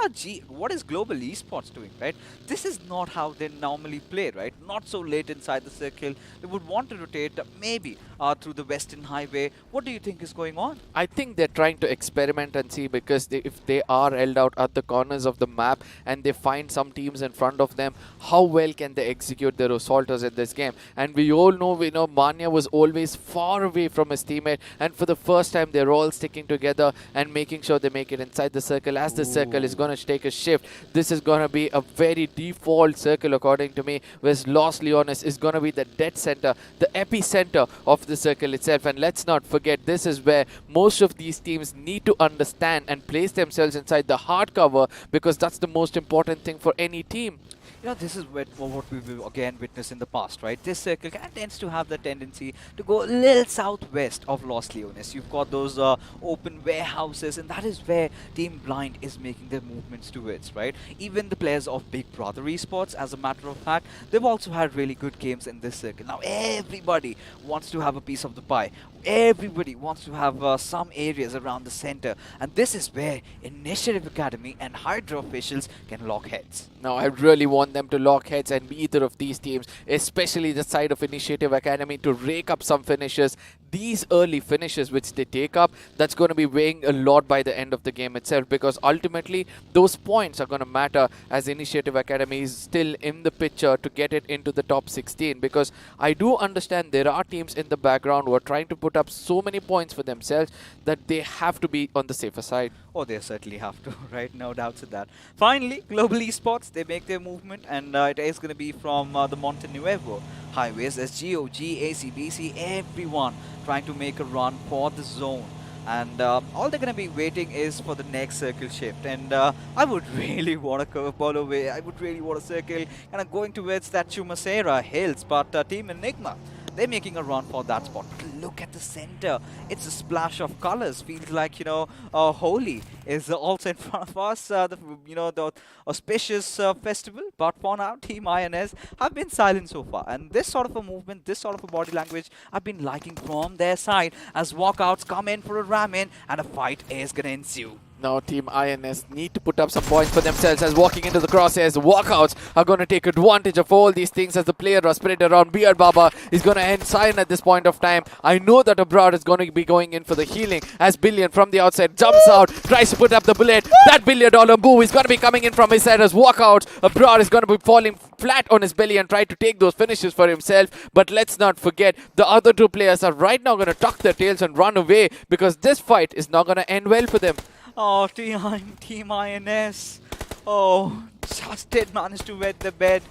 is Global Esports doing, right? This is not how they normally play, right? Not so late inside the circle. They would want to rotate maybe through the Western Highway. What do you think is going on? I think they're trying to experiment and see, because if they are held out at the corners of the map and they find some teams in front of them, how well can they execute their assaulters in this game? And we all know, Manya was always far away from his teammate, and for the first time they're all sticking together and making sure they make it inside the circle. As the circle is going to take a shift, this is going to be a very default circle according to me, whereas Los Leones is going to be the dead center, the epicenter of the circle itself. And let's not forget, this is where most of these teams need to understand and place themselves inside the hard cover, because that's the most important thing for any team. You know, this is what we've again witnessed in the past, right? This circle kind of tends to have the tendency to go a little southwest of Los Leones. You've got those open warehouses, and that is where Team Blind is making their movements towards, right? Even the players of Big Brother Esports, as a matter of fact, they've also had really good games in this circle. Now, everybody wants to have a piece of the pie. Everybody wants to have some areas around the center, and this is where Initiative Academy and Hydra officials can lock heads. Now, I really want them to lock heads and be either of these teams, especially the side of Initiative Academy, to rake up some finishes. these early finishes which they take up, that's going to be weighing a lot by the end of the game itself, because ultimately those points are going to matter as Initiative Academy is still in the picture to get it into the top 16. Because I do understand there are teams in the background who are trying to put up so many points for themselves that they have to be on the safer side. Oh, they certainly have to, right? No doubts in that. Finally, Global Esports, they make their movement, and it is going to be from the Monte Nuevo highways. There's GOG, ACBC, everyone trying to make a run for the zone. And all they're going to be waiting is for the next circle shift. And I would really want a curveball away. I would really want a circle kind of going towards that Chumacera Hills. But Team Enigma, they're making a run for that spot. But look at the center. It's a splash of colors. Feels like, you know, Holi is also in front of us. The auspicious festival. But for now, Team INS have been silent so far. And this sort of a movement, this sort of a body language, I've been liking from their side as Walkouts come in for a ram in and a fight is going to ensue. Now Team INS need to put up some points for themselves as walking into the crosshairs. Walkouts are going to take advantage of all these things as the player are spread around. Beard Baba is going to end silent at this point of time. I know that Abroad is going to be going in for the healing as Billion from the outside jumps out, tries to put up the bullet. That $1 billion move is going to be coming in from his side as Walkouts. Abroad is going to be falling flat on his belly and try to take those finishes for himself. But let's not forget, the other two players are right now going to tuck their tails and run away because this fight is not going to end well for them. Oh, Team INS. Oh, just did manage to wet the bed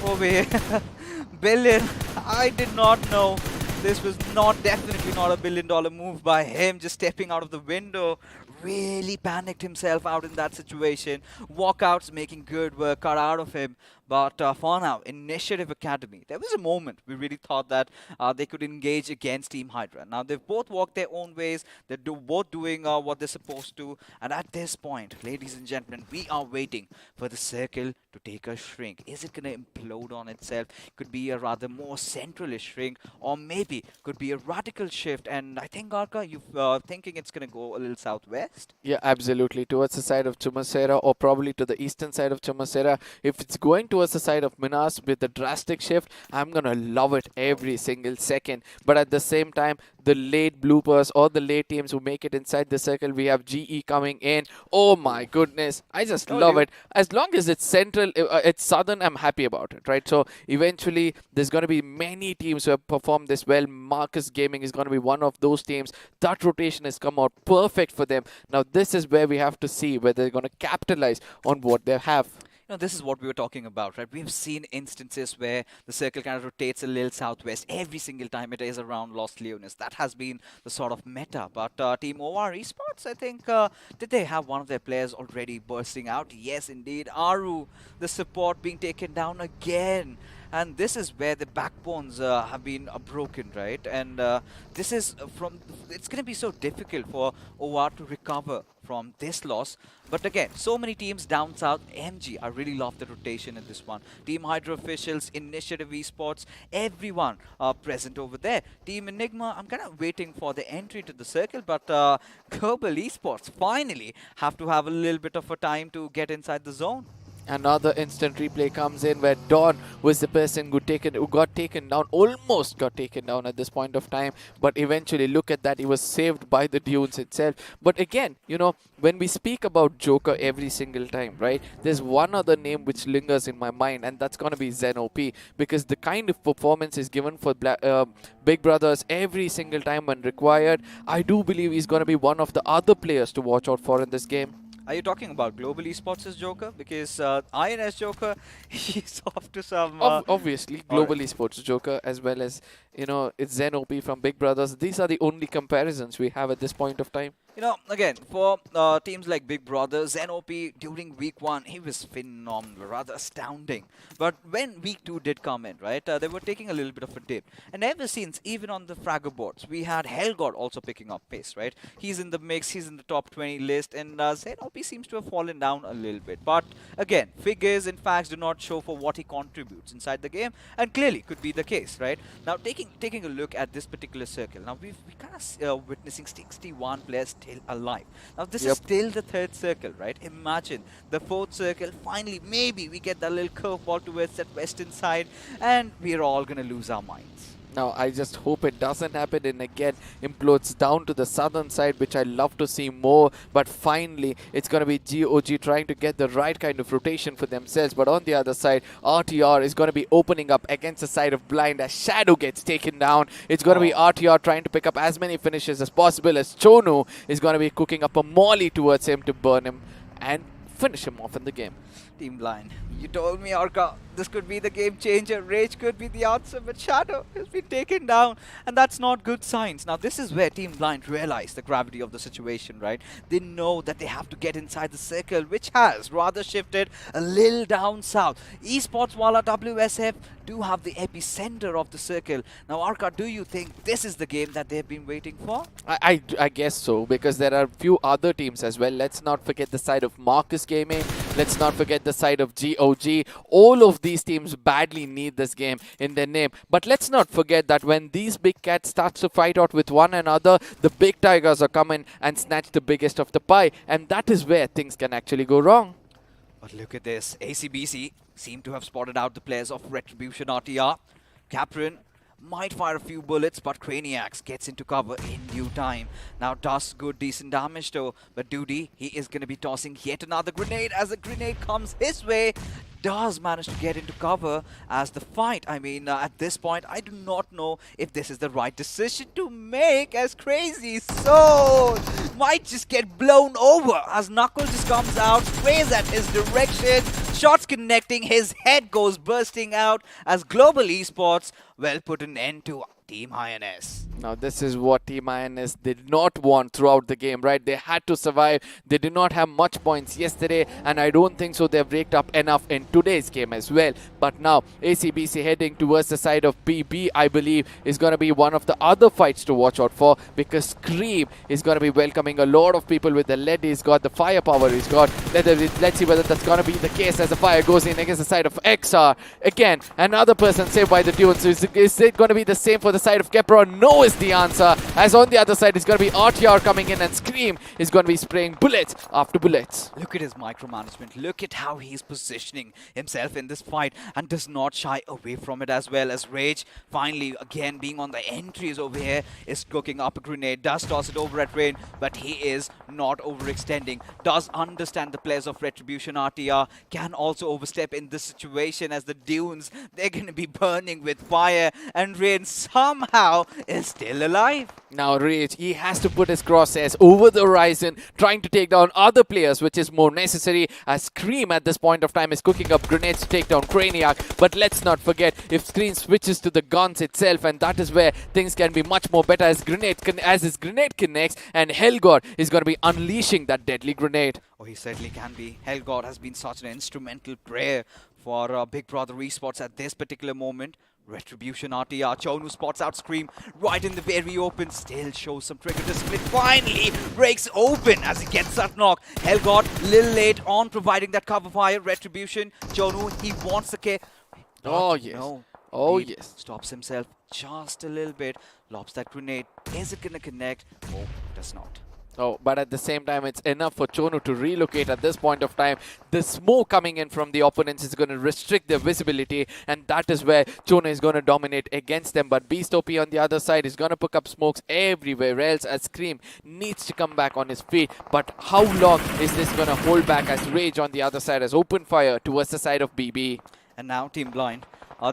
over here. Billion, I did not know. This was definitely not a $1 billion move by him, just stepping out of the window. Really panicked himself out in that situation. Walkouts making good work cut out of him. But for now, Initiative Academy, there was a moment we really thought that they could engage against Team Hydra. Now, they've both walked their own ways. They're both doing what they're supposed to. And at this point, ladies and gentlemen, we are waiting for the circle to take a shrink. Is it going to implode on itself? Could be a rather more centralist shrink, or maybe could be a radical shift. And I think, Arka, you're thinking it's going to go a little southwest? Yeah, absolutely. Towards the side of Chumacera, or probably to the eastern side of Chumacera. If it's going towards the side of Minas with a drastic shift, I'm going to love it every single second. But at the same time, the late bloopers or the late teams who make it inside the circle, we have GE coming in. Oh my goodness. I just love it. As long as it's central, it's southern, I'm happy about it, right? So eventually, there's going to be many teams who have performed this well. Marcus Gaming is going to be one of those teams. That rotation has come out perfect for them. Now, this is where we have to see whether they're going to capitalize on what they have. You know, this is what we were talking about, right? We've seen instances where the circle kind of rotates a little southwest every single time it is around Los Leones. That has been the sort of meta. But Team OR Esports, I think, did they have one of their players already bursting out? Yes, indeed. Aru, the support being taken down again. And this is where the backbones have been broken, right? And this is it's going to be so difficult for OR to recover from this loss. But again, so many teams down south. MG, I really love the rotation in this one. Team Hydra officials, Initiative Esports, everyone present over there. Team Enigma, I'm kind of waiting for the entry to the circle, but Global Esports finally have to have a little bit of a time to get inside the zone. Another instant replay comes in where Dawn was the person who got taken down, almost got taken down at this point of time. But eventually, look at that, he was saved by the dunes itself. But again, you know, when we speak about Joker every single time, right, there's one other name which lingers in my mind, and that's going to be Zen OP. Because the kind of performance is given for Big Brothers every single time when required, I do believe he's going to be one of the other players to watch out for in this game. Are you talking about Global Esports' Joker? Because INS Joker, he's off to some... Obviously, Global Esports Joker, as well as, you know, it's Zen OP from Big Brothers. These are the only comparisons we have at this point of time. You know, again, for teams like Big Brother, Zen OP during week 1, he was phenomenal, rather astounding. But when week 2 did come in, right, they were taking a little bit of a dip. And ever since, even on the Fragger boards, we had Hellgod also picking up pace, right? He's in the mix, he's in the top 20 list, and Zen OP seems to have fallen down a little bit. But again, figures and facts do not show for what he contributes inside the game, and clearly could be the case, right? Now, taking a look at this particular circle, now we're kind of witnessing 61 players still alive. Now this is still the 3rd circle, right? Imagine the 4th circle, finally maybe we get that little curveball towards that western side and we're all gonna lose our minds. Now, I just hope it doesn't happen and again implodes down to the southern side, which I love to see more. But finally, it's going to be GOG trying to get the right kind of rotation for themselves. But on the other side, RTR is going to be opening up against the side of Blind as Shadow gets taken down. It's going to be RTR trying to pick up as many finishes as possible as Chonu is going to be cooking up a molly towards him to burn him and finish him off in the game. Team Blind, you told me, Orca, this could be the game changer. Rage could be the answer, but Shadow has been taken down, and that's not good signs. Now, this is where Team Blind realize the gravity of the situation, right? They know that they have to get inside the circle, which has rather shifted a little down south. Esports Wala WSF do have the epicenter of the circle. Now, Orca, do you think this is the game that they've been waiting for? I guess so, because there are a few other teams as well. Let's not forget the side of Marcus Gaming. Let's not forget the side of GOG. All of these teams badly need this game in their name. But let's not forget that when these big cats start to fight out with one another, the big tigers are coming and snatch the biggest of the pie. And that is where things can actually go wrong. But look at this. ACBC seem to have spotted out the players of Retribution RTR. Caprin might fire a few bullets, but Craniacs gets into cover in due time. Now does good decent damage though, but Duty, he is going to be tossing yet another grenade as the grenade comes his way. Does manage to get into cover as the fight, at this point, I do not know if this is the right decision to make, as Crazy Soul might just get blown over as Knuckles just comes out, sprays at his direction, shots connecting, his head goes bursting out as Global Esports, well, put an end to Team INS. Now, this is what Team INS did not want throughout the game, right? They had to survive. They did not have much points yesterday, and I don't think so they've raked up enough in today's game as well. But now, ACBC heading towards the side of PB, I believe, is going to be one of the other fights to watch out for, because Scream is going to be welcoming a lot of people with the lead. He's got the firepower. He's got... Let's see whether that's going to be the case as the fire goes in against the side of XR. Again, another person saved by the Dune. So is it going to be the same for the side of Kepron? No is the answer, as on the other side it's going to be RTR coming in and Scream is going to be spraying bullets after bullets. Look at his micromanagement. Look at how he's positioning himself in this fight and does not shy away from it, as well as Rage finally again being on the entries over here is cooking up a grenade, does toss it over at Rain, but he is not overextending, does understand the players of Retribution RTR can also overstep in this situation, as the Dunes, they're going to be burning with fire, and Rain somehow is still alive. Now Rage, he has to put his crosshairs over the horizon, trying to take down other players, which is more necessary, as Scream at this point of time is cooking up grenades to take down Craniac. But let's not forget, if Scream switches to the guns itself, and that is where things can be much more better, as his grenade connects, and Hellgod is going to be unleashing that deadly grenade. Oh, he certainly can be. Hellgod has been such an instrumental player for Big Brother Esports at this particular moment. Retribution RTR, Chonu spots out Scream right in the very open, still shows some trigger to split, finally breaks open as he gets that knock. Hellgod, little late on providing that cover fire. Retribution, Chonu, he wants the K. Oh yes. No. Oh He yes. stops himself just a little bit, lobs that grenade. Is it gonna connect? Oh, does not. Oh, but at the same time, it's enough for Chonu to relocate at this point of time. The smoke coming in from the opponents is going to restrict their visibility, and that is where Chonu is going to dominate against them. But Beast OP on the other side is going to pick up smokes everywhere else, as Scream needs to come back on his feet. But how long is this going to hold back, as Rage on the other side has opened fire towards the side of BB? And now Team Blind.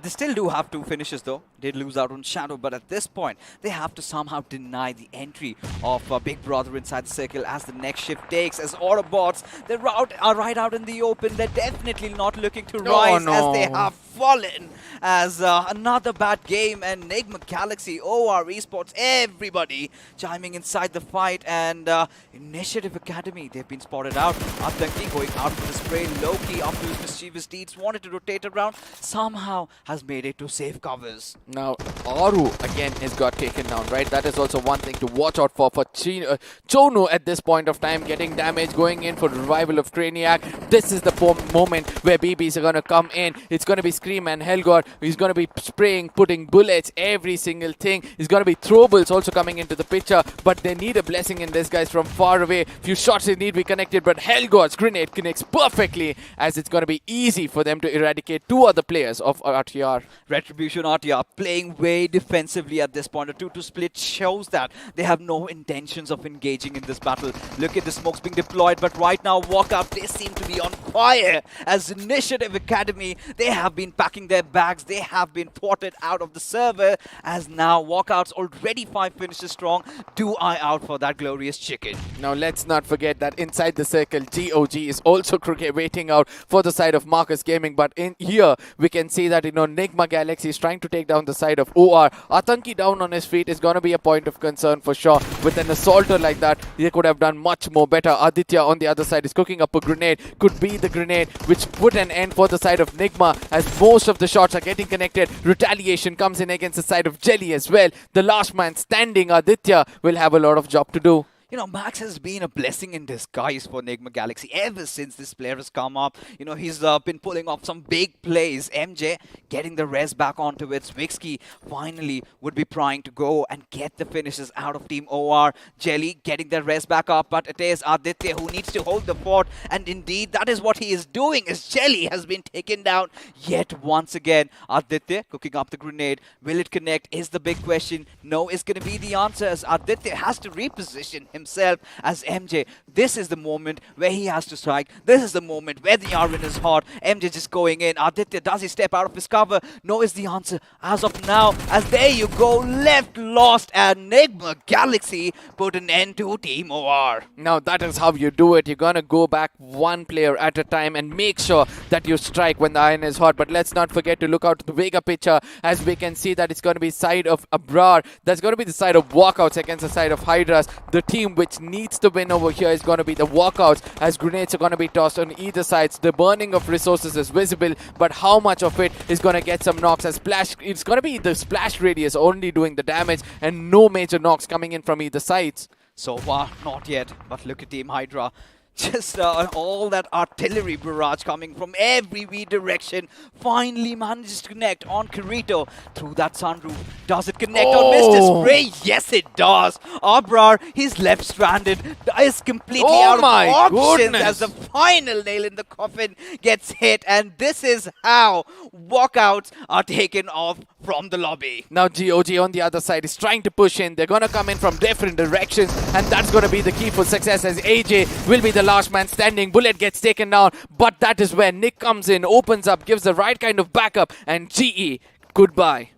They still do have 2 finishes though. Did lose out on Shadow, but at this point, they have to somehow deny the entry of Big Brother inside the circle as the next shift takes. As Autobotz, they're right out in the open. They're definitely not looking to rise as they have fallen. As another bad game, and Enigma Galaxy, OR Esports, everybody chiming inside the fight. And Initiative Academy, they've been spotted out. Abdanki going out for the spray. Loki, after his mischievous deeds, wanted to rotate around. Somehow has made it to safe covers. Now, Aru again has got taken down, right? That is also one thing to watch out for Chonu at this point of time, getting damage, going in for revival of Craniac. This is the moment where BBs are going to come in. It's going to be Scream and Hellgod. He's going to be spraying, putting bullets, every single thing. He's going to be throwables also coming into the picture, but they need a blessing in this, guys, from far away. Few shots they need to be connected, but Hellgod's grenade connects perfectly, as it's going to be easy for them to eradicate 2 other players of RTR. Retribution RTR playing way defensively at this point. A 2-2 split shows that they have no intentions of engaging in this battle. Look at the smokes being deployed, but right now Walkout, they seem to be on fire. As Initiative Academy, they have been packing their bags. They have been thwarted out of the server, as now Walkout's already 5 finishes strong. Do eye out for that glorious chicken. Now let's not forget that inside the circle, GOG is also waiting out for the side of Marcus Gaming. But in here, we can see that, Nigma Galaxy is trying to take down the side of OR. Atanki down on his feet is going to be a point of concern for sure. With an assaulter like that, they could have done much more better. Aditya on the other side is cooking up a grenade. Could be the grenade which put an end for the side of Nigma, as most of the shots are getting connected. Retaliation comes in against the side of Jelly as well. The last man standing, Aditya, will have a lot of job to do. Max has been a blessing in disguise for Enigma Galaxy ever since this player has come up. He's been pulling off some big plays. MJ getting the res back onto it. Zwixky finally would be trying to go and get the finishes out of Team OR. Jelly getting the res back up, but it is Aditya who needs to hold the fort. And indeed, that is what he is doing, as Jelly has been taken down yet once again. Aditya cooking up the grenade. Will it connect is the big question. No is going to be the answer, as Aditya has to reposition himself as MJ. This is the moment where he has to strike. This is the moment where the Arvin is hot. MJ just going in. Aditya, does he step out of his cover? No is the answer as of now, as there you go, left lost, and Enigma Galaxy put an end to Team OR. Now that is how you do it. You're gonna go back one player at a time and make sure that you strike when the iron is hot. But let's not forget to look out to the Vega picture, as we can see that it's going to be side of Abrar. That's going to be the side of Walkouts against the side of Hydras. The team which needs to win over here is going to be the Walkouts, as grenades are going to be tossed on either sides. The burning of resources is visible, but how much of it is going to get some knocks? As splash, it's going to be the splash radius only doing the damage, and no major knocks coming in from either sides. So far, not yet, but look at Team Hydra. Just all that artillery barrage coming from every direction finally manages to connect on Kirito through that sunroof. Does it connect on Mr. Spray? Yes, it does. Abrar, he's left stranded, is completely out of options as the final nail in the coffin gets hit. And this is how Walkouts are taken off from the lobby. Now GOG on the other side is trying to push in. They're going to come in from different directions, and that's going to be the key for success, as AJ will be the last man standing. Bullet gets taken down, but that is where Nick comes in, opens up, gives the right kind of backup, and GE, goodbye.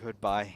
Goodbye.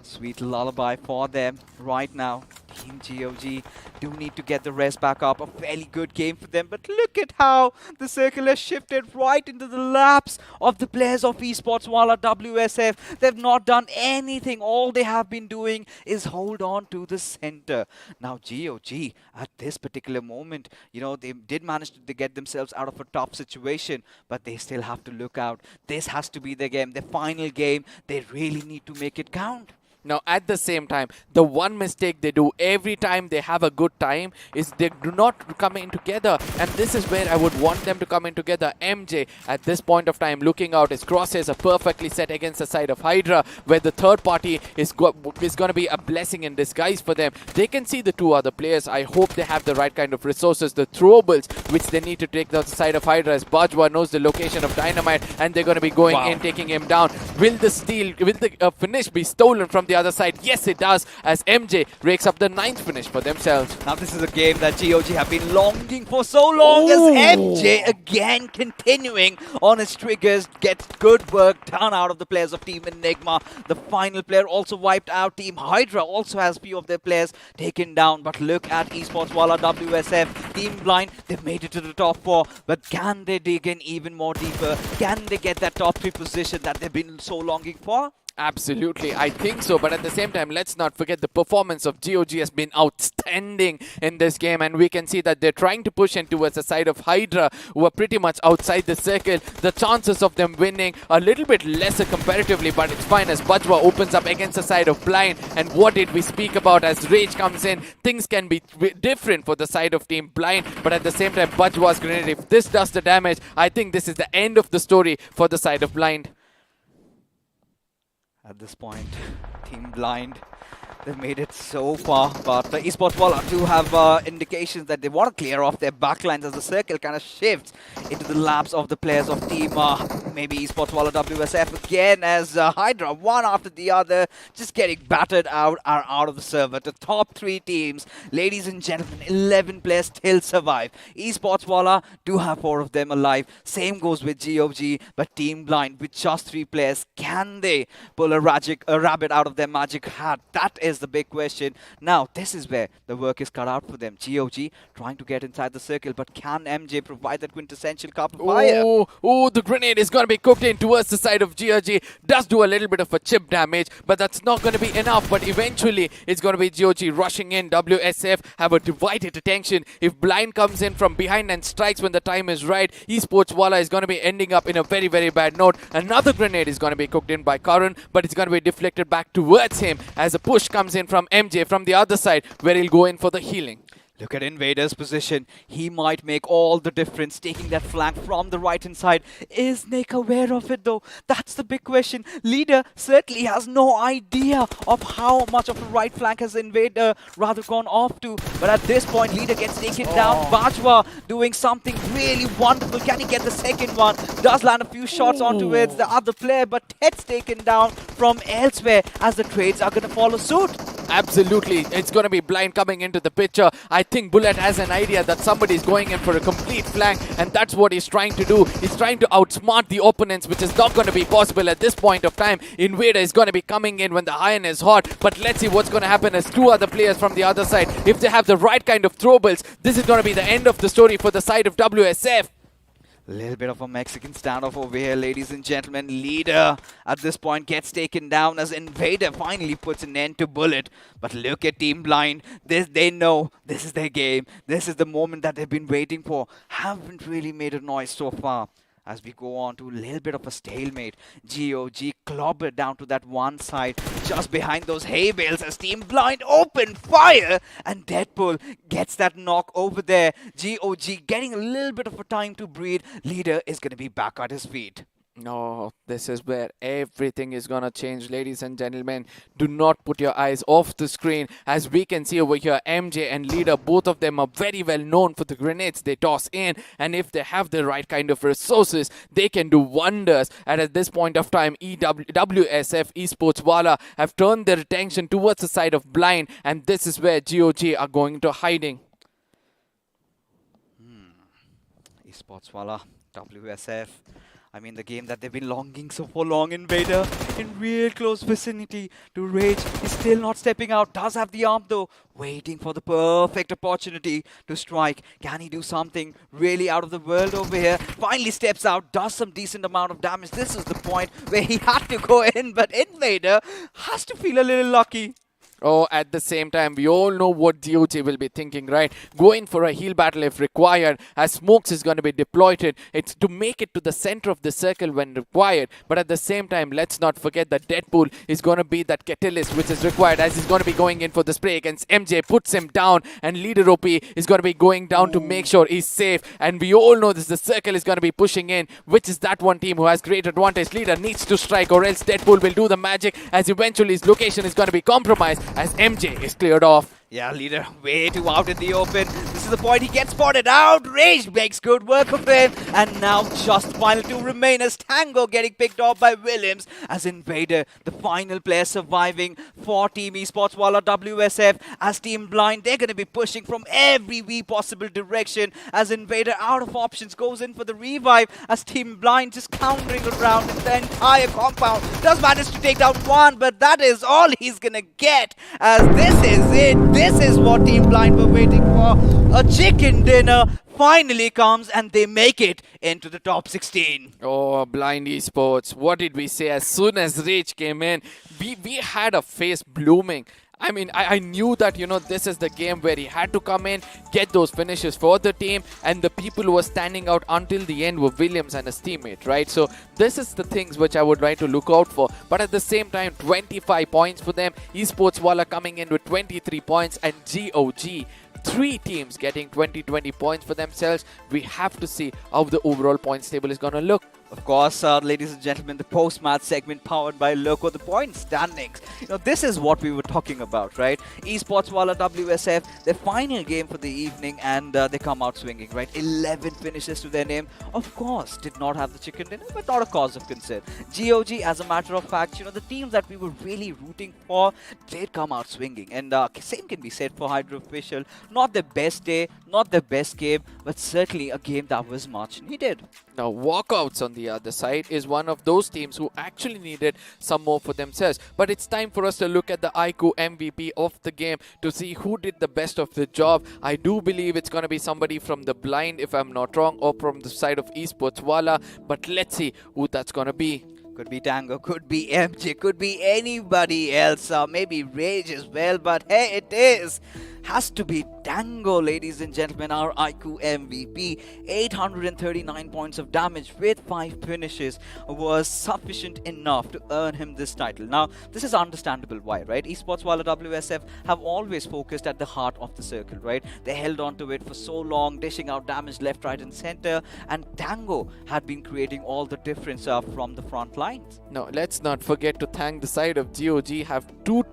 Sweet lullaby for them right now. Team GOG do need to get the rest back up. A fairly good game for them, but look at how the circle has shifted right into the laps of the players of Esports while WSF. They've not done anything. All they have been doing is hold on to the center. Now GOG at this particular moment, they did manage to get themselves out of a tough situation, but they still have to look out. This has to be their game, their final game. They really need to make it count. Now, at the same time, the one mistake they do every time they have a good time is they do not come in together. And this is where I would want them to come in together. MJ, at this point of time, looking out, his crosshairs are perfectly set against the side of Hydra, where the third party is going to be a blessing in disguise for them. They can see the two other players. I hope they have the right kind of resources, the throwables, which they need to take the side of Hydra, as Bajwa knows the location of Dynamite, and they're going to be going in, taking him down. Will the finish be stolen from the other side? Yes, it does, as MJ rakes up the 9th finish for themselves. Now this is a game that GOG have been longing for so long, as MJ again continuing on his triggers, gets good work done out of the players of Team Enigma. The final player also wiped out. Team Hydra also has few of their players taken down, but look at Esports Wala WSF. Team Blind, they've made it to the top 4, but can they dig in even more deeper? Can they get that top 3 position that they've been so longing for? Absolutely, I think so. But at the same time, let's not forget the performance of GOG has been outstanding in this game. And we can see that they're trying to push in towards the side of Hydra, who are pretty much outside the circle. The chances of them winning are a little bit lesser comparatively, but it's fine, as Bajwa opens up against the side of Blind. And what did we speak about as Rage comes in? Things can be different for the side of Team Blind, but at the same time, Bajwa's grenade, if this does the damage, I think this is the end of the story for the side of Blind. At this point, Team Blind, they've made it so far, but the Esports Walla do have indications that they want to clear off their backlines as the circle kind of shifts into the laps of the players of Team maybe Esports Walla WSF again as Hydra, one after the other, just getting battered out, are out of the server. The top 3 teams, ladies and gentlemen, 11 players still survive. Esports Walla do have 4 of them alive. Same goes with GOG, but Team Blind with just 3 players, can they pull a rabbit out of their magic hat? That is the big question. Now, this is where the work is cut out for them. GOG trying to get inside the circle, but can MJ provide that quintessential cup of fire? Oh, the grenade is going to be cooked in towards the side of GOG. Does do a little bit of a chip damage, but that's not going to be enough. But eventually, it's going to be GOG rushing in. WSF have a divided attention. If Blind comes in from behind and strikes when the time is right, Esports Walla is going to be ending up in a very, very bad note. Another grenade is going to be cooked in by Karan, but it's going to be deflected back towards him as a push comes in from MJ from the other side, where he'll go in for the healing. Look at Invader's position. He might make all the difference, taking that flank from the right-hand side. Is Nick aware of it, though? That's the big question. Leader certainly has no idea of how much of a right flank has Invader rather gone off to. But at this point, Leader gets taken down. Bajwa doing something really wonderful. Can he get the second one? Does land a few shots onto it. The other player, but Ted's taken down from elsewhere as the trades are going to follow suit. Absolutely. It's going to be Blind coming into the picture. I think Bullet has an idea that somebody is going in for a complete flank, and that's what he's trying to do. He's trying to outsmart the opponents, which is not going to be possible at this point of time. Invader is going to be coming in when the iron is hot, but let's see what's going to happen as 2 other players from the other side. If they have the right kind of throwables, this is going to be the end of the story for the side of WSF. A little bit of a Mexican standoff over here, ladies and gentlemen. Leader at this point gets taken down as Invader finally puts an end to Bullet. But look at Team Blind. They know this is their game. This is the moment that they've been waiting for. Haven't really made a noise so far. As we go on to a little bit of a stalemate, GOG clobbered down to that one side, just behind those hay bales as Team Blind open fire, and Deadpool gets that knock over there. GOG getting a little bit of a time to breathe. Leader is going to be back at his feet. No, this is where everything is gonna change, ladies and gentlemen. Do not put your eyes off the screen. As we can see over here, MJ and Leader, both of them are very well known for the grenades they toss in. And if they have the right kind of resources, they can do wonders. And at this point of time, WSF Esports Walla have turned their attention towards the side of Blind. And this is where GOG are going to hiding. Esports Walla, WSF. I mean, the game that they've been longing so for long. Invader in real close vicinity to Rage. He's still not stepping out. Does have the arm though. Waiting for the perfect opportunity to strike. Can he do something really out of the world over here? Finally steps out. Does some decent amount of damage. This is the point where he had to go in. But Invader has to feel a little lucky. Oh, at the same time, we all know what GOG will be thinking, right? Going for a heal battle if required, as Smokes is going to be deployed. It's to make it to the center of the circle when required. But at the same time, let's not forget that Deadpool is going to be that catalyst which is required, as he's going to be going in for the spray against MJ, puts him down, and Leader OP is going to be going down to make sure he's safe. And we all know this, the circle is going to be pushing in, which is that one team who has great advantage. Leader needs to strike, or else Deadpool will do the magic, as eventually his location is going to be compromised as MJ is cleared off. Yeah, Leader way too out in the open. This is the point he gets spotted out. Rage makes good work of him. And now just final 2 remain as Tango getting picked off by Williams. As Invader, the final player surviving for Team Esports Walla WSF. As Team Blind, they're going to be pushing from every wee possible direction. As Invader out of options goes in for the revive. As Team Blind just countering around the entire compound. Does manage to take down one, but that is all he's going to get. As this is it. This is what Team Blind were waiting for. A chicken dinner finally comes and they make it into the top 16. Oh, Blind Esports. What did we say as soon as Rage came in? We had a face blooming. I mean, I knew that, you know, this is the game where he had to come in, get those finishes for the team, and the people who were standing out until the end were Williams and his teammate, right? So this is the things which I would try to look out for. But at the same time, 25 points for them. Esports Walla coming in with 23 points, and GOG. 3 teams getting 20 points for themselves. We have to see how the overall points table is going to look. Of course, ladies and gentlemen, the post-match segment powered by Loco, the point standings. This is what we were talking about, right? Esports Wala WSF, their final game for the evening, and they come out swinging, right? 11 finishes to their name. Of course, did not have the chicken dinner, but not a cause of concern. GOG, as a matter of fact, the teams that we were really rooting for did come out swinging. And same can be said for Hydra official. Not their best day, not their best game, but certainly a game that was much needed. Now, Walkouts on the other side is one of those teams who actually needed some more for themselves. But it's time for us to look at the iQOO MVP of the game to see who did the best of the job. I do believe it's going to be somebody from the blind, if I'm not wrong, or from the side of Esports Wala. But let's see who that's going to be. Could be Tango, could be MJ, could be anybody else, maybe Rage as well, but hey, it has to be Tango, ladies and gentlemen, our iQOO MVP. 839 points of damage with 5 finishes was sufficient enough to earn him this title. Now, this is understandable why, right? Esports Wala WSF have always focused at the heart of the circle, right? They held on to it for so long, dishing out damage left, right, and center, and Tango had been creating all the difference from the front lines. No, let's not forget to thank the side of GOG. Have two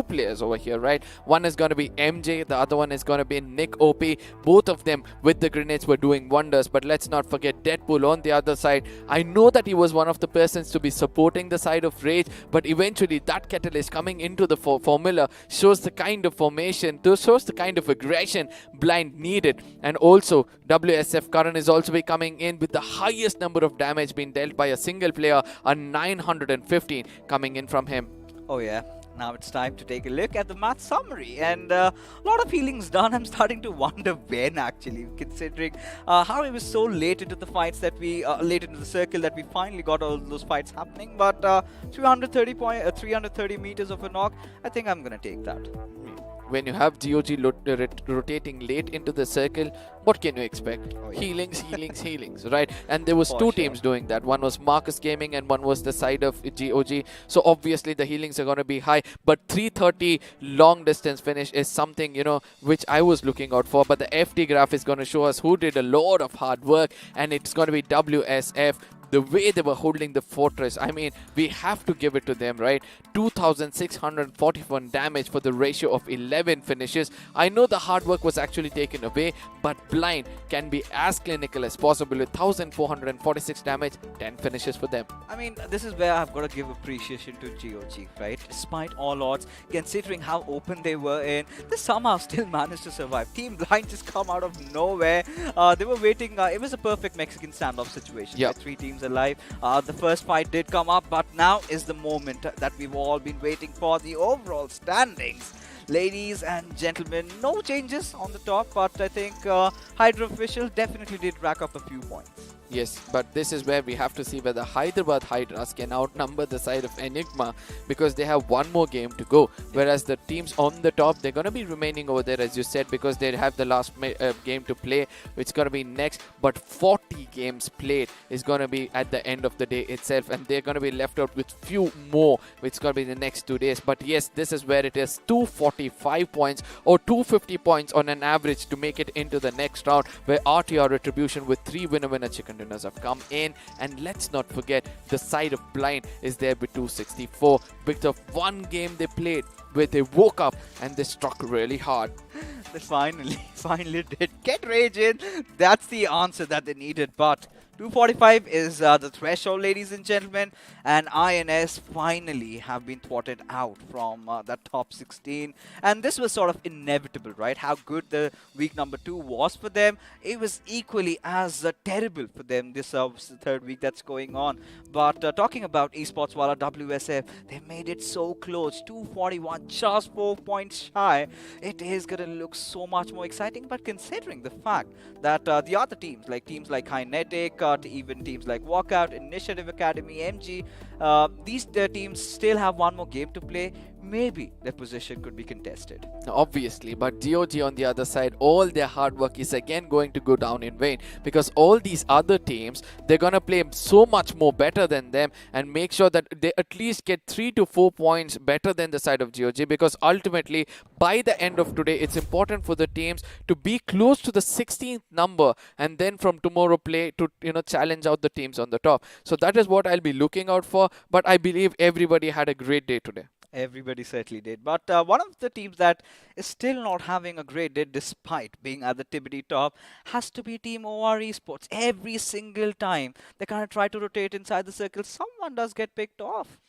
players over here, right? One is going to be MJ, the other one is going to be Nick OP. Both of them with the grenades were doing wonders. But let's not forget Deadpool on the other side. I know that he was one of the persons to be supporting the side of Rage, but eventually that catalyst coming into the formula shows the kind of formation, shows the kind of aggression Blind needed. And also WSF Karan is also be coming in with the highest number of damage being dealt by a single player, a 915 coming in from him. Oh yeah. Now it's time to take a look at the match summary, and a lot of healings done. I'm starting to wonder when, actually, considering how it was so late into the fights that we late into the circle that we finally got all those fights happening. But 330 meters of a knock, I think I'm gonna take that. When you have GOG rotating late into the circle, what can you expect? Oh, yeah. Healings, right? And there was two teams doing that. One was Marcus Gaming and one was the side of GOG. So obviously the healings are going to be high. But 330 long distance finish is something, which I was looking out for. But the FD graph is going to show us who did a lot of hard work. And it's going to be WSF. The way they were holding the fortress, I mean, we have to give it to them, right? 2,641 damage for the ratio of 11 finishes. I know the hard work was actually taken away, but Blind can be as clinical as possible with 1,446 damage, 10 finishes for them. I mean, this is where I've got to give appreciation to GOG, right? Despite all odds, considering how open they were in, they somehow still managed to survive. Team Blind just come out of nowhere. They were waiting. It was a perfect Mexican standoff situation. Yep. 3 teams alive. The first fight did come up, but now is the moment that we've all been waiting for. The overall standings, ladies and gentlemen, no changes on the top, but I think Hydra official definitely did rack up a few points. Yes, but this is where we have to see whether Hyderabad Hydras can outnumber the side of Enigma, because they have one more game to go. Whereas the teams on the top, they're going to be remaining over there, as you said, because they have the last game to play, which is going to be next. But 40 games played is going to be at the end of the day itself, and they're going to be left out with few more, which is going to be the next 2 days. But yes, this is where it is 245 points or 250 points on an average to make it into the next round, where RTR Retribution with 3 winner chicken dinners have come in. And let's not forget, the side of Blind is there with 264 because of one game they played where they woke up and they struck really hard. They finally did get Rage in. That's the answer that they needed, but 245 is the threshold, ladies and gentlemen, and INS finally have been thwarted out from that top 16. And this was sort of inevitable, right? How good the week number 2 was for them, it was equally as terrible for them this third week that's going on. But talking about Esports Wala WSF, they made it so close, 241, just 4 points shy. It is going to look so much more exciting, but considering the fact that the other teams like Kinetic, to even teams like Walkout, Initiative Academy, MG, these teams still have one more game to play. Maybe their position could be contested. Obviously, but GOG on the other side, all their hard work is again going to go down in vain, because all these other teams, they're going to play so much more better than them and make sure that they at least get 3 to 4 points better than the side of GOG, because ultimately by the end of today, it's important for the teams to be close to the 16th number, and then from tomorrow play to challenge out the teams on the top. So that is what I'll be looking out for. But I believe everybody had a great day today. Everybody certainly did. But one of the teams that is still not having a great day despite being at the TBD top has to be Team OR Esports. Every single time they kind of try to rotate inside the circle, someone does get picked off.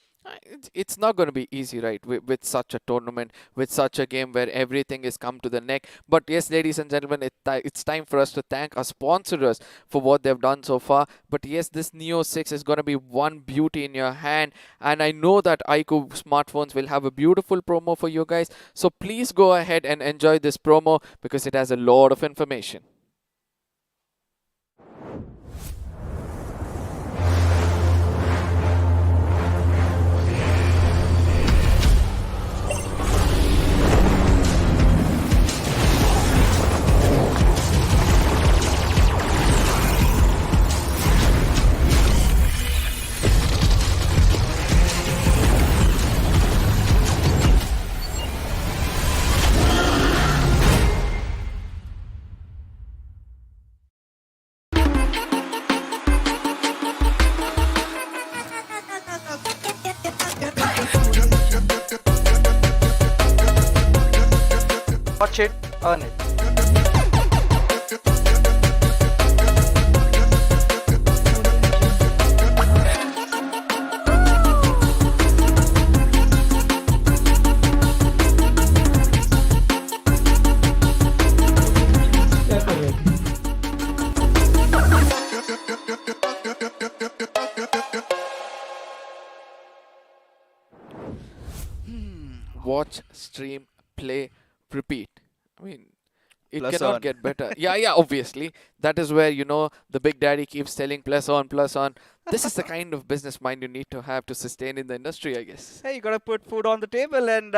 It's not going to be easy, right, with such a tournament, with such a game where everything is come to the neck. But yes, ladies and gentlemen, it's time for us to thank our sponsors for what they've done so far. But yes, this Neo 6 is going to be one beauty in your hand, and I know that iQOO smartphones will have a beautiful promo for you guys. So please go ahead and enjoy this promo because it has a lot of information. Watch it, earn it. Watch, stream, play, repeat. I mean, it Plus cannot on. get better. Yeah, obviously. That is where, the big daddy keeps telling plus on, plus on. This is the kind of business mind you need to have to sustain in the industry, I guess. Hey, you gotta put food on the table, and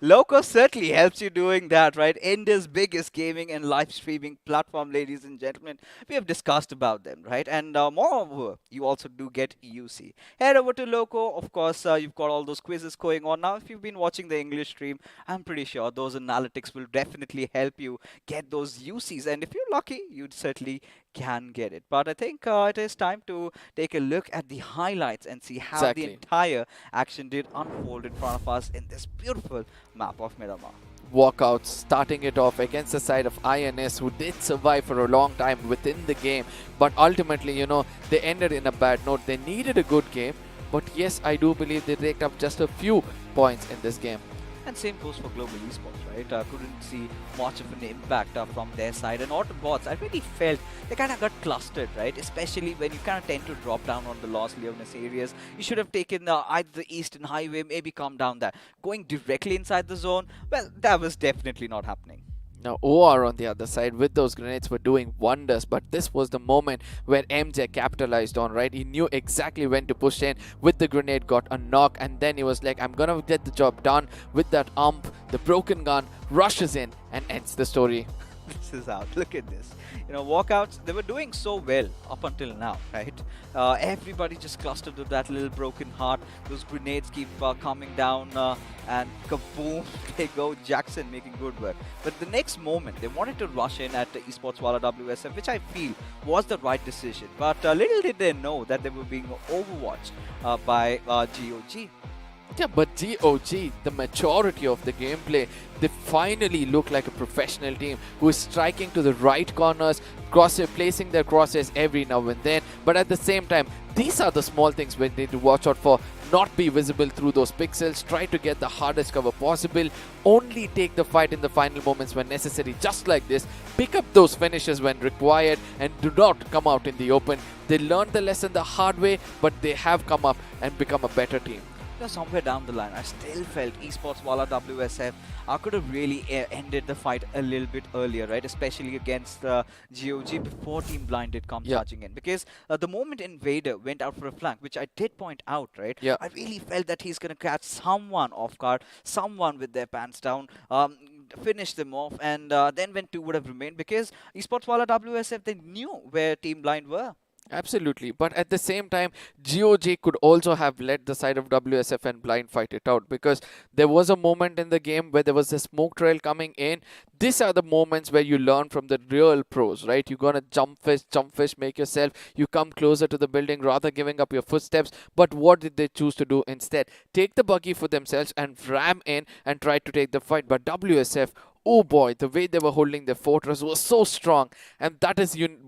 Loco certainly helps you doing that, right? India's biggest gaming and live streaming platform, ladies and gentlemen. We have discussed about them, right? And moreover, you also do get UC. Head over to Loco. Of course, you've got all those quizzes going on now. If you've been watching the English stream, I'm pretty sure those analytics will definitely help you get those UCs. And if you're lucky, you'd certainly can get it. But I think it is time to take a look at the highlights and see how the entire action did unfold in front of us in this beautiful map of Miramar. Walkouts starting it off against the side of INS, who did survive for a long time within the game, but ultimately, they ended in a bad note. They needed a good game, but yes, I do believe they raked up just a few points in this game. And same goes for Global Esports, right? Couldn't see much of an impact from their side. And Autobotz, I really felt they kind of got clustered, right? Especially when you kind of tend to drop down on the Los Leones areas. You should have taken either the Eastern Highway, maybe come down there. Going directly inside the zone, well, that was definitely not happening. Now OR on the other side with those grenades were doing wonders, but this was the moment where MJ capitalized on, right? He knew exactly when to push in with the grenade, got a knock, and then he was like, I'm gonna get the job done with that ump. The broken gun rushes in and ends the story. This is out. Look at this. Walkouts, they were doing so well up until now, right? Everybody just clustered with that little broken heart. Those grenades keep coming down and kaboom, they go. Jackson making good work. But the next moment, they wanted to rush in at Esports Wala WSF, which I feel was the right decision. But little did they know that they were being overwatched by GOG. Yeah, but GOG, the maturity of the gameplay, they finally look like a professional team who is striking to the right corners, placing their crosses every now and then. But at the same time, these are the small things we need to watch out for. Not be visible through those pixels, try to get the hardest cover possible, only take the fight in the final moments when necessary, just like this, pick up those finishes when required, and do not come out in the open. They learned the lesson the hard way, but they have come up and become a better team. Somewhere down the line, I still felt Esports Wala WSF could have really ended the fight a little bit earlier, right? Especially against GOG before Team Blind did come charging in. Because the moment Invader went out for a flank, which I did point out, right? Yeah. I really felt that he's going to catch someone off guard, someone with their pants down, finish them off, and then when two would have remained, because Esports Wala WSF, they knew where Team Blind were. Absolutely, but at the same time, GOG could also have let the side of WSF and Blind fight it out, because there was a moment in the game where there was a smoke trail coming in. These are the moments where you learn from the real pros, right? You're gonna jump fish, make yourself. You come closer to the building rather giving up your footsteps. But what did they choose to do instead? Take the buggy for themselves and ram in and try to take the fight. But WSF, oh boy, the way they were holding their fortress was so strong, and that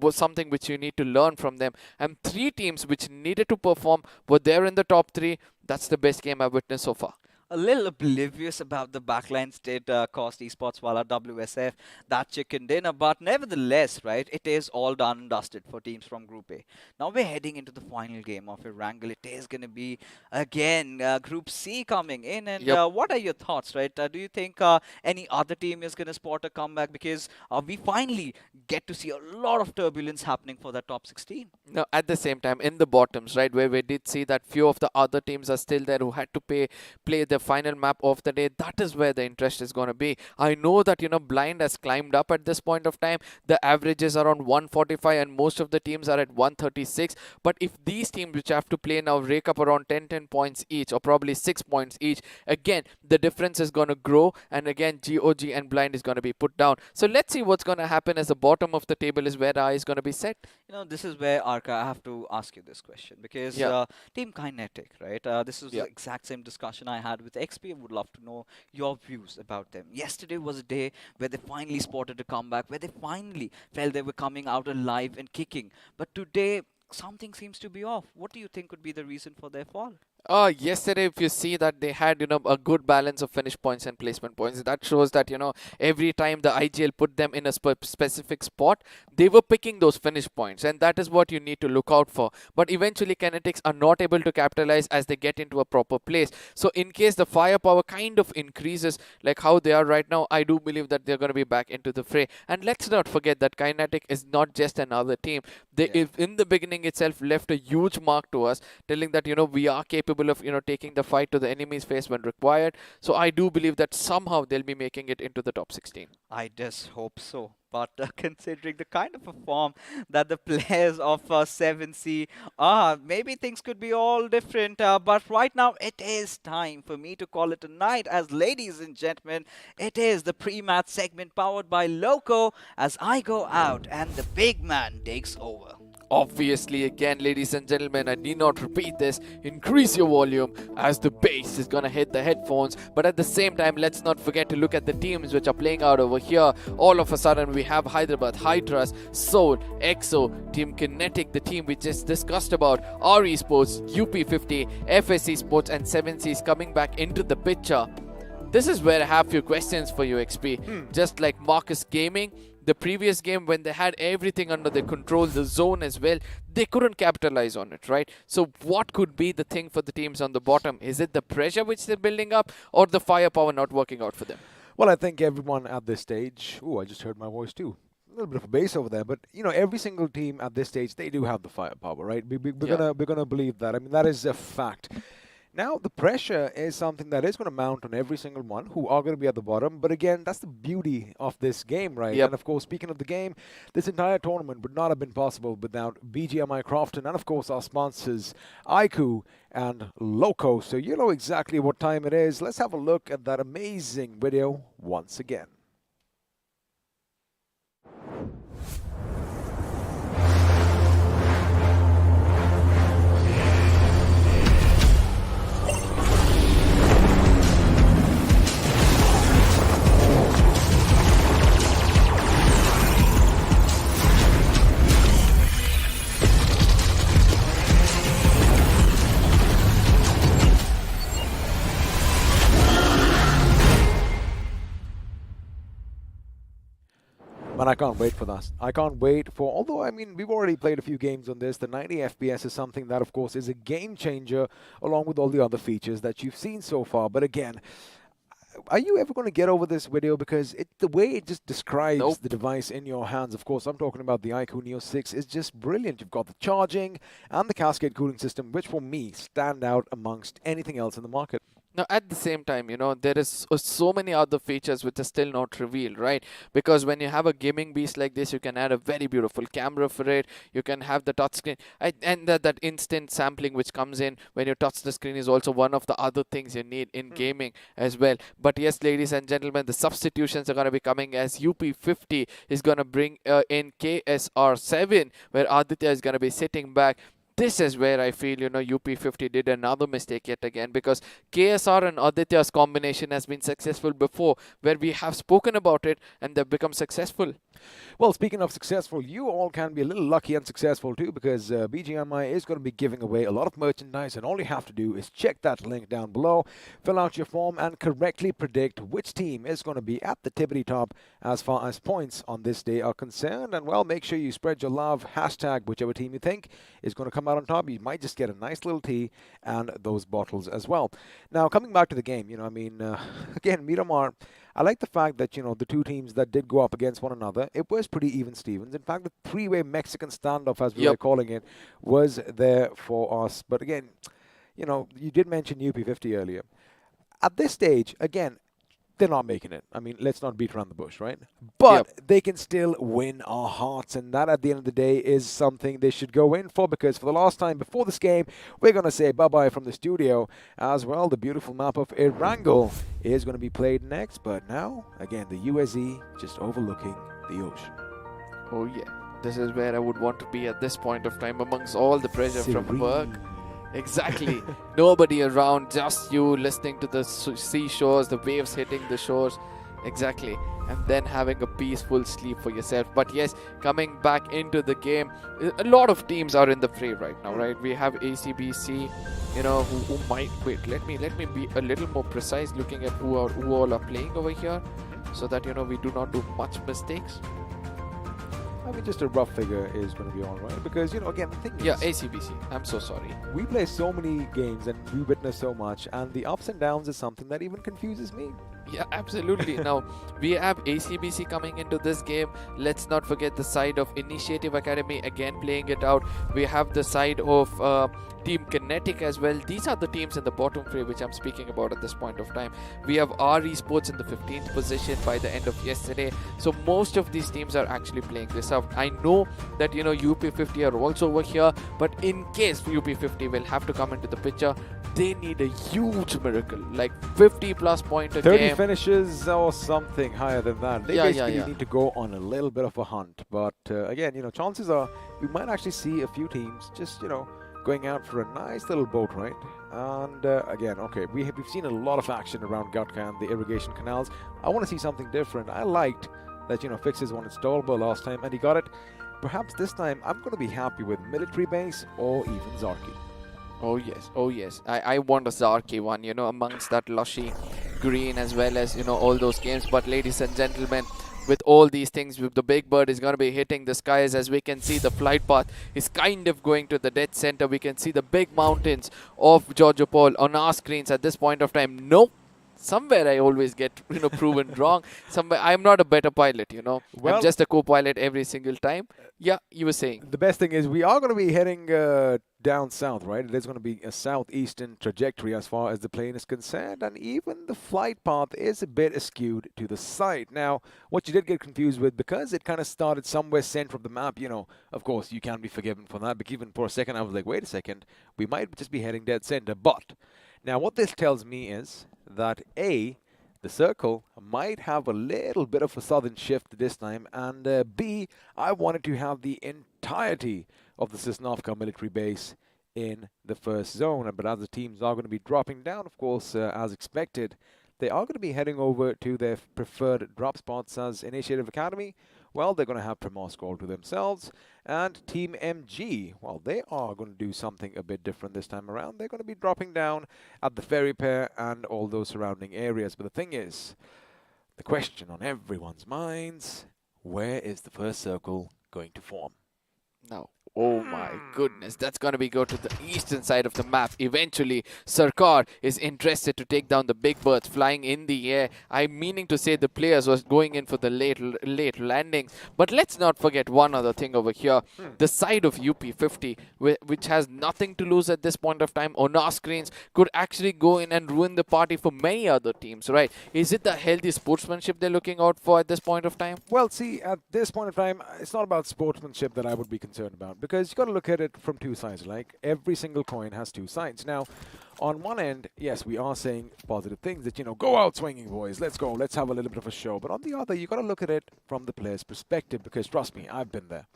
was something which you need to learn from them. And three teams which needed to perform were there in the top three. That's the best game I've witnessed so far. A little oblivious about the backlines did cost Esports Wala WSF that chicken dinner, but nevertheless, right, it is all done and dusted for teams from Group A. Now we're heading into the final game of a wrangle. It is going to be, again, Group C coming in, and what are your thoughts, right? Do you think any other team is going to spot a comeback, because we finally get to see a lot of turbulence happening for that top 16? No, at the same time, in the bottoms, right, where we did see that few of the other teams are still there who had to play their final map of the day. That is where the interest is going to be. I know that, Blind has climbed up at this point of time. The average is around 145 and most of the teams are at 136. But if these teams which have to play now rake up around 10 points each, or probably 6 points each, again, the difference is going to grow, and again, GOG and Blind is going to be put down. So let's see what's going to happen, as the bottom of the table is where our eye is going to be set. This is where, Arka, I have to ask you this question, because Team Kinetic, right? This is the exact same discussion I had with XP. I would love to know your views about them. Yesterday was a day where they finally spotted a comeback, where they finally felt they were coming out alive and kicking. But today, something seems to be off. What do you think could be the reason for their fall? Yesterday, if you see that they had, a good balance of finish points and placement points, that shows that, every time the IGL put them in a specific spot, they were picking those finish points, and that is what you need to look out for. But eventually, Kinetics are not able to capitalize as they get into a proper place. So in case the firepower kind of increases like how they are right now, I do believe that they're going to be back into the fray. And let's not forget that Kinetic is not just another team. They, if in the beginning itself, left a huge mark to us, telling that, we are capable of taking the fight to the enemy's face when required. So I do believe that somehow they'll be making it into the top 16. I just hope so. But considering the kind of a form that the players of 7C are, maybe things could be all different. But right now, it is time for me to call it a night, as ladies and gentlemen, it is the pre-match segment powered by Loco, as I go out and the big man takes over. Obviously, again, ladies and gentlemen, I need not repeat this. Increase your volume as the bass is going to hit the headphones. But at the same time, let's not forget to look at the teams which are playing out over here. All of a sudden, we have Hyderabad, Hydras, Soul, EXO, Team Kinetic, the team we just discussed about, R Esports, UP50, FSC Sports, and 7Cs coming back into the picture. This is where I have a few questions for you, XP. Just like Marcus Gaming, the previous game, when they had everything under their control, the zone as well, they couldn't capitalize on it, right? So what could be the thing for the teams on the bottom? Is it the pressure which they're building up, or the firepower not working out for them? Well, I think everyone at this stage... Oh, I just heard my voice too. A little bit of a bass over there, but every single team at this stage, they do have the firepower, right? We're gonna believe that. I mean, that is a fact. Now, the pressure is something that is going to mount on every single one who are going to be at the bottom. But again, that's the beauty of this game, right? And of course, speaking of the game, this entire tournament would not have been possible without BGMI Crofton and, of course, our sponsors, iQOO and Loco. So you know exactly what time it is. Let's have a look at that amazing video once again. And I can't wait for that. I can't wait for, although, I mean, we've already played a few games on this. The 90 FPS is something that, of course, is a game changer along with all the other features that you've seen so far. But again, are you ever going to get over this video? Because the way it just describes the device in your hands, of course, I'm talking about the iQOO Neo 6, is just brilliant. You've got the charging and the cascade cooling system, which for me stand out amongst anything else in the market. Now, at the same time, there is so many other features which are still not revealed, right? Because when you have a gaming beast like this, you can add a very beautiful camera for it. You can have the touchscreen, and that instant sampling which comes in when you touch the screen is also one of the other things you need in gaming as well. But yes, ladies and gentlemen, the substitutions are going to be coming as UP50 is going to bring in KSR7, where Aditya is going to be sitting back. This is where I feel, UP50 did another mistake yet again, because KSR and Aditya's combination has been successful before, where we have spoken about it and they've become successful. Well, speaking of successful, you all can be a little lucky and successful too, because BGMI is going to be giving away a lot of merchandise, and all you have to do is check that link down below, fill out your form, and correctly predict which team is going to be at the tippity top as far as points on this day are concerned. And well, make sure you spread your love, hashtag whichever team you think is going to come out on top. You might just get a nice little tea and those bottles as well. Now, coming back to the game, again, Miramar, I like the fact that, the two teams that did go up against one another, it was pretty even Stevens. In fact, the three-way Mexican standoff, as we were calling it, was there for us. But again, you did mention UP50 earlier. At this stage, again, they're not making it. I mean, let's not beat around the bush, right? But they can still win our hearts, and that at the end of the day is something they should go in for, because for the last time before this game, we're going to say bye-bye from the studio as well. The beautiful map of Erangel is going to be played next, but now, again, the USE just overlooking the ocean. Oh, yeah. This is where I would want to be at this point of time, amongst all the pressure from work. Exactly. Nobody around, just you listening to the seashores, the waves hitting the shores. Exactly. And then having a peaceful sleep for yourself. But yes, coming back into the game, a lot of teams are in the fray right now, right? We have ACBC, who might... Wait, let me be a little more precise looking at who all are playing over here, so that, we do not do much mistakes. I mean, just a rough figure is going to be all right, because, again, the thing is... Yeah, ACBC. I'm so sorry. We play so many games and we witness so much, and the ups and downs is something that even confuses me. Yeah, absolutely. Now, we have ACBC coming into this game. Let's not forget the side of Initiative Academy, again playing it out. We have the side of Team Kinetic as well. These are the teams in the bottom three which I'm speaking about at this point of time. We have our Esports in the 15th position by the end of yesterday. So most of these teams are actually playing this out. I know that, UP50 are also over here, but in case UP50 will have to come into the picture, they need a huge miracle, like 50 plus point a 30 game. finishes or something higher than that. They basically need to go on a little bit of a hunt. But again, chances are we might actually see a few teams just, going out for a nice little boat ride. And again, okay, we've seen a lot of action around Gatka and the irrigation canals. I want to see something different. I liked that, Fixes wanted Stolber last time and he got it. Perhaps this time I'm going to be happy with Military Base or even Zarki. Oh yes, oh yes. I want a Zarki one, amongst that lushy green as well as, all those games. But ladies and gentlemen, with all these things, the big bird is going to be hitting the skies. As we can see, the flight path is kind of going to the dead center. We can see the big mountains of Georgiopol on our screens at this point of time. Nope. Somewhere I always get, proven wrong. Somewhere I'm not a better pilot, Well, I'm just a co-pilot every single time. Yeah, you were saying. The best thing is we are going to be heading down south, right? There's going to be a southeastern trajectory as far as the plane is concerned, and even the flight path is a bit skewed to the side. Now, what you did get confused with, because it kind of started somewhere center of the map, of course, you can be forgiven for that, but even for a second, I was like, wait a second, we might just be heading dead center. But now what this tells me is that A, the circle might have a little bit of a southern shift this time, and B, I wanted to have the entirety of the Sosnovka military base in the first zone. But as the teams are going to be dropping down, of course, as expected, they are going to be heading over to their preferred drop spots. As Initiative Academy, well, they're going to have Primorsk all to themselves. And Team MG, well, they are going to do something a bit different this time around. They're going to be dropping down at the ferry pair and all those surrounding areas. But the thing is, the question on everyone's minds, where is the first circle going to form? Now, Oh my goodness, that's going to go to the eastern side of the map. Eventually, Sarkar is interested to take down the big birds flying in the air. I'm meaning to say the players was going in for the late landings. But let's not forget one other thing over here. The side of UP50, which has nothing to lose at this point of time on our screens, could actually go in and ruin the party for many other teams, right? Is it the healthy sportsmanship they're looking out for at this point of time? Well, see, at this point of time, it's not about sportsmanship that I would be concerned about, because you got to look at it from two sides. Like, every single coin has two sides. Now, on one end, yes, we are saying positive things that, you know, go out swinging, boys. Let's go. Let's have a little bit of a show. But on the other, you got to look at it from the player's perspective, because trust me, I've been there.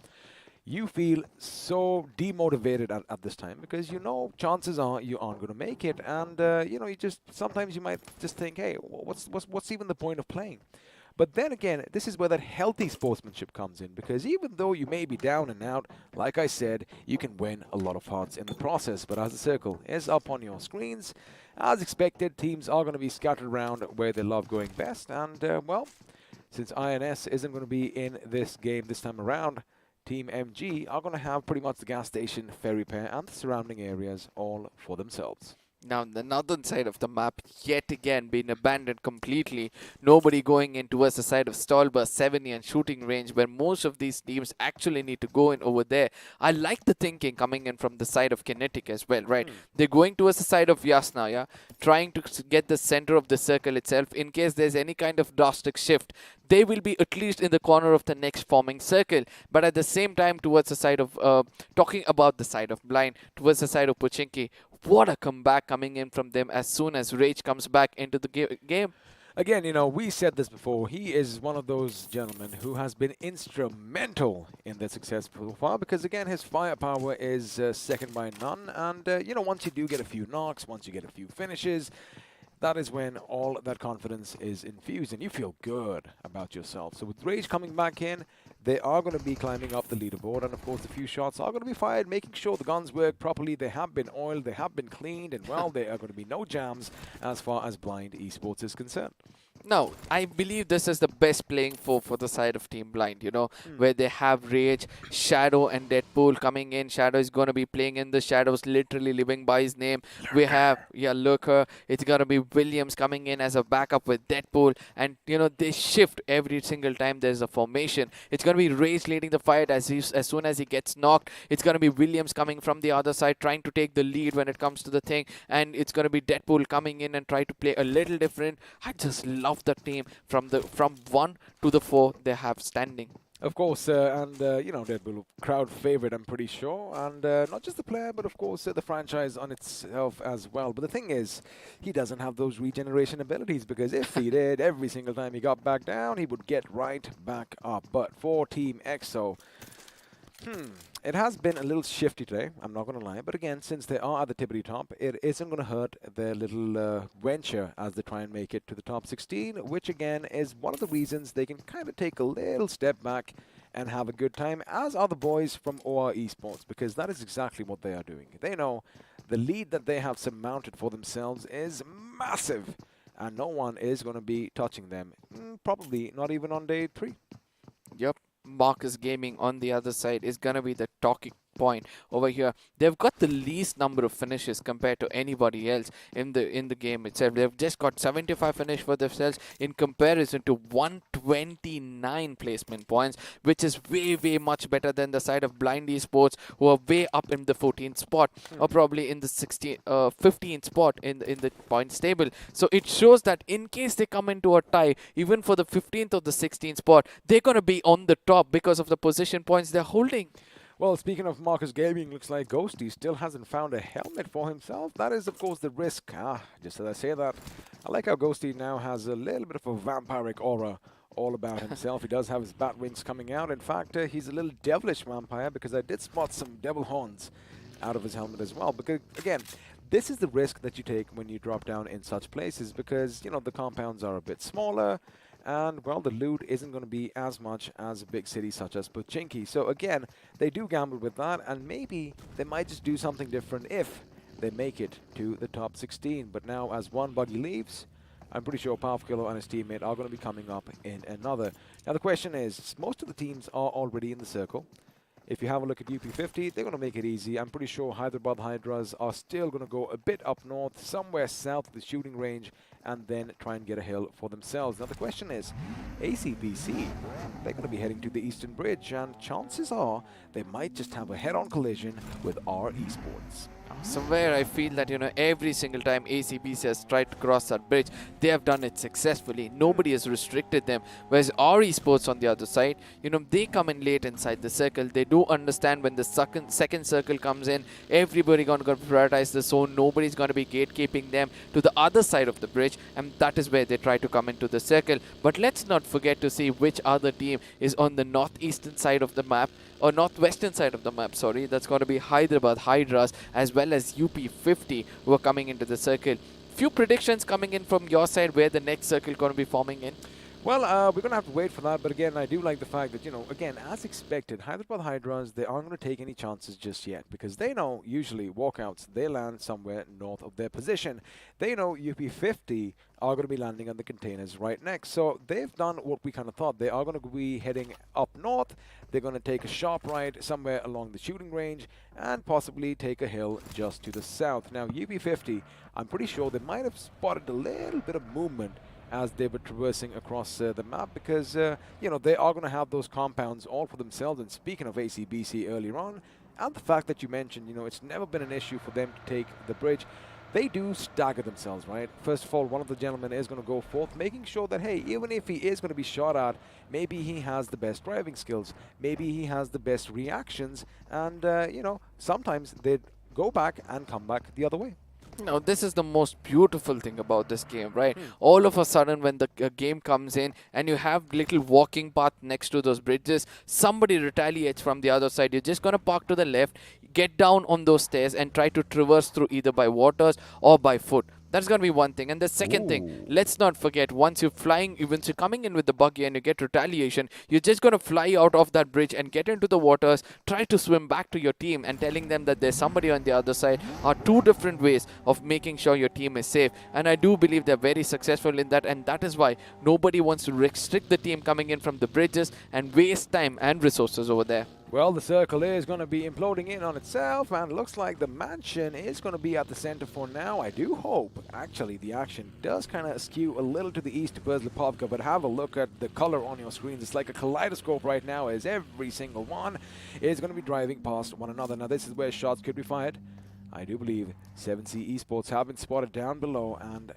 You feel so demotivated at this time because you know chances are you aren't going to make it, and you know, sometimes you might just think, hey, what's even the point of playing? But then again, this is where that healthy sportsmanship comes in, because even though you may be down and out, like I said, you can win a lot of hearts in the process. But as the circle is up on your screens, as expected, teams are going to be scattered around where they love going best. And, well, since INS isn't going to be in this game this time around, Team MG are going to have pretty much the gas station, ferry pair, and the surrounding areas all for themselves. Now, the northern side of the map, yet again, being abandoned completely. Nobody going in towards the side of Stolberg, 70 and shooting range, where most of these teams actually need to go in over there. I like the thinking coming in from the side of Kinetic as well, right? They're going towards the side of Yasna, yeah? Trying to get the center of the circle itself in case there's any kind of drastic shift. They will be at least in the corner of the next forming circle. But at the same time, towards the side of, talking about the side of Blind, towards the side of Pochinki, what a comeback coming in from them as soon as Rage comes back into the game. Again, you know, we said this before. He is one of those gentlemen who has been instrumental in their success so far because, again, his firepower is second by none. And, you know, once you do get a few knocks, once you get a few finishes, that is when all that confidence is infused and you feel good about yourself. So with Rage coming back in, they are going to be climbing up the leaderboard, and of course a few shots are going to be fired, making sure the guns work properly. They have been oiled, they have been cleaned, and well, there are going to be no jams as far as Blind Esports is concerned. No, I believe this is the best playing for the side of Team Blind, you know, where they have Rage, Shadow and Deadpool coming in. Shadow is going to be playing in the shadows, literally living by his name. We have, Lurker. It's going to be Williams coming in as a backup with Deadpool. And, you know, they shift every single time there's a formation. It's going to be Rage leading the fight as soon as he gets knocked. It's going to be Williams coming from the other side, trying to take the lead when it comes to the thing. And it's going to be Deadpool coming in and try to play a little different. I just love the team from 1 to the 4 they have standing. Of course, and you know, Deadpool, crowd favorite, I'm pretty sure, and not just the player, but of course the franchise on itself as well. But the thing is, he doesn't have those regeneration abilities, because if he did, every single time he got back down, he would get right back up. But for Team EXO, it has been a little shifty today, I'm not going to lie. But again, since they are at the tippity top, it isn't going to hurt their little venture as they try and make it to the top 16, which again is one of the reasons they can kind of take a little step back and have a good time, as are the boys from OR Esports, because that is exactly what they are doing. They know the lead that they have surmounted for themselves is massive, and no one is going to be touching them, probably not even on day 3. Yep. Marcus Gaming on the other side is going to be the talking point over here. They've got the least number of finishes compared to anybody else in the game itself. They've just got 75 finish for themselves in comparison to 129 placement points, which is way much better than the side of Blind Esports, who are way up in the 14th spot or probably in the 15th spot in the points table. So it shows that in case they come into a tie, even for the 15th or the 16th spot, they're going to be on the top because of the position points they're holding. Well, speaking of Marcus Gaming, looks like Ghosty still hasn't found a helmet for himself. That is, of course, the risk. Just as I say that, I like how Ghosty now has a little bit of a vampiric aura all about himself. He does have his bat wings coming out. In fact, he's a little devilish vampire, because I did spot some devil horns out of his helmet as well. Because, again, this is the risk that you take when you drop down in such places, because, you know, the compounds are a bit smaller. And, well, the loot isn't going to be as much as a big city such as Pochinki. So, again, they do gamble with that, and maybe they might just do something different if they make it to the top 16. But now, as one buggy leaves, I'm pretty sure Powerful Killer and his teammate are going to be coming up in another. Now, the question is, most of the teams are already in the circle. if you have a look at UP50, they're going to make it easy. I'm pretty sure Hyderabad Hydras are still going to go a bit up north, somewhere south of the shooting range, and then try and get a hill for themselves. Now the question is, ACBC, they're going to be heading to the Eastern Bridge, and chances are they might just have a head-on collision with our Esports. Somewhere I feel that, every single time ACBC has tried to cross that bridge, they have done it successfully. Nobody has restricted them. Whereas our Esports on the other side, they come in late inside the circle. They do understand when the second circle comes in, everybody going to prioritize the zone. Nobody's going to be gatekeeping them to the other side of the bridge, and that is where they try to come into the circle. But let's not forget to see which other team is on the northeastern side of the map, or northwestern side of the map, sorry. That's going to be Hyderabad Hydras as well as UP50 who are coming into the circle. Few predictions coming in from your side where the next circle going to be forming in. Well, we're going to have to wait for that, but again, I do like the fact that, again, as expected, Hyderabad Hydras, they aren't going to take any chances just yet, because they know usually walkouts, they land somewhere north of their position. They know UP50 are going to be landing on the containers right next. So they've done what we kind of thought. They are going to be heading up north. They're going to take a sharp right somewhere along the shooting range and possibly take a hill just to the south. Now, UP50, I'm pretty sure they might have spotted a little bit of movement as they were traversing across the map, because, they are going to have those compounds all for themselves. And speaking of ACBC earlier on, and the fact that you mentioned, it's never been an issue for them to take the bridge, they do stagger themselves, right? First of all, one of the gentlemen is going to go forth, making sure that, hey, even if he is going to be shot at, maybe he has the best driving skills, maybe he has the best reactions, and, sometimes they go back and come back the other way. Now, this is the most beautiful thing about this game, right? All of a sudden, when the game comes in and you have little walking path next to those bridges, somebody retaliates from the other side. You're just going to park to the left, get down on those stairs and try to traverse through either by waters or by foot. That's going to be one thing. And the second thing, let's not forget, once you're coming in with the buggy and you get retaliation, you're just going to fly out of that bridge and get into the waters, try to swim back to your team, and telling them that there's somebody on the other side are two different ways of making sure your team is safe. And I do believe they're very successful in that, and that is why nobody wants to restrict the team coming in from the bridges and waste time and resources over there. Well, the circle is going to be imploding in on itself, and looks like the mansion is going to be at the center for now. I do hope, actually, the action does kind of skew a little to the east towards Lipovka, but have a look at the color on your screens. It's like a kaleidoscope right now, as every single one is going to be driving past one another. Now, this is where shots could be fired. I do believe 7C Esports have been spotted down below, and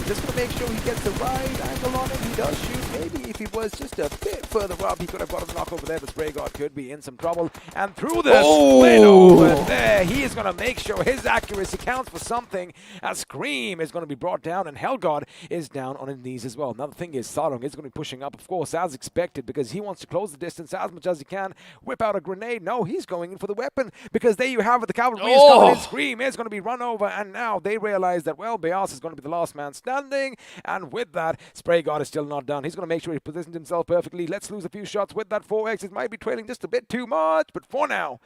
just going to make sure he gets the right angle on it. He does shoot. Maybe if he was just a bit further up, he could have got a knock over there. The Spray God could be in some trouble. And through the split over there, he is going to make sure his accuracy counts for something. A Scream is going to be brought down, and Hellgod is down on his knees as well. Another thing is Sarong is going to be pushing up, of course, as expected, because he wants to close the distance as much as he can. Whip out a grenade. No, he's going in for the weapon, because there you have it. The cavalry is coming in. Scream is going to be run over, and now they realize that, well, Beas is going to be the last man standing, and with that, Spray God is still not done. He's going to make sure he positions himself perfectly. Let's lose a few shots with that 4X. It might be trailing just a bit too much, but for now,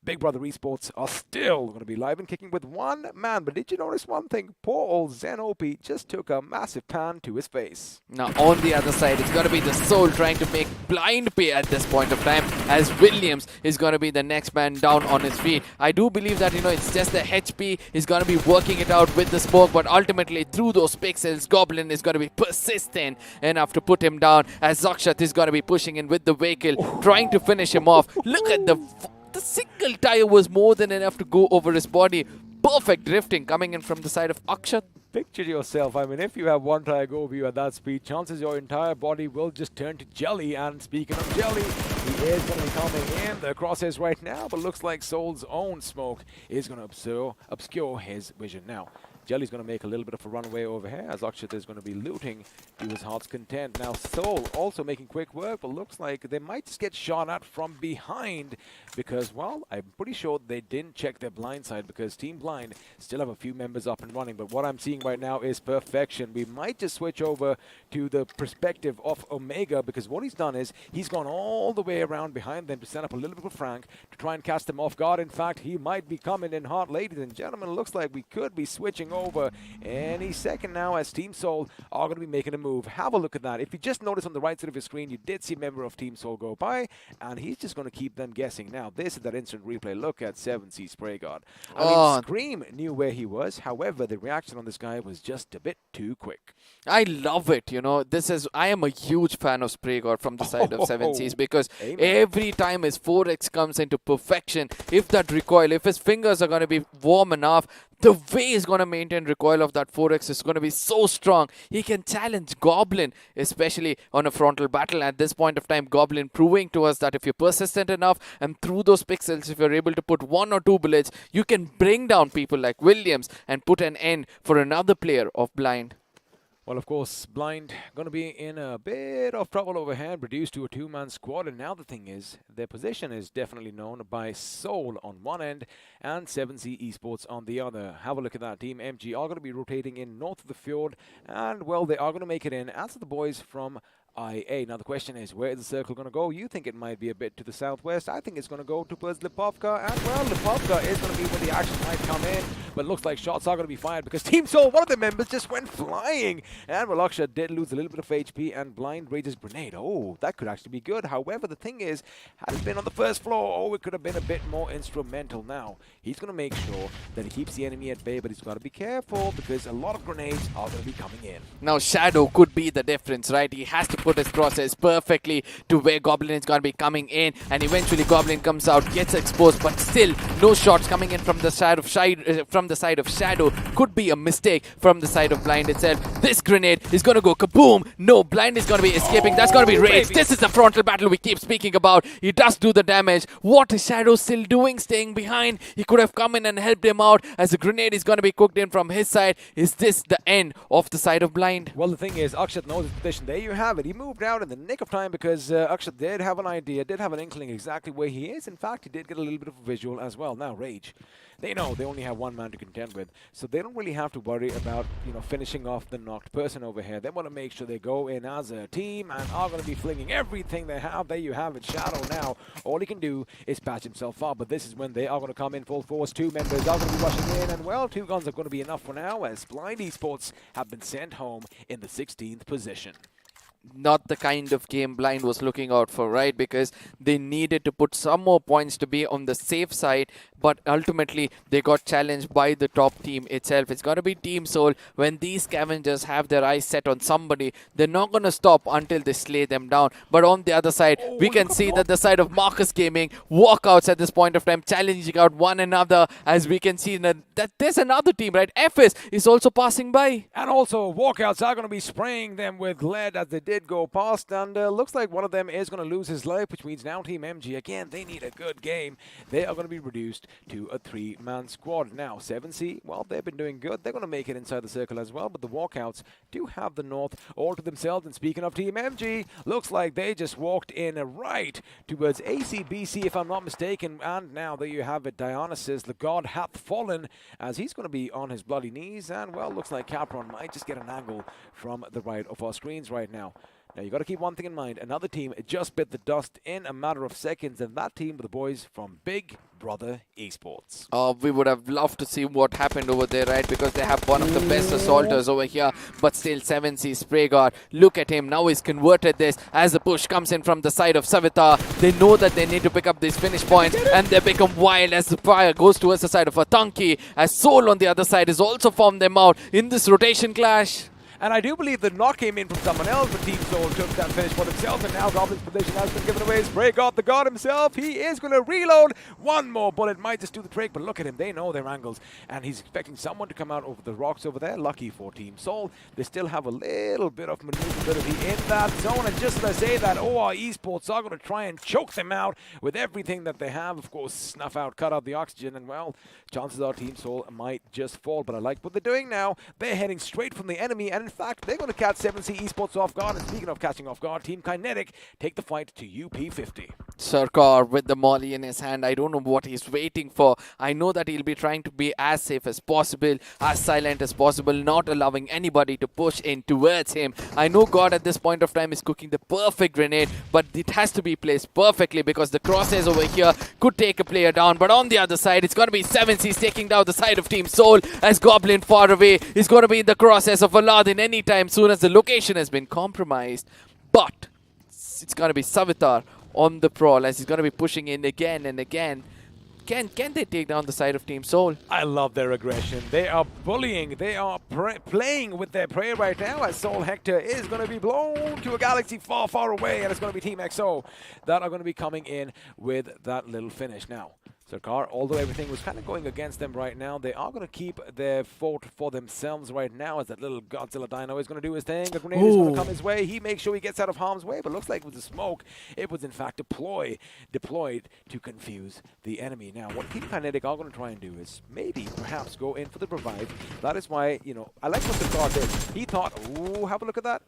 Big Brother Esports are still going to be live and kicking with one man. But did you notice one thing? Poor old Zen OP just took a massive pan to his face. Now, on the other side, it's going to be the Soul trying to make blind pay at this point of time, as Williams is going to be the next man down on his feet. I do believe that, it's just the HP is going to be working it out with the smoke, but ultimately, through those pixels, Goblin is going to be persistent enough to put him down, as Zakshat is going to be pushing in with the vehicle, trying to finish him off. Look at the single tire was more than enough to go over his body. Perfect drifting coming in from the side of Akshat. Picture yourself, I mean, if you have one tire go over you at that speed, chances your entire body will just turn to jelly. And speaking of jelly, he is going to be coming in the crosshairs right now, but looks like Soul's own smoke is going to obscure his vision. Now, Jelly's going to make a little bit of a runaway over here, as Akshat is going to be looting to his heart's content. Now, Soul also making quick work, but looks like they might just get shot at from behind, because, well, I'm pretty sure they didn't check their blind side, because Team Blind still have a few members up and running. But what I'm seeing right now is perfection. We might just switch over to the perspective of Omega, because what he's done is he's gone all the way around behind them to set up a little bit of Frank to try and cast them off guard. In fact, he might be coming in hot. Ladies and gentlemen, looks like we could be switching taking over any second now as Team Soul are going to be making a move. Have a look at that. If you just notice on the right side of your screen, you did see a member of Team Soul go by, and he's just going to keep them guessing. Now, this is that instant replay. Look at 7C Spray God. I mean, Scream knew where he was. However, the reaction on this guy was just a bit too quick. I love it. You know, I am a huge fan of Spray God from the side of 7Cs because every time his 4x comes into perfection, if that recoil, if his fingers are going to be warm enough, the way he's going to maintain recoil of that 4x is going to be so strong. He can challenge Goblin, especially on a frontal battle. At this point of time, Goblin proving to us that if you're persistent enough and through those pixels, if you're able to put 1 or 2 bullets, you can bring down people like Williams and put an end for another player of Blind. Well, of course, Blind going to be in a bit of trouble overhead, reduced to a 2-man squad. And now the thing is, their position is definitely known by Soul on one end and 7C Esports on the other. Have a look at that. Team MG are going to be rotating in north of the fjord. And, well, they are going to make it in, as are the boys from IA. Now the question is, where is the circle going to go? You think it might be a bit to the southwest. I think it's going to go towards Lipovka, and well, Lipovka is going to be where the action might come in, but looks like shots are going to be fired because Team Soul, one of the members, just went flying, and well, Akshat did lose a little bit of HP, and Blind raises grenade. Oh, that could actually be good. However, the thing is, had it been on the first floor, oh, it could have been a bit more instrumental. Now he's going to make sure that he keeps the enemy at bay, but he's got to be careful because a lot of grenades are going to be coming in. Now Shadow could be the difference, right? He has to put his process perfectly to where Goblin is going to be coming in, and eventually Goblin comes out, gets exposed, but still no shots coming in from the side of Shadow. Could be a mistake from the side of Blind itself. This grenade is going to go kaboom. No, Blind is going to be escaping. That's going to be Rage. This is the frontal battle we keep speaking about. He does do the damage. What is Shadow still doing, staying behind? He could have come in and helped him out as the grenade is going to be cooked in from his side. Is this the end of the side of Blind? Well, the thing is, Akshat knows his position. There you have it. He moved out in the nick of time because Akshat did have an idea, did have an inkling exactly where he is. In fact, he did get a little bit of a visual as well. Now, Rage, they know they only have one man to contend with, so they don't really have to worry about, you know, finishing off the knocked person over here. They want to make sure they go in as a team and are going to be flinging everything they have. There you have it. Shadow now, all he can do is patch himself up, but this is when they are going to come in full force. 2 members are going to be rushing in, and well, 2 guns are going to be enough for now as Blind Esports have been sent home in the 16th position. Not the kind of game Blind was looking out for, right? Because they needed to put some more points to be on the safe side, but ultimately they got challenged by the top team itself. It's got to be Team Soul. When these scavengers have their eyes set on somebody, they're not going to stop until they slay them down. But on the other side, we can see that the side of Marcus Gaming, Walkouts at this point of time, challenging out one another, as we can see that there's another team, right? FS is also passing by. And also, Walkouts are going to be spraying them with lead as they did go past, and looks like one of them is going to lose his life, which means now Team MG, again, they need a good game. They are going to be reduced to a 3-man squad. Now, 7C, well, they've been doing good. They're going to make it inside the circle as well, but the Walkouts do have the north all to themselves. And speaking of Team MG, looks like they just walked in right towards ACBC, if I'm not mistaken, and now there you have it. Dionysus, the god, hath fallen, as he's going to be on his bloody knees, and well, looks like Capron might just get an angle from the right of our screens right now. Now, you got to keep one thing in mind. Another team just bit the dust in a matter of seconds, and that team were the boys from Big Brother Esports. We would have loved to see what happened over there, right? Because they have one of the best assaulters over here, but still 7C Spray God. Look at him. Now he's converted this as the push comes in from the side of Savita. They know that they need to pick up these finish points, and they become wild as the fire goes towards the side of Atanki, as Soul on the other side has also formed them out in this rotation clash. And I do believe the knock came in from someone else, but Team Soul took that finish for himself, and now Goblin's position has been given away. Spray God, the god himself, he is going to reload. One more bullet might just do the trick, but look at him, they know their angles, and he's expecting someone to come out over the rocks over there. Lucky for Team Soul, they still have a little bit of maneuverability in that zone, and just as I say that, OR Esports are going to try and choke them out with everything that they have. Of course, snuff out, cut out the oxygen, and well, chances are Team Soul might just fall, but I like what they're doing now. They're heading straight from the enemy, and in fact, they're going to catch 7C Esports off guard. And speaking of catching off guard, Team Kinetic take the fight to UP50. Sarkar with the molly in his hand. I don't know what he's waiting for. I know that he'll be trying to be as safe as possible, as silent as possible, not allowing anybody to push in towards him. I know God at this point of time is cooking the perfect grenade, but it has to be placed perfectly because the crosshairs over here could take a player down. But on the other side, it's going to be 7C's taking down the side of Team Soul as Goblin far away is going to be in the crosshairs of Aladdin anytime soon as the location has been compromised. But it's going to be Savitar on the prowl as he's going to be pushing in again and again. Can they take down the side of Team Soul? I love their aggression. They are bullying. They are playing with their prey right now as Soul Hector is going to be blown to a galaxy far, far away. And it's going to be Team XO that are going to be coming in with that little finish. Now, Sarkar, although everything was kind of going against them right now, they are going to keep their fort for themselves right now as that little Godzilla Dino is going to do his thing. A grenade is going to come his way. He makes sure he gets out of harm's way, but looks like with the smoke, it was in fact deployed to confuse the enemy. Now, what Team Kinetic are going to try and do is maybe, perhaps, go in for the revive. That is why, you know, I like what Sarkar did. He thought, ooh, have a look at that.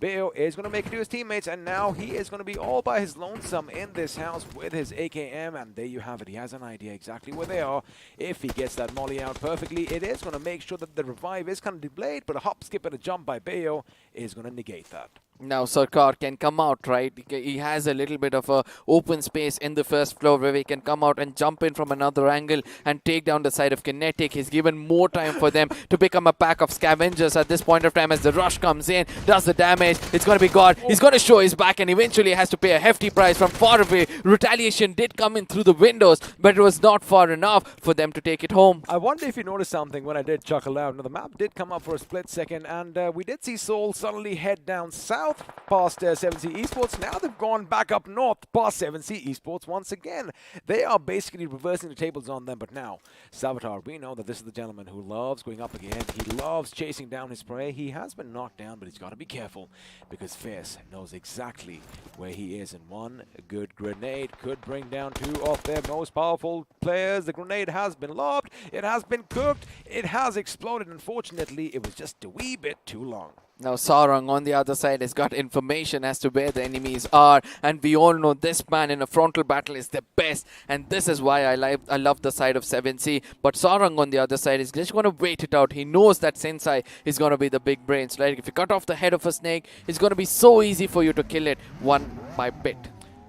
Bayo is going to make it to his teammates, and now he is going to be all by his lonesome in this house with his AKM, and there you have it. He has an idea exactly where they are. If he gets that molly out perfectly, it is going to make sure that the revive is kind of delayed, but a hop, skip, and a jump by Bayo is going to negate that. Now Sarkar can come out, right? He has a little bit of a open space in the first floor where he can come out and jump in from another angle and take down the side of Kinetic. He's given more time for them to become a pack of scavengers at this point of time as the rush comes in, does the damage. It's going to be God. He's going to show his back and eventually has to pay a hefty price from far away. Retaliation did come in through the windows, but it was not far enough for them to take it home. I wonder if you noticed something when I did chuckle out. Now, the map did come up for a split second, and we did see Soul suddenly head down south past 7C Esports. Now they've gone back up north past 7C Esports once again. They are basically reversing the tables on them, but now Savitar, we know that this is the gentleman who loves going up again. He loves chasing down his prey. He has been knocked down, but he's got to be careful because Fierce knows exactly where he is, and one good grenade could bring down two of their most powerful players. The grenade has been lobbed, it has been cooked, it has exploded. Unfortunately, it was just a wee bit too long. Now Sarang on the other side has got information as to where the enemies are, and we all know this man in a frontal battle is the best, and this is why I love the side of 7C. But Sarang on the other side is just going to wait it out. He knows that Sensei is going to be the big brains, right? If you cut off the head of a snake, it's going to be so easy for you to kill it one by bit.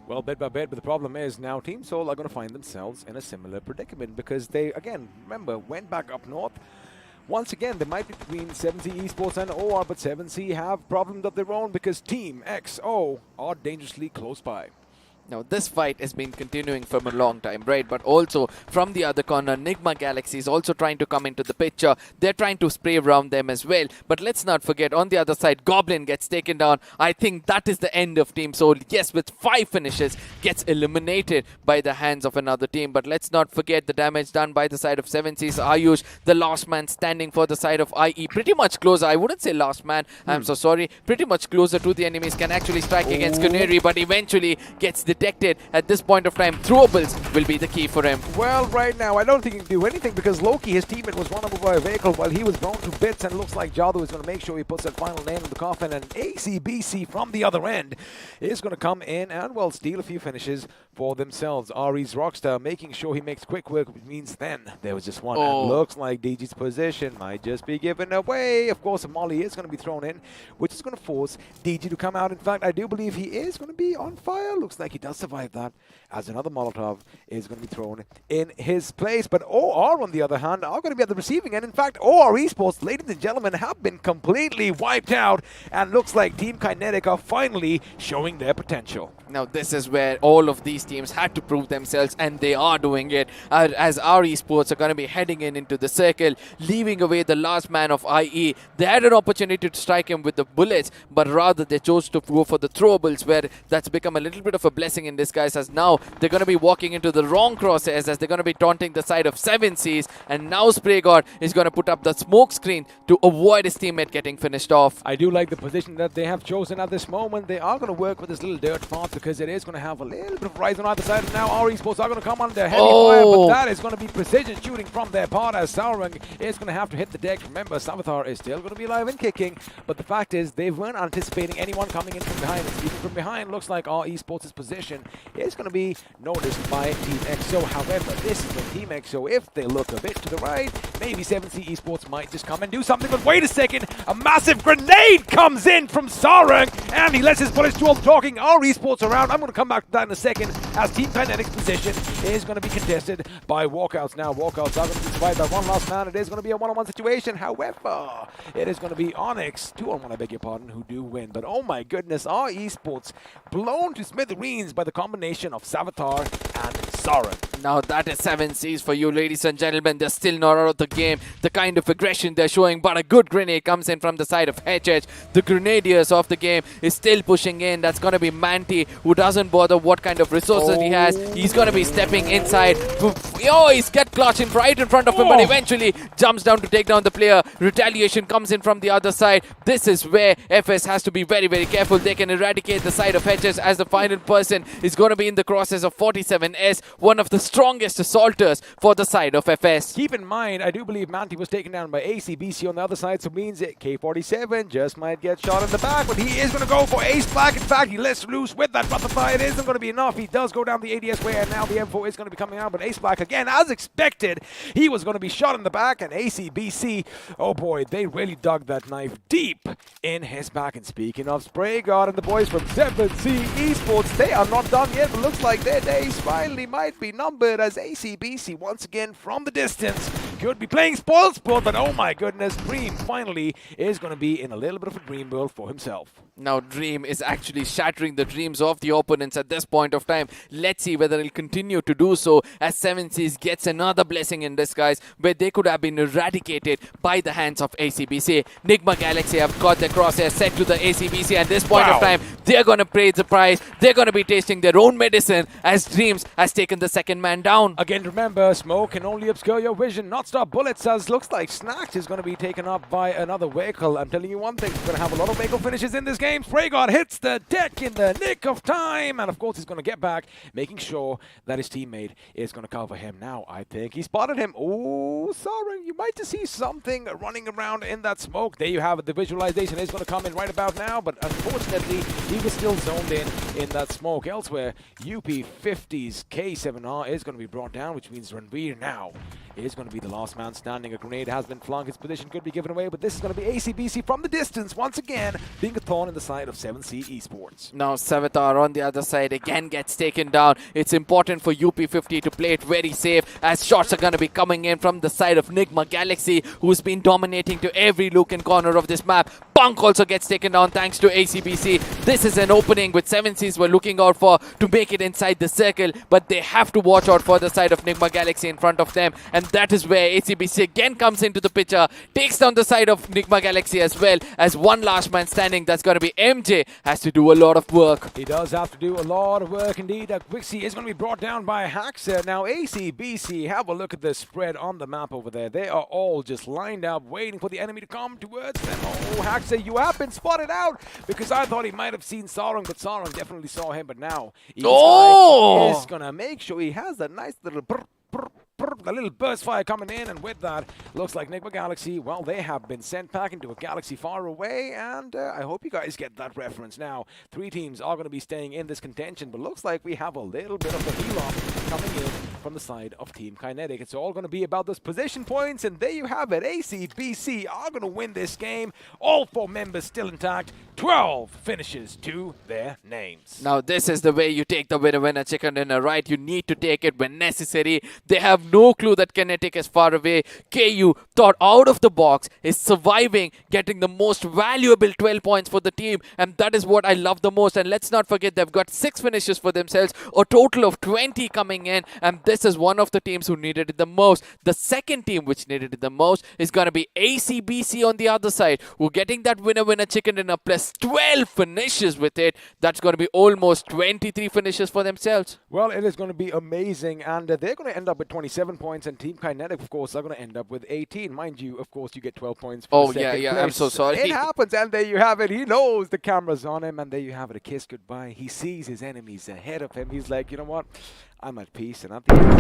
Well, bit by bit, but the problem is now Team Soul are going to find themselves in a similar predicament because they, again, remember, went back up north. Once again, they might be between 7C Esports and OR, but 7C have problems of their own because Team XO are dangerously close by. Now, this fight has been continuing from a long time, right? But also, from the other corner, Nigma Galaxy is also trying to come into the picture. They're trying to spray around them as well. But let's not forget, on the other side, Goblin gets taken down. I think that is the end of Team Soul. Yes, with 5 finishes, gets eliminated by the hands of another team. But let's not forget the damage done by the side of 7C's Ayush, the last man standing for the side of IE. Pretty much closer. I wouldn't say last man. I'm so sorry. Pretty much closer to the enemies. Can actually strike against Canary, but eventually gets detected. At this point of time, throwables will be the key for him. Well, right now, I don't think he can do anything because Loki, his teammate, was run over by a vehicle while he was blown to bits, and it looks like Jadu is going to make sure he puts that final nail in the coffin, and ACBC from the other end is going to come in and, well, steal a few finishes for themselves. Ari's Rockstar making sure he makes quick work, which means then there was just one. And looks like DG's position might just be given away. Of course, a molly is going to be thrown in, which is going to force DG to come out. In fact, I do believe he is going to be on fire. Looks like he does survive that, as another Molotov is going to be thrown in his place. But OR, on the other hand, are going to be at the receiving end. In fact, OR Esports, ladies and gentlemen, have been completely wiped out, and looks like Team Kinetic are finally showing their potential. Now, this is where all of these teams had to prove themselves, and they are doing it, as our Esports are going to be heading into the circle, leaving away the last man of IE. They had an opportunity to strike him with the bullets, but rather they chose to go for the throwables, where that's become a little bit of a blessing in disguise, as now they're going to be walking into the wrong crosshairs, as they're going to be taunting the side of 7Cs, and now Spray God is going to put up the smoke screen to avoid his teammate getting finished off. I do like the position that they have chosen at this moment. They are going to work with this little dirt fort because it is going to have a little bit of rise on either side. And now our Esports are going to come under heavy fire, but that is going to be precision shooting from their part, as Saurang is going to have to hit the deck. Remember, Savitar is still going to be alive and kicking, but the fact is they weren't anticipating anyone coming in from behind. Even from behind, looks like our Esports' position position is going to be noticed by Team EXO. However, this is when Team EXO, if they look a bit to the right, maybe 7C Esports might just come and do something. But wait a second, a massive grenade comes in from Sarang, and he lets his bullets do all the talking. Our Esports around. I'm going to come back to that in a second, as Team Kinetic's position is going to be contested by Walkouts. Now, Walkouts are going to be survived by one last man. It is going to be a one-on-one situation. However, it is going to be Onyx, 2-on-1, I beg your pardon, who do win. But oh my goodness, our Esports blown to smithereens by the combination of Savitar and Sarang. Now that is 7Cs for you, ladies and gentlemen. They're still not out of the game. The kind of aggression they're showing, but a good grenade comes in from the side of HH. The Grenadiers of the game is still pushing in. That's going to be Manti, who doesn't bother what kind of resources he has. He's going to be stepping inside. Oh, he's got clutching right in front of him, but eventually jumps down to take down the player. Retaliation comes in from the other side. This is where FS has to be very, very careful. They can eradicate the side of HH, as the final person is going to be in the crosses of 47S, one of the strongest assaulters for the side of FS. Keep in mind, I do believe Manti was taken down by ACBC on the other side, so means it K47 just might get shot in the back, but he is going to go for Ace Black. In fact, he lets loose with that butterfly. It isn't going to be enough. He does go down the ADS way, and now the M4 is going to be coming out, but Ace Black, again, as expected, he was going to be shot in the back, and ACBC, oh boy, they really dug that knife deep in his back. And speaking of Spray God and the boys from 7C Esports, they are not done yet, but looks like their days finally might be numbered, as ACBC once again from the distance could be playing spoil sport, but oh my goodness, Dream finally is going to be in a little bit of a dream world for himself. Now Dream is actually shattering the dreams of the opponents at this point of time. Let's see whether he'll continue to do so, as 7Cs gets another blessing in disguise where they could have been eradicated by the hands of ACBC. Nigma Galaxy have got their crosshairs set to the ACBC at this point of time. They're going to pay the price. They're going to be tasting their own medicine, as Dreams has taken the second man down. Again, remember, smoke can only obscure your vision, not stop bullets, as looks like Snacks is going to be taken up by another vehicle. I'm telling you one thing, we're going to have a lot of vehicle finishes in this game. Spray God hits the deck in the nick of time, and of course he's going to get back, making sure that his teammate is going to cover him. Now, I think he spotted him. Oh, sorry, you might just see something running around in that smoke. There you have it. The visualization is going to come in right about now, but unfortunately, he was still zoned in that smoke. Elsewhere, UP50's K7R is going to be brought down, which means Ranveer now is going to be the last man standing. A grenade has been flung. His position could be given away, but this is going to be ACBC from the distance, once again, being a thorn in the side of 7C Esports. Now Savitar on the other side again gets taken down. It's important for UP50 to play it very safe, as shots are going to be coming in from the side of Nigma Galaxy, who's been dominating to every look and corner of this map. Punk also gets taken down thanks to ACBC. This is an opening which 7Cs were looking out for to make it inside the circle, but they have to watch out for the side of Nigma Galaxy in front of them, and that is where ACBC again comes into the picture, takes down the side of Nigma Galaxy as well, as one last man standing. That's going to be MJ, has to do a lot of work. He does have to do a lot of work indeed. Quixie is going to be brought down by Haxa. Now ACBC, have a look at the spread on the map over there. They are all just lined up waiting for the enemy to come towards them. Oh, Haxa, you have been spotted out, because I thought he might have seen Sarang, but Sarang definitely saw him. But now is going to make sure he has that nice little the little burst fire coming in, and with that, looks like Nigma Galaxy, well, they have been sent back into a galaxy far away, and I hope you guys get that reference. Now, 3 teams are going to be staying in this contention, but looks like we have a little bit of a heal-off coming in from the side of Team Kinetic. It's all going to be about those position points, and there you have it. ACBC are going to win this game. All 4 members still intact. 12 finishes to their names. Now, this is the way you take the winner chicken dinner, right? You need to take it when necessary. They have no clue that Kinetic is far away. KU thought out of the box, is surviving, getting the most valuable 12 points for the team, and that is what I love the most. And let's not forget, they've got 6 finishes for themselves, a total of 20 coming in, and this is one of the teams who needed it the most. The second team which needed it the most is going to be ACBC on the other side, who are getting that winner chicken dinner plus 12 finishes with it. That's going to be almost 23 finishes for themselves. Well, it is going to be amazing, and they're going to end up with 27 points, and Team Kinetic, of course, are going to end up with 18. Mind you, of course, you get 12 points for the second place. I'm so sorry. It happens, and there you have it. He knows the camera's on him, and there you have it, a kiss goodbye. He sees his enemies ahead of him. He's like, you know what? I'm at peace, and at the end,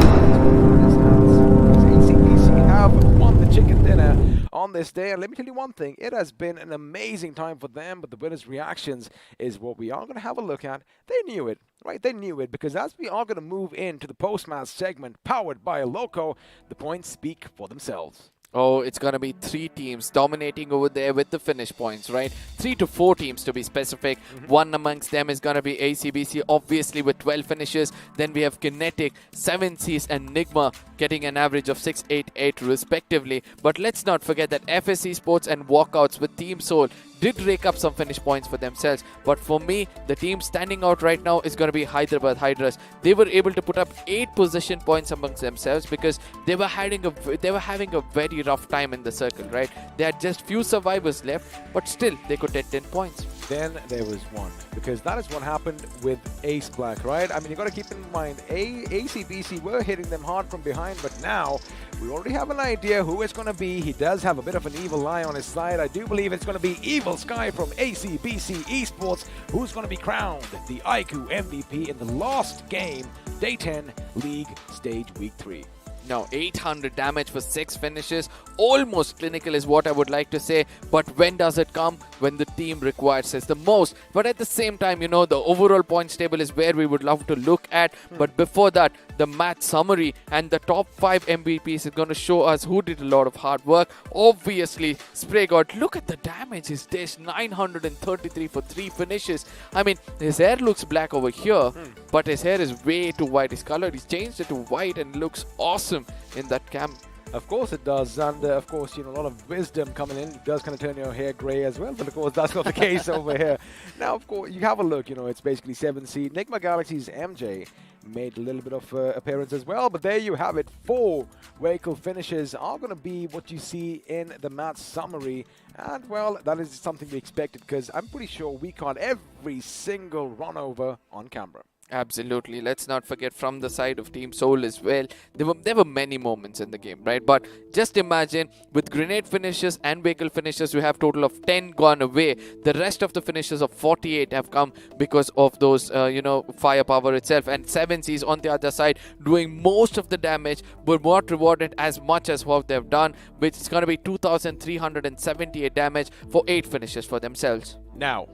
ACBC have won the chicken dinner on this day. And let me tell you one thing, it has been an amazing time for them, but the winners' reactions is what we are going to have a look at. They knew it, right? They knew it, because as we are going to move into the post-match segment powered by Loco, the points speak for themselves. Oh, it's going to be 3 teams dominating over there with the finish points, right? 3 to 4 teams to be specific. One amongst them is going to be ACBC, obviously with 12 finishes. Then we have Kinetic, 7Cs and Nigma getting an average of 688 respectively. But let's not forget that FS Esports and Walkouts with Team Soul did rake up some finish points for themselves. But for me, the team standing out right now is going to be Hyderabad Hydras. They were able to put up 8 position points amongst themselves because they were having a very rough time in the circle, right? They had just few survivors left, but still they could get 10 points. Then there was one, because that is what happened with Ace Black, right? I mean, you got to keep in mind, ACBC were hitting them hard from behind, but now we already have an idea who it's going to be. He does have a bit of an evil eye on his side. I do believe it's going to be Evil Sky from ACBC Esports, who's going to be crowned the iQOO MVP in the last game, Day 10 League Stage Week 3. Now, 800 damage for 6 finishes, almost clinical is what I would like to say, but when does it come? When the team requires it the most. But at the same time, you know, the overall points table is where we would love to look at. But before that, the match summary and the top 5 MVPs is going to show us who did a lot of hard work. Obviously, Spray God, look at the damage he's dished, 933 for 3 finishes. I mean, his hair looks black over here, but his hair is way too white. His color, he's changed it to white and looks awesome in that cam. Of course it does, and of course, you know, a lot of wisdom coming in. It does kind of turn your hair grey as well, but of course that's not the case over here. Now, of course, you have a look, you know, it's basically 7C. Enigma Galaxy's MJ made a little bit of appearance as well, but there you have it. 4 vehicle finishes are going to be what you see in the match summary, and well, that is something we expected, because I'm pretty sure we caught every single run over on camera. Absolutely. Let's not forget from the side of Team Soul as well. There were many moments in the game, right? But just imagine with grenade finishes and vehicle finishes, we have total of 10 gone away. The rest of the finishes of 48 have come because of those, you know, firepower itself. And 7Cs on the other side doing most of the damage, but not rewarded as much as what they've done, which is going to be 2,378 damage for 8 finishes for themselves. Now,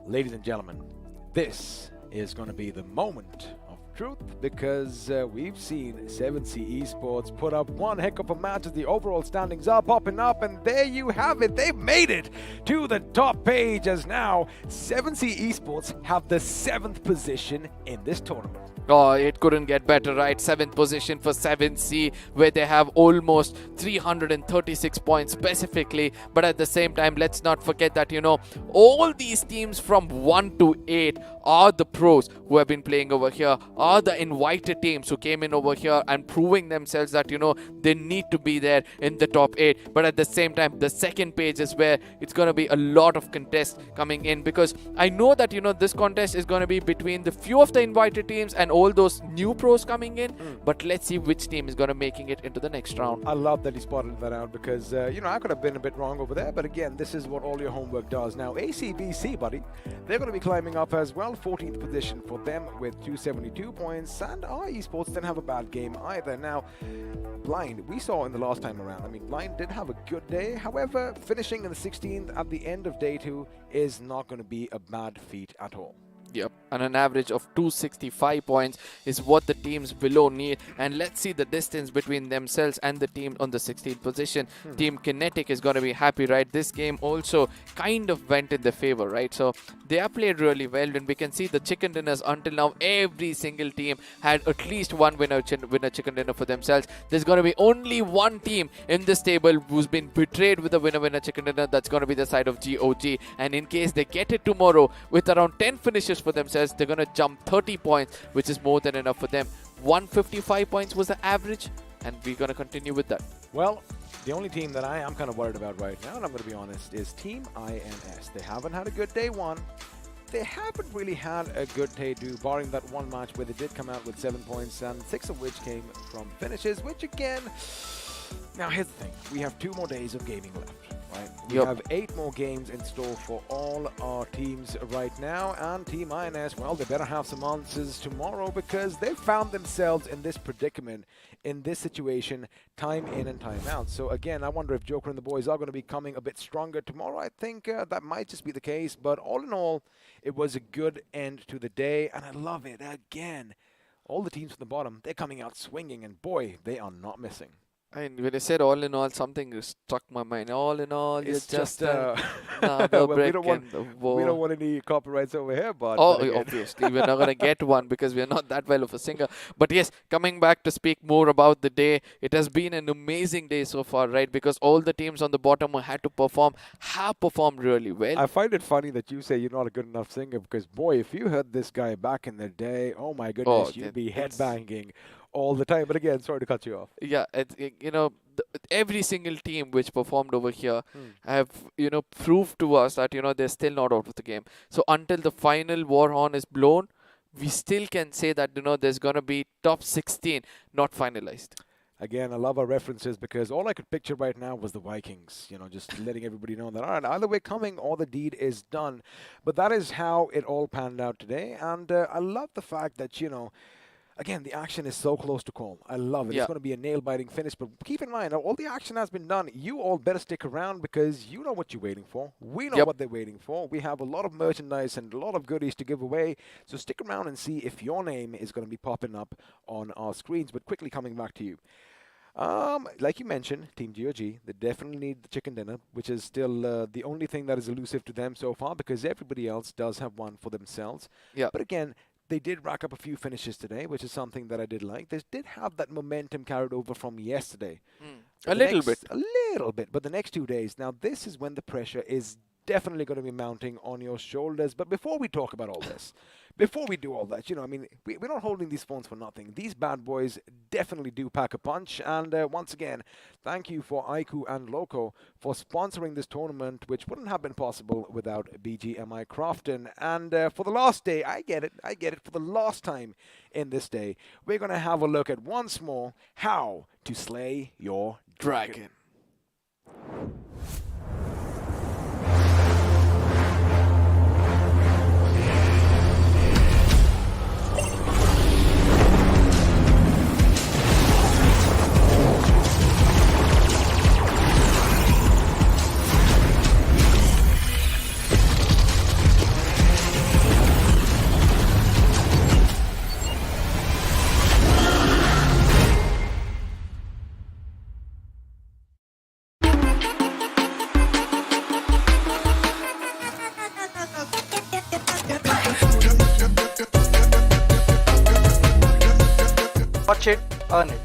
ladies and gentlemen, this is going to be the moment of truth, because we've seen 7C Esports put up one heck of a match as the overall standings are popping up, and there you have it. They've made it to the top page, as now 7C Esports have the 7th position in this tournament. Oh, it couldn't get better, right? 7th position for 7C, where they have almost 336 points specifically. But at the same time, let's not forget that, you know, all these teams from 1 to 8 are the pros who have been playing over here, are the invited teams who came in over here and proving themselves that, you know, they need to be there in the top 8. But at the same time, the second page is where it's going to be a lot of contests coming in, because I know that, you know, this contest is going to be between the few of the invited teams and all those new pros coming in, but let's see which team is going to making it into the next round. I love that he spotted that out, because you know, I could have been a bit wrong over there, but again, this is what all your homework does. Now ACBC, buddy, they're going to be climbing up as well. 14th position for them with 272 points, and our Esports didn't have a bad game either. Now Blind, we saw in the last time around, I mean, Blind did have a good day, however finishing in the 16th at the end of day 2 is not going to be a bad feat at all. Yep, and an average of 265 points is what the teams below need. And let's see the distance between themselves and the team on the 16th position. Team Kinetic is going to be happy, right? This game also kind of went in their favor, right? So they have played really well, and we can see the chicken dinners until now. Every single team had at least one winner chicken dinner for themselves. There's going to be only one team in this table who's been betrayed with a winner chicken dinner. That's going to be the side of GOG. And in case they get it tomorrow with around 10 finishes for themselves, they're going to jump 30 points, which is more than enough for them. 155 points was the average, and we're going to continue with that. Well, the only team that I am kind of worried about right now, and I'm going to be honest, is Team INS. They haven't had a good day 1. They haven't really had a good day 2, barring that one match where they did come out with 7 points, and 6 of which came from finishes, which again, now here's the thing, we have 2 more days of gaming left. Right? We have 8 more games in store for all our teams right now, and Team INS, well, they better have some answers tomorrow because they've found themselves in this predicament, in this situation, time in and time out. So again, I wonder if Joker and the boys are going to be coming a bit stronger tomorrow. I think that might just be the case, but all in all, it was a good end to the day, and I love it. Again, all the teams from the bottom, they're coming out swinging, and boy, they are not missing. And when I said all in all, something struck my mind. All in all, It's just well, we don't want any copyrights over here, but obviously we're not gonna get one because we're not that well of a singer. But yes, coming back to speak more about the day, it has been an amazing day so far, right? Because all the teams on the bottom who had to perform have performed really well. I find it funny that you say you're not a good enough singer because, boy, if you heard this guy back in the day, oh my goodness, you'd be headbanging all the time. But again, sorry to cut you off. Yeah, every single team which performed over here have, proved to us that, they're still not out of the game. So until the final war horn is blown, we still can say that, there's going to be top 16 not finalized. Again, I love our references because all I could picture right now was the Vikings, just letting everybody know that, all right, either we're coming or the deed is done. But that is how it all panned out today. And I love the fact that, again, the action is so close to call. I love it. It's going to be a nail-biting finish. But keep in mind, all the action has been done. You all better stick around because you know what you're waiting for. We know what they're waiting for. We have a lot of merchandise and a lot of goodies to give away. So stick around and see if your name is going to be popping up on our screens. But quickly coming back to you. Like you mentioned, Team GOG, they definitely need the chicken dinner, which is still the only thing that is elusive to them so far because everybody else does have one for themselves. Yeah. But again, they did rack up a few finishes today, which is something that I did like. They did have that momentum carried over from yesterday. A little bit. But the next 2 days, now this is when the pressure is definitely going to be mounting on your shoulders. But before we talk about all this, before we do all that, we're not holding these phones for nothing. These bad boys definitely do pack a punch. And once again, thank you for iQOO and Loco for sponsoring this tournament, which wouldn't have been possible without BGMI Crafton. And for the last day, I get it, for the last time in this day, we're going to have a look at once more how to slay your dragon. Watch it, earn it.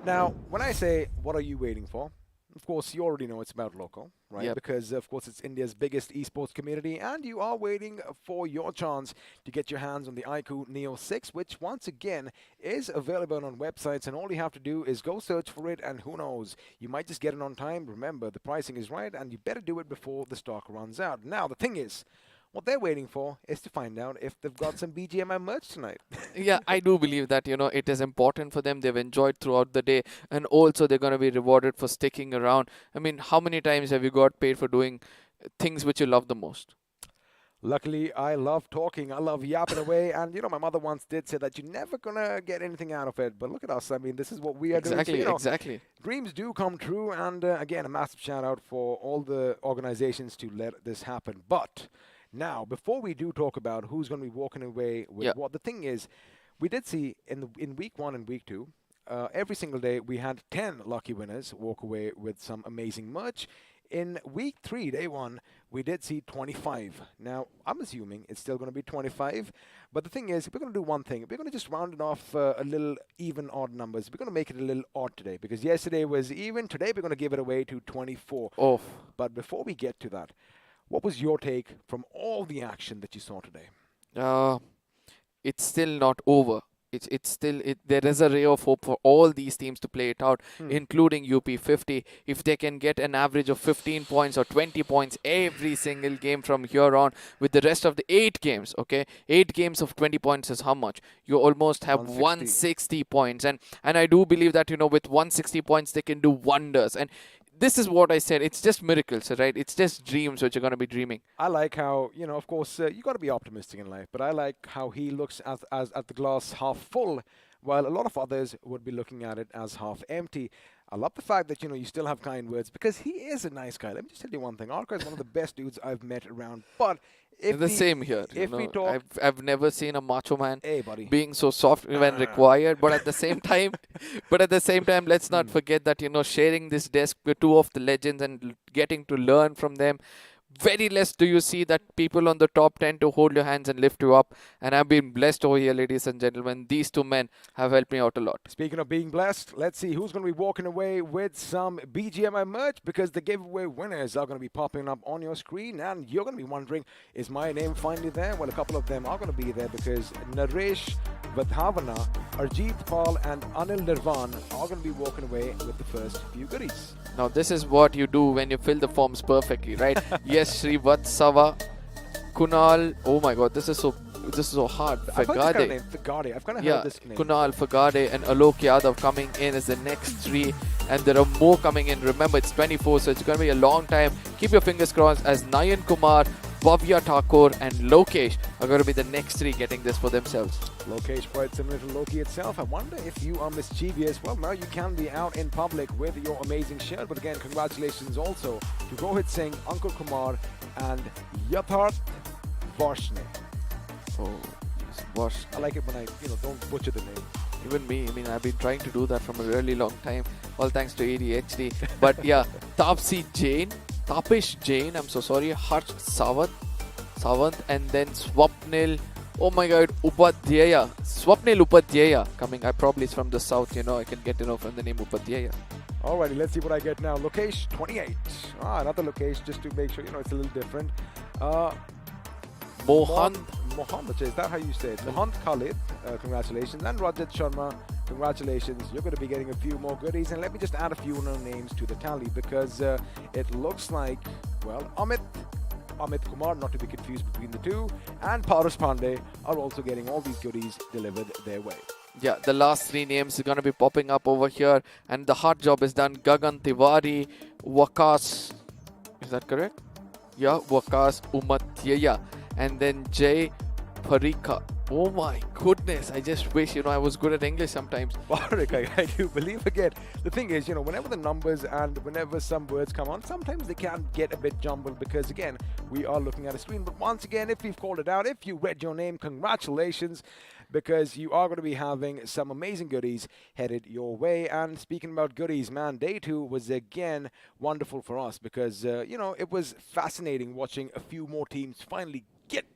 Now, when I say, what are you waiting for? Of course, you already know it's about Loco, right? Yep. Because, of course, it's India's biggest esports community, and you are waiting for your chance to get your hands on the iQOO Neo 6, which, once again, is available on websites, and all you have to do is go search for it, and who knows, you might just get it on time. Remember, the pricing is right, and you better do it before the stock runs out. Now, the thing is, what they're waiting for is to find out if they've got some BGMI merch tonight. Yeah, I do believe that, it is important for them. They've enjoyed throughout the day, and also they're going to be rewarded for sticking around. I mean, how many times have you got paid for doing things which you love the most? Luckily, I love talking. I love yapping away. And, my mother once did say that you're never going to get anything out of it. But look at us. I mean, this is what we are doing. So, exactly. Dreams do come true. And, again, a massive shout out for all the organizations to let this happen. But now, before we do talk about who's going to be walking away with what, the thing is, we did see in week 1 and week 2, every single day we had 10 lucky winners walk away with some amazing merch. In week 3, day 1, we did see 25. Now, I'm assuming it's still going to be 25, but the thing is, we're going to do one thing. We're going to just round it off a little even odd numbers. We're going to make it a little odd today, because yesterday was even. Today, we're going to give it away to 24. Oh. But before we get to that, what was your take from all the action that you saw today? it's still not over. It's still, there is a ray of hope for all these teams to play it out, including UP50. If they can get an average of 15 points or 20 points every single game from here on, with the rest of the 8 games, okay? 8 games of 20 points is how much? You almost have 160 points. And I do believe that, you know, with 160 points, they can do wonders. And this is what I said. It's just miracles, right? It's just dreams which you're going to be dreaming. I like how, you know, of course, you got to be optimistic in life, but I like how he looks at the glass half full, while a lot of others would be looking at it as half empty. I love the fact that, you know, you still have kind words, because he is a nice guy. Let me just tell you one thing. Arca is one of the best dudes I've met around, but if the same here. If we talk, I've never seen a macho man buddy, being so soft when required, but at the same time, let's not forget that, you know, sharing this desk with 2 of the legends and getting to learn from them. Very less do you see that people on the top 10 to hold your hands and lift you up. And I've been blessed over here, ladies and gentlemen. These 2 men have helped me out a lot. Speaking of being blessed, let's see who's going to be walking away with some BGMI merch, because the giveaway winners are going to be popping up on your screen. And you're going to be wondering, is my name finally there? Well, a couple of them are going to be there, because Naresh Vadhavana, Arjit Paul and Anil Nirvan are going to be walking away with the first few goodies. Now, this is what you do when you fill the forms perfectly, right? Yes, Shri Vatsava, Kunal. Oh my God, this is so hard. Fagade. I've kind of heard this name. Kunal, Fagade and Alok Yadav coming in as the next 3. And there are more coming in. Remember, it's 24, so it's going to be a long time. Keep your fingers crossed, as Nayan Kumar, Bhavya Thakur and Lokesh are going to be the next 3 getting this for themselves. Lokesh, quite similar to Loki itself. I wonder if you are mischievous. Well, now you can be out in public with your amazing shirt. But again, congratulations also to Rohit Singh, Ankur Kumar and Yatharth Varshne. Oh, yes, Varshne. I like it when I, you know, don't butcher the name. Even me, I mean, I've been trying to do that from a really long time. All thanks to ADHD. But yeah, Tapish Jain, I'm so sorry, Harsh Sawant, and then Swapnil. Oh my God, Swapnil Upadhyaya coming. I probably is from the south, you know, I can get to know from the name Upadhyaya. Alrighty, let's see what I get now. Lokesh 28. Another Lokesh, just to make sure, you know, it's a little different. Mohand, is that how you say it? Mohand Khalid, congratulations. And Rajat Sharma, congratulations. You're going to be getting a few more goodies. And let me just add a few more names to the tally, because it looks like, well, Amit Kumar, not to be confused between the 2, and Paras Pandey are also getting all these goodies delivered their way. Yeah, the last 3 names are going to be popping up over here, and the hard job is done. Gagan Tiwari, Wakas, is that correct? Yeah, Wakas Umatyaya, and then Jay Parika. Oh my goodness, I just wish, you know, I was good at English sometimes. Warwick, I do believe again. The thing is, you know, whenever the numbers and whenever some words come on, sometimes they can get a bit jumbled, because again, we are looking at a screen. But once again, if we've called it out, if you read your name, congratulations, because you are going to be having some amazing goodies headed your way. And speaking about goodies, man, day 2 was again wonderful for us, because, you know, it was fascinating watching a few more teams finally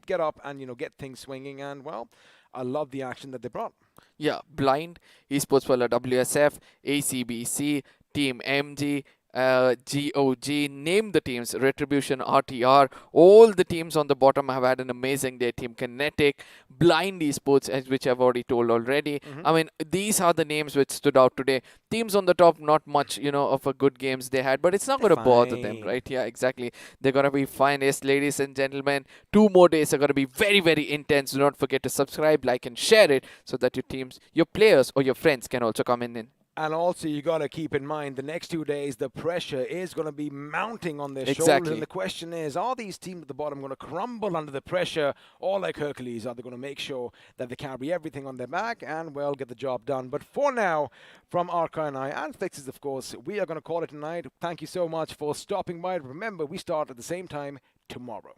get up and, you know, get things swinging. And well, I love the action that they brought. Yeah, Blind, Esports WSF, ACBC, Team MG, GOG, name the teams, Retribution, RTR, all the teams on the bottom have had an amazing day. Team Kinetic, Blind Esports, which I've already told already. I mean, these are the names which stood out today. Teams on the top, not much, you know, of a good games they had, but it's not going to bother them, right? Yeah, exactly. They're going to be fine. Yes, ladies and gentlemen, 2 more days are going to be very, very intense. Do not forget to subscribe, like, and share it, so that your teams, your players, or your friends can also come in. And also, you got to keep in mind, the next 2 days, the pressure is going to be mounting on their shoulders. And the question is, are these teams at the bottom going to crumble under the pressure? Or like Hercules, are they going to make sure that they carry everything on their back and, well, get the job done? But for now, from Arca and I, and Fixes, of course, we are going to call it tonight. Thank you so much for stopping by. Remember, we start at the same time tomorrow.